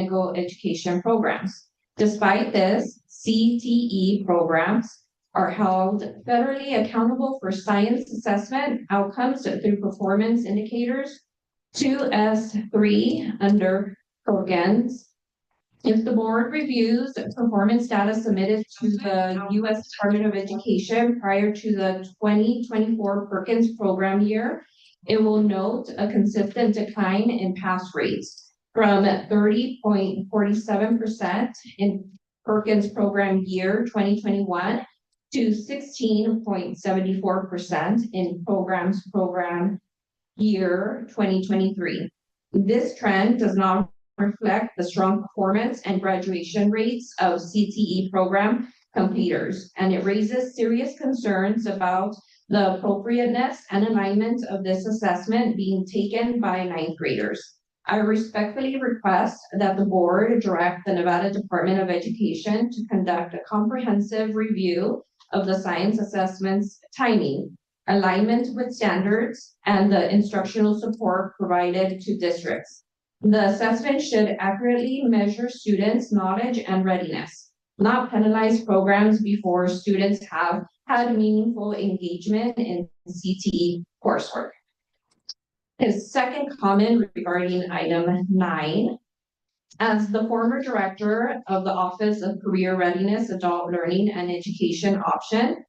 technical education programs. Despite this, CTE programs are held federally accountable for science assessment outcomes through performance indicators 2S3 under programs. If the board reviews performance data submitted to the U.S. Department of Education prior to the 2024 Perkins program year, it will note a consistent decline in pass rates from 30.47% in Perkins program year 2021 to 16.74% in program year 2023. This trend does not reflect the strong performance and graduation rates of CTE program completers, and it raises serious concerns about the appropriateness and alignment of this assessment being taken by ninth graders. I respectfully request that the board direct the Nevada Department of Education to conduct a comprehensive review of the science assessment's timing, alignment with standards, and the instructional support provided to districts. The assessment should accurately measure students' knowledge and readiness, not penalize programs before students have had meaningful engagement in CTE coursework. His second comment regarding item 9, as the former director of the Office of Career Readiness, Adult Learning and Education Option,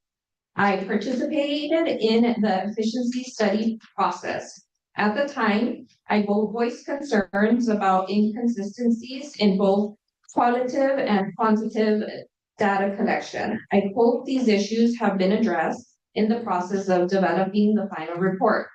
I participated in the efficiency study process. At the time, I voiced concerns about inconsistencies in both qualitative and quantitative data collection. I hope these issues have been addressed in the process of developing the final report.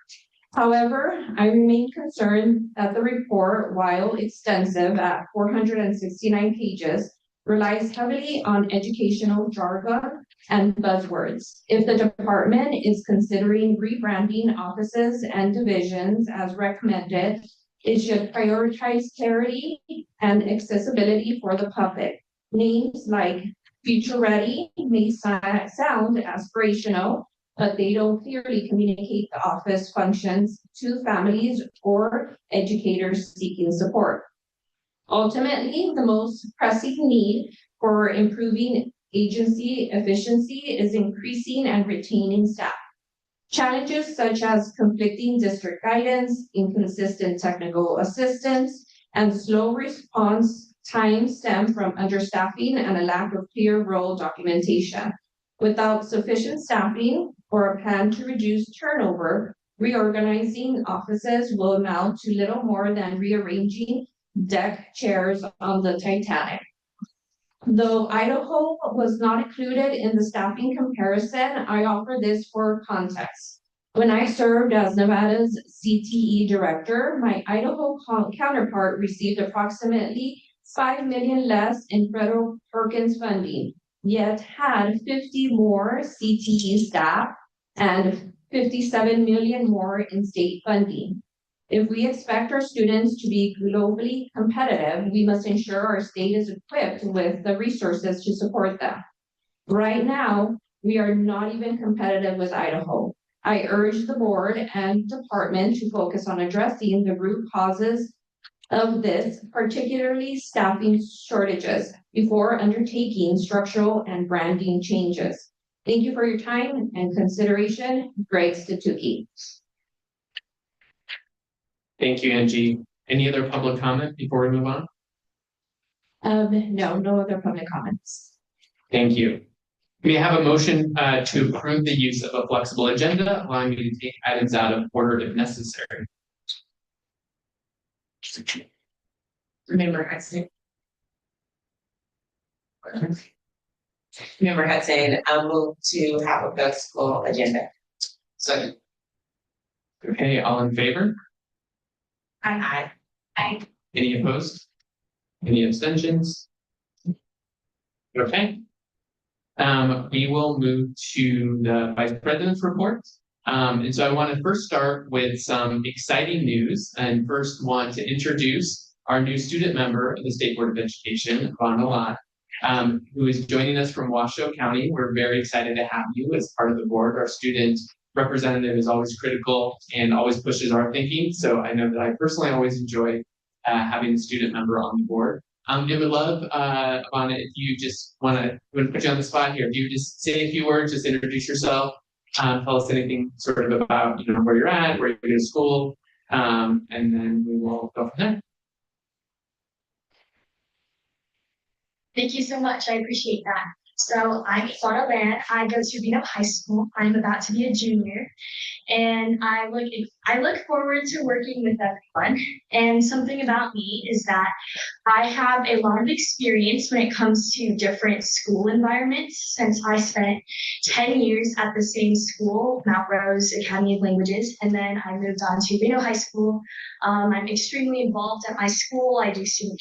However, I remain concerned that the report, while extensive at 469 pages, relies heavily on educational jargon and buzzwords. If the department is considering rebranding offices and divisions as recommended, it should prioritize clarity and accessibility for the public. Names like Future Ready may sound aspirational, but they don't clearly communicate the office functions to families or educators seeking support. Ultimately, the most pressing need for improving agency efficiency is increasing and retaining staff. Challenges such as conflicting district guidance, inconsistent technical assistance, and slow response time stem from understaffing and a lack of clear role documentation. Without sufficient staffing or a plan to reduce turnover, reorganizing offices will amount to little more than rearranging deck chairs on the Titanic. Though Idaho was not included in the staffing comparison, I offer this for context. When I served as Nevada's CTE director, my Idaho counterpart received approximately $5 million less in federal Perkins funding, yet had 50 more CTE staff and 57 million more in state funding. If we expect our students to be globally competitive, we must ensure our state is equipped with the resources to support them. Right now, we are not even competitive with Idaho. I urge the board and department to focus on addressing the root causes of this, particularly staffing shortages, before undertaking structural and branding changes. Thank you for your time and consideration. Greg Statuki. Thank you, Angie. Any other public comment before we move on? No other public comments. Thank you. We have a motion to approve the use of a flexible agenda, allowing me to take items out of order if necessary. Member Hudson. Member Hudson, I'll move to have a flexible agenda. Second. Okay, all in favor? Aye. Any opposed? Any abstentions? Okay. We will move to the Vice President's report. And so I want to first start with some exciting news and first want to introduce our new student member of the State Board of Education, Vanda Lott, who is joining us from Washoe County. We're very excited to have you as part of the board. Our student representative is always critical and always pushes our thinking. So I know that I personally always enjoy having a student member on the board. It would love, Ivana, if you just wanna, put you on the spot here, if you just say a few words, just introduce yourself. Tell us anything sort of about, where you're at, where you go to school, and then we will go from there. Thank you so much. I appreciate that. So I'm Ivana Land. I go to Vino High School. I'm about to be a junior, and I look forward to working with everyone. And something about me is that I have a lot of experience when it comes to different school environments since I spent 10 years at the same school, Mount Rose Academy of Languages, and then I moved on to Vino High School. I'm extremely involved at my school. I do student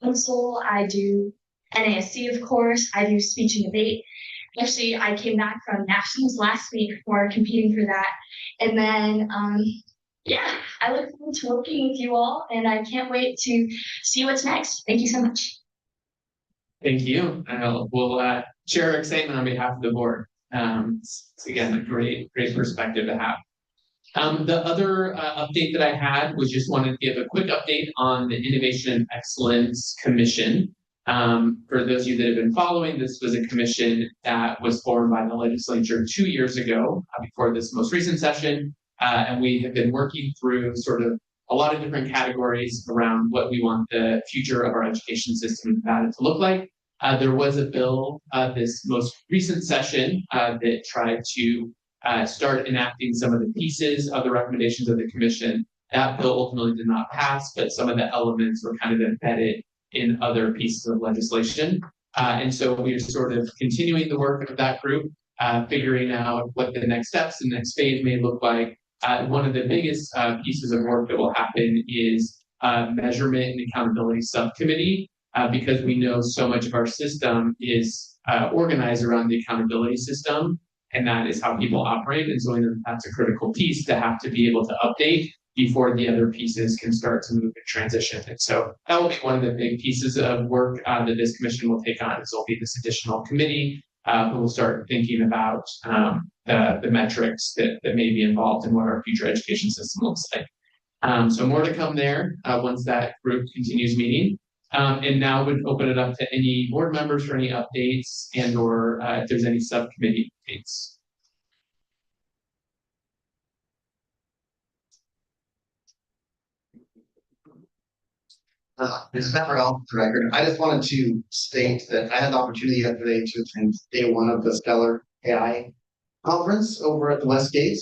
council. I do NASC, of course. I do speech and debate. Actually, I came back from nationals last week for competing for that. And then, yeah, I look forward to working with you all, and I can't wait to see what's next. Thank you so much. Thank you. We'll share our excitement on behalf of the board. It's again, a great perspective to have. The other update that I had was just wanted to give a quick update on the Innovation and Excellence Commission. For those of you that have been following, this was a commission that was formed by the legislature 2 years ago, before this most recent session. And we have been working through sort of a lot of different categories around what we want the future of our education system in Nevada to look like. There was a bill this most recent session that tried to start enacting some of the pieces of the recommendations of the commission. That bill ultimately did not pass, but some of the elements were kind of embedded in other pieces of legislation. And so we are sort of continuing the work of that group, figuring out what the next steps and next phase may look like. One of the biggest pieces of work that will happen is measurement and accountability subcommittee, because we know so much of our system is organized around the accountability system, and that is how people operate. And so we know that's a critical piece to have to be able to update before the other pieces can start to move and transition. And so that will be one of the big pieces of work that this commission will take on. So will be this additional committee who will start thinking about the metrics that may be involved in what our future education system looks like. So more to come there once that group continues meeting. And now would open it up to any board members for any updates and or if there's any subcommittee updates. This is Matt Morrell, for the record. I just wanted to state that I had the opportunity yesterday to attend day one of the Stellar AI conference over at the Westgate.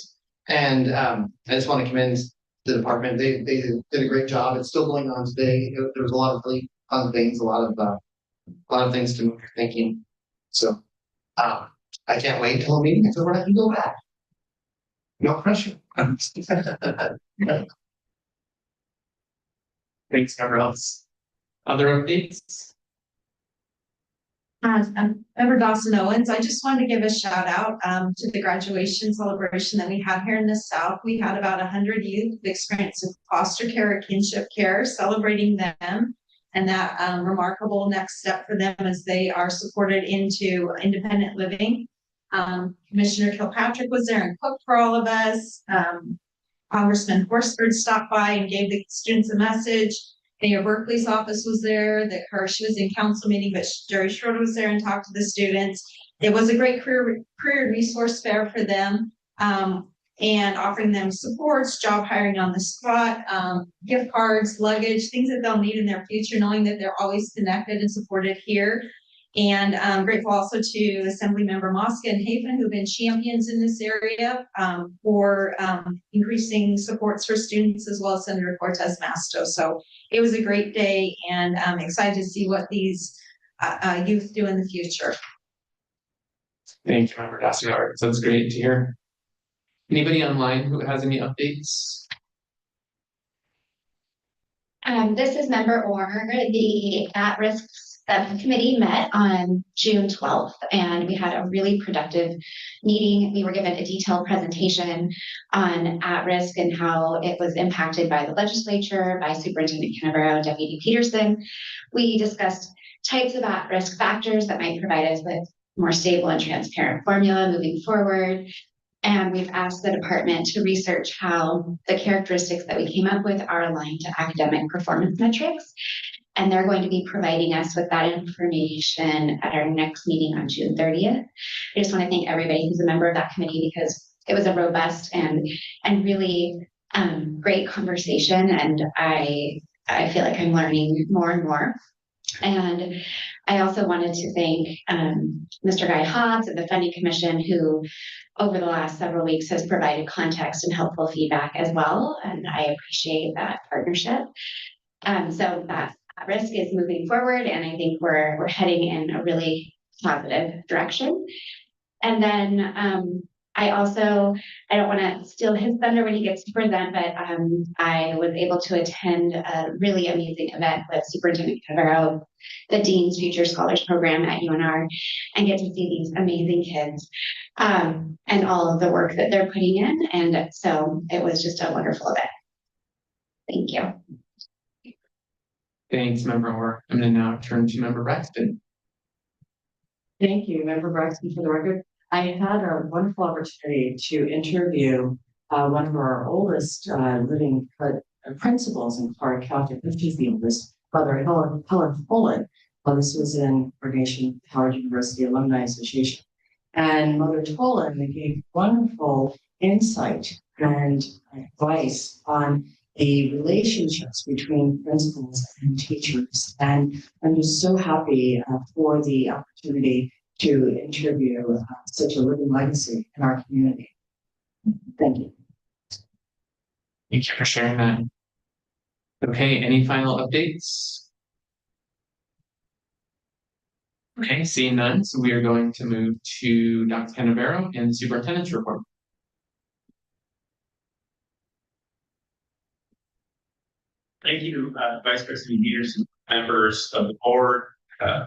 And I just want to commend the department. They did a great job. It's still going on today. There was a lot of really fun things, a lot of things to move your thinking. So I can't wait till the meeting is over. I can go back. No pressure. Thanks, everyone else. Other updates? I'm Member Dawson Owens. I just wanted to give a shout out to the graduation celebration that we had here in the South. We had about 100 youth experiencing foster care or kinship care, celebrating them, and that remarkable next step for them as they are supported into independent living. Commissioner Kilpatrick was there and cooked for all of us. Congressman Horsford stopped by and gave the students a message. Mayor Berkeley's office was there. She was in council meeting, but Jerry Schroeder was there and talked to the students. It was a great career resource fair for them, and offering them supports, job hiring on the spot, gift cards, luggage, things that they'll need in their future, knowing that they're always connected and supported here. And I'm grateful also to Assemblymember Mosca and Haven, who've been champions in this area for increasing supports for students, as well as Senator Cortez Masto. So it was a great day, and I'm excited to see what these youth do in the future. Thank you, Member Dassinger. That's great to hear. Anybody online who has any updates? This is Member Orr. The at-risk subcommittee met on June 12th, and we had a really productive meeting. We were given a detailed presentation on at-risk and how it was impacted by the legislature, by Superintendent Canavero, Deputy Peterson. We discussed types of at-risk factors that might provide us with more stable and transparent formula moving forward. And we've asked the department to research how the characteristics that we came up with are aligned to academic performance metrics. And they're going to be providing us with that information at our next meeting on June 30th. I just want to thank everybody who's a member of that committee because it was a robust and really great conversation. And I feel like I'm learning more and more. And I also wanted to thank Mr. Guy Hobbs of the Funding Commission, who over the last several weeks has provided context and helpful feedback as well. And I appreciate that partnership. So that risk is moving forward, and I think we're heading in a really positive direction. And then I don't want to steal his thunder when he gets to present, but I was able to attend a really amazing event with Superintendent Cavero, the Dean's Future Scholars Program at UNR, and get to see these amazing kids and all of the work that they're putting in. And so it was just a wonderful event. Thank you. Thanks, Member Orr. I'm going to now turn to Member Braxton. Thank you, Member Braxton. For the record, I had a wonderful opportunity to interview one of our oldest living principals in Clark County. She's the oldest, Mother Helen Fullen. This was in coordination with Howard University Alumni Association. And Mother Tolan gave wonderful insight and advice on the relationships between principals and teachers. And I'm just so happy for the opportunity to interview such a living legacy in our community. Thank you. Thank you for sharing that. Okay, any final updates? Okay, seeing none, so we are going to move to Dr. Canavero and the superintendent's report. Thank you, Vice President Peters and members of the board. I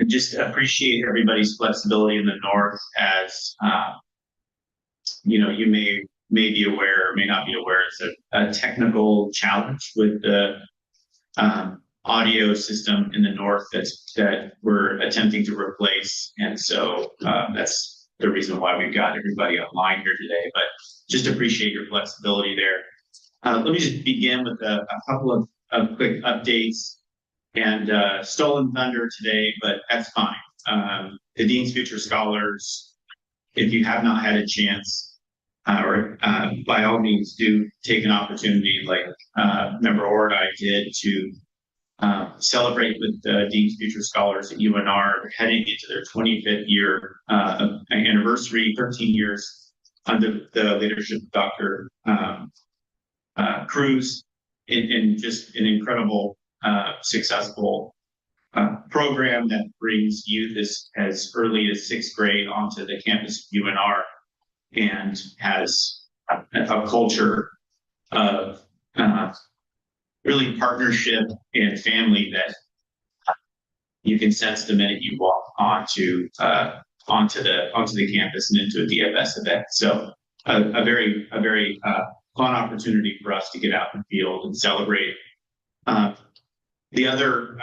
just appreciate everybody's flexibility in the north as you may be aware or may not be aware. It's a technical challenge with the audio system in the north that we're attempting to replace. And so that's the reason why we've got everybody online here today, but just appreciate your flexibility there. Let me just begin with a couple of quick updates and stolen thunder today, but that's fine. The Dean's Future Scholars, if you have not had a chance, by all means do take an opportunity like Member Orr and I did to celebrate with the Dean's Future Scholars at UNR, heading into their 25th year anniversary, 13 years under the leadership of Dr. Cruz, in just an incredible, successful program that brings youth as early as 6th grade onto the campus of UNR and has a culture of really partnership and family that you can sense the minute you walk onto the campus and into a DFS event. So a very fun opportunity for us to get out in the field and celebrate. The other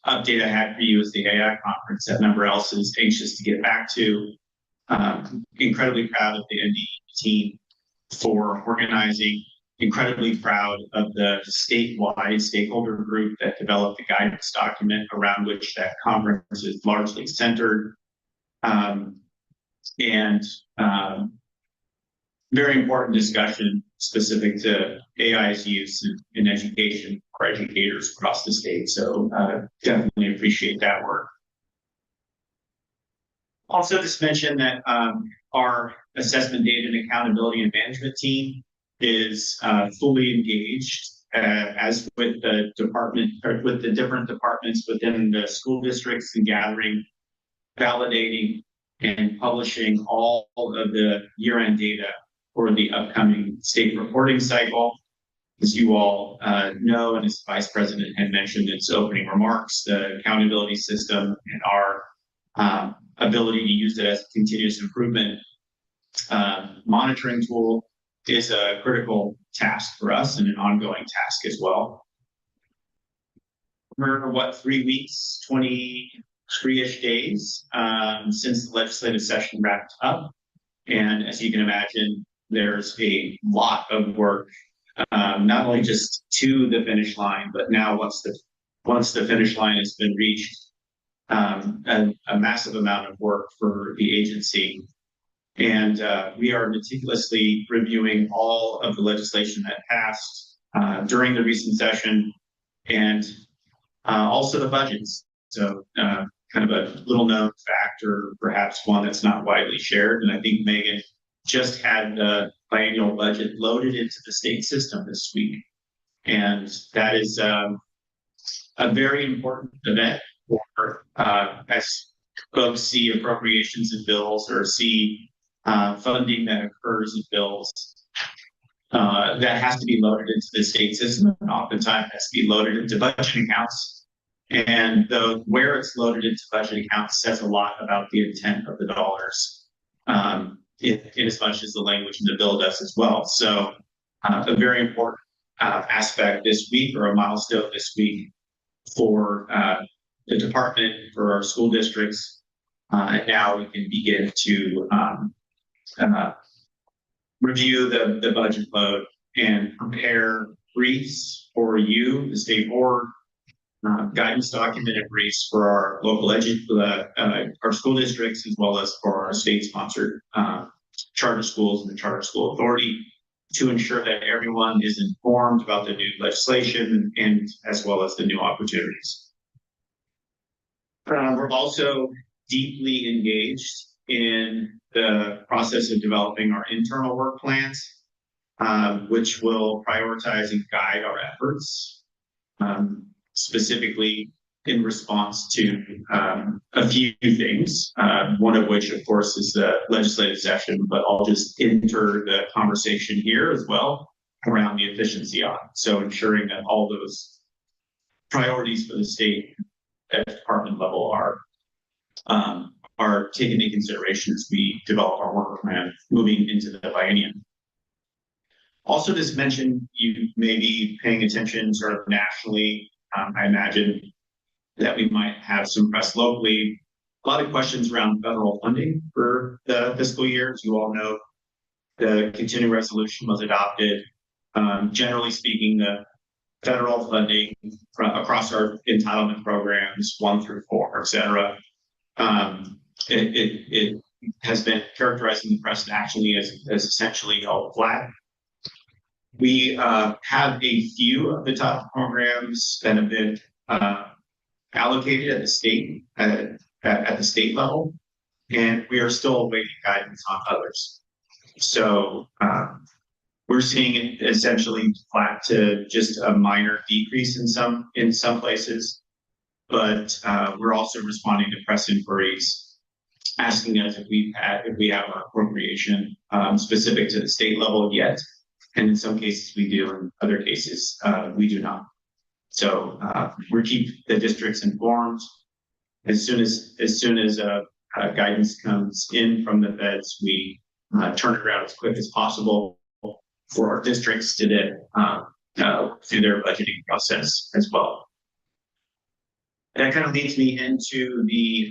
update I had for you is the AI conference that Member Else is anxious to get back to. Incredibly proud of the NDE team for organizing, incredibly proud of the statewide stakeholder group that developed the guidance document around which that conference is largely centered. Very important discussion specific to AI's use in education for educators across the state. So definitely appreciate that work. Also just mention that our assessment data and accountability and management team is fully engaged as with the department or with the different departments within the school districts and gathering, validating, and publishing all of the year-end data for the upcoming state reporting cycle. As you all know, and as Vice President had mentioned in his opening remarks, the accountability system and our ability to use it as a continuous improvement monitoring tool is a critical task for us and an ongoing task as well. We're 3 weeks, 23-ish days since the legislative session wrapped up. And as you can imagine, there's a lot of work not only just to the finish line, but now once the finish line has been reached, a massive amount of work for the agency. And we are meticulously reviewing all of the legislation that passed during the recent session, and also the budgets. So kind of a little known fact, or perhaps one that's not widely shared. And I think Megan just had the biannual budget loaded into the state system this week. And that is a very important event for as folks see appropriations in bills or see funding that occurs in bills. That has to be loaded into the state system, and oftentimes has to be loaded into budget accounts. And where it's loaded into budget accounts says a lot about the intent of the dollars, in as much as the language in the bill does as well. So a very important aspect this week, or a milestone this week, for the department, for our school districts. And now we can begin to review the budget load and prepare briefs for you, the state board, guidance documented briefs for our local our school districts, as well as for our state-sponsored charter schools and the Charter School Authority, to ensure that everyone is informed about the new legislation and as well as the new opportunities. We're also deeply engaged in the process of developing our internal work plans, which will prioritize and guide our efforts, specifically in response to a few things, one of which, of course, is the legislative session, but I'll just enter the conversation here as well around the efficiency audit. So ensuring that all those priorities for the state at department level are taken into consideration as we develop our work plan moving into the biennium. Also, just mention, you may be paying attention sort of nationally. I imagine that we might have some press locally. A lot of questions around federal funding for the fiscal year. As you all know, the continuing resolution was adopted. Generally speaking, the federal funding across our entitlement programs 1 through 4, et cetera, it has been characterized in the press actually as essentially held flat. We have a few of the top programs that have been allocated at the state at the state level, and we are still awaiting guidance on others. So we're seeing it essentially flat to just a minor decrease in some places, but we're also responding to press inquiries asking us if we have an appropriation specific to the state level yet. And in some cases we do, in other cases we do not. So we keep the districts informed. As soon as guidance comes in from the feds, we turn it around as quick as possible for our districts to through their budgeting process as well. And that kind of leads me into the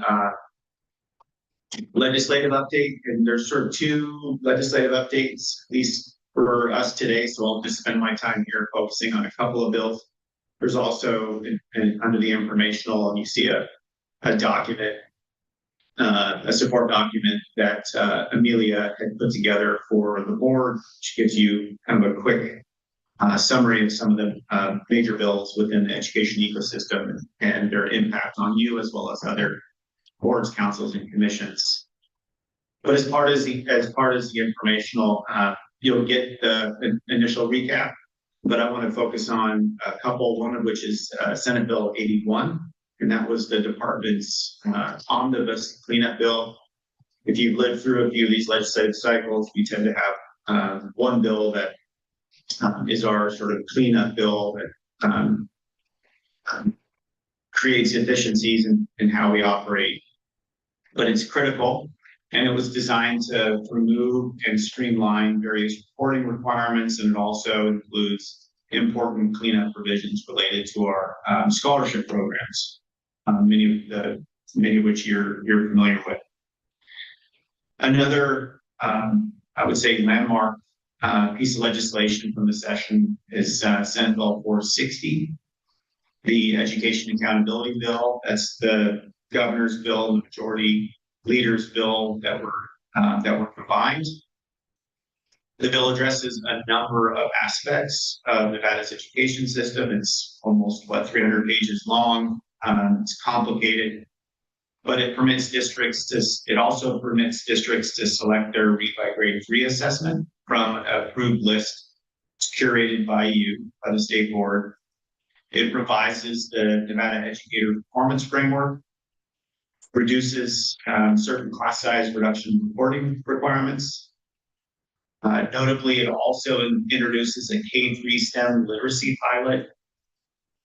legislative update, and there's sort of 2 legislative updates, at least for us today. So I'll just spend my time here focusing on a couple of bills. There's also under the informational, you see a document, a support document that Amelia had put together for the board, which gives you kind of a quick summary of some of the major bills within the education ecosystem and their impact on you, as well as other boards, councils, and commissions. But as part of the informational, you'll get the initial recap, but I want to focus on a couple, one of which is Senate Bill 81, and that was the department's omnibus cleanup bill. If you've lived through a few of these legislative cycles, we tend to have one bill that is our sort of cleanup bill that creates efficiencies in how we operate, but it's critical. And it was designed to remove and streamline various reporting requirements, and it also includes important cleanup provisions related to our scholarship programs, many of which you're familiar with. Another, I would say, landmark piece of legislation from the session is Senate Bill 460. The Education Accountability Bill, that's the governor's bill, and the majority leader's bill that were combined. The bill addresses a number of aspects of Nevada's education system. It's almost 300 pages long. It's complicated, but it also permits districts to select their Read by Grade 3 assessment from an approved list curated by the state board. It revises the Nevada Educator Performance Framework, reduces certain class size reduction reporting requirements. Notably, it also introduces a K-3 STEM literacy pilot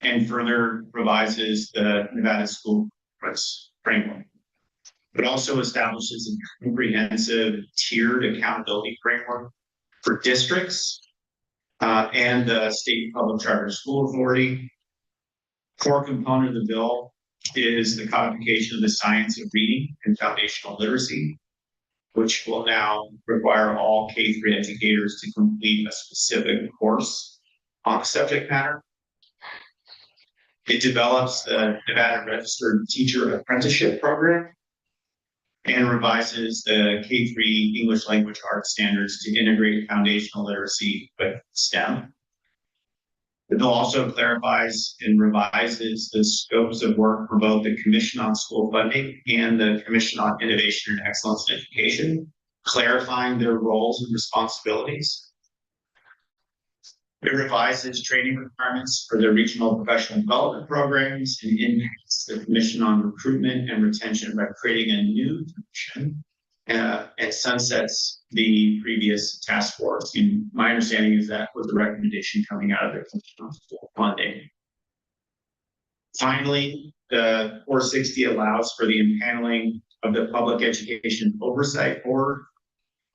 and further revises the Nevada School Performance Framework. It also establishes a comprehensive tiered accountability framework for districts and the State Public Charter School Authority. Core component of the bill is the codification of the science of reading and foundational literacy, which will now require all K-3 educators to complete a specific course on the subject matter. It develops the Nevada Registered Teacher Apprenticeship Program and revises the K-3 English Language Arts standards to integrate foundational literacy with STEM. The bill also clarifies and revises the scopes of work for both the Commission on School Funding and the Commission on Innovation and Excellence in Education, clarifying their roles and responsibilities. It revises training requirements for the regional professional development programs and enhances the Commission on Recruitment and Retention by creating a new commission and sunsets the previous task force. And my understanding is that was the recommendation coming out of the Commission on School Funding. Finally, the 460 allows for the impaneling of the Public Education Oversight Board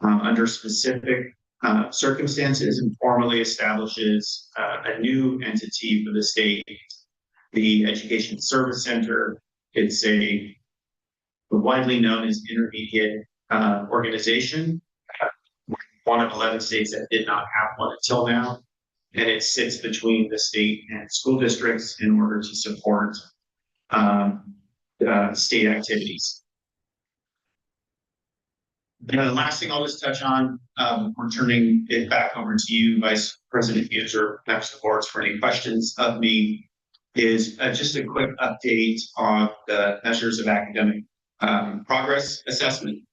under specific circumstances and formally establishes a new entity for the state, the Education Service Center. It's a widely known as intermediate organization, one of 11 states that did not have one until now, and it sits between the state and school districts in order to support state activities. The last thing I'll just touch on, we're turning it back over to you, Vice President Hughes, or members of the boards for any questions of me, is just a quick update on the measures of academic progress assessment.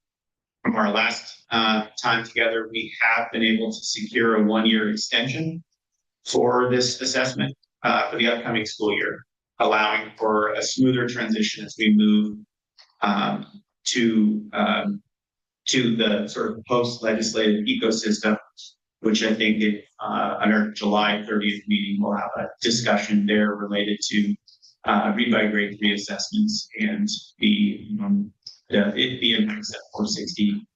From our last time together, we have been able to secure a one-year extension for this assessment for the upcoming school year, allowing for a smoother transition as we move to the sort of post-legislative ecosystem, which I think on our July 30th meeting, we'll have a discussion there related to Read by Grade 3 assessments and the impacts that 460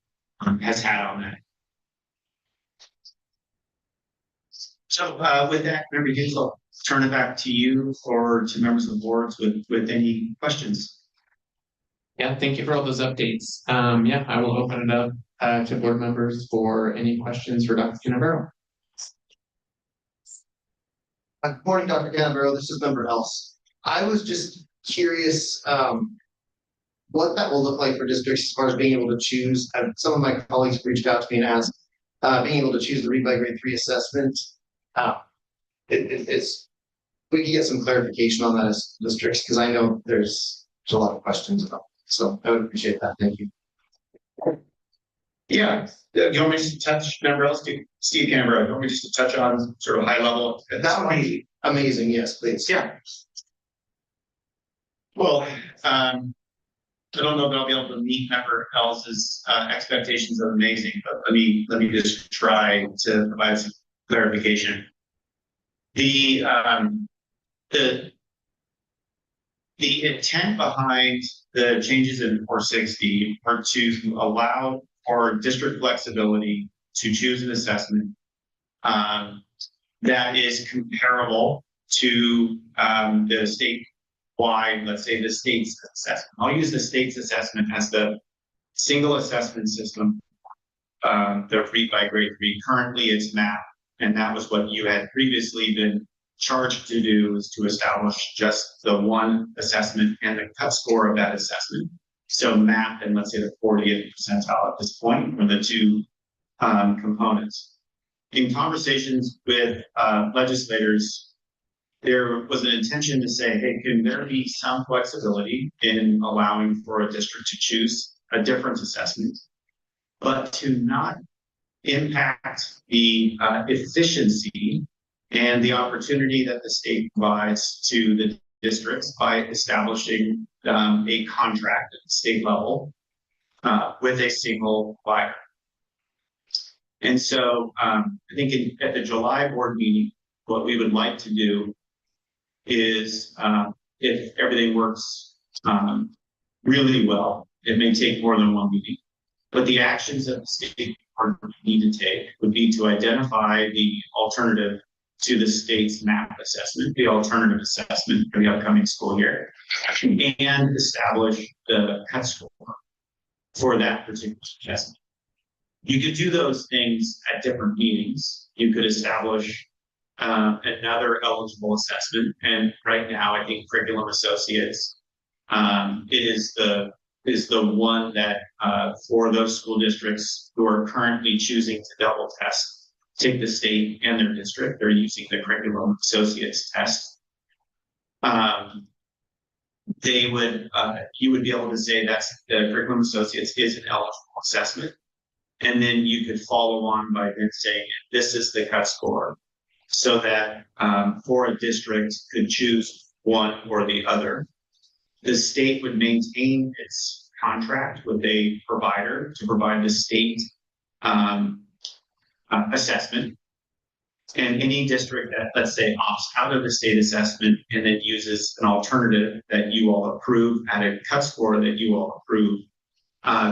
has had on that. So with that, Member Hughes, I'll turn it back to you or to members of the boards with any questions. Yeah, thank you for all those updates. Yeah, I will open it up to board members for any questions for Dr. Canavero. Good morning, Dr. Canavero. This is Member Else. I was just curious what that will look like for districts as far as being able to choose. Some of my colleagues reached out to me and asked, being able to choose the Read by Grade 3 assessment. We can get some clarification on that as districts, because I know there's a lot of questions about it. So I would appreciate that. Thank you. Yeah, do you want me just to touch, Member Else, Steve Canberra, do you want me just to touch on sort of high level? That would be amazing. Yes, please. Yeah. Well, I don't know that I'll be able to meet Member Else's expectations of amazing, but let me just try to provide some clarification. The intent behind the changes in 460 are to allow for district flexibility to choose an assessment that is comparable to the statewide, let's say the state's assessment. I'll use the state's assessment as the single assessment system the read by grade 3. Currently, it's math, and that was what you had previously been charged to do, is to establish just the one assessment and the cut score of that assessment. So math and let's say the 40th percentile at this point are the two components. In conversations with legislators, there was an intention to say, hey, can there be some flexibility in allowing for a district to choose a different assessment, but to not impact the efficiency and the opportunity that the state provides to the districts by establishing a contract at the state level with a single provider. And so I think at the July board meeting, what we would like to do is if everything works really well, it may take more than one meeting, but the actions that the state board need to take would be to identify the alternative to the state's MAP assessment, the alternative assessment for the upcoming school year, and establish the cut score for that particular assessment. You could do those things at different meetings. You could establish another eligible assessment, and right now I think Curriculum Associates is the one that for those school districts who are currently choosing to double test, take the state and their district, they're using the Curriculum Associates test. They would you would be able to say that's the Curriculum Associates is an eligible assessment. And then you could follow on by then saying, this is the cut score, so that for a district could choose one or the other. The state would maintain its contract with a provider to provide the state assessment. And any district that, let's say, opts out of the state assessment and then uses an alternative that you all approve at a cut score that you all approve,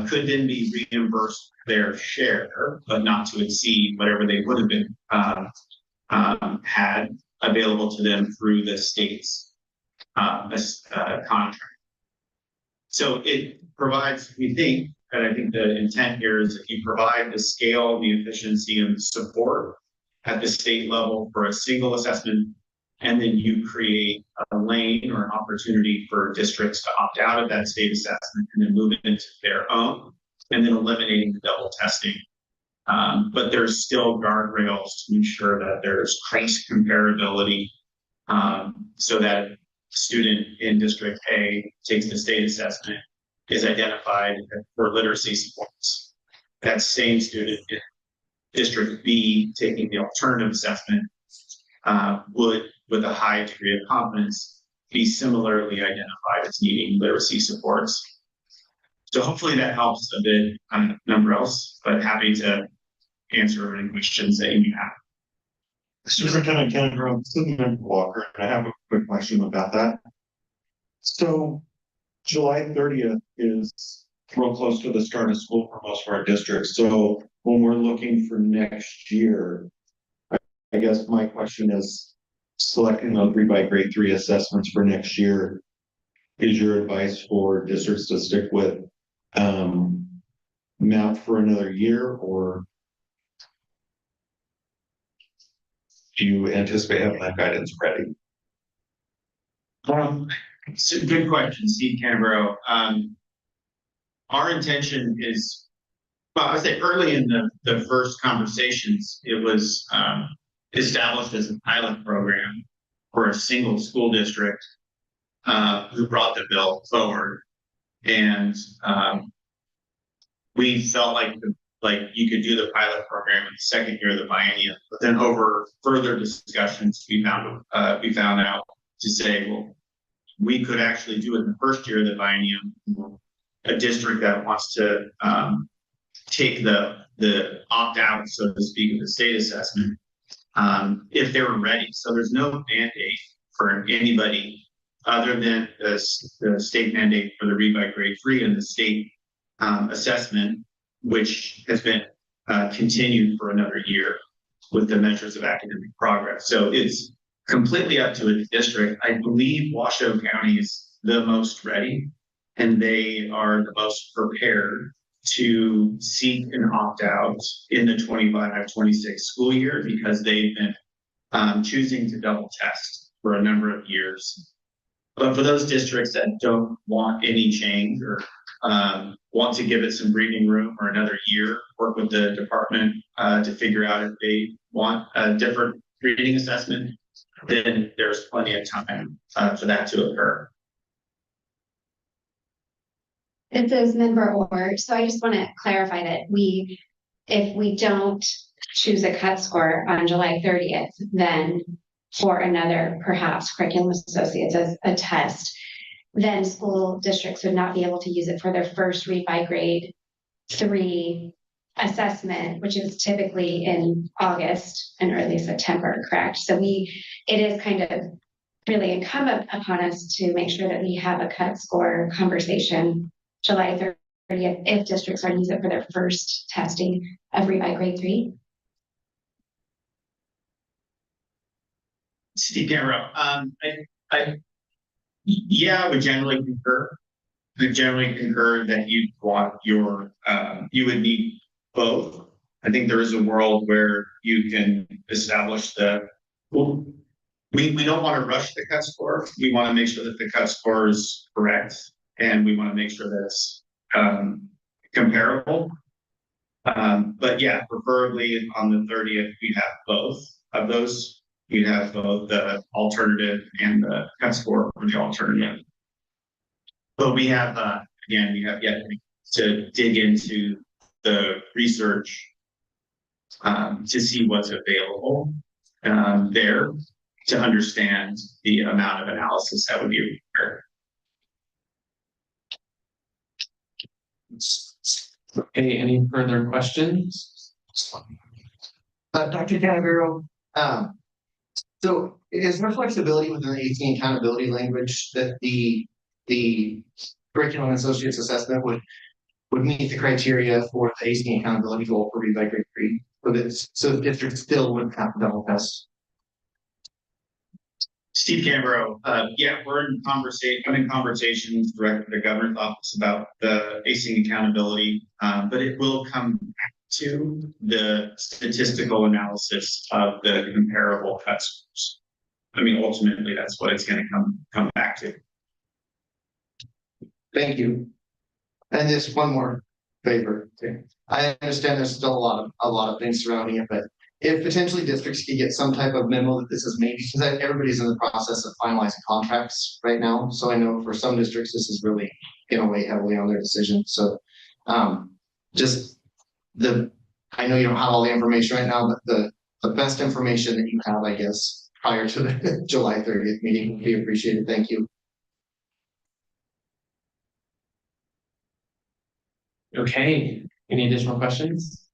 could then be reimbursed their share, but not to exceed whatever they would have been had available to them through the state's contract. So it provides, we think, and I think the intent here is if you provide the scale, the efficiency, and the support at the state level for a single assessment, and then you create a lane or an opportunity for districts to opt out of that state assessment and then move it into their own, and then eliminating the double testing. But there's still guardrails to ensure that there's trace comparability, so that student in District A takes the state assessment, is identified for literacy supports. That same student in District B taking the alternative assessment would, with a high degree of confidence, be similarly identified as needing literacy supports. So hopefully that helps a bit on number else, but happy to answer any questions that you have. Superintendent Kennedy, Superintendent Walker, and I have a quick question about that. So July 30th is real close to the start of school for most of our districts. So when we're looking for next year, I guess my question is, selecting those read by grade 3 assessments for next year, is your advice for districts to stick with MAP for another year, or do you anticipate having that guidance ready? It's a good question, Steve Canberro. Our intention is, well, I would say early in the first conversations, it was established as a pilot program for a single school district who brought the bill forward. And we felt like you could do the pilot program in the second year of the biennium, but then over further discussions, we found out to say, well, we could actually do it in the first year of the biennium. A district that wants to take the opt-out, so to speak, of the state assessment, if they were ready. So there's no mandate for anybody other than the state mandate for the read by grade 3 and the state assessment, which has been continued for another year with the measures of academic progress. So it's completely up to a district. I believe Washoe County is the most ready, and they are the most prepared to seek an opt-out in the 25-26 school year because they've been choosing to double test for a number of years. But for those districts that don't want any change or want to give it some breathing room or another year, work with the department to figure out if they want a different reading assessment, then there's plenty of time for that to occur. This is member Orr, so I just want to clarify that if we don't choose a cut score on July 30th, then for another perhaps curriculum associates as a test, then school districts would not be able to use it for their first read by grade 3 assessment, which is typically in August and early September, correct? So it is kind of really incumbent upon us to make sure that we have a cut score conversation July 30th if districts are to use it for their first testing of read by grade 3. Steve Gamero, I would generally concur. I generally concur that you want you would need both. I think there is a world where you can establish we don't want to rush the cut score. We want to make sure that the cut score is correct, and we want to make sure that it's comparable. But yeah, preferably on the 30th, we have both of those. You have both the alternative and the cut score for the alternative. But we have, again, we have yet to dig into the research to see what's available there to understand the amount of analysis that would be required. Okay, any further questions? Dr. Canavero, so is there flexibility within the ACE accountability language that the curriculum and associates assessment would meet the criteria for the ACE accountability goal for read by grade 3? So the district still wouldn't have to double test. Steve Cambro, yeah, we're in conversation. I'm in conversations directly with the governor's office about the ACE accountability, but it will come back to the statistical analysis of the comparable cut scores. I mean, ultimately, that's what it's going to come back to. Thank you. And just one more favor. I understand there's still a lot of things surrounding it, but if potentially districts could get some type of memo that this is maybe, because everybody's in the process of finalizing contracts right now. So I know for some districts, this is really going to weigh heavily on their decision. So I know you don't have all the information right now, but the best information that you have, I guess, prior to the July 30th meeting would be appreciated. Thank you. Okay, any additional questions?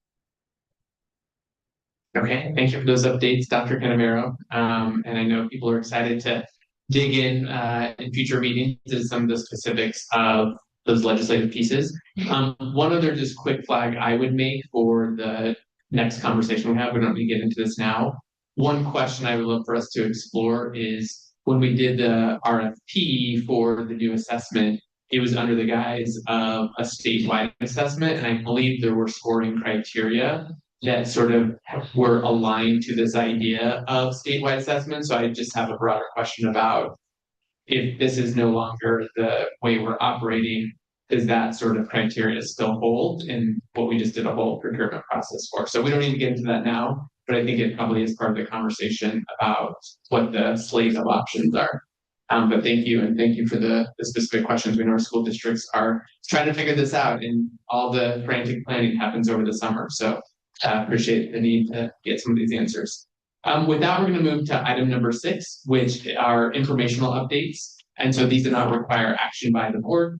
Okay, thank you for those updates, Dr. Canavero. And I know people are excited to dig in future meetings to some of the specifics of those legislative pieces. One other just quick flag I would make for the next conversation we have, we don't need to get into this now. One question I would love for us to explore is when we did the RFP for the new assessment, it was under the guise of a statewide assessment, and I believe there were scoring criteria that sort of were aligned to this idea of statewide assessment. So I just have a broader question about if this is no longer the way we're operating, does that sort of criteria still hold in what we just did a whole procurement process for? So we don't need to get into that now, but I think it probably is part of the conversation about what the slate of options are. But thank you, and thank you for the specific questions. We know our school districts are trying to figure this out, and all the frantic planning happens over the summer. So appreciate the need to get some of these answers. With that, we're going to move to item number 6, which are informational updates. And so these do not require action by the board.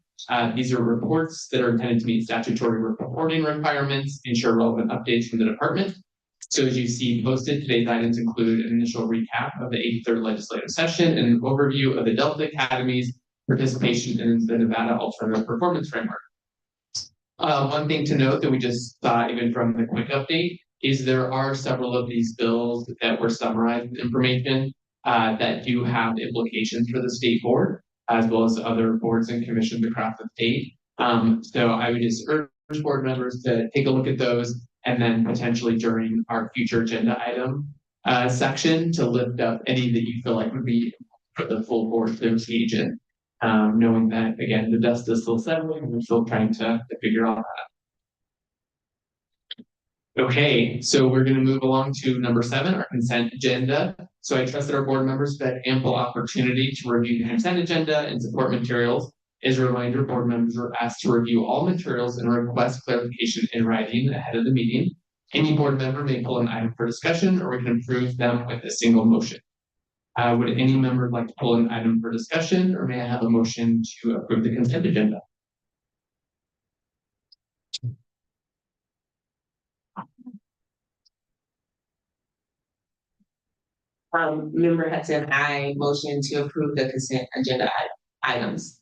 These are reports that are intended to meet statutory reporting requirements, ensure relevant updates from the department. So as you see posted, today's items include an initial recap of the 83rd legislative session and an overview of the Delta Academy's participation in the Nevada Alternative Performance Framework. One thing to note that we just saw even from the quick update is there are several of these bills that were summarized with information that do have implications for the state board, as well as other boards and commissions across the state. So I would just urge board members to take a look at those and then potentially during our future agenda item section to lift up any that you feel like would be for the full board to engage in. Knowing that, again, the dust is still settling and we're still trying to figure all that out. Okay, so we're going to move along to number 7, our consent agenda. So I trust that our board members have had ample opportunity to review the consent agenda and support materials. As a reminder, board members are asked to review all materials and request clarification in writing ahead of the meeting. Any board member may pull an item for discussion, or we can approve them with a single motion. Would any member like to pull an item for discussion, or may I have a motion to approve the consent agenda? Member Hudson, I motion to approve the consent agenda items.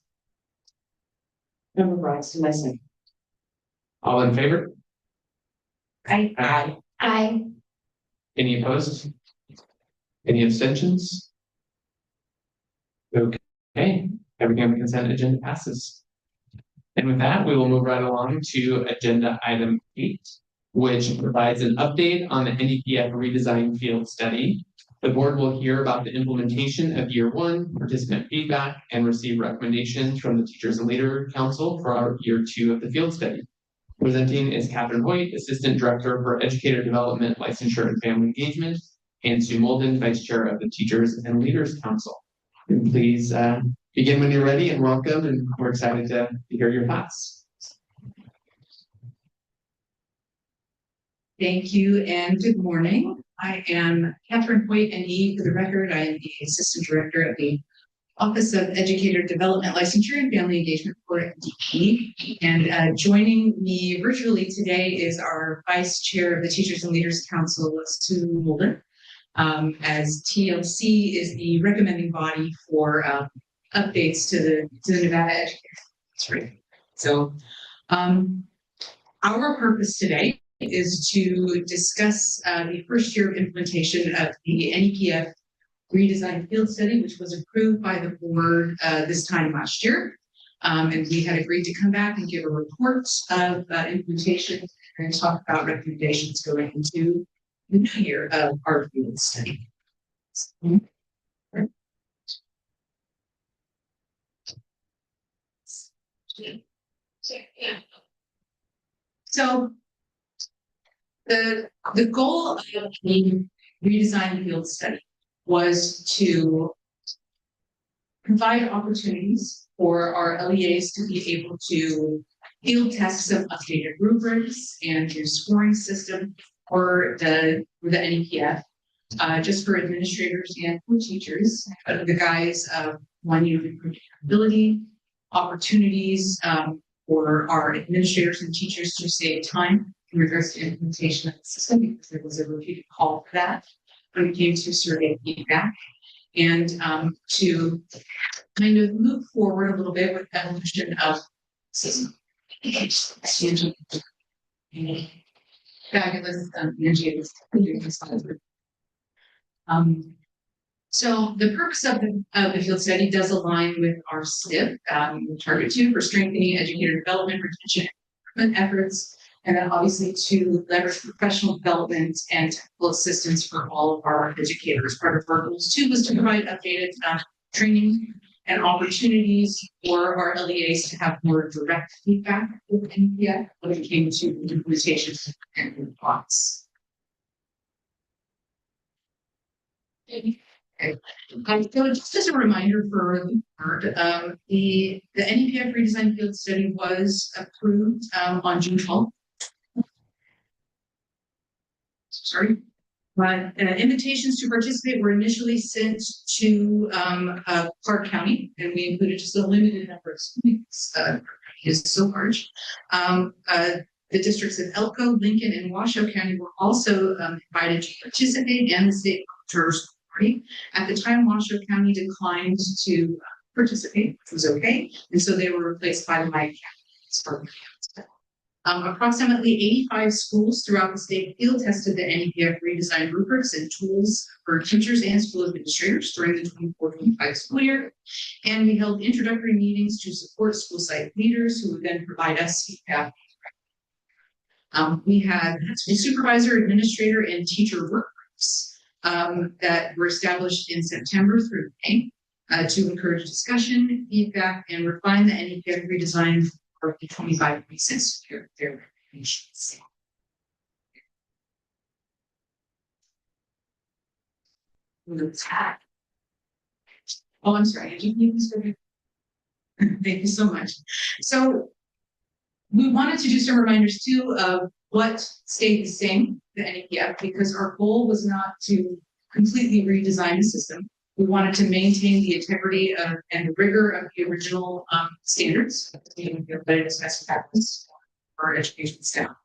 Member Braxton, I second. All in favor? Aye. I, Any opposed? Any abstentions? Okay, everything on the consent agenda passes. And with that, we will move right along to agenda item 8, which provides an update on the NEPF redesign field study. The board will hear about the implementation of year 1, participant feedback, and receive recommendations from the Teachers and Leader Council for our year 2 of the field study. Presenting is Catherine Hoyt, Assistant Director for Educator Development, Licensure, and Family Engagement, and Sue Molden, Vice Chair of the Teachers and Leaders Council. And please begin when you're ready, and welcome, and we're excited to hear your thoughts. Thank you and good morning. I am Catherine Hoyt, NE. For the record, I am the Assistant Director of the Office of Educator Development, Licensure, and Family Engagement for DP. And joining me virtually today is our Vice Chair of the Teachers and Leaders Council, Sue Molden, as TLC is the recommending body for updates to the Nevada Education. That's right. So our purpose today is to discuss the first year of implementation of the NEPF redesign field study, which was approved by the board this time last year. And we had agreed to come back and give a report of implementation and talk about recommendations going into the new year of our field study. So the goal of the redesign field study was to provide opportunities for our LEAs to be able to field test some updated rubrics and new scoring system for the NEPF, just for administrators and for teachers, under the guise of 1 year of improved accountability, opportunities for our administrators and teachers to save time in regards to implementation of the system, because there was a repeated call for that when it came to survey feedback, and to kind of move forward a little bit with evolution of system. Fabulous, Angie. So the purpose of the field study does align with our STIP, target 2 for strengthening educator development, retention, and improvement efforts, and then obviously to leverage professional development and technical assistance for all of our educators. Part of our goals 2 was to provide updated training and opportunities for our LEAs to have more direct feedback with NEPF when it came to implementation and thoughts. So just as a reminder for the board, the NEPF redesign field study was approved on June 12th. Sorry. Invitations to participate were initially sent to Clark County, and we included just a limited number of students. Is so large. The districts of Elko, Lincoln, and Washoe County were also invited to participate, and the state auditor's party. At the time, Washoe County declined to participate, which was okay, and so they were replaced by the Mike County. Approximately 85 schools throughout the state field tested the NEPF redesign rubrics and tools for teachers and school administrators during the 24-25 school year. And we held introductory meetings to support school site leaders who would then provide us feedback. We had school supervisor, administrator, and teacher work groups that were established in September through May to encourage discussion, feedback, and refine the NEPF redesign for the 25-26 year. Their recommendations. Oh, I'm sorry. Did you need this? Thank you so much. So we wanted to do some reminders too of what stayed the same, the NEPF, because our goal was not to completely redesign the system. We wanted to maintain the integrity of and the rigor of the original standards, as best practice for our education staff.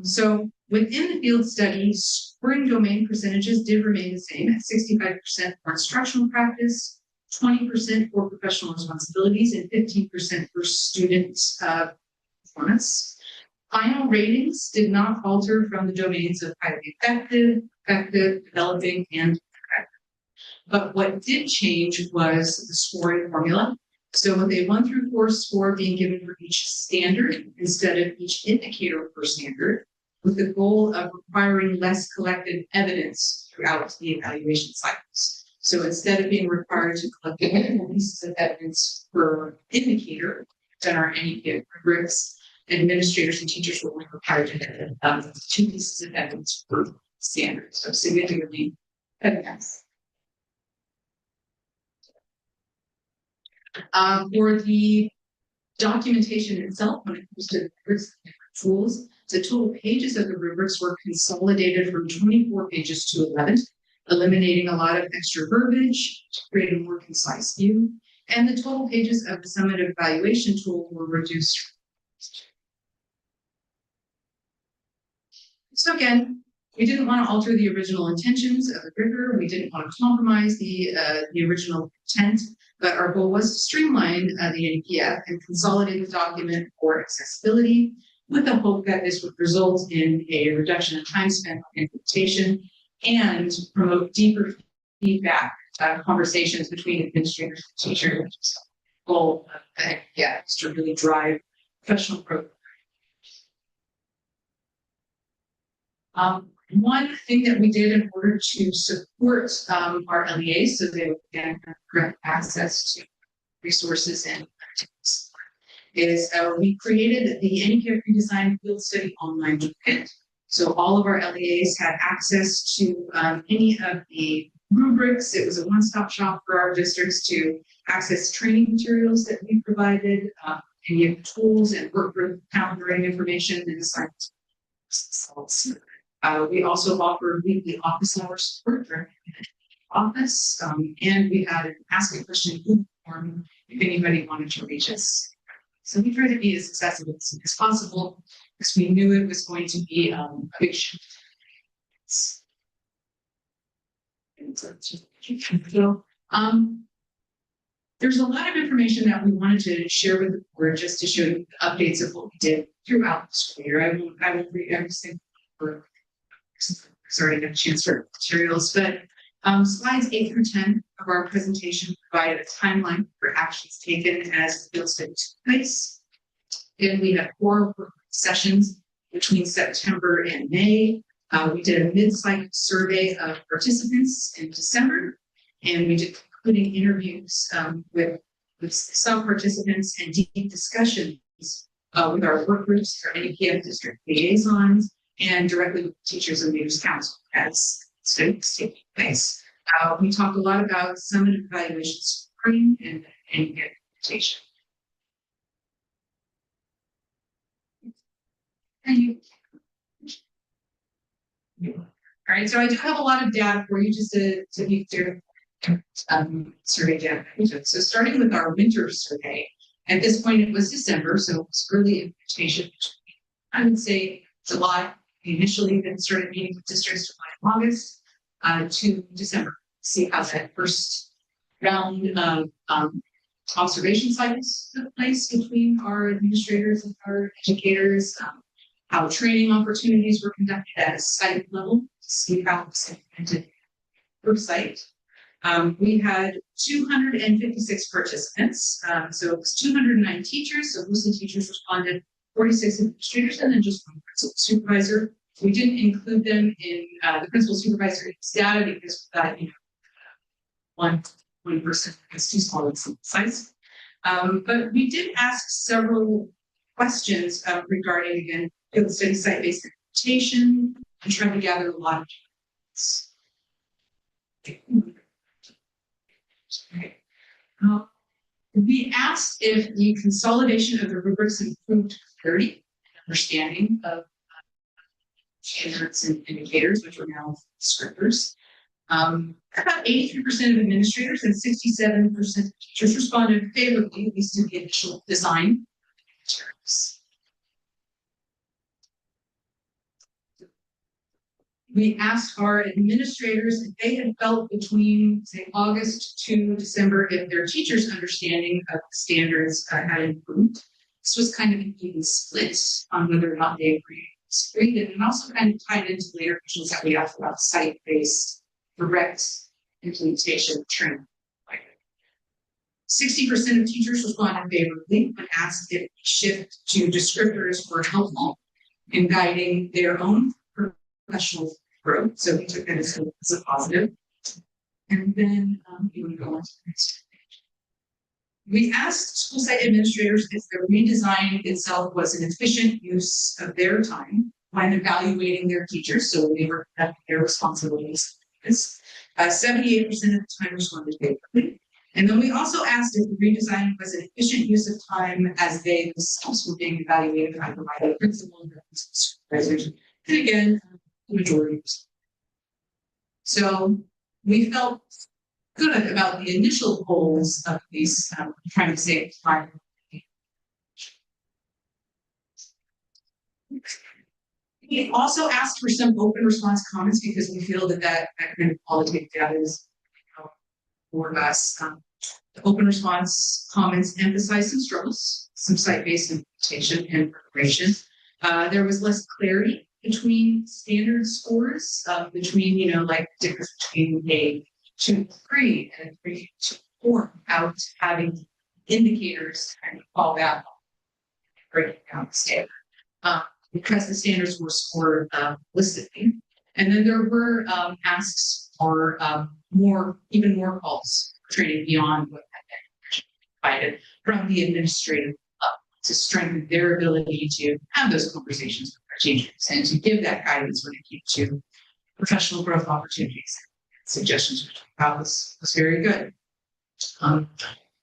So within the field study, spring domain percentages did remain the same at 65% for instructional practice, 20% for professional responsibilities, and 15% for student performance. Final ratings did not alter from the domains of highly effective, developing, and effective. But what did change was the scoring formula. So with a 1 through 4 score being given for each standard instead of each indicator per standard, with the goal of requiring less collected evidence throughout the evaluation cycles. So instead of being required to collect multiple pieces of evidence per indicator, done our NEPF rubrics, administrators and teachers were only required to have 2 pieces of evidence per standard. So significantly advanced. For the documentation itself, when it comes to the tools, the total pages of the rubrics were consolidated from 24 pages to 11, eliminating a lot of extra verbiage to create a more concise view. And the total pages of the summative evaluation tool were reduced. So again, we didn't want to alter the original intentions of the rigor. We didn't want to compromise the original intent, but our goal was to streamline the NEPF and consolidate the document for accessibility, with the hope that this would result in a reduction in time spent on implementation and promote deeper feedback conversations between administrators and teachers. The goal of the NEPF is to really drive professional growth. One thing that we did in order to support our LEAs so they would get direct access to resources and activities is we created the NEPF Redesign Field Study online toolkit. So all of our LEAs had access to any of the rubrics. It was a one-stop shop for our districts to access training materials that we provided, any of the tools and work group calendaring information and assignments. We also offered weekly office hour support for office, and we had an Ask a Question Google form if anybody wanted to reach us. So we tried to be as accessible as possible because we knew it was going to be a big shift. So, there's a lot of information that we wanted to share with the board just to show you the updates of what we did throughout the school year. I won't read everything for sorry, I got a chance for materials, but slides 8 through 10 of our presentation provided a timeline for actions taken as the field study took place. And we had 4 sessions between September and May. We did a mid-cycle survey of participants in December, and we did concluding interviews with some participants and deep discussions with our work groups, our NEPF district liaisons, and directly with teachers and leaders council as studies taking place. We talked a lot about summative evaluation scoring and implementation. All right, so I do have a lot of data for you just to be clear. Survey data. So starting with our winter survey, at this point it was December, so it was early implementation. I would say July. We initially then started meeting with districts July and August to December. See how that first round of observation cycles took place between our administrators and our educators, how training opportunities were conducted at a site level to see how it was implemented per site. We had 256 participants, so it was 209 teachers, so mostly teachers responded, 46 administrators and then just one principal supervisor. We didn't include them in the principal supervisor data because that, one person is too small in size. But we did ask several questions regarding, again, field study site-based implementation and trying to gather a lot of we asked if the consolidation of the rubrics improved clarity, understanding of standards and indicators, which are now descriptors. About 83% of administrators and 67% of teachers responded favorably, at least to the initial design materials. We asked our administrators if they had felt between, say, August to December if their teachers' understanding of standards had improved. This was kind of an even split on whether or not they agreed or disagreed, and also kind of tied into later questions that we asked about site-based direct implementation training. 60% of teachers responded favorably when asked if shift to descriptors were helpful in guiding their own professional growth. So we took that as a positive. And then you want to go on to the next page. We asked school site administrators if the redesign itself was an efficient use of their time when evaluating their teachers. So they were at their responsibilities. 78% of the time responded favorably. And then we also asked if the redesign was an efficient use of time as they themselves were being evaluated by the principal and supervisors. And again, the majority. So we felt good about the initial goals of these trying to save time. We also asked for some open response comments because we feel that kind of qualitative data is for us. The open response comments emphasize some struggles, some site-based implementation and preparation. There was less clarity between standard scores, between, like difference between a 2-3 and a 3-4, out having indicators to kind of fall back on breaking down the standard. Because the standards were scored listically. And then there were asks for even more calls for training beyond what had been provided from the administrative to strengthen their ability to have those conversations with their teachers and to give that guidance when it came to professional growth opportunities. Suggestions was very good.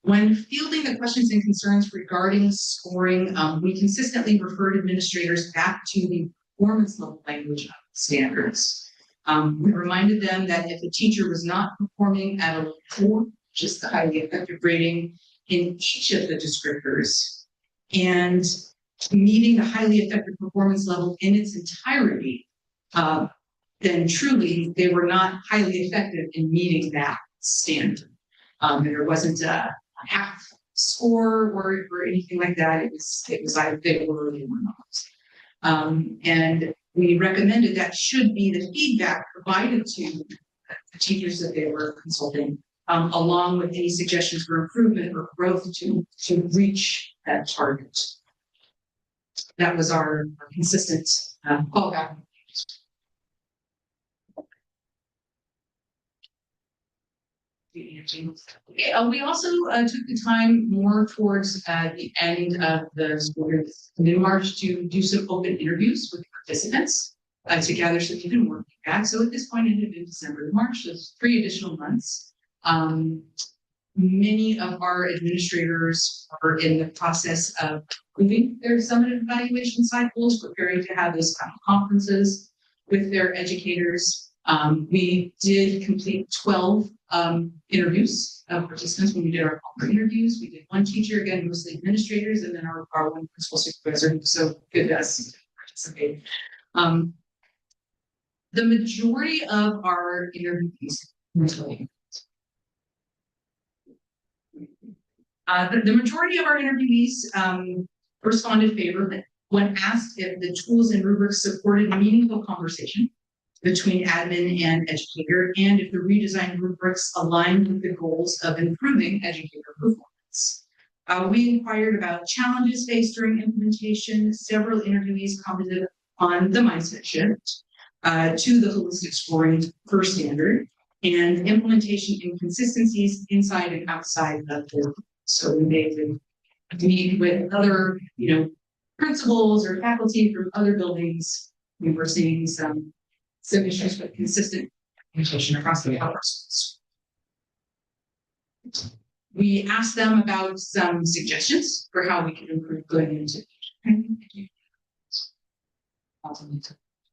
When fielding the questions and concerns regarding scoring, we consistently referred administrators back to the performance level language of standards. We reminded them that if a teacher was not performing at a level 4, which is the highly effective rating in each of the descriptors, and meeting the highly effective performance level in its entirety, then truly they were not highly effective in meeting that standard. There wasn't a half score or anything like that. It was either they were or they were not. And we recommended that should be the feedback provided to the teachers that they were consulting, along with any suggestions for improvement or growth to reach that target. That was our consistent callback. We also took the time more towards the end of the school year in March to do some open interviews with participants to gather some even more feedback. So at this point, it had been December to March, so 3 additional months. Many of our administrators are in the process of moving their summative evaluation cycles, preparing to have those kind of conferences with their educators. We did complete 12 interviews of participants when we did our corporate interviews. We did 1 teacher, again, mostly administrators, and then our 1 principal supervisor. So good to us to participate. The majority of our interviews, the majority of our interviewees responded favorably when asked if the tools and rubrics supported meaningful conversation between admin and educator, and if the redesigned rubrics aligned with the goals of improving educator performance. We inquired about challenges faced during implementation. Several interviewees commented on the mindset shift to the holistic scoring first standard and implementation inconsistencies inside and outside of the. So we made them meet with other, principals or faculty from other buildings. We were seeing some issues with consistent communication across the schools. We asked them about some suggestions for how we can improve going into.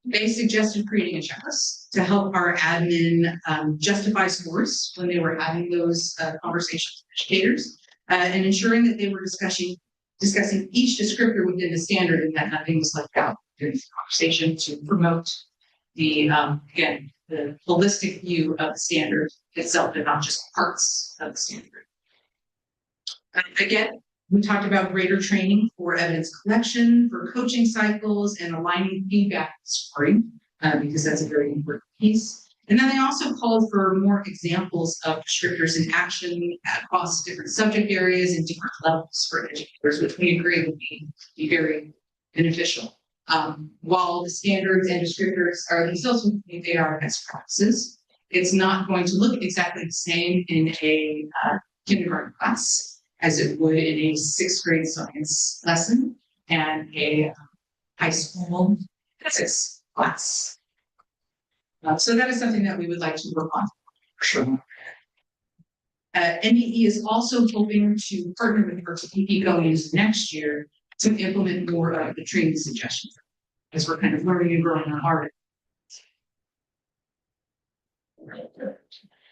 They suggested creating a checklist to help our admin justify scores when they were having those conversations with educators, and ensuring that they were discussing each descriptor within the standard and that nothing was left out during the conversation to promote the again the holistic view of the standard itself and not just parts of the standard. Again, we talked about greater training for evidence collection, for coaching cycles, and aligning feedback scoring, because that's a very important piece. And then they also called for more examples of descriptors in action across different subject areas and different levels for educators, which we agree would be very beneficial. While the standards and descriptors are themselves, they are best practices, it's not going to look exactly the same in a kindergarten class as it would in a 6th grade science lesson and a high school physics class. So that is something that we would like to work on for sure. NDE is also hoping to partner with RTP going into next year to implement more of the training suggestions as we're kind of learning and growing on our.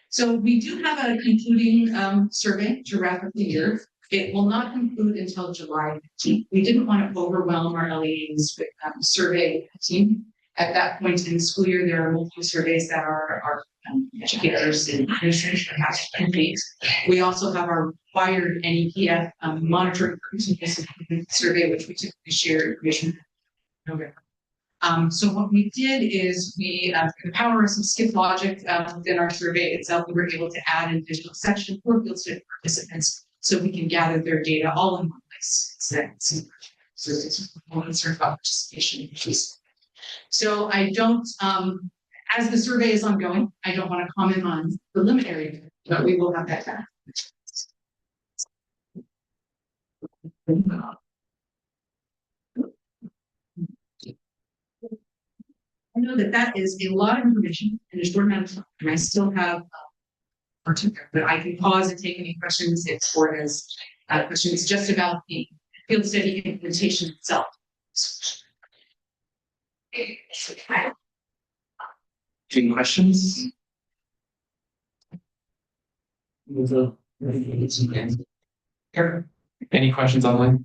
So we do have a concluding survey to wrap up the year. It will not conclude until July 15th. We didn't want to overwhelm our LEAs with survey team. At that point in the school year, there are multiple surveys that our educators and administrators have to complete. We also have our required NEPF monitoring survey, which we typically share information. So what we did is we, the power of some skip logic within our survey itself, we were able to add an additional section for field study participants so we can gather their data all in one place. So it's concerned about participation. So I don't, as the survey is ongoing, I don't want to comment on preliminary, but we will have that back. I know that is a lot of information in a short amount of time, and I still have but I can pause and take any questions if the board has questions just about the field study implementation itself. Any questions? Any questions online?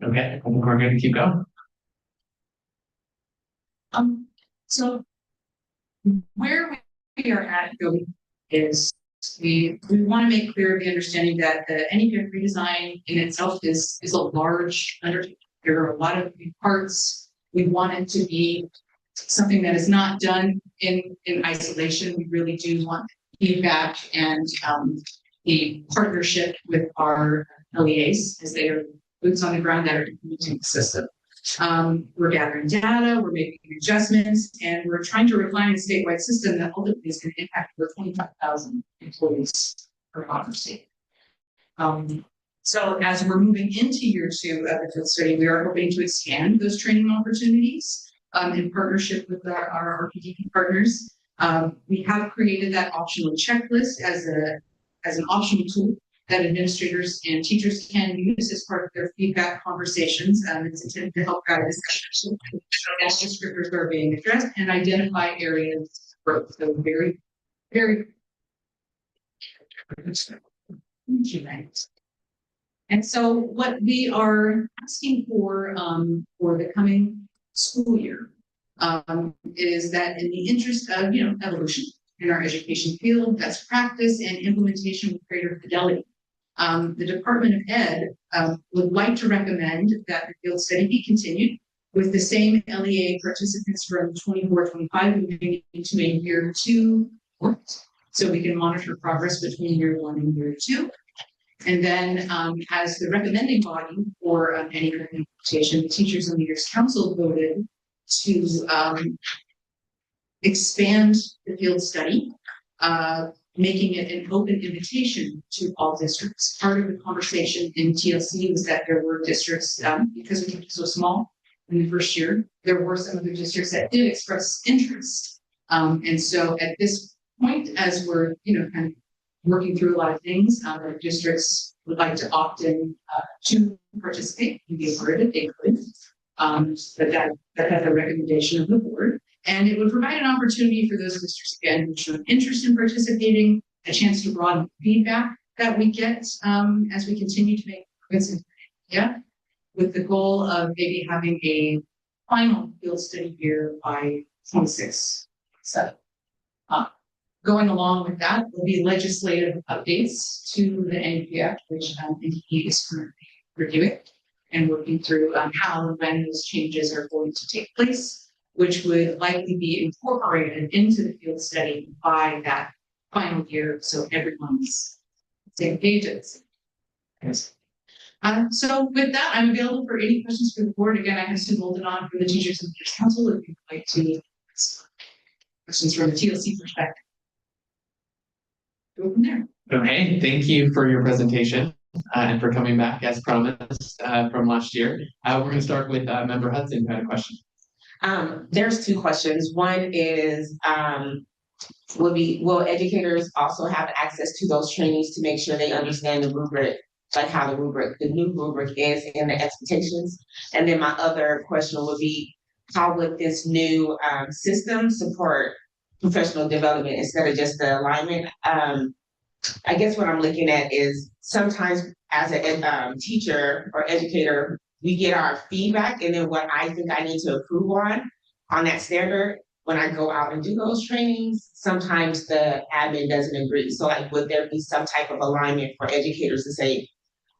Okay, we're going to keep going. So where we are at is we want to make clear the understanding that the NEPF redesign in itself is a large undertaking. There are a lot of parts. We want it to be something that is not done in isolation. We really do want feedback and the partnership with our LEAs as they are boots on the ground that are implementing the system. We're gathering data, we're making adjustments, and we're trying to refine a statewide system that ultimately is going to impact over 25,000 employees across the state. So as we're moving into year 2 of the field study, we are hoping to expand those training opportunities in partnership with our RPDP partners. We have created that optional checklist as an optional tool that administrators and teachers can use as part of their feedback conversations. It's intended to help guide discussions as descriptors are being addressed and identify areas of growth. So very, very. And so what we are asking for the coming school year is that in the interest of evolution in our education field, best practice and implementation with greater fidelity. The Department of Ed would like to recommend that the field study be continued with the same LEA participants from 24-25 moving into a year 2 course. so we can monitor progress between year 1 and year 2. And then, as the recommending body for any implementation, the Teachers and Leaders Council voted to expand the field study, making it an open invitation to all districts. Part of the conversation in TLC was that there were districts, because we kept it so small in the first year, there were some of the districts that did express interest. And so at this point, as we're, kind of working through a lot of things, our districts would like to opt in to participate and be a part of it, they could. But that has a recommendation of the board. And it would provide an opportunity for those districts, again, who show interest in participating, a chance to broaden feedback that we get as we continue to make progress in with the goal of maybe having a final field study year by 26. So going along with that will be legislative updates to the NPF, which NPE is currently reviewing and working through how and when those changes are going to take place, which would likely be incorporated into the field study by that final year, so everyone's same pages. So with that, I'm available for any questions for the board. Again, I have Sue Moldenon for the Teachers and Leaders Council if you'd like to ask questions from the TLC perspective. Go from there. Okay, thank you for your presentation and for coming back as promised from last year. We're going to start with Member Hudson, who had a question. There's 2 questions. One is, will educators also have access to those trainings to make sure they understand the rubric, like how the new rubric is and the expectations? And then my other question would be, how would this new system support professional development instead of just the alignment? I guess what I'm looking at is sometimes as a teacher or educator, we get our feedback, and then what I think I need to improve on that standard, when I go out and do those trainings, sometimes the admin doesn't agree. So like, would there be some type of alignment for educators to say,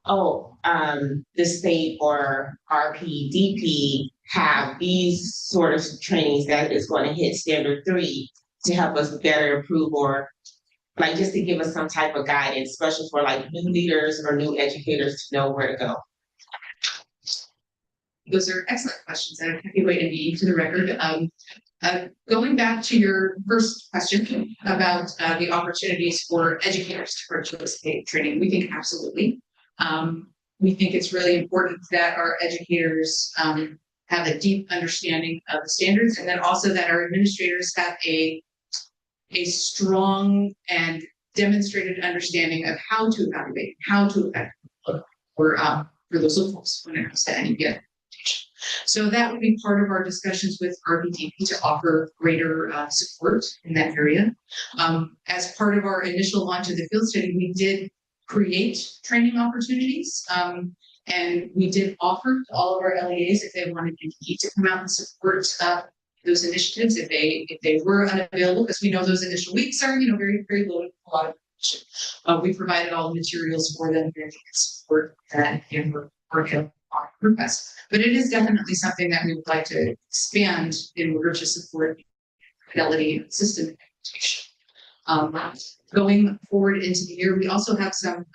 oh, the state or RPDP have these sort of trainings that is going to hit standard 3 to help us better improve, or like just to give us some type of guidance, especially for like new leaders or new educators to know where to go? Those are excellent questions, and I'm happy way to be to the record. Going back to your first question about the opportunities for educators to participate in training, we think absolutely. We think it's really important that our educators have a deep understanding of the standards, and then also that our administrators have a strong and demonstrated understanding of how to evaluate, how to effectively look for those loopholes when it comes to any given. So that would be part of our discussions with RPDP to offer greater support in that area. As part of our initial launch of the field study, we did create training opportunities, and we did offer to all of our LEAs if they wanted to come out and support those initiatives if they were unavailable, because we know those initial weeks are very, very loaded with a lot of information. We provided all the materials for them and support that and work on purpose. But it is definitely something that we would like to expand in order to support fidelity system implementation. Going forward into the year, we also have some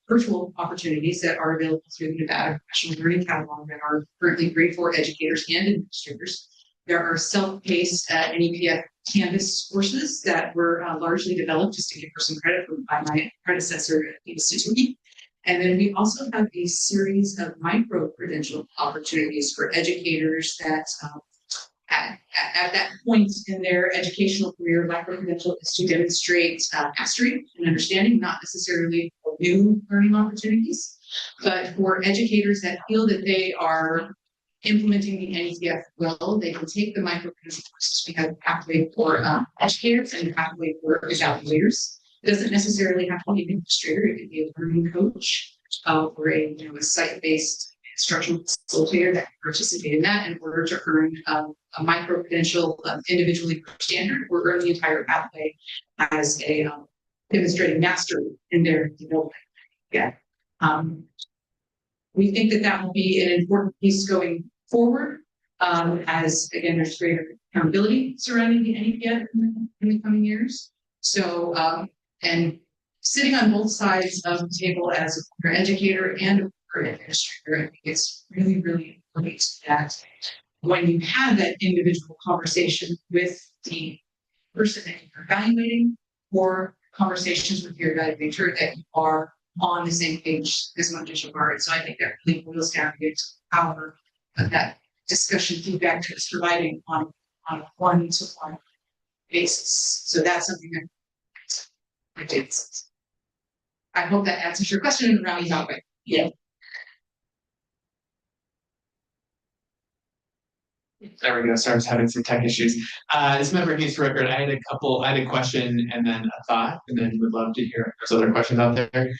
virtual opportunities that are available through the Nevada Professional Learning Catalog that are currently great for educators and administrators. There are self-paced NEPF Canvas courses that were largely developed, just to give her some credit, by my predecessor at the Institute. And then we also have a series of micro-credential opportunities for educators that at that point in their educational career, micro-credential is to demonstrate mastery and understanding, not necessarily for new learning opportunities, but for educators that feel that they are implementing the NEPF well, they can take the micro-credential courses. We have a pathway for educators and a pathway for evaluators. It doesn't necessarily have to be an administrator. It could be a learning coach or a site-based instructional facilitator that can participate in that in order to earn a micro-credential individually per standard, or earn the entire pathway as a demonstrating mastery in their development. We think that that will be an important piece going forward, as again, there's greater accountability surrounding the NEPF in the coming years. So, and sitting on both sides of the table as a career educator and a career administrator, I think it's really, really important that when you have that individual conversation with the person that you're evaluating, or conversations with your evaluator, that you are on the same page as much as you are. And so I think that really boils down to the power of that discussion feedback that is providing on a one-to-one basis. So that's something that I did. I hope that answers your question in a roundabout way. Yeah. There we go. Sorry, I was having some tech issues. This member Hughes record, I had a question and then a thought, and then would love to hear if there's other questions out there.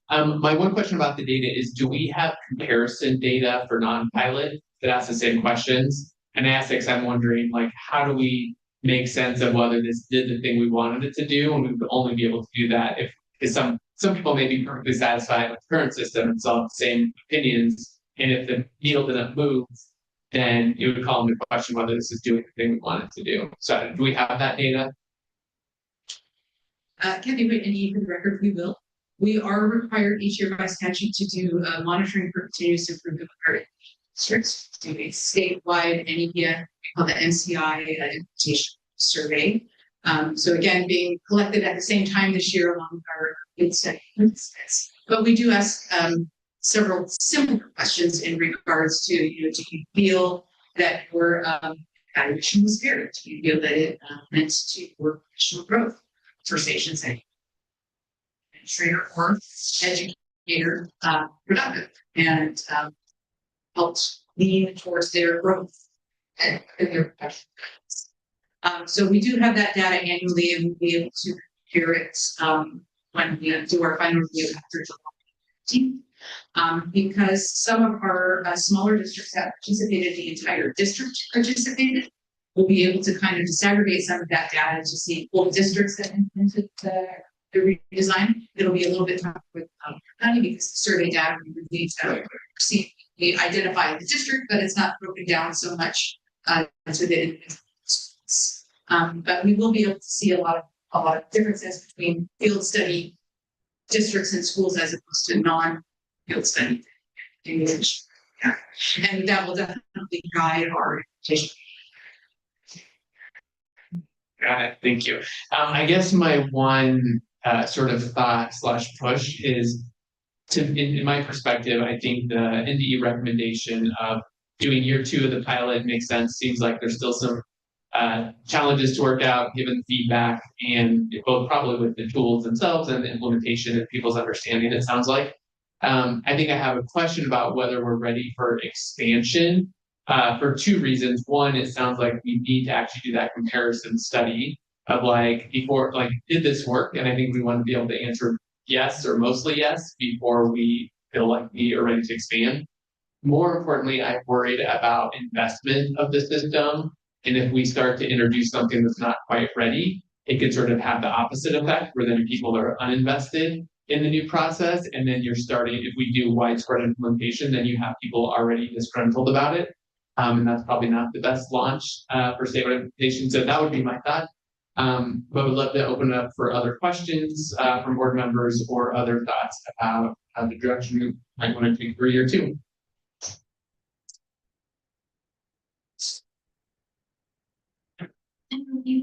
My one question about the data is, do we have comparison data for non-pilot that asks the same questions? And I ask because I'm wondering, like, how do we make sense of whether this did the thing we wanted it to do, and we would only be able to do that if, because some people may be perfectly satisfied with the current system and still have the same opinions, and if the needle didn't move, then it would call into question whether this is doing the thing we want it to do. So do we have that data? Kathy Whitney, for the record, we will. We are required each year by statute to do monitoring for continuous improvement with our districts, do a statewide NEPA, called the NCI implementation survey. So again, being collected at the same time this year along with our good studies. But we do ask several similar questions in regards to, do you feel that your evaluation was fair? Do you feel that it meant to your professional growth for stations and administrator or educator productive and helped lean towards their growth and their professional growth? So we do have that data annually, and we'll be able to compare it when we do our final review after July 15th. Because some of our smaller districts have participated, the entire district participated, we'll be able to kind of disaggregate some of that data to see all the districts that implemented the redesign. It'll be a little bit tough with county because the survey data we need to see. We identify the district, but it's not broken down so much to the individual districts. But we will be able to see a lot of differences between field study districts and schools as opposed to non-field study English. Yeah. And that will definitely guide our implementation. Got it. Thank you. I guess my one sort of thought / push is in my perspective, I think the NDE recommendation of doing year 2 of the pilot makes sense. Seems like there's still some challenges to work out given the feedback, and both probably with the tools themselves and the implementation and people's understanding, it sounds like. I think I have a question about whether we're ready for expansion for 2 reasons. One, it sounds like we need to actually do that comparison study of before, did this work? And I think we want to be able to answer yes or mostly yes before we feel like we are ready to expand. More importantly, I'm worried about investment of the system. And if we start to introduce something that's not quite ready, it could sort of have the opposite effect where then people are uninvested in the new process. And then you're starting, if we do widespread implementation, then you have people already disgruntled about it. And that's probably not the best launch for statewide implementation. So that would be my thought. But would love to open it up for other questions from board members or other thoughts about how the direction you might want to take for year 2.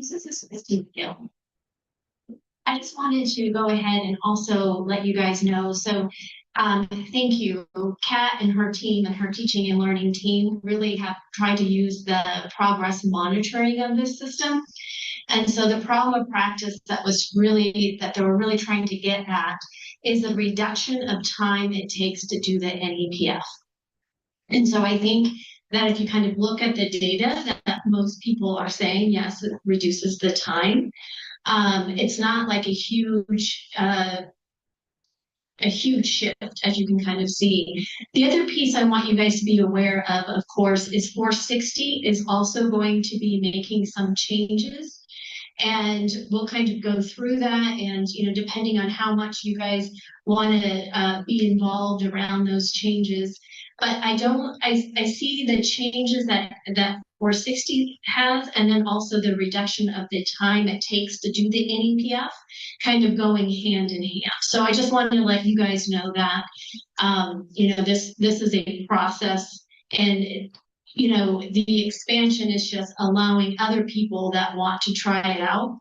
This is Christine Gill. I just wanted to go ahead and also let you guys know. So thank you. Kat and her team and her teaching and learning team really have tried to use the progress monitoring of this system. And so the problem of practice that they were really trying to get at is the reduction of time it takes to do the NEPF. And so I think that if you kind of look at the data that most people are saying, yes, it reduces the time. It's not like a huge shift, as you can kind of see. The other piece I want you guys to be aware of course, is 460 is also going to be making some changes. And we'll kind of go through that, and depending on how much you guys want to be involved around those changes. But I see the changes that 460 has, and then also the reduction of the time it takes to do the NEPF, kind of going hand in hand. So I just wanted to let you guys know that, this is a process, and the expansion is just allowing other people that want to try it out,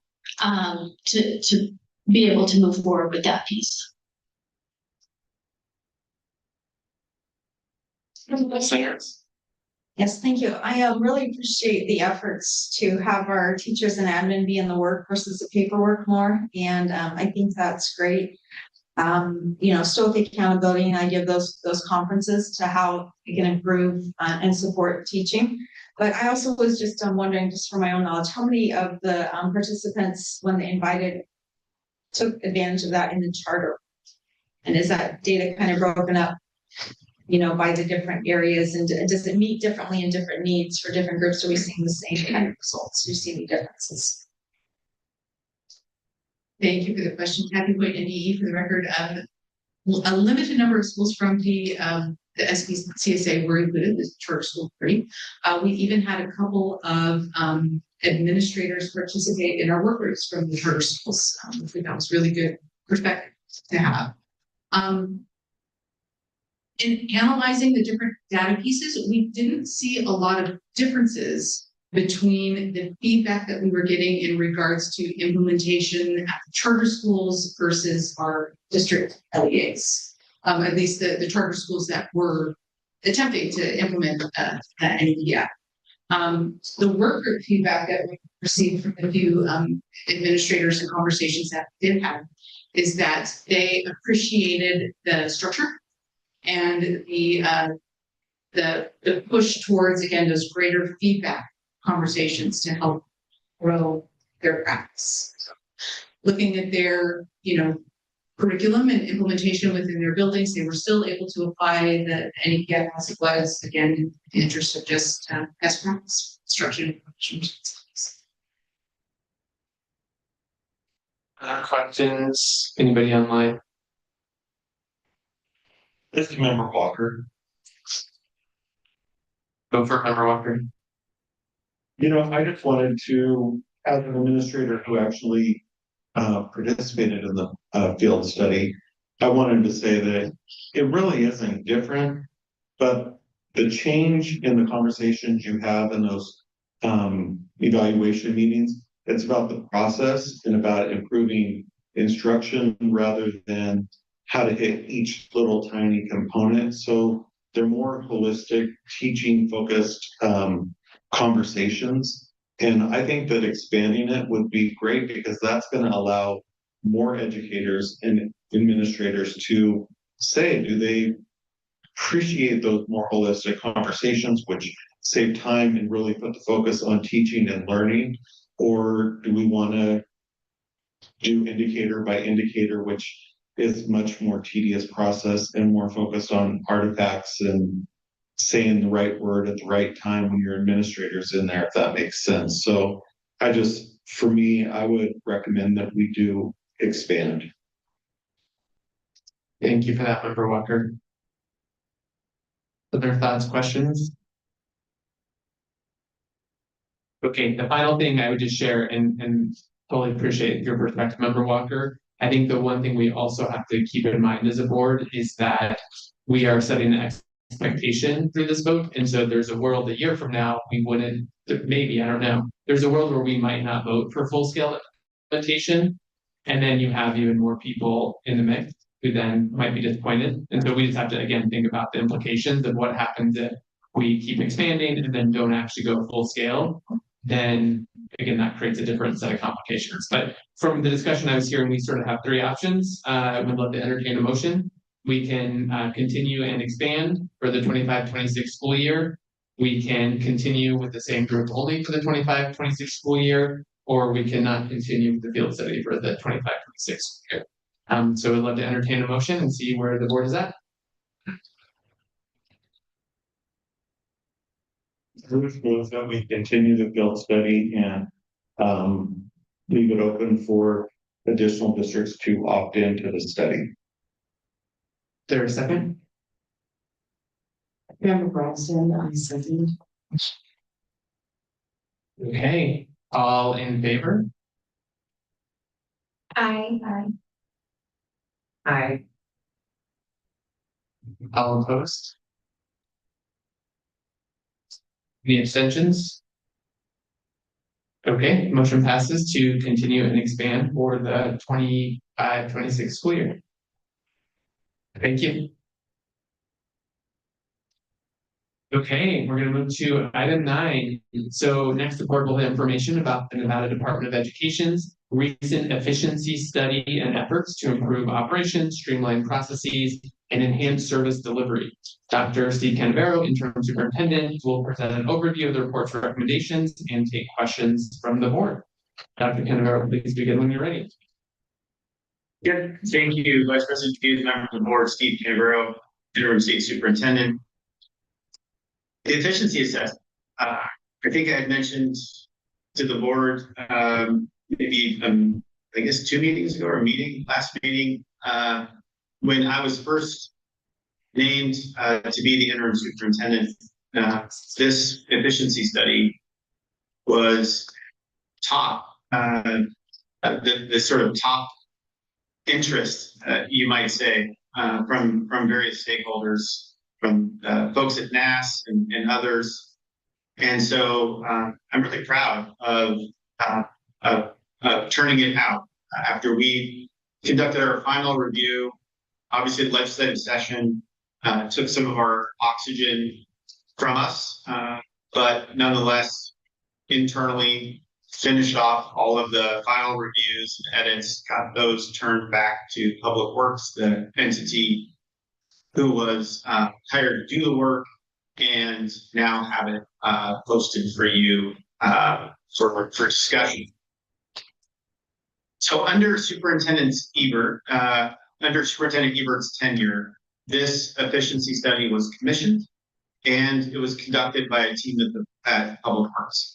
to be able to move forward with that piece. Yes, thank you. I really appreciate the efforts to have our teachers and admin be in the work versus the paperwork more. And I think that's great. Still with the accountability, and I give those conferences to how we can improve and support teaching. But I also was just wondering, just for my own knowledge, how many of the participants, when they invited, took advantage of that in the charter? And is that data kind of broken up, by the different areas, and does it meet differently in different needs for different groups? Are we seeing the same kind of results? Do you see any differences? Thank you for the question. Kathy Boyd, NDE, for the record. A limited number of schools from the SBCSA were included, the charter school 3. We even had a couple of administrators participate in our work groups from the charter schools. I think that was really good perspective to have. In analyzing the different data pieces, we didn't see a lot of differences between the feedback that we were getting in regards to implementation at the charter schools versus our district LEAs. At least the charter schools that were attempting to implement that NEPF. The work group feedback that we received from a few administrators and conversations that we did have is that they appreciated the structure and the push towards, again, those greater feedback conversations to help grow their practice. So looking at their, curriculum and implementation within their buildings, they were still able to apply the NEPF as it was, again, in the interest of just best practice, structure. Other questions? Anybody online? This is Member Walker. Go for Member Walker. I just wanted to, as an administrator who actually participated in the field study, I wanted to say that it really isn't different, but the change in the conversations you have in those evaluation meetings, it's about the process and about improving instruction rather than how to hit each little tiny component. So they're more holistic, teaching focused conversations. And I think that expanding it would be great because that's going to allow more educators and administrators to say, do they appreciate those more holistic conversations, which save time and really put the focus on teaching and learning? Or do we want to do indicator by indicator, which is much more tedious process and more focused on artifacts and saying the right word at the right time when your administrator's in there, if that makes sense. So for me, I would recommend that we do expand. Thank you for that, Member Walker. Other thoughts, questions? Okay, the final thing I would just share and totally appreciate your perspective, Member Walker. I think the one thing we also have to keep in mind as a board is that we are setting an expectation through this vote. And so there's a world a year from now, we wouldn't, maybe, I don't know. There's a world where we might not vote for full scale implementation. And then you have even more people in the mix who then might be disappointed. And so we just have to, again, think about the implications of what happens if we keep expanding and then don't actually go full scale. Then again, that creates a different set of complications. But from the discussion I was hearing, we sort of have three options. I would love to entertain a motion. We can continue and expand for the 25-26 school year. We can continue with the same group only for the 25-26 school year, or we cannot continue with the field study for the 25-26 school year. So we'd love to entertain a motion and see where the board is at. Bruce moves that we continue the field study and leave it open for additional districts to opt into the study. There a second? Member Braxton, I second. Okay, all in favor? Aye. I, All opposed? Any abstentions? Okay, motion passes to continue and expand for the 25-26 school year. Thank you. Okay, we're gonna move to item 9. So next, the board will have information about the Nevada Department of Education's recent efficiency study and efforts to improve operations, streamline processes, and enhance service delivery. Dr. Steve Canavero, interim superintendent, will present an overview of the report's recommendations and take questions from the board. Dr. Canavero, please begin when you're ready. Good, thank you, Vice President Hughes, member of the board, Steve Canavero, interim state superintendent. The efficiency assessment, I think I had mentioned to the board, maybe, I guess 2 meetings ago, or last meeting, when I was first named to be the interim superintendent. This efficiency study was top, the sort of top interest, you might say, from various stakeholders, from folks at NAS and others. And so I'm really proud of turning it out after we conducted our final review. Obviously, the legislative session took some of our oxygen from us, but nonetheless, internally finished off all of the final reviews and edits, got those turned back to Public Works, the entity who was hired to do the work, and now have it posted for you for discussion. So under Superintendent Ebert's tenure, this efficiency study was commissioned, and it was conducted by a team at Public Works.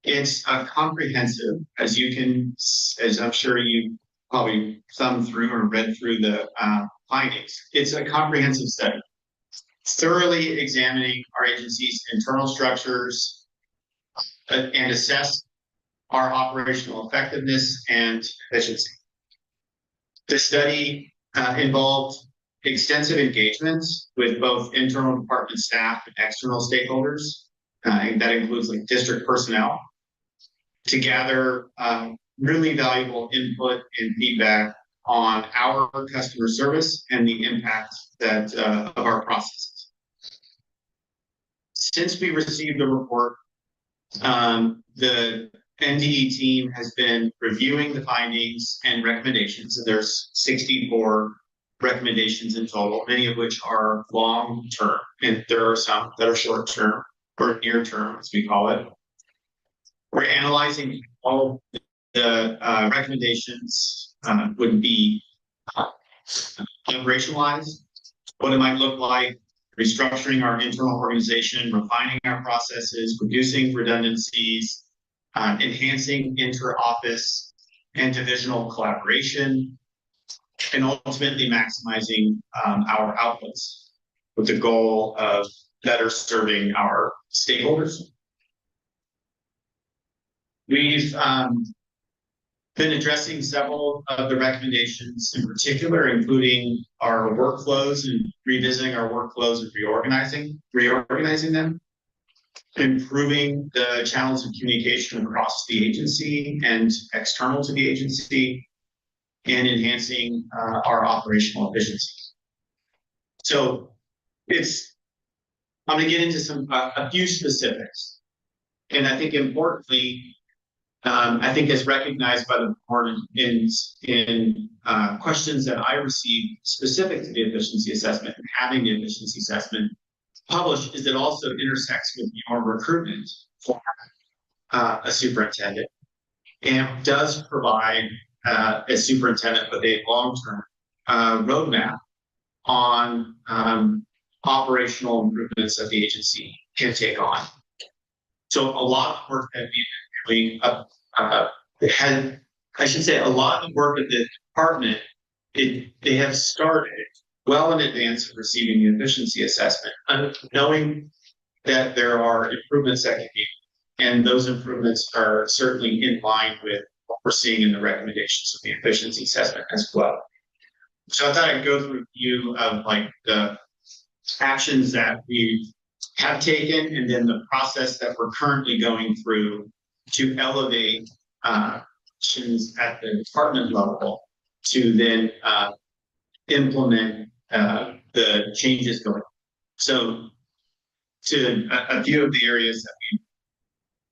It's a comprehensive, as I'm sure you probably thumbed through or read through the findings. It's a comprehensive study, thoroughly examining our agency's internal structures and assess our operational effectiveness and efficiency. The study involved extensive engagements with both internal department staff and external stakeholders. That includes like district personnel, to gather really valuable input and feedback on our customer service and the impact that of our processes. Since we received the report, the NDE team has been reviewing the findings and recommendations. So there's 64 recommendations in total, many of which are long term, and there are some that are short term or near term, as we call it. We're analyzing all the recommendations would be operationalized, what it might look like, restructuring our internal organization, refining our processes, reducing redundancies, enhancing inter-office and divisional collaboration, and ultimately maximizing our outputs with the goal of better serving our stakeholders. We've been addressing several of the recommendations in particular, including our workflows and revisiting our workflows and reorganizing them, improving the channels of communication across the agency and external to the agency, and enhancing our operational efficiency. So I'm going to get into a few specifics, and I think importantly, I think as recognized by the board in questions that I received specific to the efficiency assessment and having the efficiency assessment published, is it also intersects with your recruitment for a superintendent, and does provide a superintendent with a long-term roadmap on operational improvements that the agency can take on. So a lot of work that we've been doing, I should say a lot of work at the department, they have started well in advance of receiving the efficiency assessment, knowing that there are improvements that can be And those improvements are certainly in line with what we're seeing in the recommendations of the efficiency assessment as well. So I thought I'd go through a few of like the actions that we have taken and then the process that we're currently going through to elevate actions at the department level to then implement the changes going. So to a few of the areas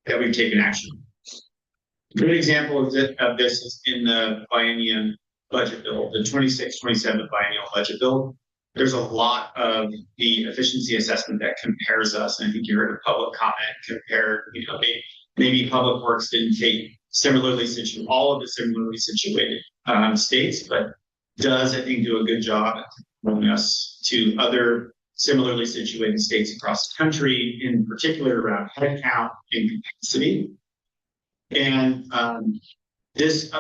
that we've taken action. A good example of this is in the biennium budget bill, the 26-27 biennial budget bill. There's a lot of the efficiency assessment that compares us, and I think you heard a public comment compared, maybe Public Works didn't take all of the similarly situated states, but does, I think, do a good job at comparing us to other similarly situated states across the country, in particular around headcount and capacity. And this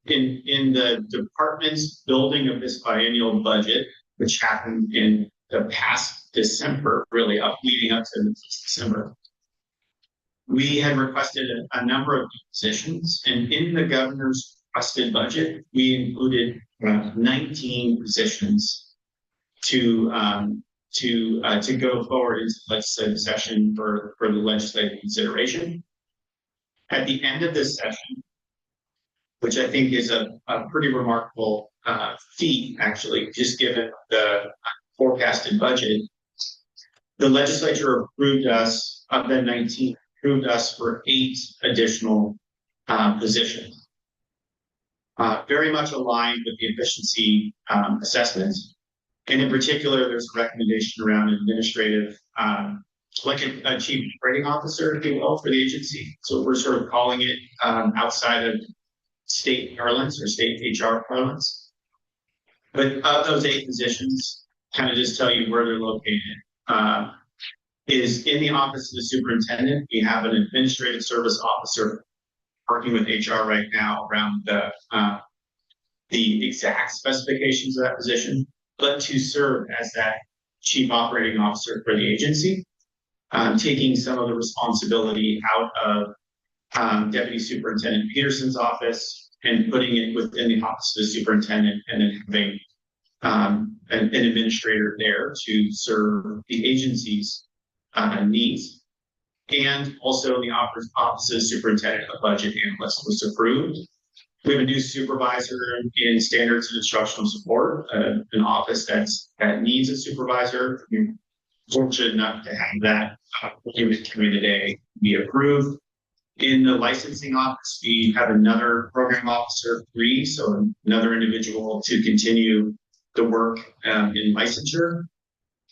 in the department's building of this biennial budget, which happened in the past December, really leading up to December, we had requested a number of positions, and in the governor's requested budget, we included 19 positions to go forward into legislative session for the legislative consideration. At the end of this session, which I think is a pretty remarkable feat, actually, just given the forecasted budget, the legislature approved us, of the 19, approved us for 8 additional positions. Very much aligned with the efficiency assessments. And in particular, there's a recommendation around administrative, like a chief operating officer, if you will, for the agency. So we're sort of calling it outside of state parlance or state HR parlance. But of those 8 positions, kind of just tell you where they're located, is in the office of the superintendent. We have an administrative service officer working with HR right now around the exact specifications of that position, but to serve as that chief operating officer for the agency, taking some of the responsibility out of Deputy Superintendent Peterson's office and putting it within the office of the superintendent, and then having an administrator there to serve the agency's needs. And also the office of the superintendent, a budget analyst was approved. We have a new supervisor in standards and instructional support, an office that needs a supervisor. We're fortunate enough to have that coming today be approved. In the licensing office, we have another program officer, 3, so another individual to continue the work in licensure,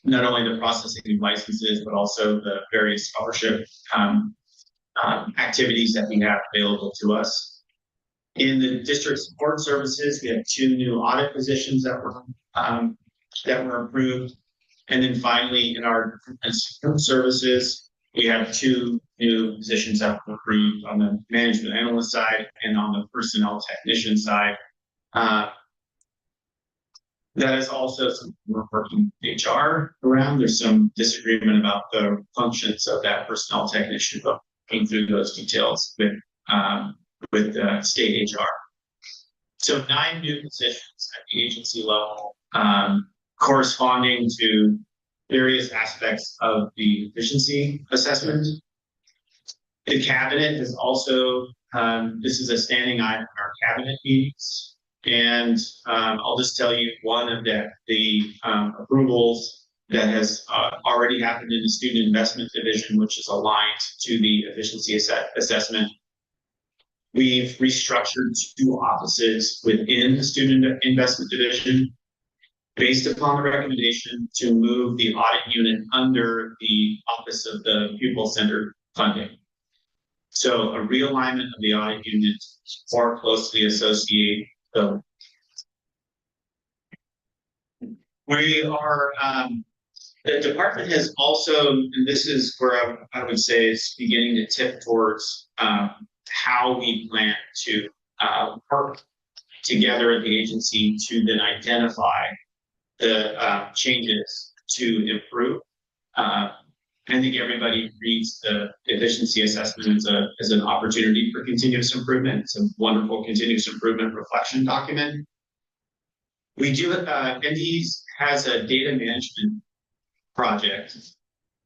not only the processing of licenses, but also the various scholarship activities that we have available to us. In the district support services, we have 2 new audit positions that were approved. And then finally, in our support services, we have 2 new positions that were approved on the management analyst side and on the personnel technician side. That is also something we're working with HR around. There's some disagreement about the functions of that personnel technician, but working through those details with state HR. So 9 new positions at the agency level, corresponding to various aspects of the efficiency assessment. The cabinet is also, this is a standing item in our cabinet meetings. And I'll just tell you one of the approvals that has already happened in the student investment division, which is aligned to the efficiency assessment. We've restructured 2 offices within the student investment division based upon the recommendation to move the audit unit under the Office of the Pupil-Centered Funding. So a realignment of the audit unit more closely associate the. We are, the department has also, and this is where I would say it's beginning to tip towards how we plan to work together at the agency to then identify the changes to improve And I think everybody reads the efficiency assessment as an opportunity for continuous improvement. It's a wonderful continuous improvement reflection document. We do, NDE's has a data management project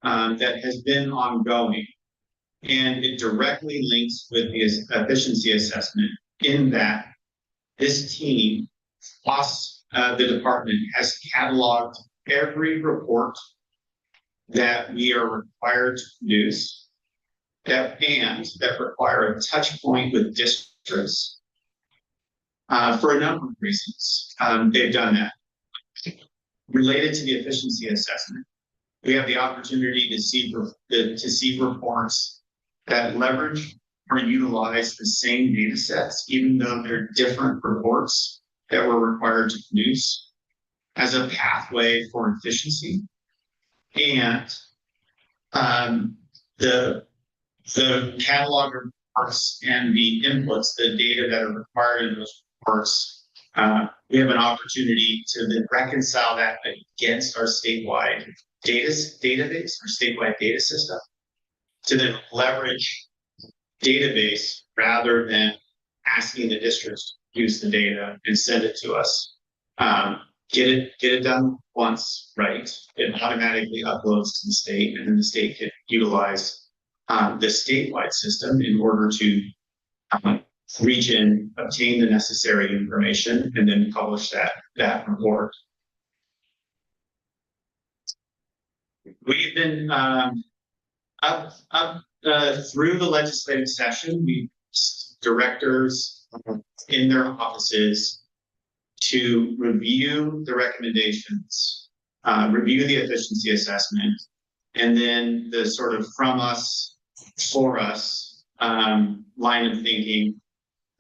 that has been ongoing, and it directly links with the efficiency assessment in that this team plus the department has cataloged every report that we are required to produce that require a touch point with districts for a number of reasons. They've done that. Related to the efficiency assessment, we have the opportunity to see reports that leverage or utilize the same data sets, even though they're different reports that we're required to produce, as a pathway for efficiency. And the catalog reports and the inputs, the data that are required in those reports, we have an opportunity to then reconcile that against our statewide database or statewide data system, to then leverage database rather than asking the districts to use the data and send it to us. Get it done once, right? It automatically uploads to the state, and then the state can utilize the statewide system in order to reach in, obtain the necessary information, and then publish that report. We've been up through the legislative session. We directors in their offices to review the recommendations, review the efficiency assessment, and then the sort of from us, for us line of thinking.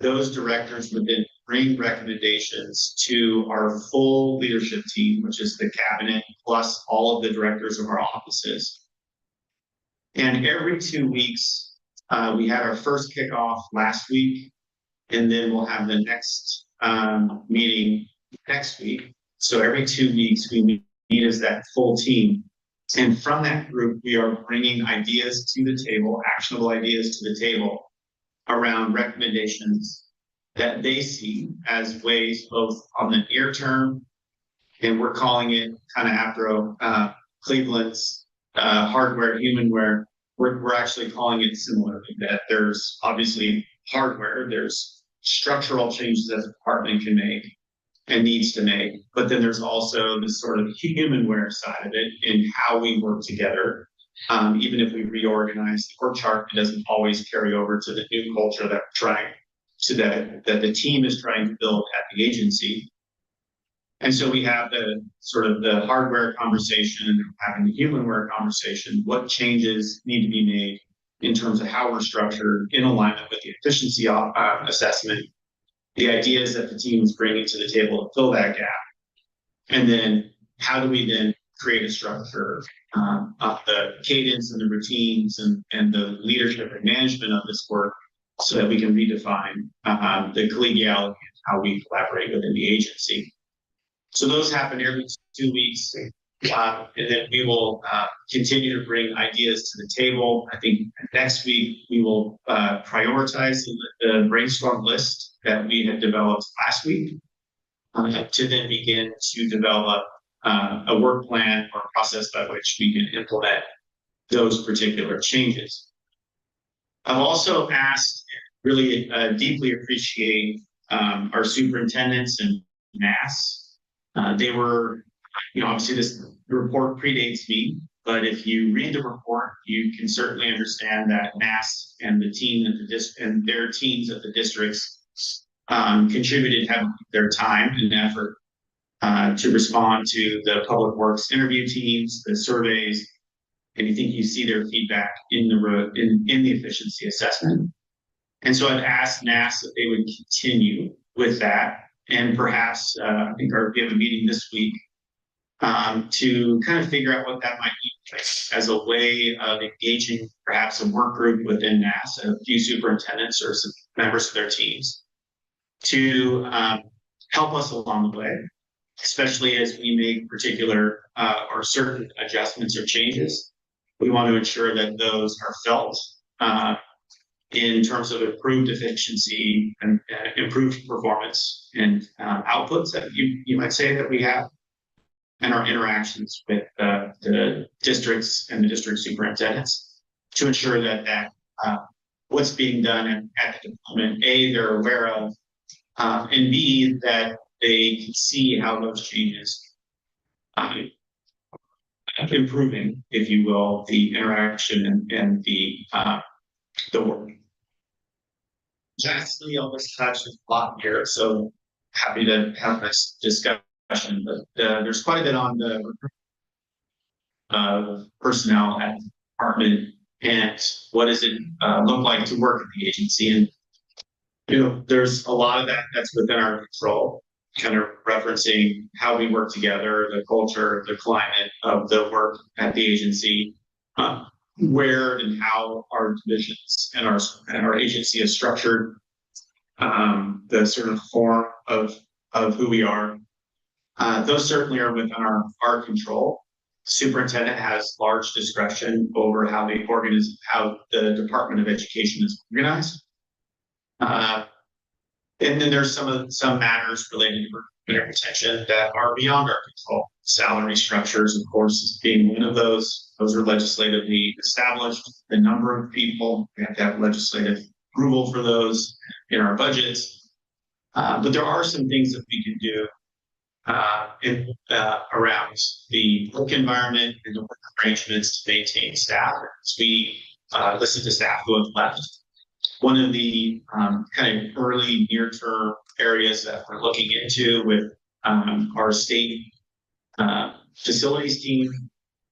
Those directors would then bring recommendations to our full leadership team, which is the cabinet, plus all of the directors of our offices. And every 2 weeks, we had our first kickoff last week, and then we'll have the next meeting next week. So every 2 weeks we meet as that full team. And from that group, we are bringing ideas to the table, actionable ideas to the table around recommendations that they see as ways both on the near term, and we're calling it kind of after Cleveland's hardware, humanware. We're actually calling it similarly, that there's obviously hardware, there's structural changes that the department can make and needs to make, but then there's also the sort of humanware side of it and how we work together. Even if we reorganize the org chart, it doesn't always carry over to the new culture that we're trying to that the team is trying to build at the agency. And so we have the sort of the hardware conversation and having the humanware conversation. What changes need to be made in terms of how we're structured in alignment with the efficiency assessment, the ideas that the team is bringing to the table to fill that gap. And then how do we then create a structure of the cadence and the routines and the leadership and management of this work so that we can redefine the collegiality and how we collaborate within the agency. So those happen every 2 weeks. And then we will continue to bring ideas to the table. I think next week we will prioritize the brainstorm list that we had developed last week to then begin to develop a work plan or process by which we can implement those particular changes. I've also asked, really deeply appreciate our superintendents and NAS. They were, obviously this report predates me, but if you read the report, you can certainly understand that NAS and the team and their teams at the districts contributed heavily their time and effort to respond to the public works interview teams, the surveys, and I think you see their feedback in the efficiency assessment. And so I've asked NAS that they would continue with that, and perhaps I think we have a meeting this week to kind of figure out what that might be as a way of engaging perhaps a work group within NAS, a few superintendents or some members of their teams to help us along the way, especially as we make particular or certain adjustments or changes. we want to ensure that those are felt in terms of improved efficiency and improved performance and outputs that you might say that we have, and our interactions with the districts and the district superintendents to ensure that what's being done at the department, A, they're aware of, and B, that they can see how those changes improving, if you will, the interaction and the work. Lastly, I'll just touch a lot here, so happy to have this discussion, but there's quite a bit on the personnel at the department and what does it look like to work at the agency. And there's a lot of that that's within our control, kind of referencing how we work together, the culture, the climate of the work at the agency, where and how our divisions and our agency is structured, the sort of form of who we are. Those certainly are within our control. Superintendent has large discretion over how the Department of Education is organized. And then there's some matters related to retention that are beyond our control. Salary structures, of course, being one of those. Those are legislatively established. The number of people, we have to have legislative approval for those in our budgets. But there are some things that we can do around the work environment and the work arrangements to maintain staff. As we listen to staff who have left, one of the kind of early near-term areas that we're looking into with our state facilities team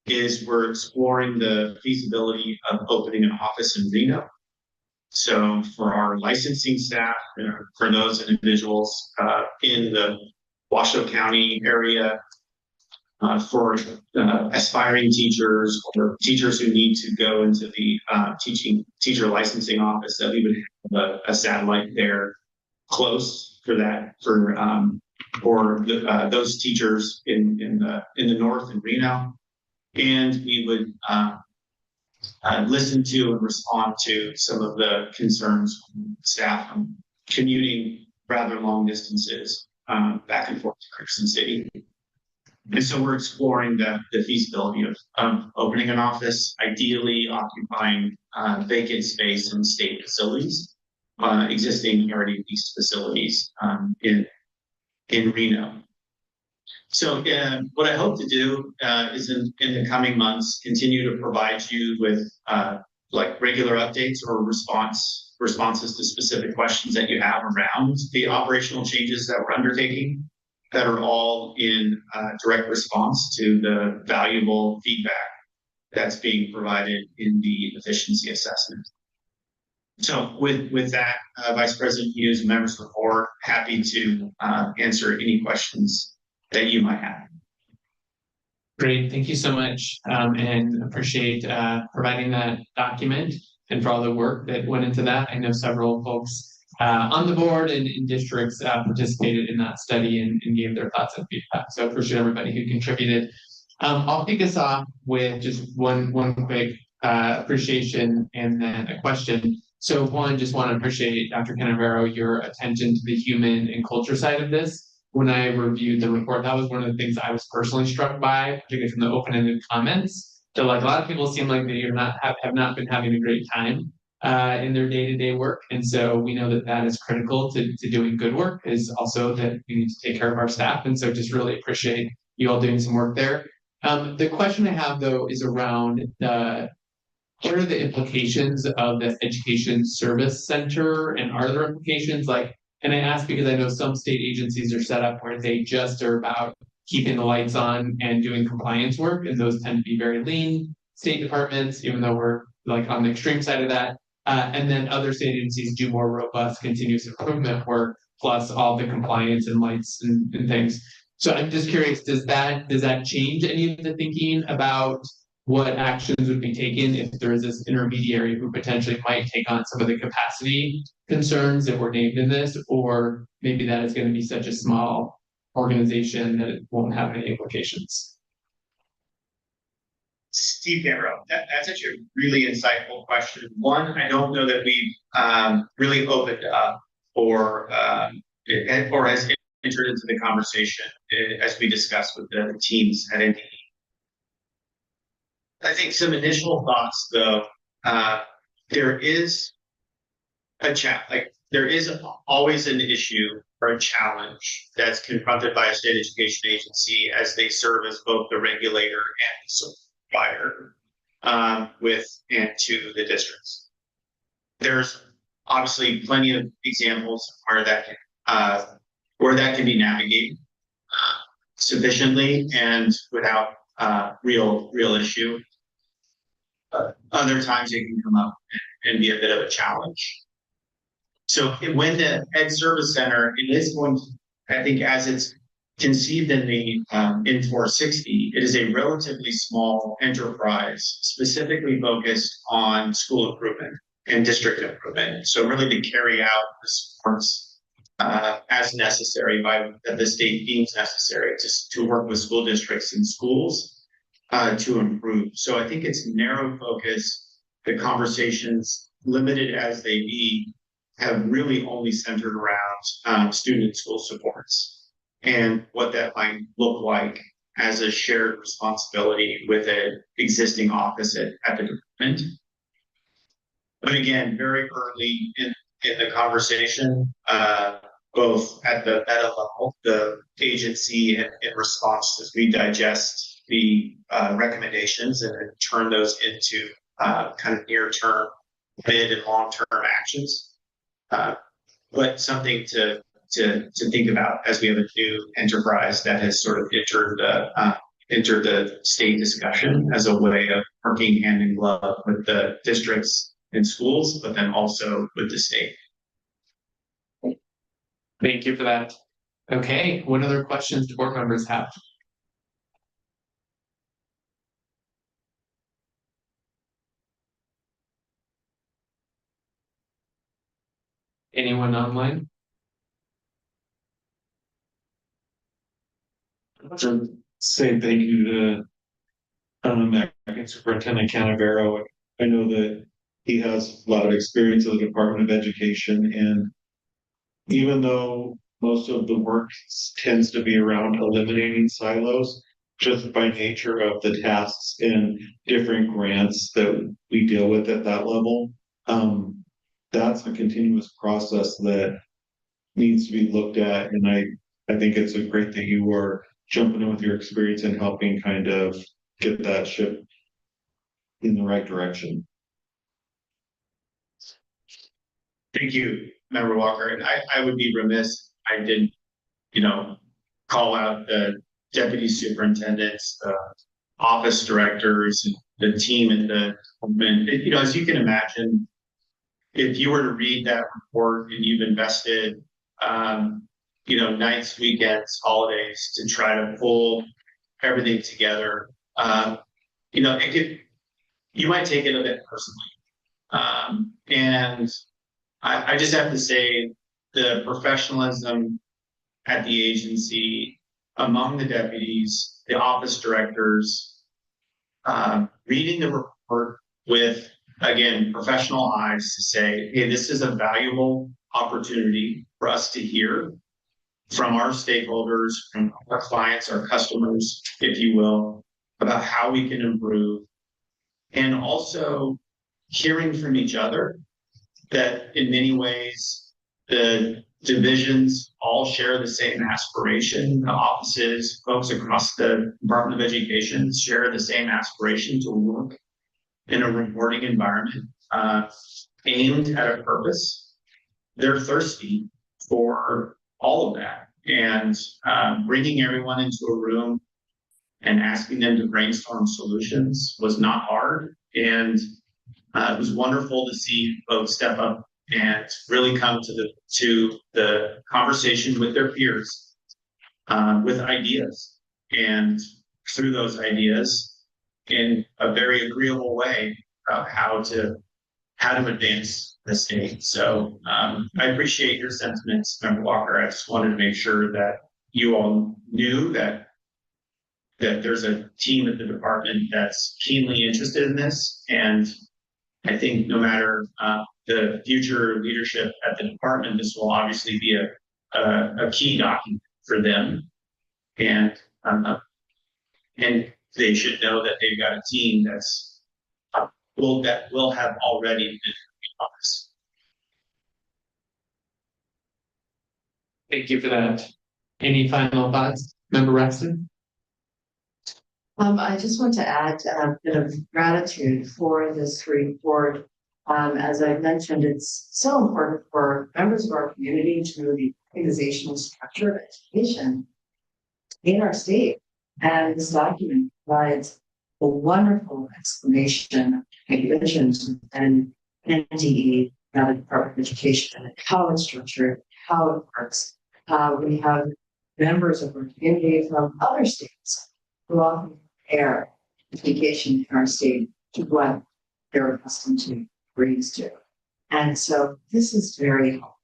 is we're exploring the feasibility of opening an office in Reno. So for our licensing staff, for those individuals in the Washoe County area, for aspiring teachers or teachers who need to go into the teacher licensing office, that we would have a satellite there close for that for those teachers in the north in Reno, and we would listen to and respond to some of the concerns from staff commuting rather long distances back and forth to Carson City. And so we're exploring the feasibility of opening an office, ideally occupying vacant space in state facilities, existing already leased facilities in Reno. So what I hope to do is in the coming months, continue to provide you with like regular updates or responses to specific questions that you have around the operational changes that we're undertaking, that are all in direct response to the valuable feedback that's being provided in the efficiency assessment. So with that, Vice President Hughes and members of the board, happy to answer any questions that you might have. Great, thank you so much, and appreciate providing that document and for all the work that went into that. I know several folks on the board and in districts participated in that study and gave their thoughts and feedback. So appreciate everybody who contributed. I'll kick us off with just one quick appreciation and then a question. So one, just want to appreciate Dr. Canavero, your attention to the human and culture side of this. When I reviewed the report, that was one of the things I was personally struck by, particularly from the open-ended comments. So like a lot of people seem like they have not been having a great time in their day-to-day work. And so we know that that is critical to doing good work, is also that we need to take care of our staff. And so just really appreciate you all doing some work there. The question I have though is around what are the implications of the Education Service Center, and are there implications and I ask because I know some state agencies are set up where they just are about keeping the lights on and doing compliance work, and those tend to be very lean state departments, even though we're like on the extreme side of that. And then other state agencies do more robust continuous improvement work, plus all the compliance and lights and things. So I'm just curious, does that change any of the thinking about what actions would be taken if there is this intermediary who potentially might take on some of the capacity concerns that were named in this, or maybe that is going to be such a small organization that it won't have any implications? Steve Gamero, that's actually a really insightful question. One, I don't know that we've really opened up or has entered into the conversation as we discussed with the teams at NDE. I think some initial thoughts though, there is a chat, like there is always an issue or a challenge that's confronted by a state education agency as they serve as both the regulator and the supplier with and to the districts. There's obviously plenty of examples where that can be navigated sufficiently and without real issue. Other times it can come up and be a bit of a challenge. So when the Ed Service Center, it is going to, I think as it's conceived in the in 460, it is a relatively small enterprise specifically focused on school improvement and district improvement. So really to carry out the supports as necessary by that the state deems necessary to work with school districts and schools to improve. So I think it's narrow focus. The conversations, limited as they be, have really only centered around student school supports and what that might look like as a shared responsibility with an existing office at the department. But again, very early in the conversation, both at the meta level, the agency in response as we digest the recommendations and turn those into kind of near-term, mid and long-term actions. But something to think about as we have a new enterprise that has sort of entered the state discussion as a way of working hand in glove with the districts and schools, but then also with the state. Thank you for that. Okay, what other questions do board members have? Anyone online? To say thank you to Acting Superintendent Canavero. I know that he has a lot of experience in the Department of Education, and even though most of the work tends to be around eliminating silos, just by nature of the tasks and different grants that we deal with at that level, that's a continuous process that needs to be looked at. And I think it's a great that you are jumping in with your experience and helping kind of get that ship in the right direction. Thank you, Member Walker. And I would be remiss if I didn't, call out the deputy superintendents, the office directors, and the team at the department. As you can imagine, if you were to read that report and you've invested, nights, weekends, holidays to try to pull everything together, you might take it a bit personally. And I just have to say the professionalism at the agency, among the deputies, the office directors, reading the report with, again, professional eyes to say, hey, this is a valuable opportunity for us to hear from our stakeholders, from our clients, our customers, if you will, about how we can improve. And also hearing from each other that in many ways, the divisions all share the same aspiration. The offices, folks across the Department of Education share the same aspiration to work in a rewarding environment aimed at a purpose. They're thirsty for all of that. And bringing everyone into a room and asking them to brainstorm solutions was not hard. And it was wonderful to see folks step up and really come to the conversation with their peers with ideas, and through those ideas in a very agreeable way about how to advance the state. So I appreciate your sentiments, Member Walker. I just wanted to make sure that you all knew that that there's a team at the department that's keenly interested in this. And I think no matter the future leadership at the department, this will obviously be a key document for them. And they should know that they've got a team that will have already been on this. Thank you for that. Any final thoughts, Member Rexton? I just want to add a bit of gratitude for this report. As I mentioned, it's so important for members of our community to know the organizational structure of education in our state. And this document provides a wonderful explanation of regulations and NDE, the Department of Education, and how it's structured, how it works. We have members of our community from other states who often compare education in our state to what they're accustomed to, or used to. And so this is very helpful.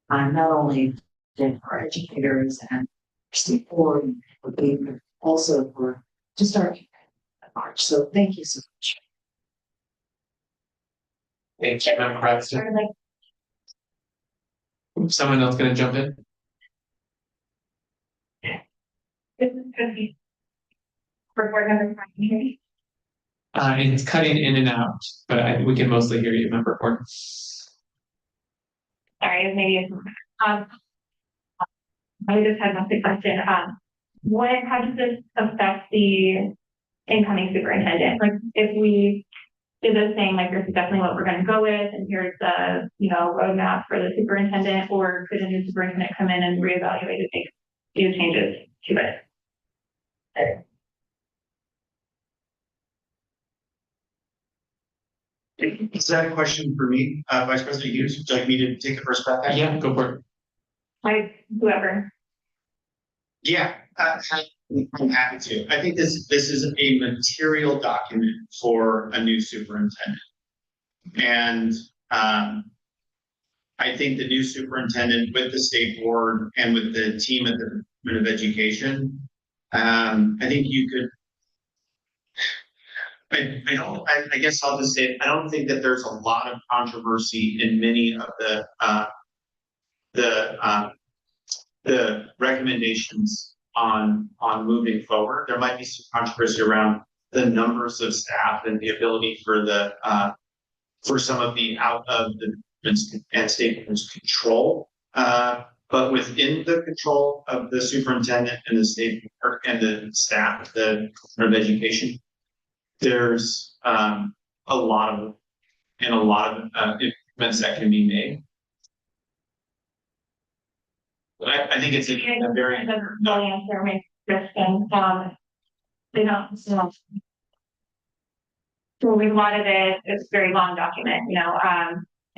Not only for our educators and state board, but also for just our community at large. So thank you so much. Thank you, Member Rexton. Someone else gonna jump in? This is Christy. For board member, can you hear me? It's cutting in and out, but we can mostly hear you, Member Horton. Sorry, maybe it's, I just had one quick question. How does this affect the incoming superintendent? Like, if we do this thing, like, this is definitely what we're gonna go with, and here's the, roadmap for the superintendent, or could a new superintendent come in and reevaluate and make new changes to it? Is that a question for me, Vice President Hughes? Would you like me to take the first crack at it? Yeah, go for it. Whoever. Yeah, I'm happy to. I think this is a material document for a new superintendent. And I think the new superintendent with the state board and with the team at the Department of Education, I think you could. I guess I'll just say, I don't think that there's a lot of controversy in many of the recommendations on moving forward. There might be some controversy around the numbers of staff and the ability for for some of the out of the and state control. But within the control of the superintendent and the state and the staff of the Department of Education, there's a lot of improvements that can be made. But I think it's a very No answer, my question. They don't. So we wanted it. It's a very long document,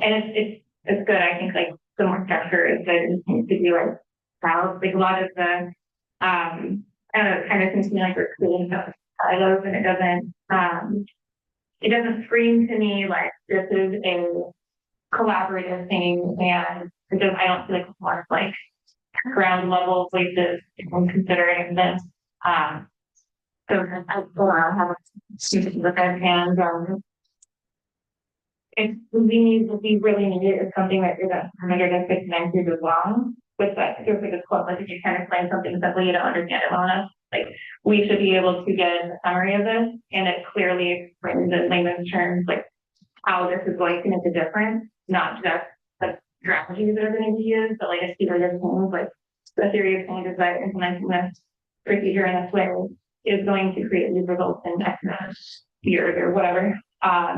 and it's good. I think like the more structure is good to do it. Like a lot of the I don't know, it kind of seems to me like we're creating silos, and it doesn't scream to me like this is a collaborative thing, and I don't feel like it's more like ground level places when considering this. So I have a student look at, and we really need it is something that is 159 pages long. With that, if it's quote, like if you kind of explain something simply, you don't understand it well enough. Like we should be able to get a summary of this, and it clearly explains in layman's terms like how this is going to make a difference, not just the strategies that are going to be used, but like a series of things, like the theory of change is that implementing this procedure in this way is going to create these results in X amount of years or whatever.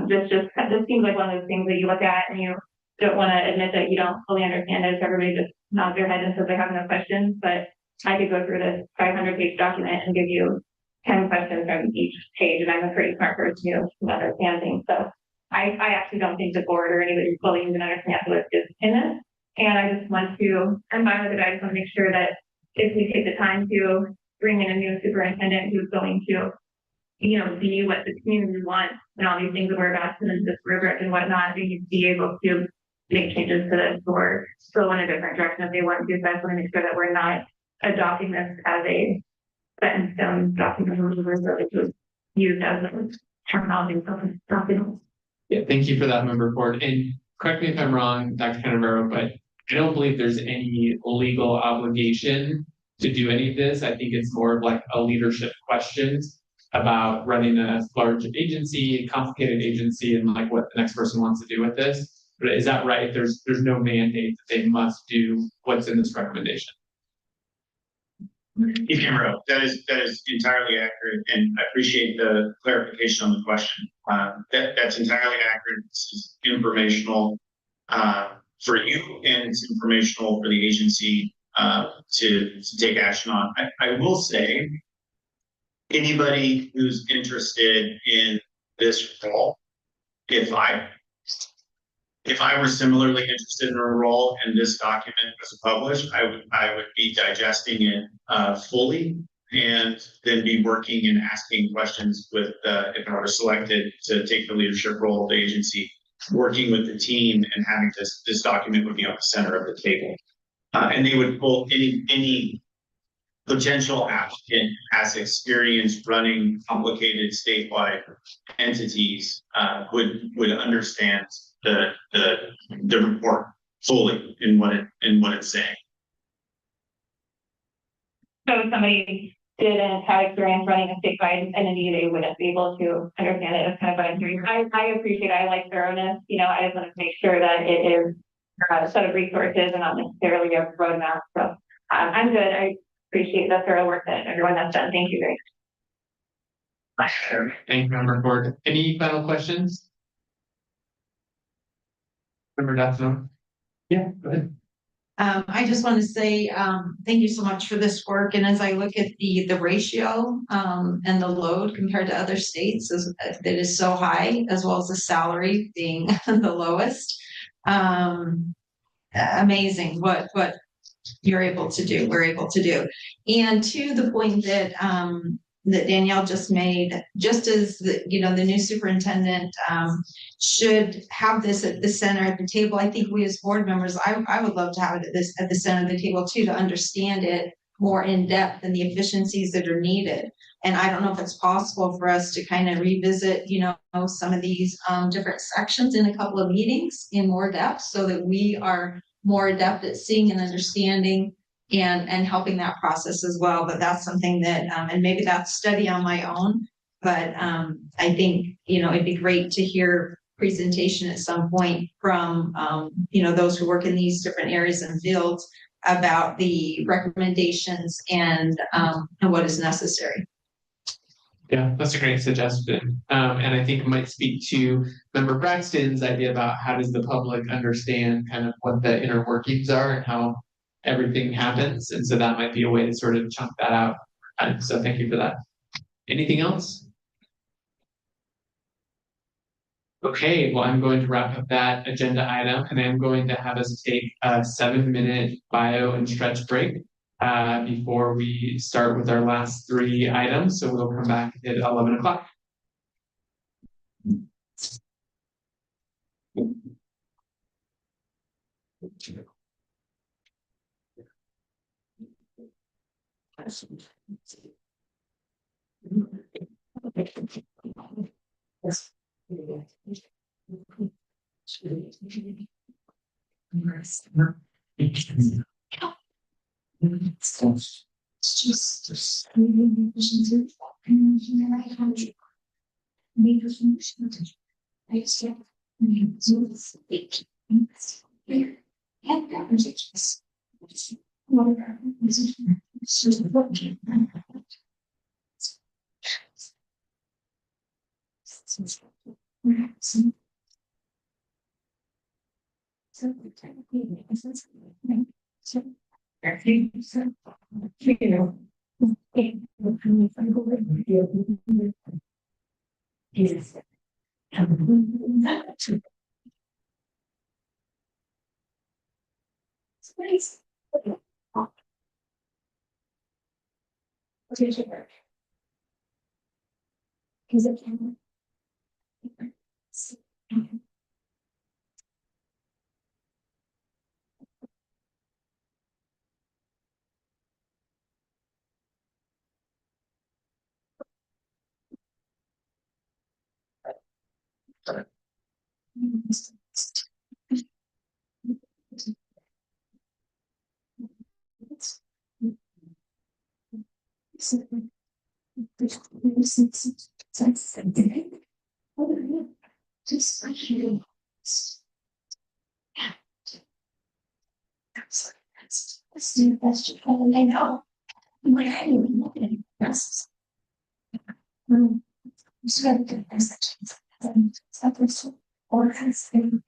This seems like one of those things that you look at and you don't want to admit that you don't fully understand it. So everybody just nods their head and says they have no questions, but I could go through this 500-page document and give you 10 questions from each page, and I'm a pretty smart person to understand things. So I actually don't think the board or anybody fully even understands what is in this. And I just want to, I'm fine with it. I just want to make sure that if we take the time to bring in a new superintendent who's going to, be what the community wants and all these things that we're about to this rubric and whatnot, they need to be able to make changes to this or go in a different direction if they want to. So I just want to make sure that we're not adopting this as a set in stone document rules that it was used as a terminology of document. Yeah, thank you for that member report. And correct me if I'm wrong, Dr. Canavero, but I don't believe there's any legal obligation to do any of this. I think it's more of like a leadership questions about running a large agency, complicated agency, and like what the next person wants to do with this. But is that right? There's no mandate that they must do what's in this recommendation. Chief Camero, that is entirely accurate, and I appreciate the clarification on the question. That's entirely accurate. This is informational for you, and it's informational for the agency to take action on. I will say, anybody who's interested in this role, if I were similarly interested in a role and this document was published, I would be digesting it fully, and then be working and asking questions with if I were selected to take the leadership role of the agency, working with the team and having this document would be on the center of the table. And they would pull any potential applicant who has experience running complicated statewide entities would understand the report fully in what it's saying. So if somebody didn't have experience running a statewide entity, they wouldn't be able to understand it. That's kind of what I'm hearing. I appreciate it. I like thoroughness. I just want to make sure that it is a set of resources and not necessarily a roadmap. So I'm good. I appreciate the thorough work that everyone has done. Thank you very much. Thank you, Member Ford. Any final questions? Member Daphne? Yeah, go ahead. I just want to say, thank you so much for this work. And as I look at the ratio, and the load compared to other states, it is so high, as well as the salary being the lowest. Amazing what you're able to do, we're able to do. And to the point that, that Danielle just made, just as the new superintendent should have this at the center at the table. I think we as board members, I would love to have it at the center of the table too, to understand it more in depth and the efficiencies that are needed. And I don't know if it's possible for us to kind of revisit, some of these different sections in a couple of meetings in more depth, so that we are more adept at seeing and understanding and helping that process as well. But that's something that, and maybe that's study on my own, but I think, it'd be great to hear presentation at some point from, those who work in these different areas and fields about the recommendations and what is necessary. Yeah, that's a great suggestion. And I think it might speak to Member Braxton's idea about how does the public understand kind of what the inner workings are and how everything happens. And so that might be a way to sort of chunk that out. And so thank you for that. Anything else? Okay, well, I'm going to wrap up that agenda item, and I'm going to have us take a 7-minute bio and stretch break before we start with our last 3 items. So we'll come back at 11 o'clock. Let's do the best you can. I know. I'm like, I didn't even look at it. Yes. Just gotta get messages. Or has been.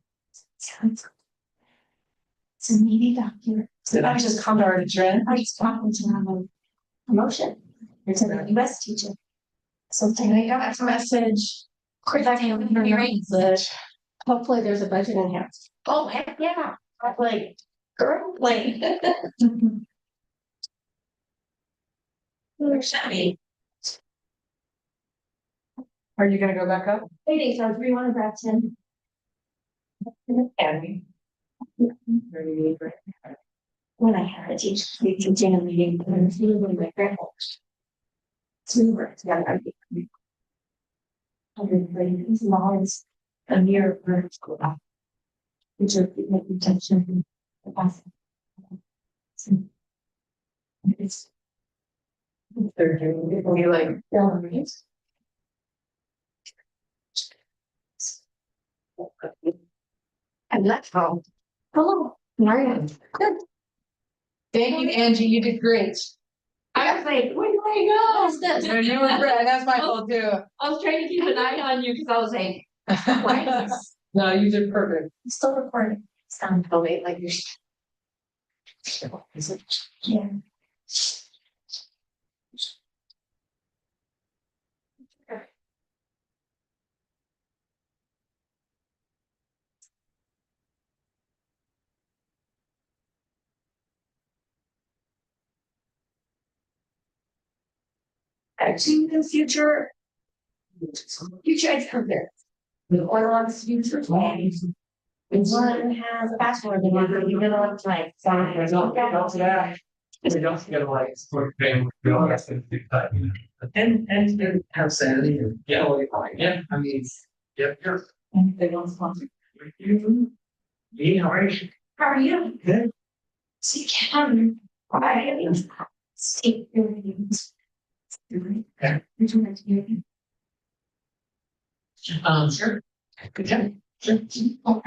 It's a meeting document. Did I just come to our trend? I just happened to have a promotion. It's a US teacher. So I got a message. Hopefully there's a budget enhanced. Oh, heck yeah. I'm like, girl, like. Are you gonna go back up? Waiting, so 3-1 Braxton. Andy? When I had a teacher, we teaching a meeting, and it's really my grandpa. So we worked together. His law is a year of school. Which are making attention. The past. It's. They're doing it, we like, And that's how. Hello, Maria. Good. thank you, Angie, you did great. I was like, where do I go? What's this? No, you were great, that's my fault too. I was trying to keep an eye on you because I was like, why is this No, you did perfect. still recording? Sound probably like you're. Yeah. Actually, in the future. Future there. The oil on future plans. And one has a bachelor in the middle of like. We don't get like sport family, we all have to do that, you know. And have sanity. Yeah, yeah, I mean, yep, you're. And they don't sponsor. Me, how are you? How are you? Good. See, Kevin. Why? See, everything's. Yeah. Would you like to hear me? Sure. Good job. Sure.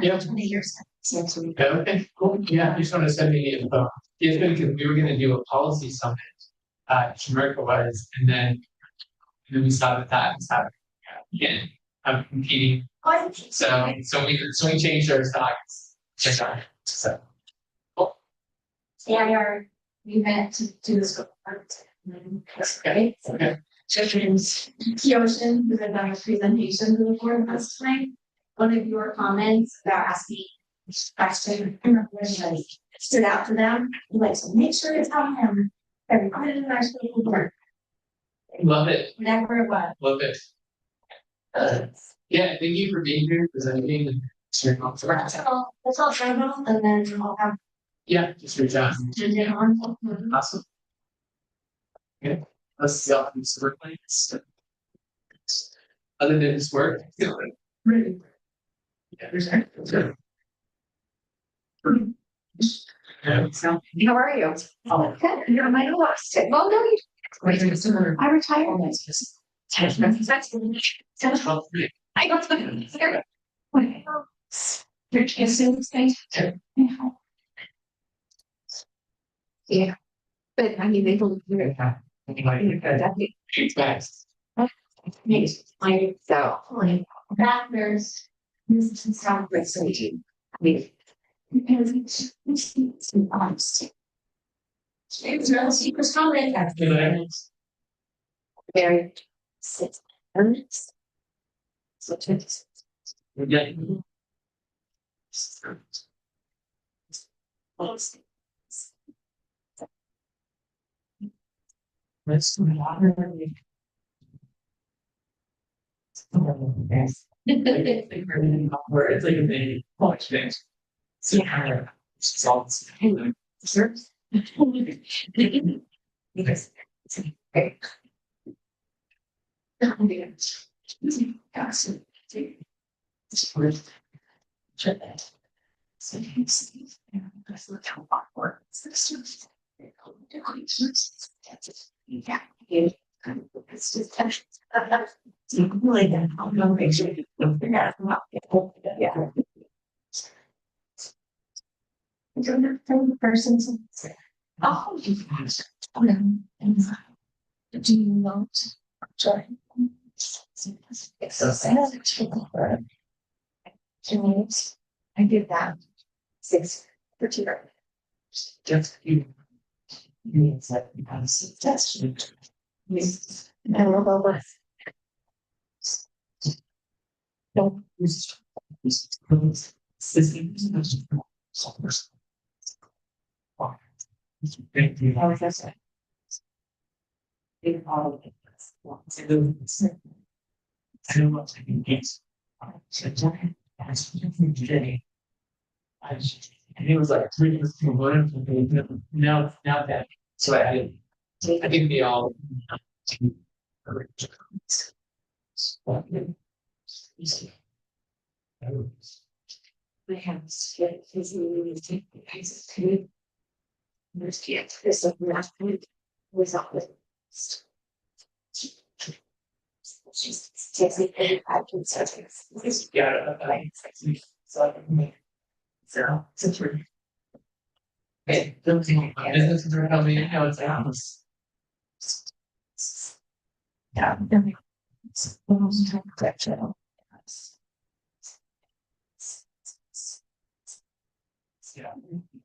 Yeah. 20 years. Okay, cool. Yeah, you just want to send me info. It's been, because we were gonna do a policy summit, Jamaica was, and then we saw that was happening again. I'm competing, so we changed our stocks. So. Yeah, we met to do this. Okay. Okay. Children's Ocean, who had done a presentation to the board last time. One of your comments about asking question stood out to them. Like, so make sure to tell him everybody in our school work, Love it, whatever it was. love it. Yeah, thank you for being here, presenting and sharing all the That's all final, and then I'll have Yeah, just reach out. to get on. Awesome. Okay, let's see how things work like. Other than this work. Really. Yeah, there's. Yeah, so. How are you? Oh. Good. You're my host. Well, no, you. I retired. I don't know. You're kissing things. Yeah. But I mean, they don't do it. Feedbacks. So, like, that there's. This is how it's leading. I mean. Because it's honest. It's real secret comment. Very. 6 minutes. So, Yeah. Let's do water. It's like a big college thing. So yeah, it's all. Sure. Yes. Oh, do you know? Sorry. It's so sad. I did that. 6 for 2. Just you. Means that you have a suggestion. Yes. I love all this. Don't use systems. Thank you. How was that? In all of it. I don't want to be guessed. So today. And it was like 3 years ago, now that, so I think they all. We have to get his take the pieces to. There's yet, this of last week was all the. She's taking 85 seconds. Yeah, so. So, it's really. Okay, businesses are coming in, how it's house. Yeah. It's almost time to catch it up. Yeah,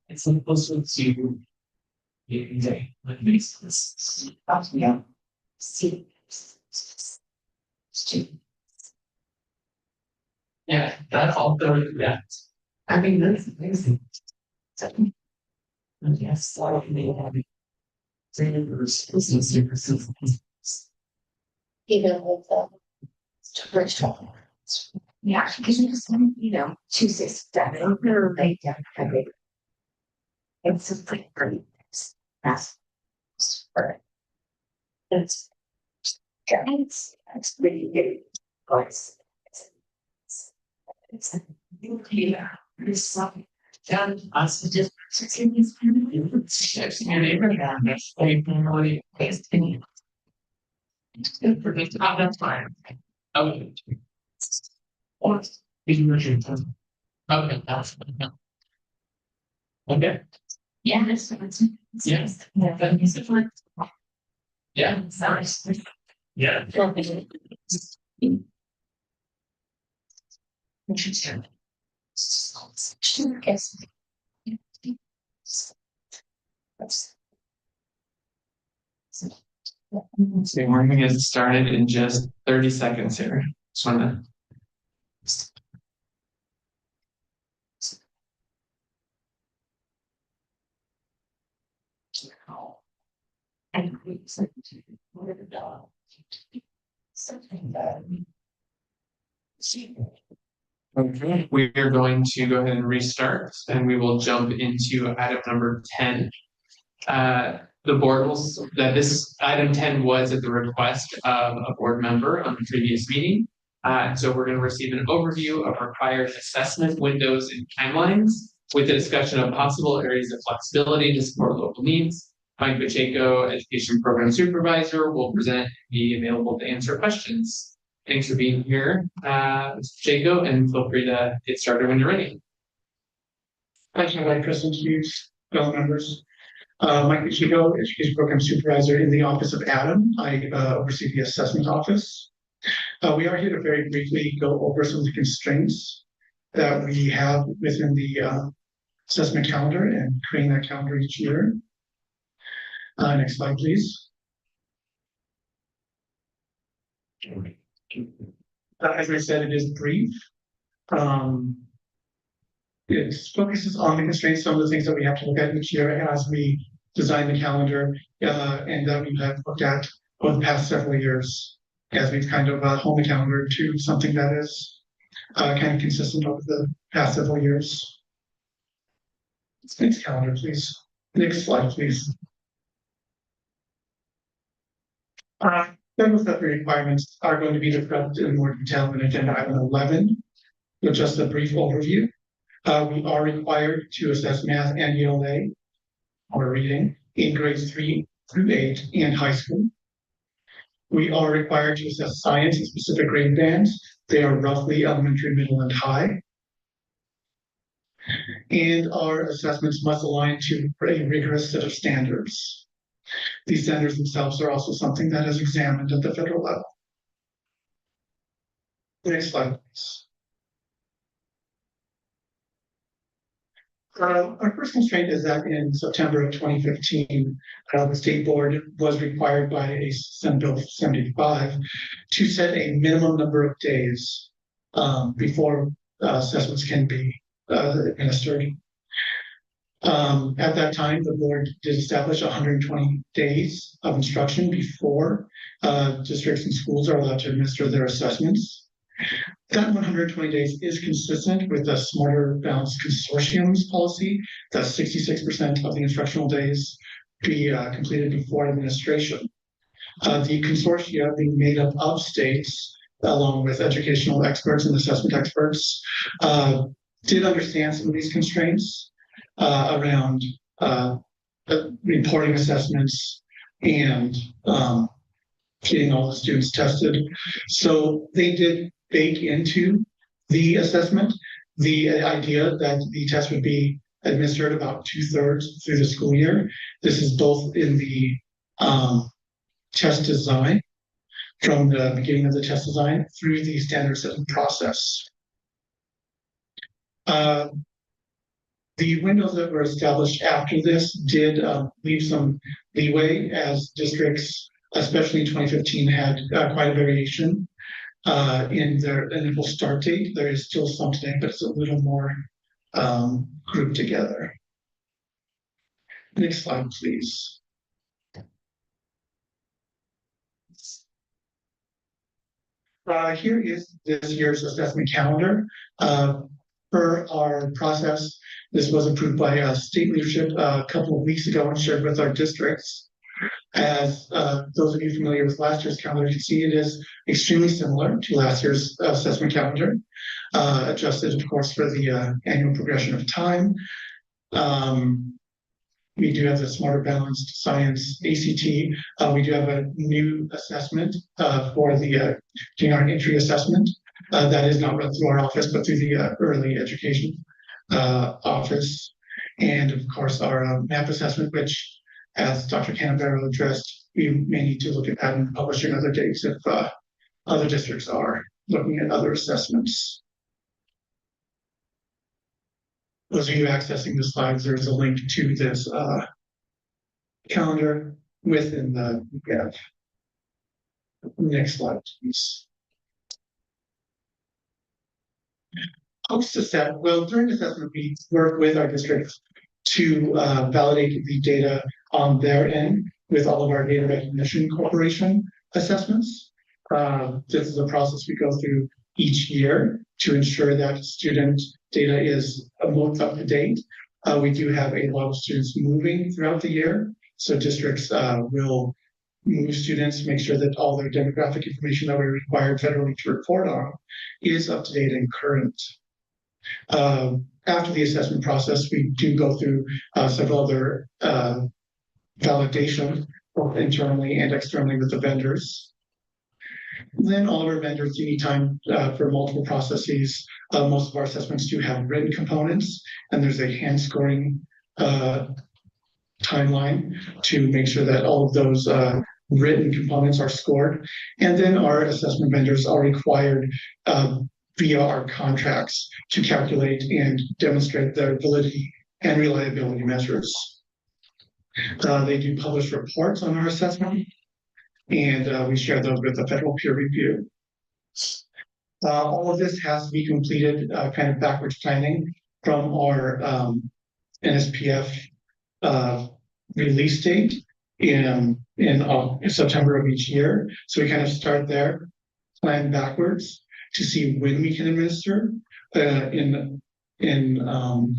it's supposed to. Like this. Yeah. See. Yeah, that's all the, yeah. I mean, that's amazing. Yes, so they have it. Even with the storage. Yeah, because you just, 2, 6, 7, or like down heavy. It's a pretty great. That's it's pretty good. It's yeah, it's something. John, I suggest your neighbor down there, they really taste any. Good for this, that's fine. Okay. Or is your turn? Okay, that's fine. Okay. Yeah, that's yes. Yeah, nice. Yeah. Interesting. Yes. So we're gonna get started in just 30 seconds here. Just wanna. And something that. Okay, we are going to go ahead and restart and we will jump into item number 10. The board will, that this item 10 was at the request of a board member on the previous meeting. So we're going to receive an overview of required assessment windows and timelines with a discussion of possible areas of flexibility to support local needs. Mike Pacheco, Education Program Supervisor, will present and be available to answer questions. Thanks for being here, Mr. Pacheco, and feel free to get started when you're ready. Thank you, President Hughes, fellow members. Mike Pacheco, Education Program Supervisor in the Office of Adam. I oversee the assessment office. We are here to very briefly go over some of the constraints that we have within the assessment calendar and creating that calendar each year. Next slide, please. As I said, it is brief. It focuses on the constraints, some of the things that we have to look at each year as we design the calendar, and that we have looked at over the past several years as we've kind of honed the calendar to something that is kind of consistent over the past several years. Next calendar, please. Next slide, please. Then with the requirements are going to be discussed in more detail in agenda item 11. So just a brief overview. We are required to assess math and ELA or reading in grades 3 through 8 and high school. We are required to assess science in specific grade bands. They are roughly elementary, middle, and high. And our assessments must align to a rigorous set of standards. These standards themselves are also something that is examined at the federal level. Next slide, please. Our first constraint is that in September of 2015, the state board was required by a Senate Bill 75 to set a minimum number of days before assessments can be administered. At that time, the board did establish 120 days of instruction before districts and schools are allowed to administer their assessments. That 120 days is consistent with the Smarter Balanced Consortium's policy that 66% of the instructional days be completed before administration. The consortia being made up of states, along with educational experts and assessment experts, did understand some of these constraints around reporting assessments and getting all the students tested. So they did bake into the assessment the idea that the test would be administered about 2/3 through the school year. This is both in the test design, from the beginning of the test design through the standard setting process. The windows that were established after this did leave some leeway, as districts, especially in 2015, had quite a variation in their initial start date. There is still some today, but it's a little more grouped together. Next slide, please. Here is this year's assessment calendar. Per our process, this was approved by state leadership a couple of weeks ago and shared with our districts. As those of you familiar with last year's calendar, you can see it is extremely similar to last year's assessment calendar, adjusted, of course, for the annual progression of time. We do have the Smarter Balanced Science ACT. We do have a new assessment for the kindergarten entry assessment that is not run through our office, but through the early education office. And of course, our MAP assessment, which, as Dr. Canavero addressed, we may need to look at that and publishing other dates if other districts are looking at other assessments. Those of you accessing the slides, there's a link to this calendar within the PDF. Next slide, please. Post-assessment, well, during assessment, we work with our districts to validate the data on their end with all of our data recognition corporation assessments. This is a process we go through each year to ensure that student data is most up to date. We do have a lot of students moving throughout the year, so districts will move students, make sure that all their demographic information that we're required federally to report on is up to date and current. After the assessment process, we do go through several other validations, both internally and externally with the vendors. Then all of our vendors do need time for multiple processes. Most of our assessments do have written components, and there's a hand scoring timeline to make sure that all of those written components are scored. And then our assessment vendors are required via our contracts to calculate and demonstrate their validity and reliability measures. They do publish reports on our assessment, and we share those with the federal peer review. All of this has to be completed kind of backwards planning from our NSPF release date in September of each year. So we kind of start there, plan backwards to see when we can administer in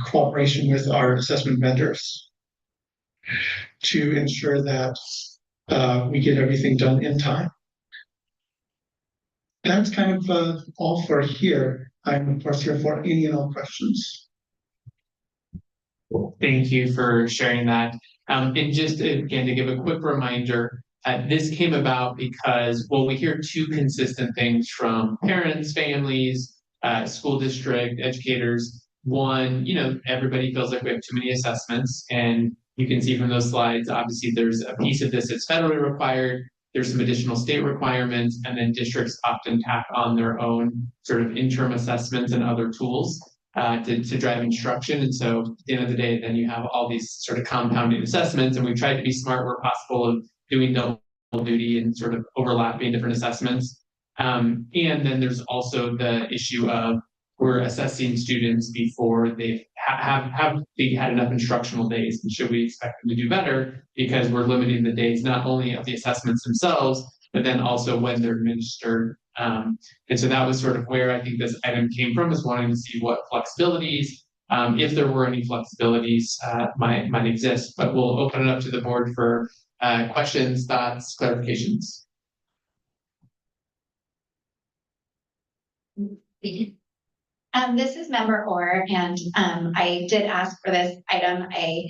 cooperation with our assessment vendors to ensure that we get everything done in time. That's kind of all for here. I'm of course here for any and all questions. Thank you for sharing that. And just again, to give a quick reminder, this came about because, well, we hear two consistent things from parents, families, school district, educators. One, everybody feels like we have too many assessments, and you can see from those slides, obviously there's a piece of this that's federally required. There's some additional state requirements, and then districts often tack on their own sort of interim assessments and other tools to drive instruction. And so at the end of the day, then you have all these sort of compounding assessments, and we've tried to be smart where possible of doing double duty and sort of overlapping different assessments. And then there's also the issue of we're assessing students before they have they had enough instructional days, and should we expect them to do better because we're limiting the days not only of the assessments themselves, but then also when they're administered. And so that was sort of where I think this item came from, is wanting to see what flexibilities, if there were any flexibilities, might exist. But we'll open it up to the board for questions, thoughts, clarifications. This is Member Orr, and I did ask for this item. I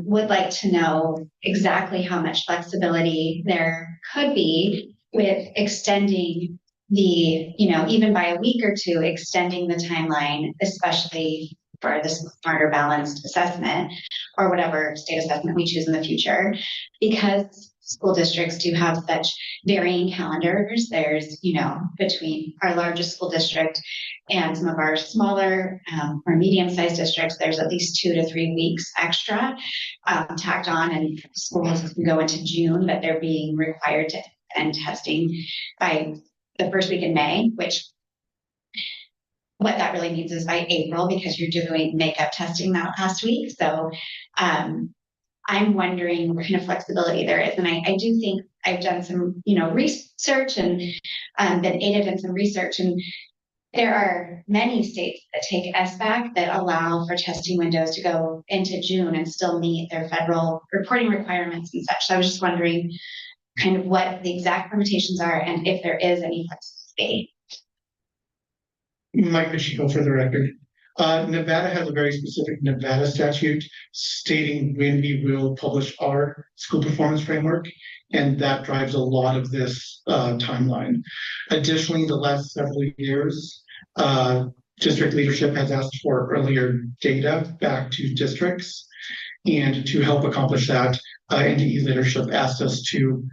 would like to know exactly how much flexibility there could be with extending the, even by a week or two, extending the timeline, especially for the smarter balanced assessment or whatever state assessment we choose in the future, because school districts do have such varying calendars. There's, between our largest school district and some of our smaller or medium-sized districts, there's at least 2 to 3 weeks extra tacked on, and schools can go into June, but they're being required to end testing by the first week in May, which what that really means is by April, because you're doing makeup testing that last week. So I'm wondering what kind of flexibility there is. And I do think I've done some, research and been aided in some research. And there are many states that take SBAC that allow for testing windows to go into June and still meet their federal reporting requirements and such. So I was just wondering kind of what the exact limitations are and if there is any flexibility. Mike Pacheco for the record. Nevada has a very specific Nevada statute stating when we will publish our school performance framework, and that drives a lot of this timeline. Additionally, the last several years, district leadership has asked for earlier data back to districts, and to help accomplish that, NDE leadership asked us to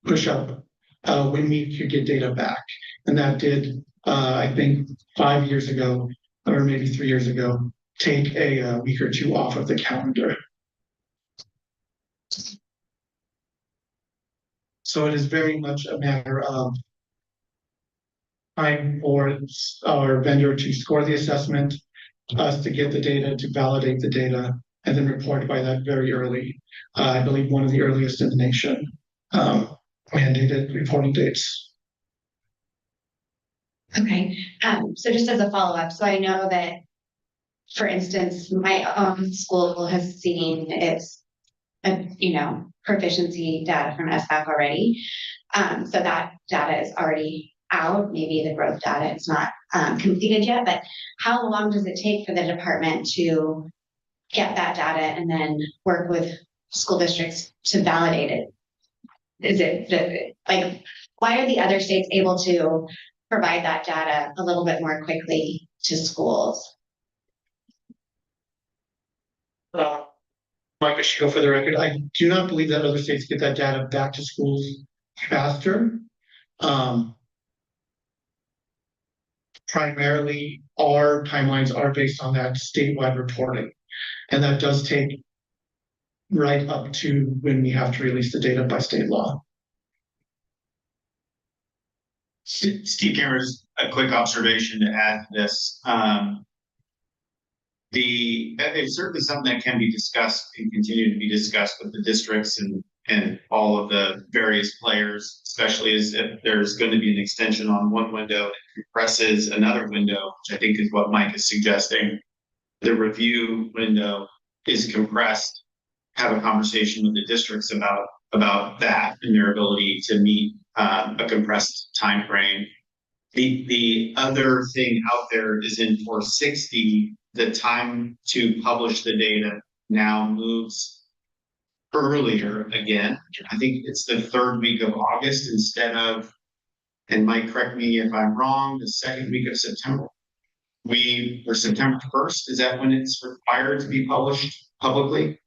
push up when we could get data back, and that did, I think, 5 years ago, or maybe 3 years ago, take a week or two off of the calendar. So it is very much a matter of time for our vendor to score the assessment, us to get the data, to validate the data, and then report by that very early. I believe one of the earliest in the nation mandated reporting dates. Okay, so just as a follow-up, so I know that, for instance, my own school has seen its, proficiency data from SBAC already. So that data is already out. Maybe the growth data is not completed yet, but how long does it take for the department to get that data and then work with school districts to validate it? Is it like, why are the other states able to provide that data a little bit more quickly to schools? Mike Pacheco for the record. I do not believe that other states get that data back to schools faster. Primarily, our timelines are based on that statewide reporting, and that does take right up to when we have to release the data by state law. Steve Cameron's a quick observation to add to this. It's certainly something that can be discussed and continue to be discussed with the districts and all of the various players, especially as if there's going to be an extension on one window that compresses another window, which I think is what Mike is suggesting. The review window is compressed. Have a conversation with the districts about that and their ability to meet a compressed time frame The other thing out there is in 460, the time to publish the data now moves earlier again. I think it's the third week of August instead of, and Mike, correct me if I'm wrong, the second week of September. Or September 1st, is that when it's required to be published publicly?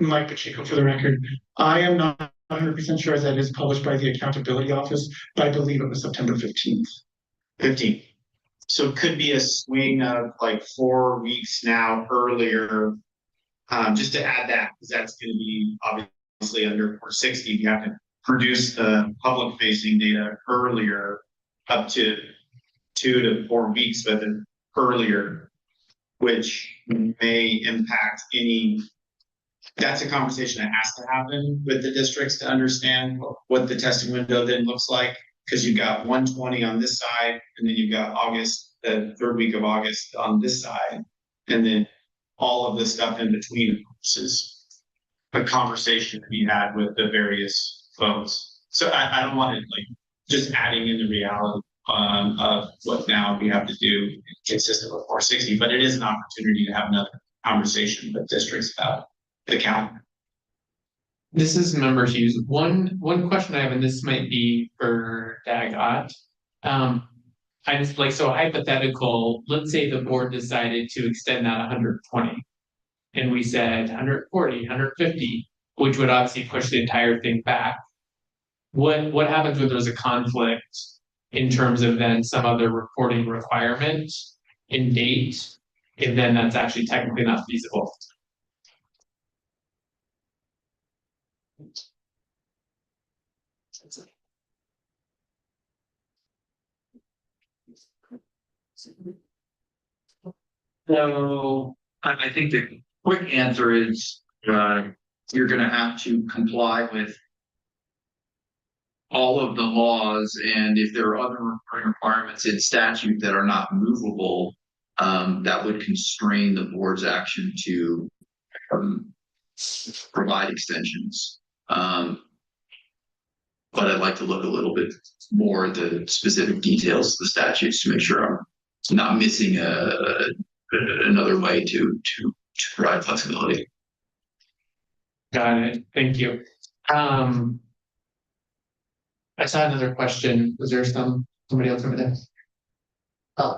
Mike Pacheco for the record. I am not 100% sure that is published by the Accountability Office, but I believe it was September 15th. 15th. So it could be a swing of like 4 weeks now earlier. Just to add that, because that's going to be obviously under 460, you have to produce the public facing data earlier, up to 2 to 4 weeks, but then earlier, which may impact any. That's a conversation that has to happen with the districts to understand what the testing window then looks like, because you've got 120 on this side, and then you've got August, the third week of August on this side, and then all of the stuff in between. This is a conversation to be had with the various folks. So I don't want to like just adding in the reality of what now we have to do consistent with 460, but it is an opportunity to have another conversation with districts about the calendar. This is Member Hughes. One question I have, and this might be for Dagat. I just like, so hypothetical, let's say the board decided to extend that 120. And we said 140, 150, which would obviously push the entire thing back. What happens when there's a conflict in terms of then some other reporting requirement in date, if then that's actually technically not feasible? So I think the quick answer is you're going to have to comply with all of the laws, and if there are other reporting requirements in statute that are not movable, that would constrain the board's action to provide extensions. But I'd like to look a little bit more at the specific details of the statutes to make sure I'm not missing another way to provide flexibility. Got it. Thank you. I saw another question. Was there somebody else over there?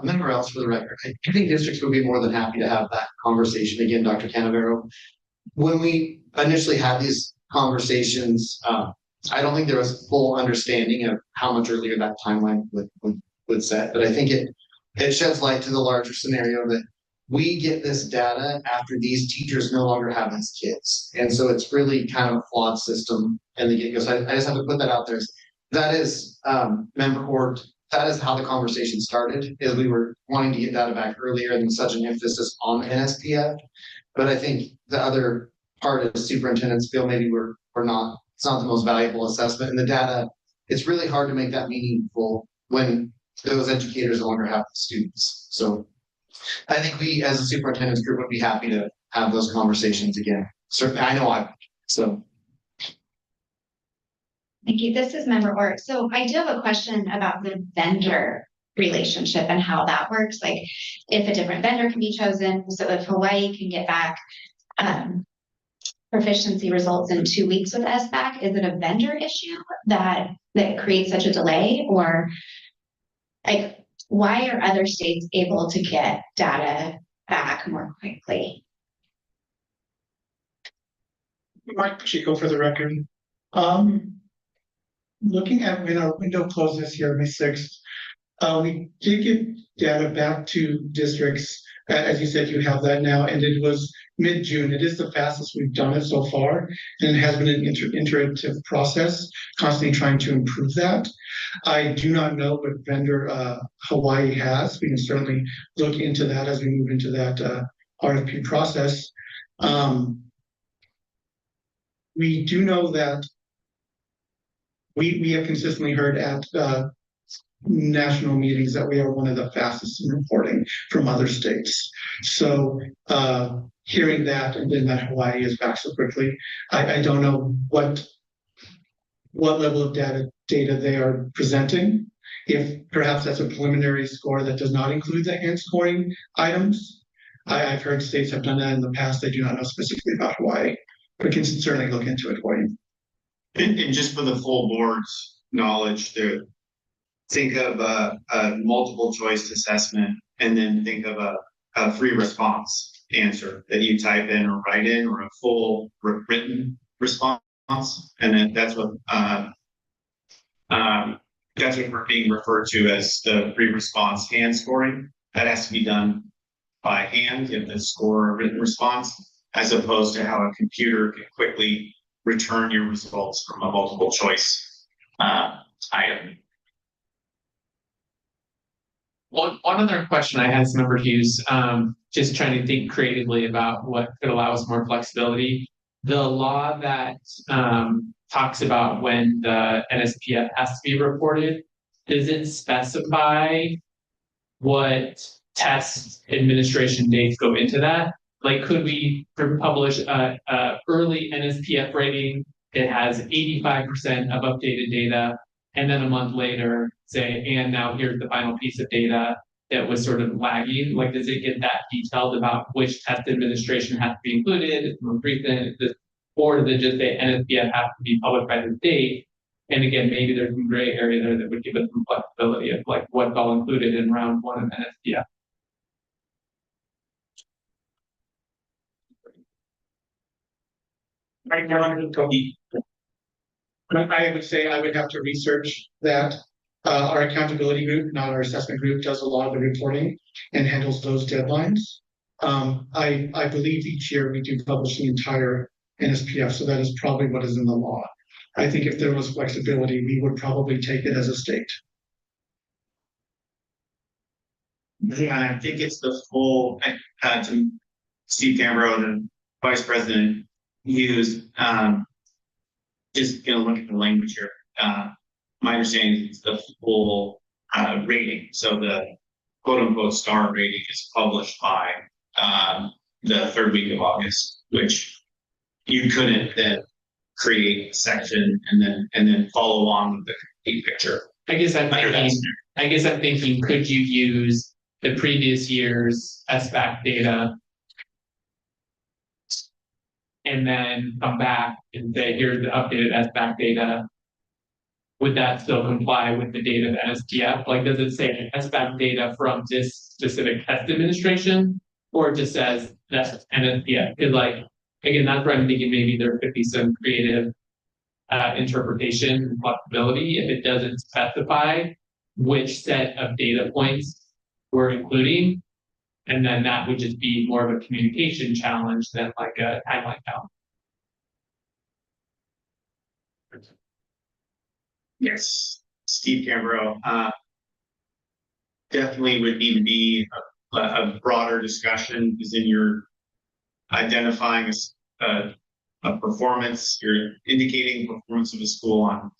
Member else for the record. I think districts would be more than happy to have that conversation again, Dr. Canavero. When we initially had these conversations, I don't think there was full understanding of how much earlier that timeline would set, but I think it sheds light to the larger scenario that we get this data after these teachers no longer have these kids. And so it's really kind of a flawed system in the get-go. So I just have to put that out there. That is, member court, that is how the conversation started, is we were wanting to get data back earlier and such an emphasis on NSPF. But I think the other part is superintendents feel maybe we're not, it's not the most valuable assessment. And the data, it's really hard to make that meaningful when those educators no longer have the students. So I think we, as a superintendent's group, would be happy to have those conversations again. Certainly, I know I would. So. Thank you. This is Member Orr. So I do have a question about the vendor relationship and how that works. Like if a different vendor can be chosen, so if Hawaii can get back proficiency results in 2 weeks with SBAC, is it a vendor issue that creates such a delay? Or like, why are other states able to get data back more quickly? Mike Pacheco for the record. Looking at when our window closes here, May 6th, we did get data back to districts. As you said, you have that now, and it was mid-June. It is the fastest we've done it so far, and it has been an iterative process, constantly trying to improve that. I do not know what vendor Hawaii has. We can certainly look into that as we move into that RFP process. We do know that we have consistently heard at national meetings that we are one of the fastest in reporting from other states. So hearing that, and then that Hawaii is back so quickly, I don't know what level of data they are presenting. If perhaps that's a preliminary score that does not include the hand scoring items. I've heard states have done that in the past. I do not know specifically about Hawaii, but can certainly look into it for you. And just for the full board's knowledge, think of a multiple choice assessment and then think of a free response answer that you type in or write in, or a full written response. And then that's what we're being referred to as the free response hand scoring. That has to be done by hand in the score or written response, as opposed to how a computer can quickly return your results from a multiple choice item. One other question I had, Member Hughes, just trying to think creatively about what could allow us more flexibility. The law that talks about when the NSPF has to be reported, does it specify what test administration dates go into that? Like, could we publish a early NSPF rating that has 85% of updated data, and then a month later say, and now here's the final piece of data that was sort of lagging? Like, does it get that detailed about which test administration has to be included, most recent, or does it just say NSPF has to be published by this date? And again, maybe there's some gray area there that would give us some flexibility of like what's all included in round one of NSPF. Right now, I would say I would have to research that. Our accountability group, not our assessment group, does a lot of the reporting and handles those deadlines. I believe each year we do publish the entire NSPF, so that is probably what is in the law. I think if there was flexibility, we would probably take it as a state. Yeah, I think it's the full, to Steve Cambro and Vice President Hughes, just gonna look at the language here. My understanding is the full rating. So the quote unquote star rating is published by the third week of August, which you couldn't then create a section and then follow along with the complete picture. I guess I'm thinking, could you use the previous year's SBAC data and then come back and say, here's the updated SBAC data? Would that still comply with the data of NSPF? Like, does it say SBAC data from this specific test administration, or it just says that's NSPF? Because, like, again, that's where I'm thinking maybe there could be some creative interpretation and flexibility if it doesn't specify which set of data points we're including, and then that would just be more of a communication challenge than like a timeline challenge. Yes, Steve Cambro, definitely would need to be a broader discussion, because then you're identifying a performance, you're indicating performance of a school on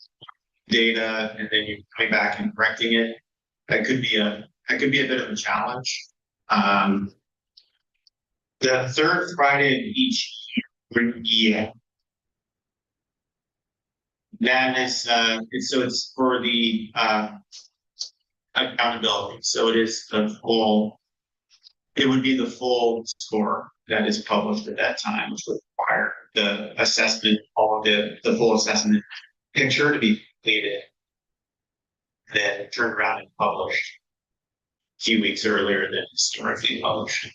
data, and then you're coming back and correcting it. That could be a bit of a challenge. The third Friday of each year. That is, so it's for the accountability. So it is the full, it would be the full score that is published at that time, which would require the assessment, all of the full assessment picture to be completed, then turned around and published a few weeks earlier than historically published.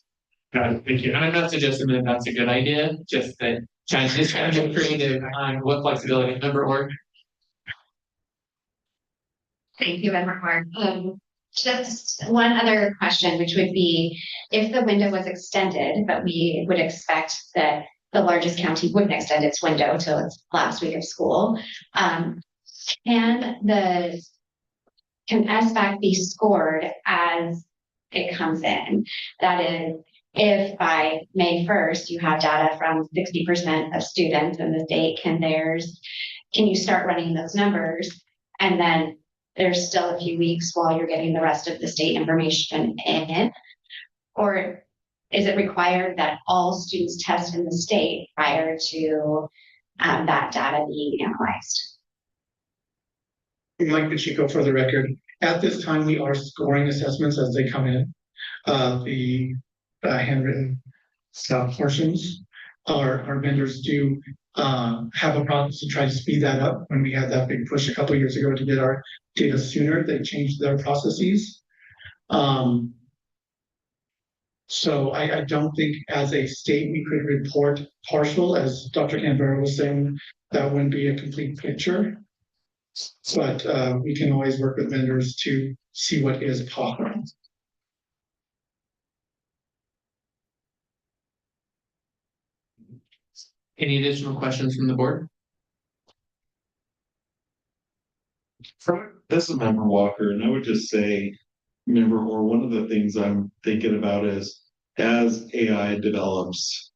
Got it, thank you. And I'm not suggesting that that's a good idea, just that trying to get creative on what flexibility. Member Orr. Thank you, Member Orr. Just one other question, which would be if the window was extended, but we would expect that the largest county wouldn't extend its window till its last week of school. Can SBAC be scored as it comes in? That is, if by May 1st you have data from 60% of students in the state, can you start running those numbers, and then there's still a few weeks while you're getting the rest of the state information in? Or is it required that all students test in the state prior to that data being analyzed? Mike Pacheco for the record. At this time, we are scoring assessments as they come in. The handwritten portions, our vendors do have a process to try to speed that up. When we had that big push a couple of years ago to get our data sooner, they changed their processes. So I don't think as a state we could report partial, as Dr. Canberra was saying, that wouldn't be a complete picture. But we can always work with vendors to see what is possible. Any additional questions from the board? This is Member Walker, and I would just say, Member Moore, one of the things I'm thinking about is as AI develops,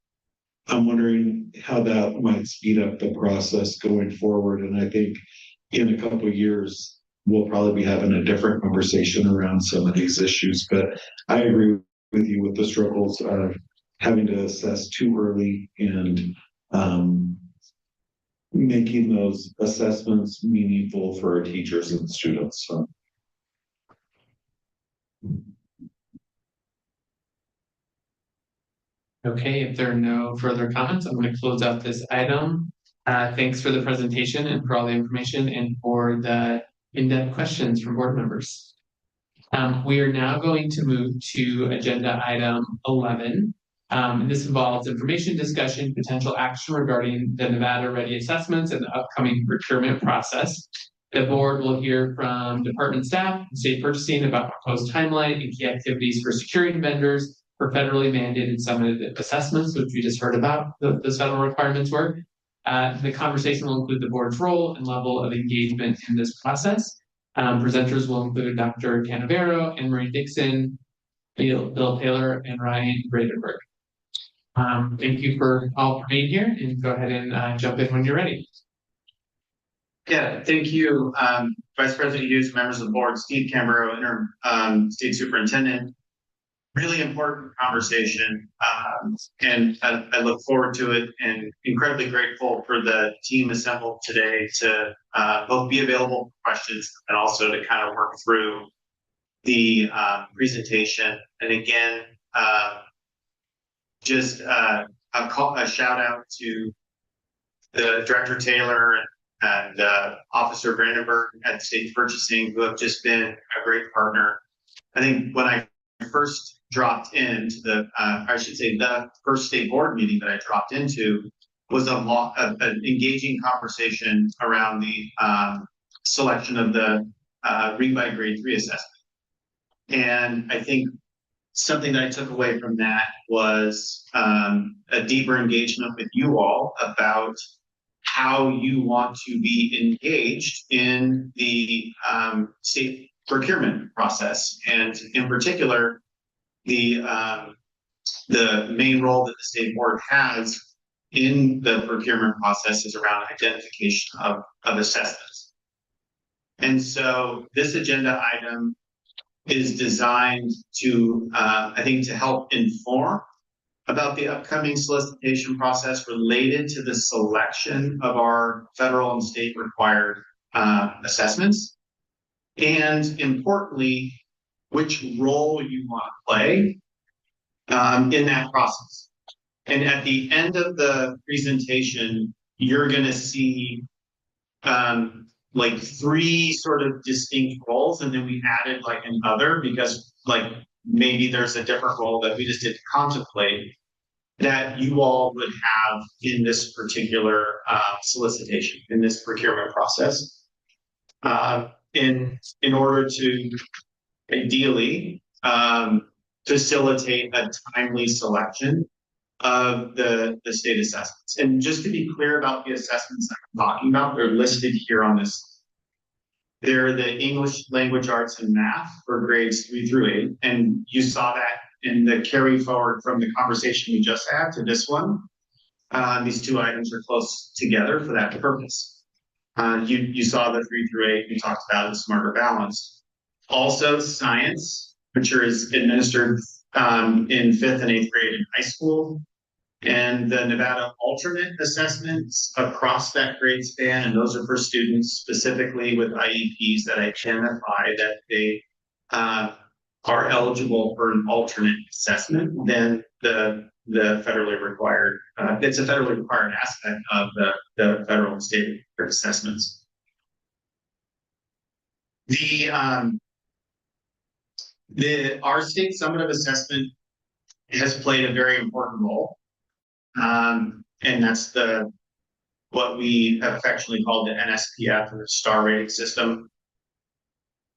I'm wondering how that might speed up the process going forward. And I think in a couple of years, we'll probably be having a different conversation around some of these issues. But I agree with you with the struggles of having to assess too early and making those assessments meaningful for our teachers and students. So. Okay, if there are no further comments, I'm going to close out this item. Thanks for the presentation and for all the information and for the in-depth questions from board members. We are now going to move to agenda item 11. And this involves information discussion, potential action regarding the Nevada Ready assessments and the upcoming procurement process. The board will hear from department staff and state purchasing about proposed timeline and key activities for securing vendors for federally mandated summative assessments, which we just heard about the federal requirements were. The conversation will include the board's role and level of engagement in this process. Presenters will include Dr. Canavero, Anne-Marie Dixon, Bill Taylor, and Ryan Graderberg. Thank you for all for being here, and go ahead and jump in when you're ready. Yeah, thank you, Vice President Hughes, members of the board, Steve Cambero, interim state superintendent. Really important conversation, and I look forward to it, and incredibly grateful for the team assembled today to both be available for questions and also to kind of work through the presentation. And again, just a shout out to the Director Taylor and Officer Brandenburg at State Purchasing, who have just been a great partner. I think when I first dropped into the first state board meeting that I dropped into was an engaging conversation around the selection of the Read by Grade 3 assessment. And I think something that I took away from that was a deeper engagement with you all about how you want to be engaged in the state procurement process, and in particular, the main role that the state board has in the procurement process is around identification of assessments. And so this agenda item is designed to, I think, to help inform about the upcoming solicitation process related to the selection of our federal and state required assessments. And importantly, which role you want to play in that process. And at the end of the presentation, you're going to see like 3 sort of distinct roles, and then we added like another because like maybe there's a different role that we just didn't contemplate that you all would have in this particular solicitation, in this procurement process. In order to ideally facilitate a timely selection of the state assessments. And just to be clear about the assessments I'm talking about, they're listed here on this. They're the English, language arts, and math for grades 3 through 8. And you saw that in the carry forward from the conversation we just had to this one. These 2 items are close together for that purpose. You saw the 3 through 8, we talked about the Smarter Balance. Also science, which is administered in 5th and 8th grade in high school. And the Nevada alternate assessments across that grade span, and those are for students specifically with IEPs that identify that they are eligible for an alternate assessment, then the federally required, it's a federally required aspect of the federal and state assessments. Our state summative assessment has played a very important role. And that's what we have affectionately called the NSPF, or the star rating system.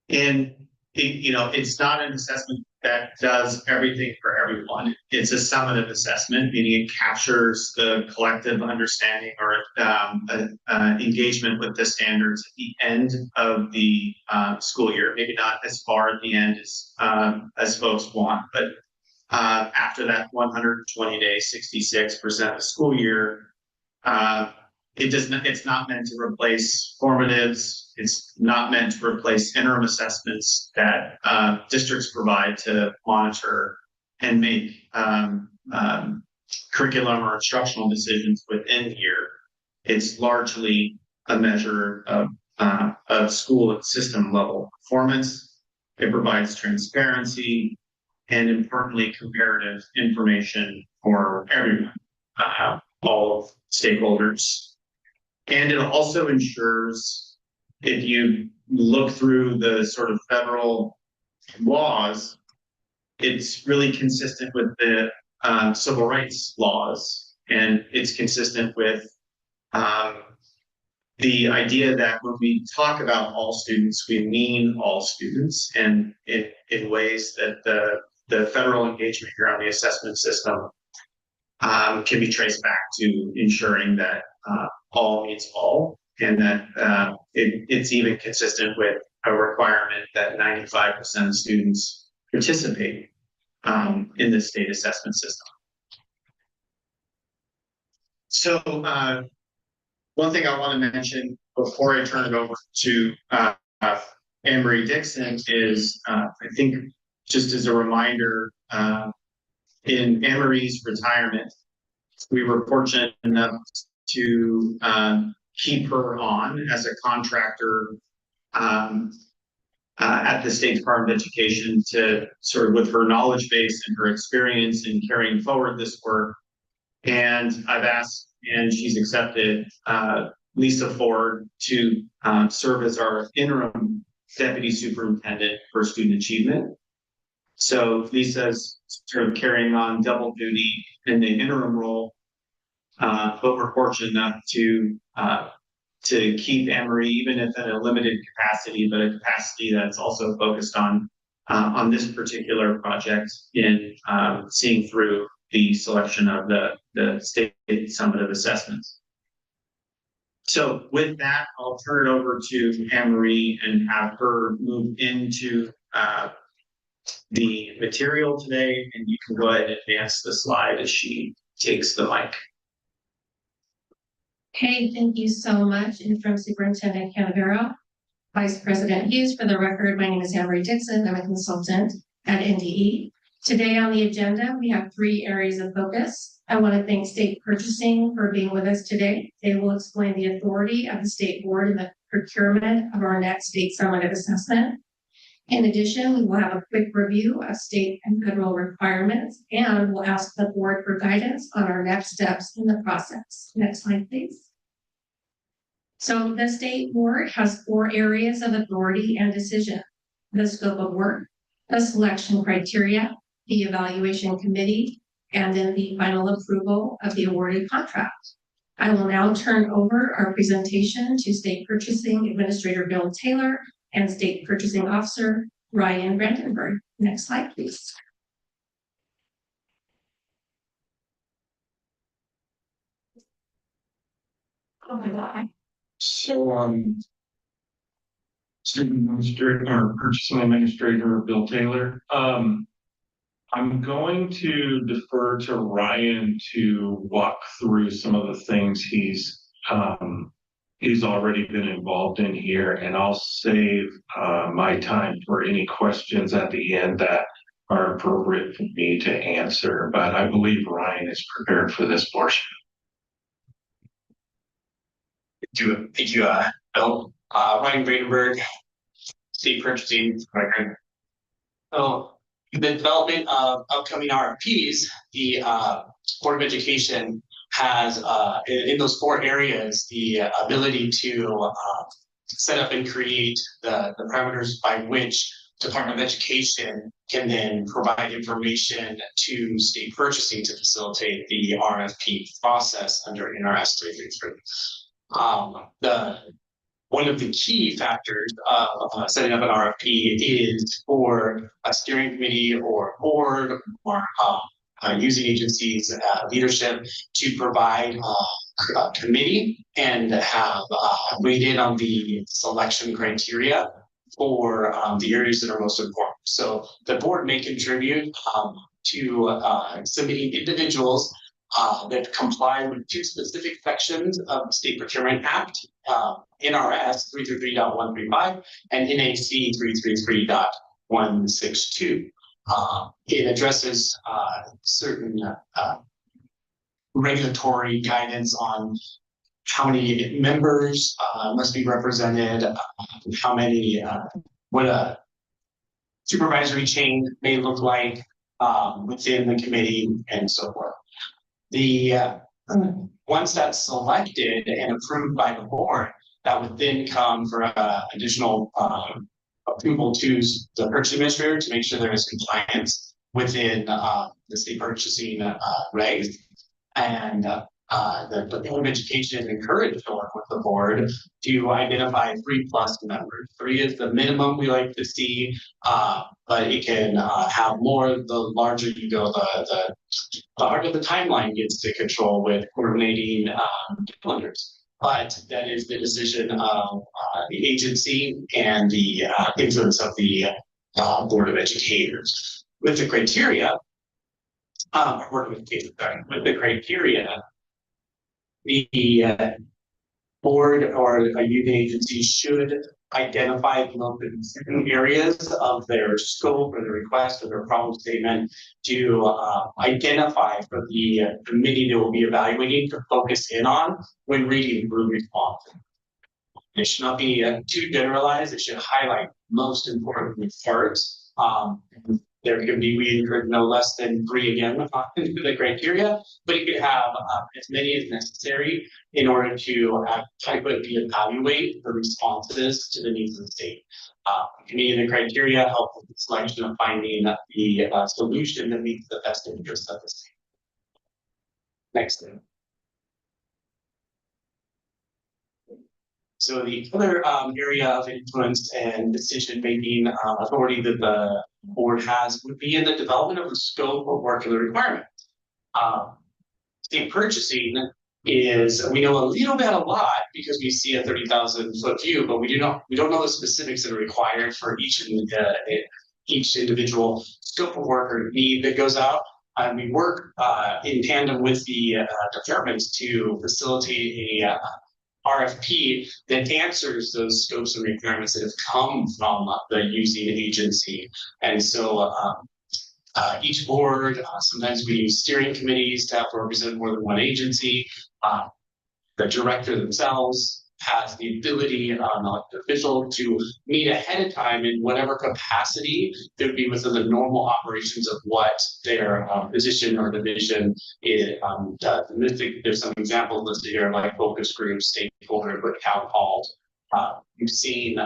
And it's not an assessment that does everything for everyone. It's a summative assessment, meaning it captures the collective understanding or engagement with the standards at the end of the school year. Maybe not as far at the end as folks want, but after that 120-day, 66% of the school year, it's not meant to replace formatives. It's not meant to replace interim assessments that districts provide to monitor and make curriculum or instructional decisions within the year. It's largely a measure of school and system level performance. It provides transparency and importantly, comparative information for everyone, all stakeholders. And it also ensures, if you look through the sort of federal laws, it's really consistent with the civil rights laws, and it's consistent with the idea that when we talk about all students, we mean all students, and in ways that the federal engagement here on the assessment system can be traced back to ensuring that all means all, and that it's even consistent with a requirement that 95% of students participate in the state assessment system. So one thing I want to mention before I turn it over to Anne-Marie Dixon is I think just as a reminder, in Anne-Marie's retirement, we were fortunate enough to keep her on as a contractor at the State Department of Education to sort of with her knowledge base and her experience in carrying forward this work. And I've asked, and she's accepted, Lisa Ford to serve as our interim deputy superintendent for student achievement. So Lisa's sort of carrying on double duty in the interim role, but we're fortunate enough to keep Anne-Marie, even if in a limited capacity, but a capacity that's also focused on this particular project in seeing through the selection of the state summative assessments. So with that, I'll turn it over to Anne-Marie and have her move into the material today, and you can go ahead and advance the slide as she takes the mic. Okay, thank you so much. Interim Superintendent Canavero, Vice President Hughes. For the record, my name is Anne-Marie Dixon. I'm a consultant at NDE. Today on the agenda, we have 3 areas of focus. I want to thank State Purchasing for being with us today. They will explain the authority of the State Board in the procurement of our next state summative assessment. In addition, we will have a quick review of state and federal requirements, and we'll ask the board for guidance on our next steps in the process. Next slide, please. So the state board has 4 areas of authority and decision: the scope of work, the selection criteria, the evaluation committee, and then the final approval of the awarded contract. I will now turn over our presentation to State Purchasing Administrator Bill Taylor and State Purchasing Officer Ryan Brandenburg. Next slide, please. Oh my God. So, State Administrator or Purchasing Administrator Bill Taylor. I'm going to defer to Ryan to walk through some of the things he's already been involved in here, and I'll save my time for any questions at the end that are appropriate for me to answer, but I believe Ryan is prepared for this portion. Thank you, Bill. Ryan Bradenberg, State Purchasing Record. So the development of upcoming RFPs, the Board of Education has in those 4 areas the ability to set up and create the parameters by which Department of Education can then provide information to state purchasing to facilitate the RFP process under NRS 333. One of the key factors of setting up an RFP is for a steering committee or board or using agencies leadership to provide a committee and have weighed in on the selection criteria for the areas that are most important. So the board may contribute to submitting individuals that comply with 2 specific sections of the State Procurement Act, NRS 333.135 and NAC 333.162. It addresses certain regulatory guidance on how many members must be represented, how many, what a supervisory chain may look like within the committee, and so forth. Once that's selected and approved by the board, that would then come for additional approval to the purchase administrator to make sure there is compliance within the state purchasing regs. And the Board of Education is encouraged to work with the board to identify 3+ members. 3 is the minimum we like to see, but it can have more the larger you go, the harder the timeline gets to control with coordinating calendars. But that is the decision of the agency and the influence of the Board of Educators. With the criteria, with the criteria, the board or a youth agency should identify the most important areas of their scope or the request or their problem statement to identify for the committee that will be evaluating to focus in on when reading through response. It should not be too generalized. It should highlight most important parts. There can be, we encourage no less than 3 again into the criteria, but you could have as many as necessary in order to adequately evaluate the responses to the needs of the state. Committee and the criteria help with the selection of finding the solution that meets the best interest of the state. Next thing. So the other area of influence and decision-making authority that the board has would be in the development of the scope of work and the requirement. State purchasing is, we know a little bit a lot because we see a 30,000-foot view, but we don't know the specifics that are required for each individual scope of work or need that goes out. And we work in tandem with the departments to facilitate a RFP that answers those scopes and requirements that have come from the using agency. And so each board, sometimes we use steering committees to have represent more than one agency. The director themselves has the ability, elected official, to meet ahead of time in whatever capacity that would be within the normal operations of what their position or division is. There's some examples listed here, like focus groups, stakeholder, but town halls. We've seen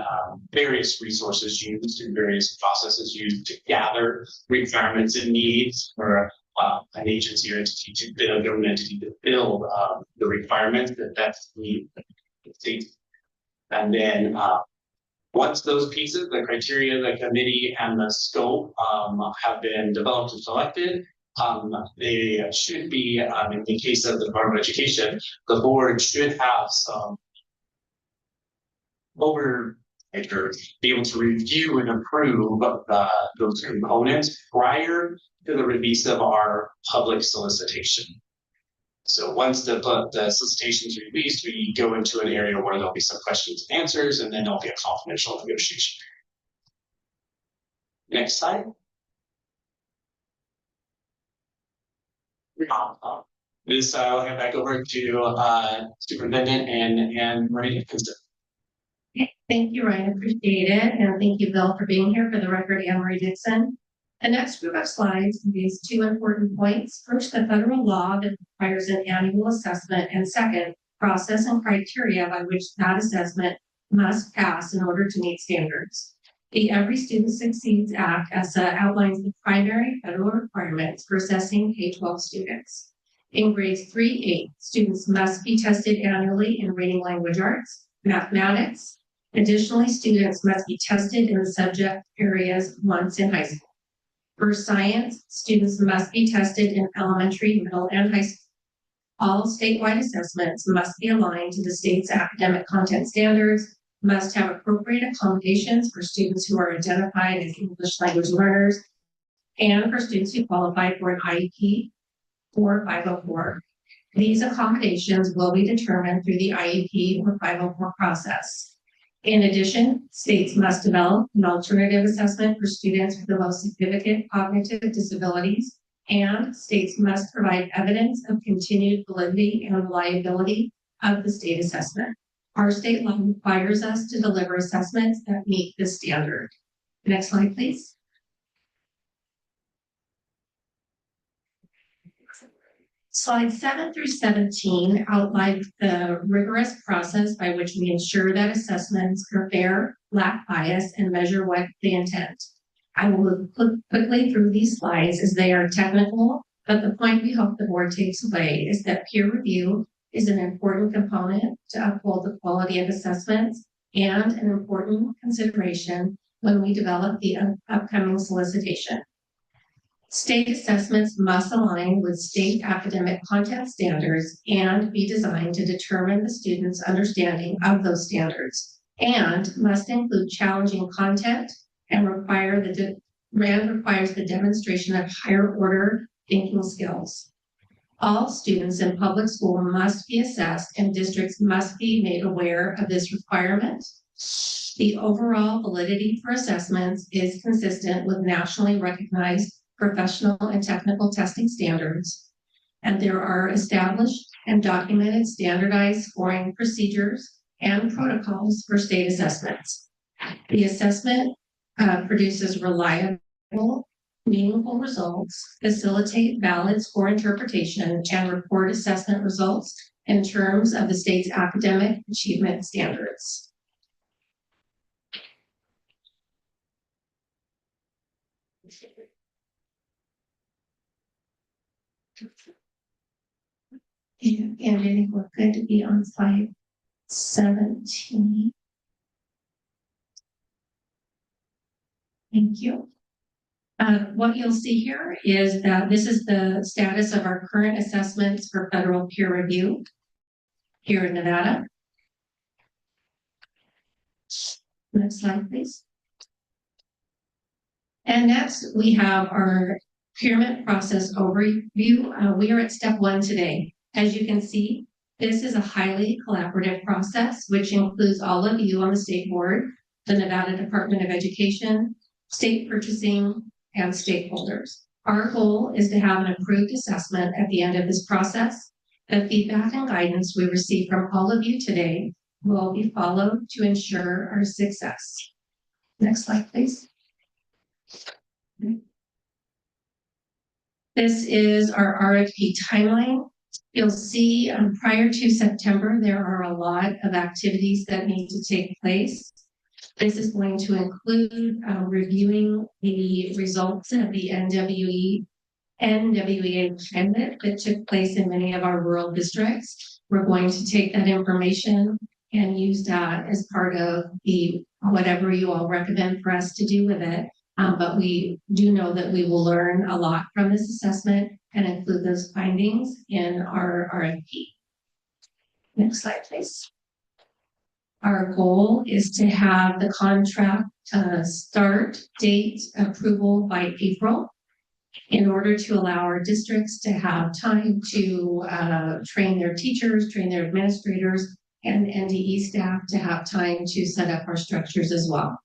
various resources used and various processes used to gather requirements and needs for an agency or entity to build, a government entity to build the requirements that's the state. And then once those pieces, the criteria, the committee, and the scope have been developed and selected, they should be, in the case of the Department of Education, the board should have some be able to review and approve those components prior to the release of our public solicitation. So once the solicitation is released, we go into an area where there'll be some questions and answers, and then there'll be a confidential negotiation. Next slide. This, I'll hand back over to Superintendent and Marie Dickinson. Thank you, Ryan. Appreciate it. And thank you, Bill, for being here. For the record, Anne Marie Dixon. The next group of slides contains two important points. First, the federal law that requires an annual assessment, and second, process and criteria by which that assessment must pass in order to meet standards. The Every Student Succeeds Act, ESSA, outlines the primary federal requirements for assessing K-12 students. In grades 3-8, students must be tested annually in reading language arts, mathematics. Additionally, students must be tested in the subject areas once in high school. For science, students must be tested in elementary, middle, and high school. All statewide assessments must be aligned to the state's academic content standards, must have appropriate accommodations for students who are identified as English language learners, and for students who qualify for an IEP or 504. These accommodations will be determined through the IEP or 504 process. In addition, states must develop an alternative assessment for students with the most significant cognitive disabilities, and states must provide evidence of continued validity and reliability of the state assessment. Our state law requires us to deliver assessments that meet this standard. Next slide, please. Slides 7 through 17 outline the rigorous process by which we ensure that assessments are fair, lack bias, and measure what they intend. I will look quickly through these slides as they are technical, but the point we hope the board takes away is that peer review is an important component to uphold the quality of assessments and an important consideration when we develop the upcoming solicitation. State assessments must align with state academic content standards and be designed to determine the student's understanding of those standards, and must include challenging content and requires the demonstration of higher order thinking skills. All students in public school must be assessed, and districts must be made aware of this requirement. The overall validity for assessments is consistent with nationally recognized professional and technical testing standards, and there are established and documented standardized scoring procedures and protocols for state assessments. The assessment produces reliable, meaningful results, facilitate valid score interpretation, and report assessment results in terms of the state's academic achievement standards. And I think we're good to be on slide 17. Thank you. What you'll see here is that this is the status of our current assessments for federal peer review here in Nevada. Next slide, please. And next, we have our procurement process overview. We are at step 1 today. As you can see, this is a highly collaborative process, which includes all of you on the state board, the Nevada Department of Education, state purchasing, and stakeholders. Our goal is to have an approved assessment at the end of this process. The feedback and guidance we receive from all of you today will be followed to ensure our success. Next slide, please. This is our RFP timeline. You'll see prior to September, there are a lot of activities that need to take place. This is going to include reviewing the results of the NWEA pilot that took place in many of our rural districts. We're going to take that information and use that as part of the whatever you all recommend for us to do with it. But we do know that we will learn a lot from this assessment and include those findings in our RFP. Next slide, please. Our goal is to have the contract start date approval by April in order to allow our districts to have time to train their teachers, train their administrators, and NDE staff to have time to set up our structures as well.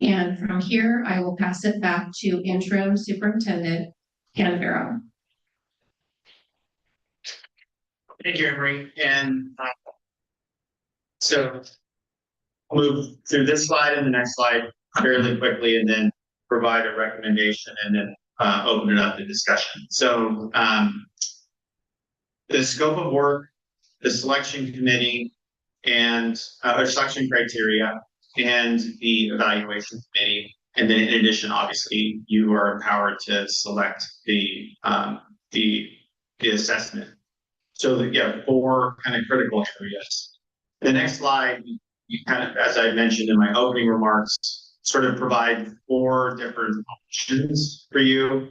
And from here, I will pass it back to Interim Superintendent Canavero. Thank you, Emery. And so I'll move through this slide and the next slide fairly quickly and then provide a recommendation and then open it up to discussion. So the scope of work, the selection committee and or selection criteria and the evaluation committee. And then in addition, obviously, you are empowered to select the assessment. So yeah, 4 kind of critical areas. The next slide, you kind of, as I mentioned in my opening remarks, sort of provide 4 different options for you.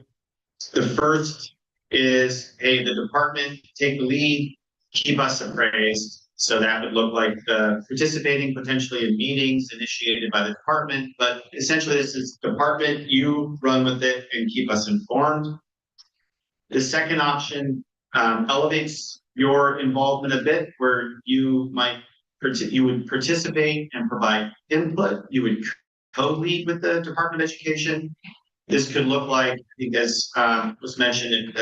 The first is, hey, the department take the lead, keep us appraised. So that would look like participating potentially in meetings initiated by the department, but essentially this is department, you run with it and keep us informed. The second option elevates your involvement a bit, where you would participate and provide input. You would co-lead with the Department of Education. This could look like, I think as was mentioned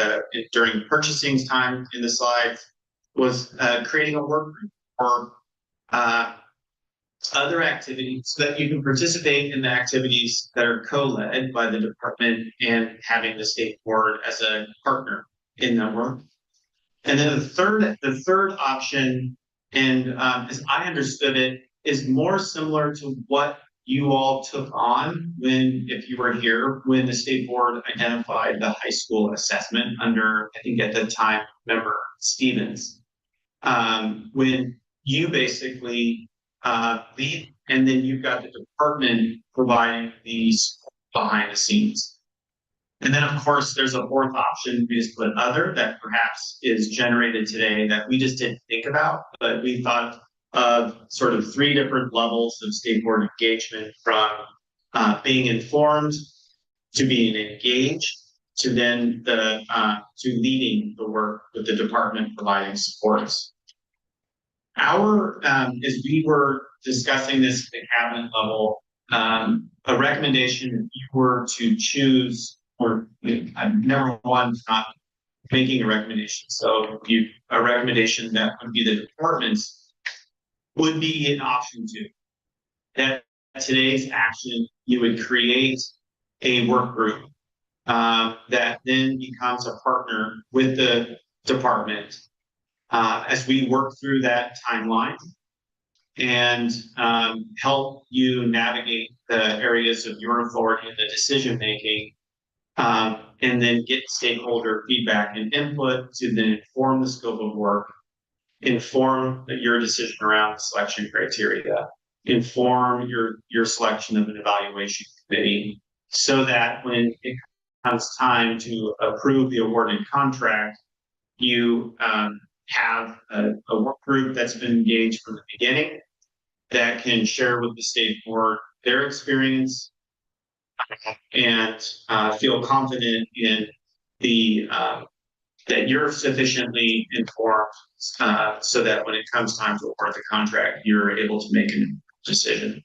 during purchasing's time in the slides, was creating a work group or other activities so that you can participate in the activities that are co-led by the department and having the state board as a partner in that work. And then the third option, and as I understood it, is more similar to what you all took on if you were here, when the state board identified the high school assessment under, I think at the time, member Stevens. When you basically lead, and then you've got the department providing these behind the scenes. And then of course, there's a fourth option, we just put other, that perhaps is generated today that we just didn't think about, but we thought of sort of 3 different levels of state board engagement, from being informed to being engaged to then to leading the work with the department providing supports. As we were discussing this at the cabinet level, a recommendation if you were to choose, or number one, not making a recommendation. So a recommendation that would be the department's would be an option 2. That today's action, you would create a work group that then becomes a partner with the department as we work through that timeline and help you navigate the areas of your authority and the decision making, and then get stakeholder feedback and input to then inform the scope of work, inform your decision around the selection criteria, inform your selection of an evaluation committee, so that when it comes time to approve the awarded contract, you have a work group that's been engaged from the beginning that can share with the state board their experience and feel confident in that you're sufficiently informed so that when it comes time to award the contract, you're able to make a decision.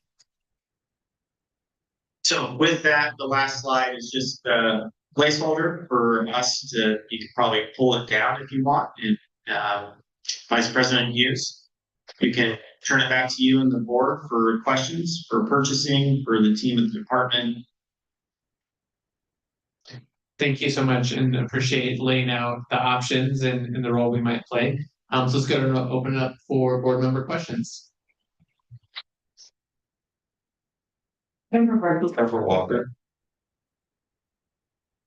So with that, the last slide is just a placeholder for us to, you can probably pull it down if you want. And Vice President Hughes, we can turn it back to you and the board for questions, for purchasing, for the team at the department. Thank you so much, and appreciate laying out the options and the role we might play. So let's go and open it up for board member questions. Member Walker.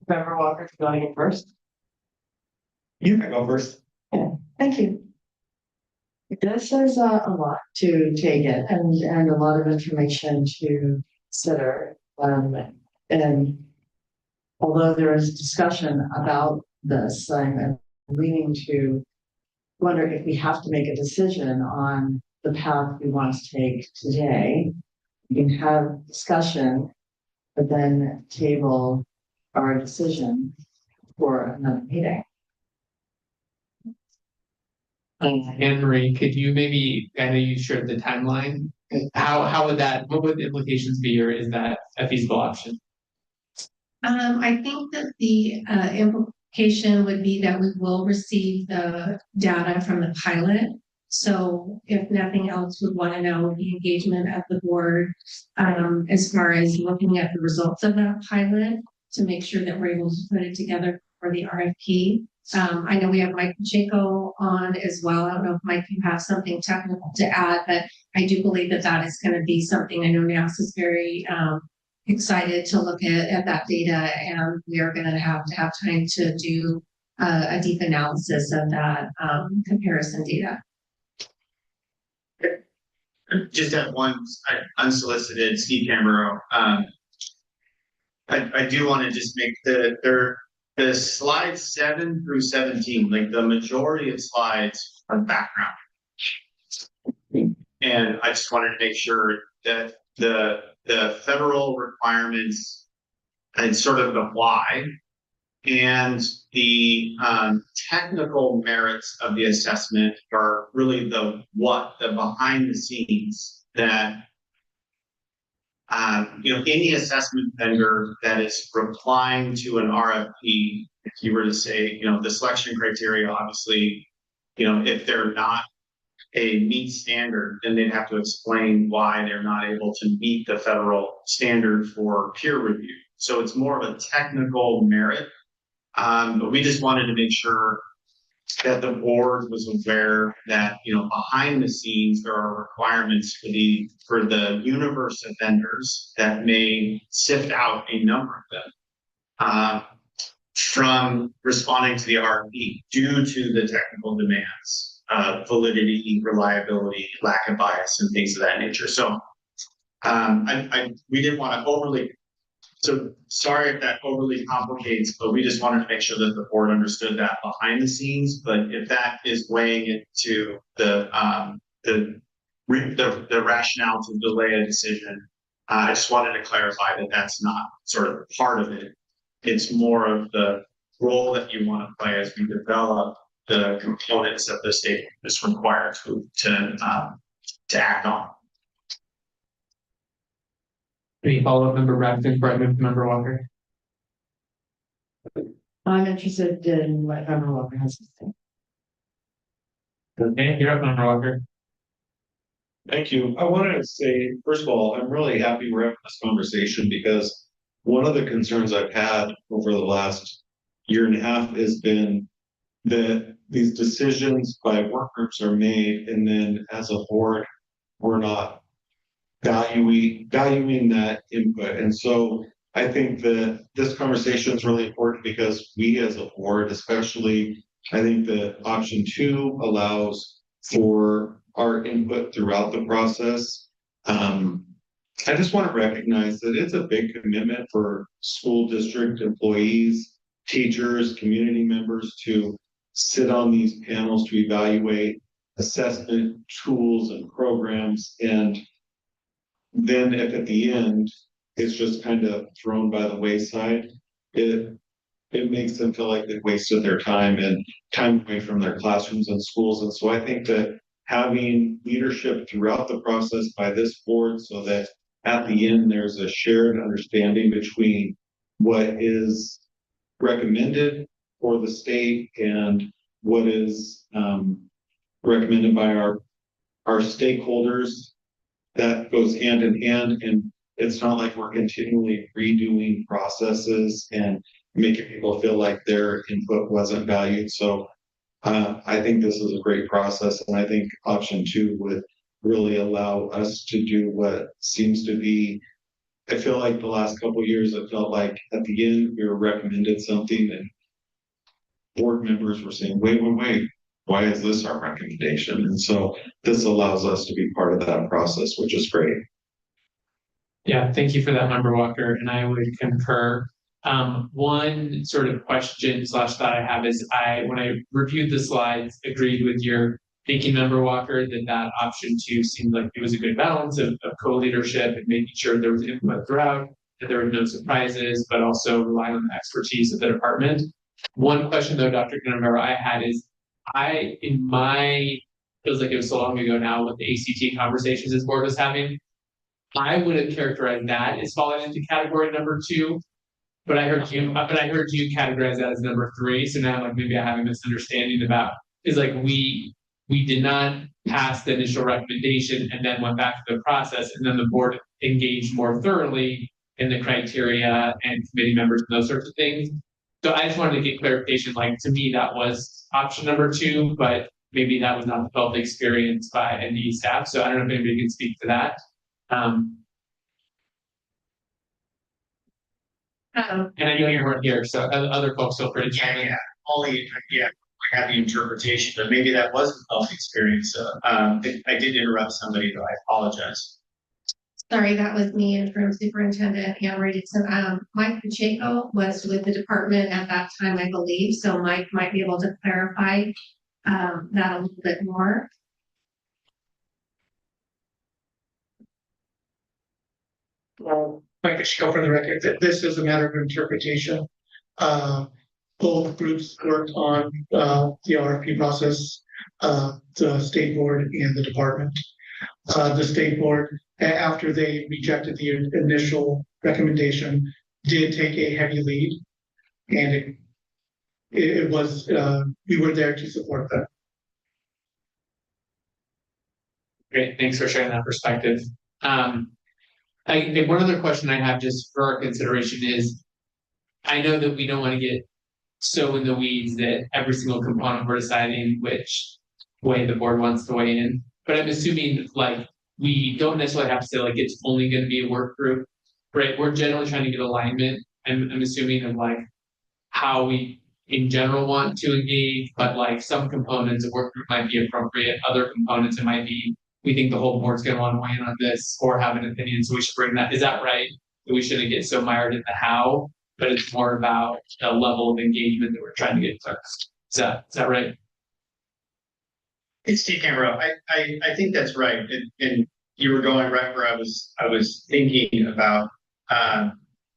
Member Walker, going in first. You can go first. Yeah, thank you. This is a lot to take in and a lot of information to consider. And although there is discussion about this, I'm leaning to wonder if we have to make a decision on the path we want to take today. We can have discussion, but then table our decision for another meeting. Anne Marie, could you maybe, I know you shared the timeline. What would the implications be, or is that a feasible option? I think that the clarification would be that we will receive the data from the pilot. So if nothing else, would want to know the engagement of the board as far as looking at the results of that pilot to make sure that we're able to put it together for the RFP. I know we have Mike Pacheco on as well. I don't know if Mike, you have something technical to add, but I do believe that that is going to be something. I know NASA is very excited to look at that data, and we are going to have time to do a deep analysis of that comparison data. Just at one unsolicited, Steve Camero. I do want to just make the slides 7 through 17, like the majority of slides are background. And I just wanted to make sure that the federal requirements and sort of the why and the technical merits of the assessment are really the behind the scenes that any assessment vendor that is replying to an RFP, if you were to say, the selection criteria, obviously, if they're not a meet standard, then they'd have to explain why they're not able to meet the federal standard for peer review. So it's more of a technical merit. But we just wanted to make sure that the board was aware that, behind the scenes, there are requirements for the universe of vendors that may sift out a number of them from responding to the RFP due to the technical demands, validity, reliability, lack of bias, and things of that nature. So we didn't want to overly. So sorry if that overly complicates, but we just wanted to make sure that the board understood that behind the scenes. But if that is weighing into the rationale to delay a decision, I just wanted to clarify that that's not sort of part of it. It's more of the role that you want to play as we develop the components that the state is required to act on. Any follow-up, Member Braxton, Member Walker? I'm interested in what Member Walker has to say. Okay, you're up, Member Walker. Thank you. I wanted to say, first of all, I'm really happy we're having this conversation because one of the concerns I've had over the last year and a half has been that these decisions by work groups are made, and then as a board, we're not valuing that input. And so I think that this conversation is really important because we as a board, especially, I think that option 2 allows for our input throughout the process. I just want to recognize that it's a big commitment for school district employees, teachers, community members to sit on these panels to evaluate assessment tools and programs. And then if at the end it's just kind of thrown by the wayside, it makes them feel like they've wasted their time and time away from their classrooms and schools. And so I think that having leadership throughout the process by this board so that at the end there's a shared understanding between what is recommended for the state and what is recommended by our stakeholders, that goes hand in hand. And it's not like we're continually redoing processes and making people feel like their input wasn't valued. So I think this is a great process, and I think option 2 would really allow us to do what seems to be, I feel like the last couple of years, it felt like at the end we were recommended something and board members were saying, wait, why is this our recommendation? And so this allows us to be part of that process, which is great. Yeah, thank you for that, Member Walker, and I would concur. One sort of question / thought I have is when I reviewed the slides, agreed with your thinking, Member Walker, that option 2 seemed like it was a good balance of co-leadership and making sure there was input throughout, that there were no surprises, but also relying on the expertise of the department. One question though, Dr. Canavero, I had is, feels like it was so long ago now with the ACT conversations this board was having, I would have characterized that as falling into category number 2. But I heard you categorize that as number three, so now like maybe I have a misunderstanding about, is like we did not pass the initial recommendation and then went back to the process, and then the board engaged more thoroughly in the criteria and committee members and those sorts of things. So I just wanted to get clarification, like to me, that was option number two, but maybe that was not the felt experience by NDE staff, so I don't know if anybody can speak to that. And I know you weren't here, so other folks feel free to chime in. Only, I had the interpretation, but maybe that wasn't a health experience. I did interrupt somebody, though. I apologize. Sorry, that was me, interim superintendent Anne Dixon. Mike Pacheco was with the department at that time, I believe, so Mike might be able to clarify that a little bit more. Mike Pacheco for the record, this is a matter of interpretation. Both groups worked on the RFP process, the state board and the department. The state board, after they rejected the initial recommendation, did take a heavy lead, and it was we were there to support them. Great, thanks for sharing that perspective. One other question I have just for our consideration is, I know that we don't want to get so in the weeds that every single component we're deciding which way the board wants to weigh in, but I'm assuming like we don't necessarily have to say like it's only going to be a work group, right? We're generally trying to get alignment. I'm assuming of like how we in general want to engage, but like some components of work group might be appropriate, other components it might be we think the whole board's going to want to weigh in on this or have an opinion, so we should bring that. Is that right? That we shouldn't get so mired in the how, but it's more about the level of engagement that we're trying to get first. Is that right? It's Steve Camero. I think that's right. And you were going right where I was thinking about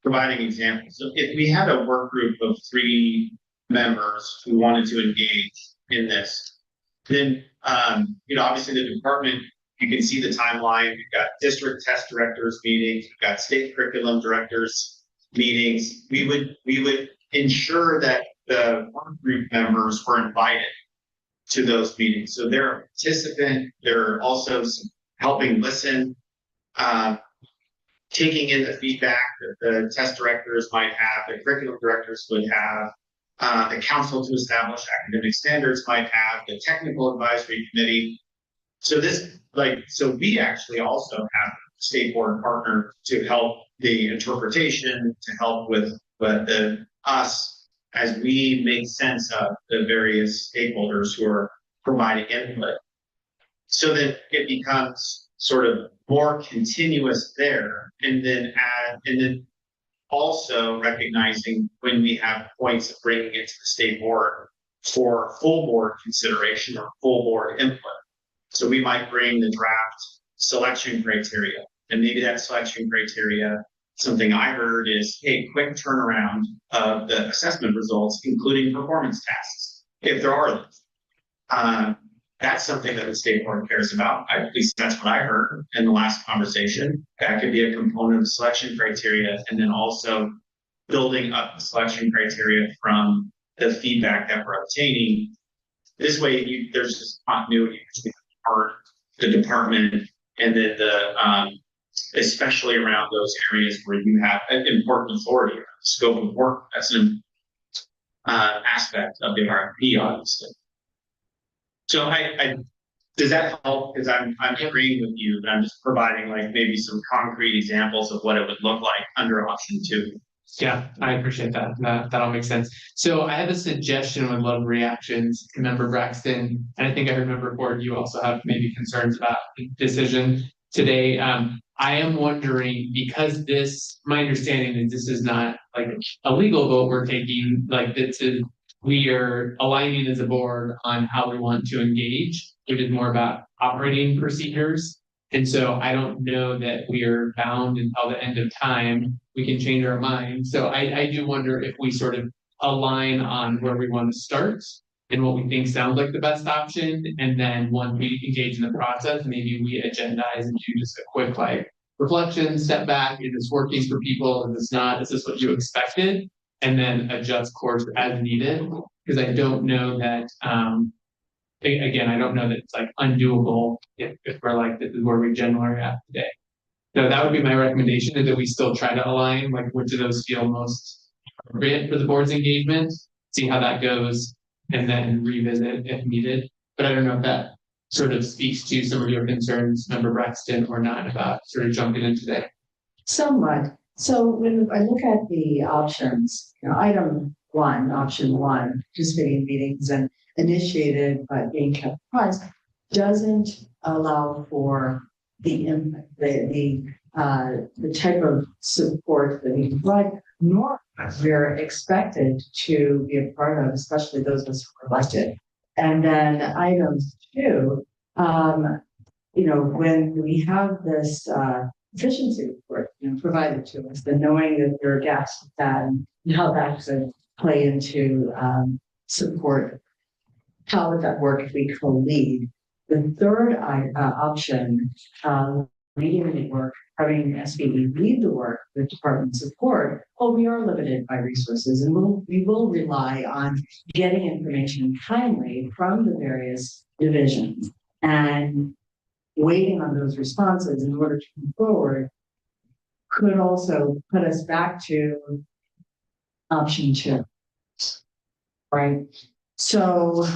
providing examples. So if we had a work group of 3 members who wanted to engage in this, then obviously the department, you can see the timeline. We've got district test directors meetings, we've got state curriculum directors meetings. We would ensure that the work group members were invited to those meetings. So they're a participant, they're also helping listen, taking in the feedback that the test directors might have, the curriculum directors would have, the council to establish academic standards might have, the technical advisory committee. So we actually also have a state board partner to help the interpretation, to help with us as we make sense of the various stakeholders who are providing input, so that it becomes sort of more continuous there, and then also recognizing when we have points of bringing it to the state board for full board consideration or full board input. So we might bring the draft selection criteria, and maybe that selection criteria, something I heard is, hey, quick turnaround of the assessment results, including performance tasks, if there are those. That's something that the state board cares about. At least that's what I heard in the last conversation. That could be a component of the selection criteria, and then also building up the selection criteria from the feedback that we're obtaining. This way, there's just continuity between the department and then especially around those areas where you have an important authority around the scope of work. That's an aspect of the RFP, obviously. So does that help? Because I'm agreeing with you, but I'm just providing like maybe some concrete examples of what it would look like under option 2. Yeah, I appreciate that. That all makes sense. So I have a suggestion. Would love reactions to Member Braxton, and I think I heard Member Ford, you also have maybe concerns about the decision today. I am wondering, because my understanding is this is not like a legal vote we're taking, like we are aligning as a board on how we want to engage, which is more about operating procedures. And so I don't know that we are bound until the end of time. We can change our mind. So I do wonder if we sort of align on where we want to start and what we think sounds like the best option. And then once we engage in the process, maybe we agendize and do just a quick like reflection, step back, is this working for people, is this not, is this what you expected? And then adjust course as needed, because I don't know that, again, I don't know that it's like undoable if we're like, this is where we generally are at today. So that would be my recommendation, is that we still try to align, like which of those feel most appropriate for the board's engagement, see how that goes, and then revisit if needed. But I don't know if that sort of speaks to some of your concerns, Member Braxton, or not, about sort of jumping in today. Somewhat. So when I look at the options, item one, option one, participating in meetings and initiated but being kept apprised, doesn't allow for the type of support that we can provide, nor we're expected to be a part of, especially those of us who are elected. And then item two, when we have this efficiency report provided to us, then knowing that there are gaps with that and how that could play into support, how would that work if we co-lead? The third option, leading the work, having SBE lead the work with department support, we are limited by resources, and we will rely on getting information timely from the various divisions and waiting on those responses in order to move forward could also put us back to option two, right? So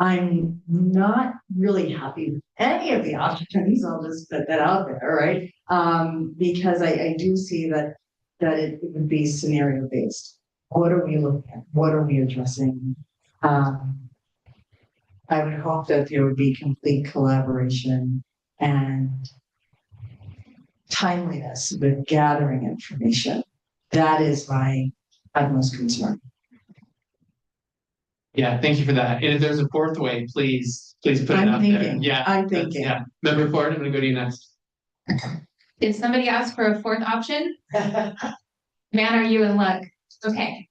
I'm not really happy with any of the options. I'll just put that out there, right? Because I do see that it would be scenario based. What are we looking at? What are we addressing? I would hope that there would be complete collaboration and timeliness with gathering information. That is my utmost concern. Yeah, thank you for that. And if there's a fourth way, please put it I'm out there. thinking, Yeah, I'm thinking. yeah. Member Ford, I'm gonna go to you next. Did somebody ask for a fourth option? Man, are you in luck? Okay.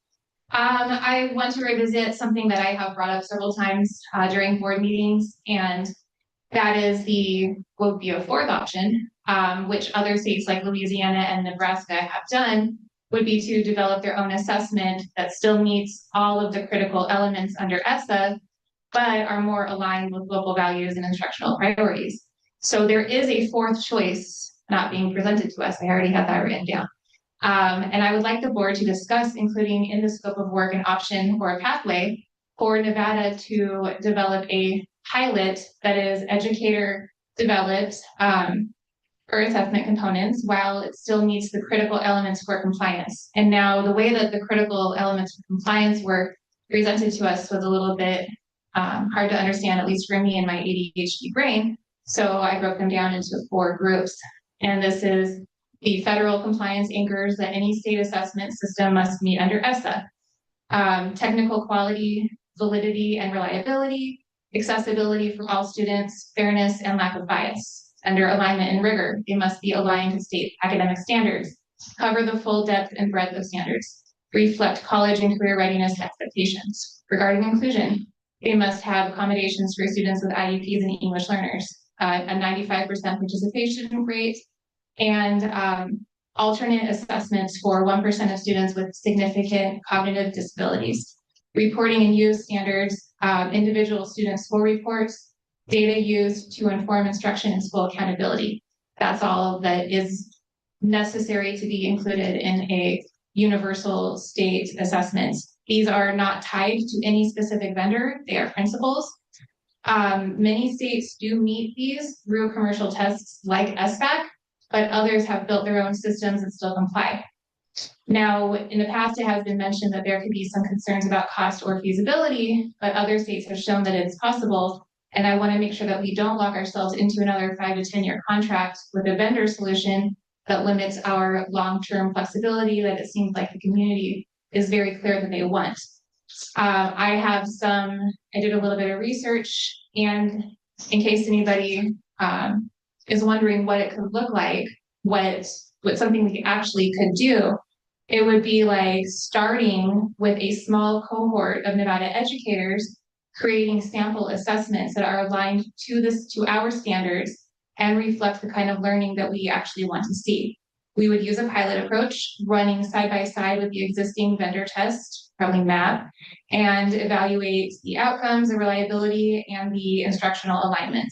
I want to revisit something that I have brought up several times during board meetings, and that is would be a fourth option, which other states like Louisiana and Nebraska have done, would be to develop their own assessment that still meets all of the critical elements under ESSA, but are more aligned with local values and instructional priorities. So there is a fourth choice not being presented to us. I already had that written down. And I would like the board to discuss including in the scope of work an option or a pathway for Nevada to develop a pilot that is educator developed for assessment components while it still meets the critical elements for compliance. And now the way that the critical elements for compliance were presented to us was a little bit hard to understand, at least for me and my ADHD brain. So I broke them down into 4 groups. And this is the federal compliance anchors that any state assessment system must meet under ESSA. Technical quality, validity, and reliability, accessibility for all students, fairness, and lack of bias. Under alignment and rigor, they must be aligned to state academic standards, cover the full depth and breadth of standards, reflect college and career readiness expectations. Regarding inclusion, they must have accommodations for students with IEPs and English learners, a 95% participation rate, and alternate assessments for 1% of students with significant cognitive disabilities. Reporting and use standards, individual student score reports, data used to inform instruction and school accountability. That's all that is necessary to be included in a universal state assessment. These are not tied to any specific vendor, they are principles. Many states do meet these through commercial tests like SBAC, but others have built their own systems and still comply. Now, in the past, it has been mentioned that there could be some concerns about cost or feasibility, but other states have shown that it's possible. And I want to make sure that we don't lock ourselves into another 5 to 10 year contract with a vendor solution that limits our long-term flexibility that it seems like the community is very clear that they want. I did a little bit of research, and in case anybody is wondering what it could look like, what something we actually could do, it would be like starting with a small cohort of Nevada educators, creating sample assessments that are aligned to our standards, and reflect the kind of learning that we actually want to see. We would use a pilot approach running side by side with the existing vendor test, probably MAP, and evaluate the outcomes, the reliability, and the instructional alignment.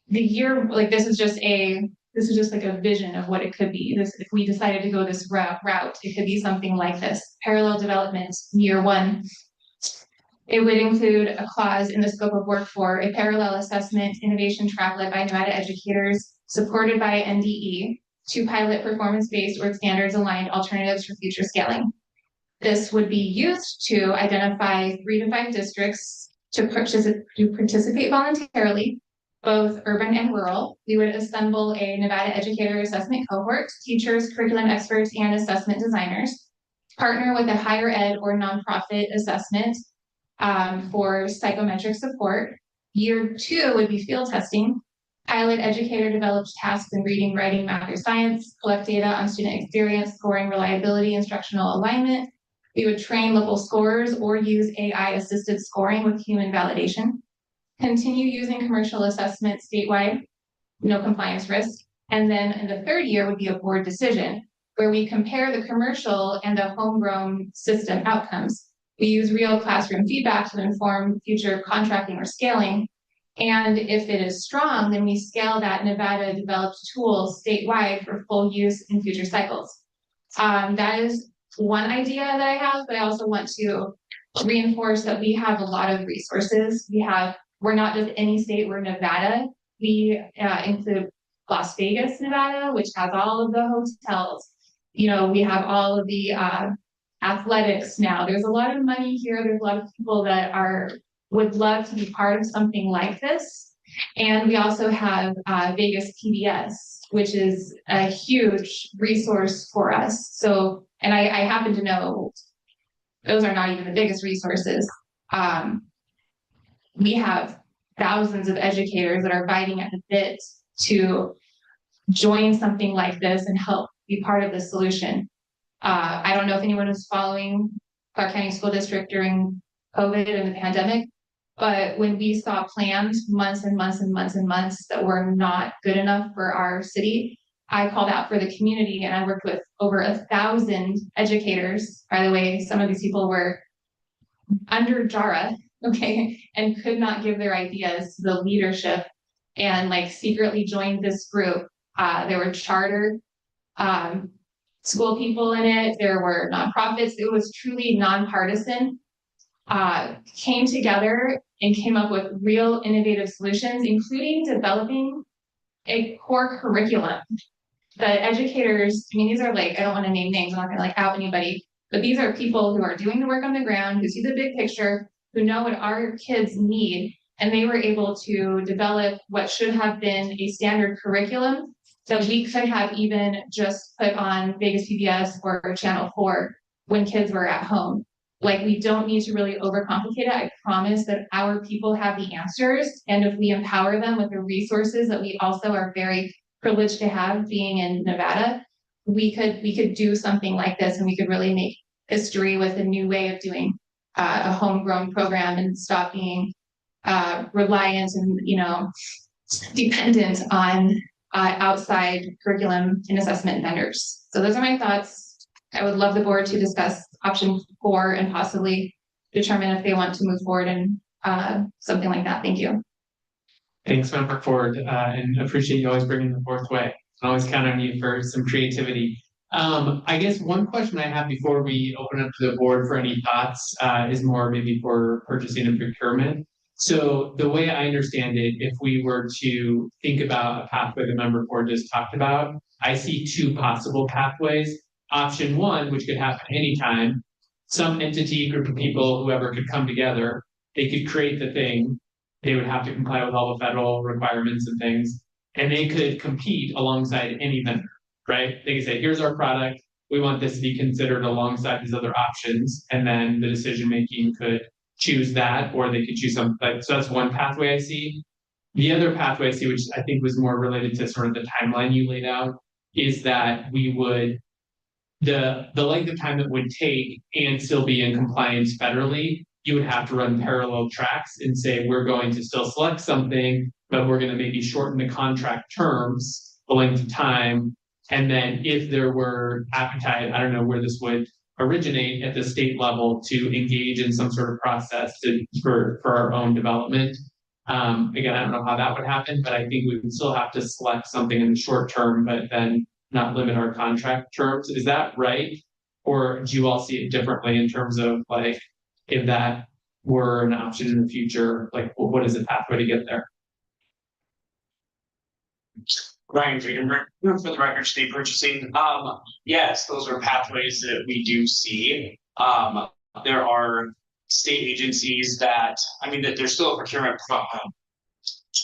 The year, like this is just like a vision of what it could be. If we decided to go this route, it could be something like this. Parallel development, year one. It would include a clause in the scope of work for a parallel assessment innovation track led by Nevada educators, supported by NDE, to pilot performance-based or standards-aligned alternatives for future scaling. This would be used to identify 3 to 5 districts to participate voluntarily, both urban and rural. We would assemble a Nevada educator assessment cohort, teachers, curriculum experts, and assessment designers, partner with a higher ed or nonprofit assessment for psychometric support. Year 2 would be field testing. Pilot educator develops tasks in reading, writing, math, or science, collect data on student experience, scoring, reliability, instructional alignment. We would train local scorers or use AI-assisted scoring with human validation. Continue using commercial assessment statewide, no compliance risk. And then in the 3rd year would be a board decision where we compare the commercial and the homegrown system outcomes. We use real classroom feedback to inform future contracting or scaling. And if it is strong, then we scale that Nevada developed tool statewide for full use in future cycles. That is one idea that I have, but I also want to reinforce that we have a lot of resources. We're not just any state, we're Nevada. We include Las Vegas, Nevada, which has all of the hotels. We have all of the athletics now. There's a lot of money here. There's a lot of people that would love to be part of something like this. And we also have Vegas PBS, which is a huge resource for us. So, and I happen to know those are not even the biggest resources. We have thousands of educators that are biting at the bit to join something like this and help be part of the solution. I don't know if anyone was following Clark County School District during COVID and the pandemic, but when we saw plans months and months and months and months that were not good enough for our city, I called out for the community and I worked with over 1,000 educators. By the way, some of these people were under JARA, okay, and could not give their ideas to the leadership and secretly joined this group. There were charter school people in it. There were nonprofits. It was truly nonpartisan. Came together and came up with real innovative solutions, including developing a core curriculum. The educators, these are I don't want to name names, I'm not going to out anybody, but these are people who are doing the work on the ground, who see the big picture, who know what our kids need, and they were able to develop what should have been a standard curriculum that we could have even just put on Vegas PBS or Channel 4 when kids were at home. We don't need to really overcomplicate it. I promise that our people have the answers. And if we empower them with the resources that we also are very privileged to have being in Nevada, we could do something like this and we could really make history with a new way of doing a homegrown program and stop being reliant and, dependent on outside curriculum and assessment vendors. So those are my thoughts. I would love the board to discuss option 4 and possibly determine if they want to move forward and something like that. Thank you. Thanks, Member Ford, and appreciate you always bringing the 4th way. I always count on you for some creativity. I guess one question I have before we open up to the board for any thoughts is more maybe for purchasing and procurement. So the way I understand it, if we were to think about a pathway the Member Ford just talked about, I see 2 possible pathways. Option 1, which could happen anytime, some entity, group of people, whoever could come together, they could create the thing. They would have to comply with all the federal requirements and things, and they could compete alongside any vendor, right? They could say, here's our product. We want this to be considered alongside these other options. And then the decision-making could choose that, or they could choose something. So that's one pathway I see. The other pathway I see, which I think was more related to sort of the timeline you laid out, is that we would the length of time it would take and still be in compliance federally you would have to run parallel tracks and say, we're going to still select something, but we're gonna maybe shorten the contract terms, the length of time. And then if there were appetite, I don't know where this would originate at the state level to engage in some sort of process for our own development. Again, I don't know how that would happen, but I think we would still have to select something in the short term, but then not limit our contract terms. Is that right? Or do you all see it differently in terms of like, if that were an option in the future, like what is the pathway to get there? Ryan Friedenberg, for the record, state purchasing. Yes, those are pathways that we do see. There are state agencies that, I mean, that there's still a procurement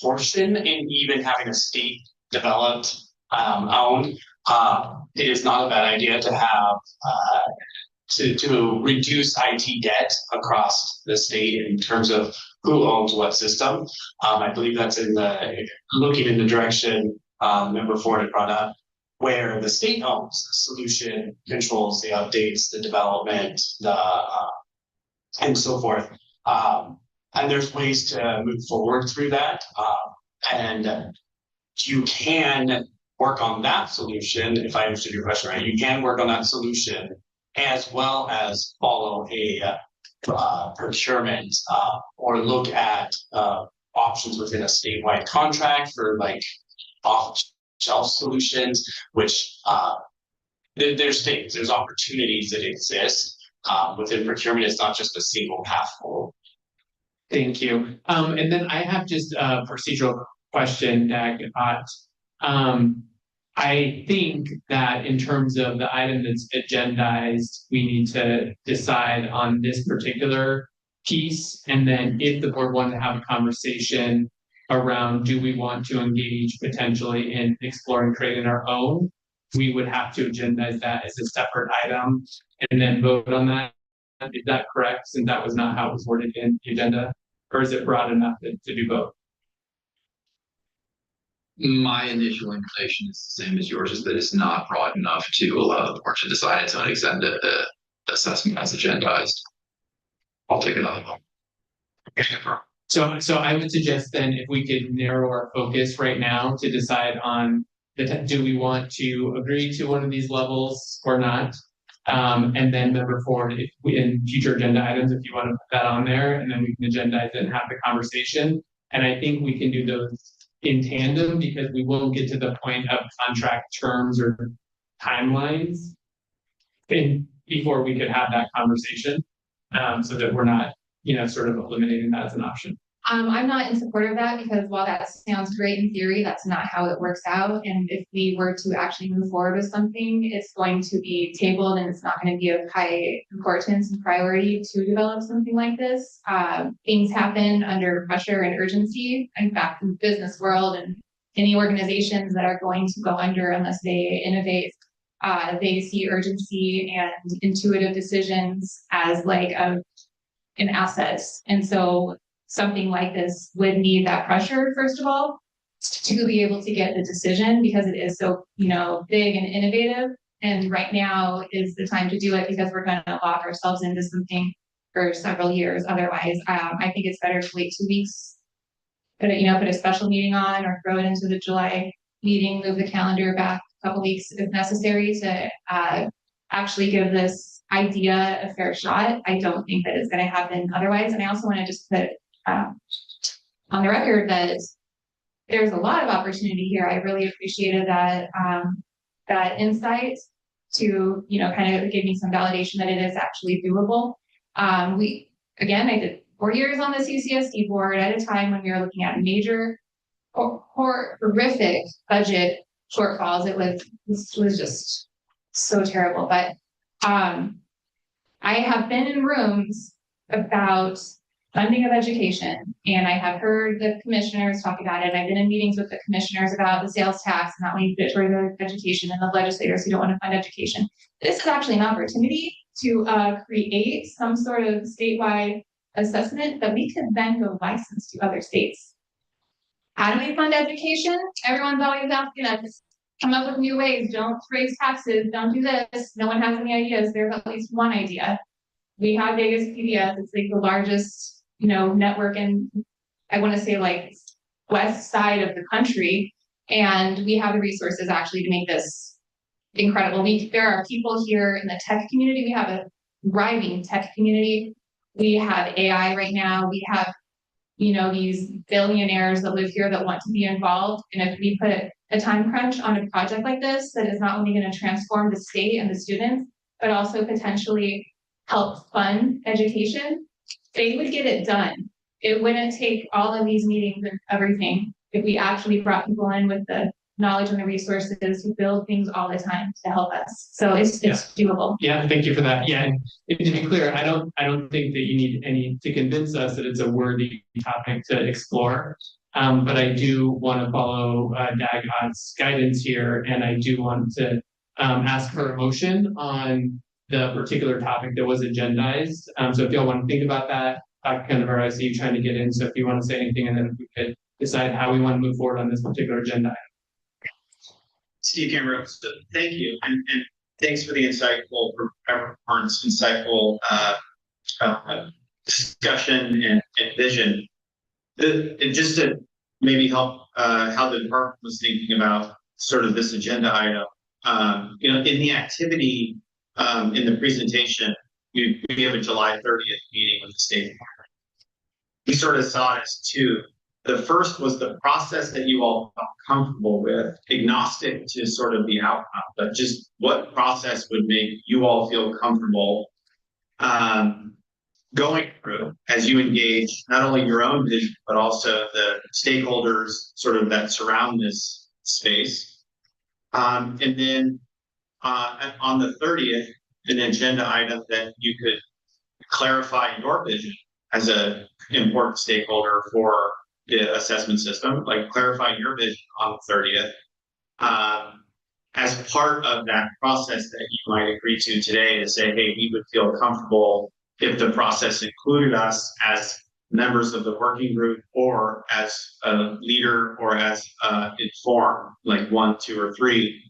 portion in even having a state developed owned. It is not a bad idea to have to reduce IT debt across the state in terms of who owns what system. I believe that's looking in the direction Member Ford had brought up, where the state owns the solution, controls the updates, the development, and so forth. And there's ways to move forward through that. And you can work on that solution, if I understood your question right. You can work on that solution as well as follow a procurement or look at options within a statewide contract for like off-shelf solutions, which there's opportunities that exist within procurement. It's not just a single path forward. Thank you. And then I have just a procedural question, Dag. I think that in terms of the item that's agendized, we need to decide on this particular piece. And then if the board wanted to have a conversation around, do we want to engage potentially in exploring creating our own, we would have to agendize that as a separate item and then vote on that. Is that correct? Since that was not how it was worded in the agenda, or is it broad enough to do both? My initial inclination is the same as yours, is that it's not broad enough to allow the board to decide its own assessment as agendized. I'll take another one. So I would suggest then if we could narrow our focus right now to decide on do we want to agree to one of these levels or not? And then Member Ford, if we in future agenda items, if you want to put that on there, and then we can agendize it and have the conversation. And I think we can do those in tandem because we won't get to the point of contract terms or timelines before we could have that conversation, so that we're not, sort of eliminating that as an option. I'm not in support of that because while that sounds great in theory, that's not how it works out. And if we were to actually move forward with something, it's going to be tabled and it's not going to be of high importance and priority to develop something like this. Things happen under pressure and urgency. In fact, in the business world and any organizations that are going to go under unless they innovate, they see urgency and intuitive decisions as like an asset. And so something like this would need that pressure, first of all, to be able to get the decision because it is so, big and innovative. And right now is the time to do it because we're going to lock ourselves into something for several years. Otherwise, I think it's better to wait 2 weeks, put a special meeting on or throw it into the July meeting, move the calendar back a couple weeks if necessary to actually give this idea a fair shot. I don't think that it's going to happen otherwise. And I also want to just put on the record that there's a lot of opportunity here. I really appreciated that insight to, kind of give me some validation that it is actually doable. I did 4 years on the CCSD board at a time when we were looking at major horrific budget shortfalls. This was just so terrible. But I have been in rooms about funding of education, and I have heard the commissioners talk about it. I've been in meetings with the commissioners about the sales tax, not wanting to put toward education, and the legislators who don't want to fund education. This is actually an opportunity to create some sort of statewide assessment that we could then go license to other states. How do we fund education? Everyone's always asking us, come up with new ways. Don't raise taxes. Don't do this. No one has any ideas. There's at least one idea. we have Vegas PBS, it's like the largest, network in, I want to say like west side of the country. And we have the resources actually to make this incredible. There are people here in the tech community. We have a thriving tech community. We have AI right now. We have, these billionaires that live here that want to be involved. And if we put a time crunch on a project like this, that is not only going to transform the state and the students, but also potentially help fund education, they would get it done. It wouldn't take all of these meetings and everything if we actually brought people in with the knowledge and the resources to build things all the time to help us. So it's doable. Yeah, thank you for that. Yeah, and to be clear, I don't think that you need any to convince us that it's a worthy topic to explore. But I do want to follow Dagon's guidance here, and I do want to ask for a motion on the particular topic that was agendized. So if y'all want to think about that, Dr. Canavera, I see you trying to get in. So if you want to say anything, and then if we could decide how we want to move forward on this particular agenda item. Steve Cameron, so thank you, and thanks for the insightful discussion and vision. And just to maybe help how the department was thinking about sort of this agenda item. In the activity, in the presentation, we have a July 30th meeting with the state department. We sort of saw it as two. The first was the process that you all felt comfortable with, agnostic to sort of the outcome, but just what process would make you all feel comfortable going through as you engage not only your own vision, but also the stakeholders sort of that surround this space. And then on the 30th, an agenda item that you could clarify your vision as an important stakeholder for the assessment system, like clarify your vision on the 30th. As part of that process that you might agree to today to say, hey, we would feel comfortable if the process included us as members of the working group or as a leader or as informed, like 1, 2, or 3.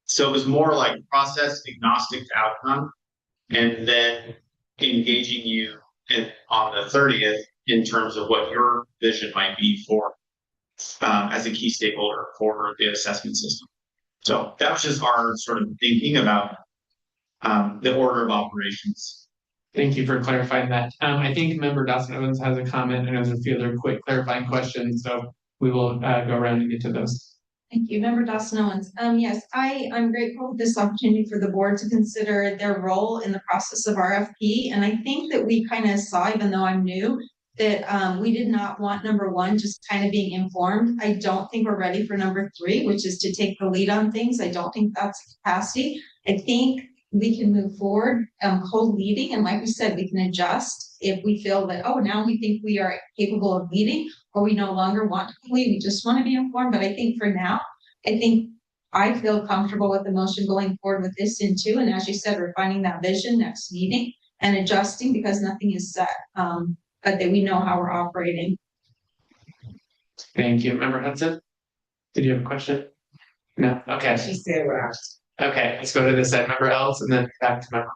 So it was more like process agnostic to outcome, and then engaging you on the 30th in terms of what your vision might be for as a key stakeholder for the assessment system. So that was just our sort of thinking about the order of operations. Thank you for clarifying that. I think member Dawson Owens has a comment, and there's a few other quick clarifying questions, so we will go around and get to those. Thank you, Member Dawson Owens. Yes, I'm grateful for this opportunity for the board to consider their role in the process of RFP. And I think that we kind of saw, even though I'm new, that we did not want number 1 just kind of being informed. I don't think we're ready for number 3, which is to take the lead on things. I don't think that's capacity. I think we can move forward co-leading, and like we said, we can adjust if we feel that, oh, now we think we are capable of leading, or we no longer want to lead, we just want to be informed. But I think for now, I feel comfortable with the motion going forward with this in 2, and as you said, refining that vision next meeting and adjusting because nothing is set, but that we know how we're operating. Thank you. Member Hudson, did you have a question? No. Okay. She said we're out. Okay, let's go to this side, member else, and then back to member.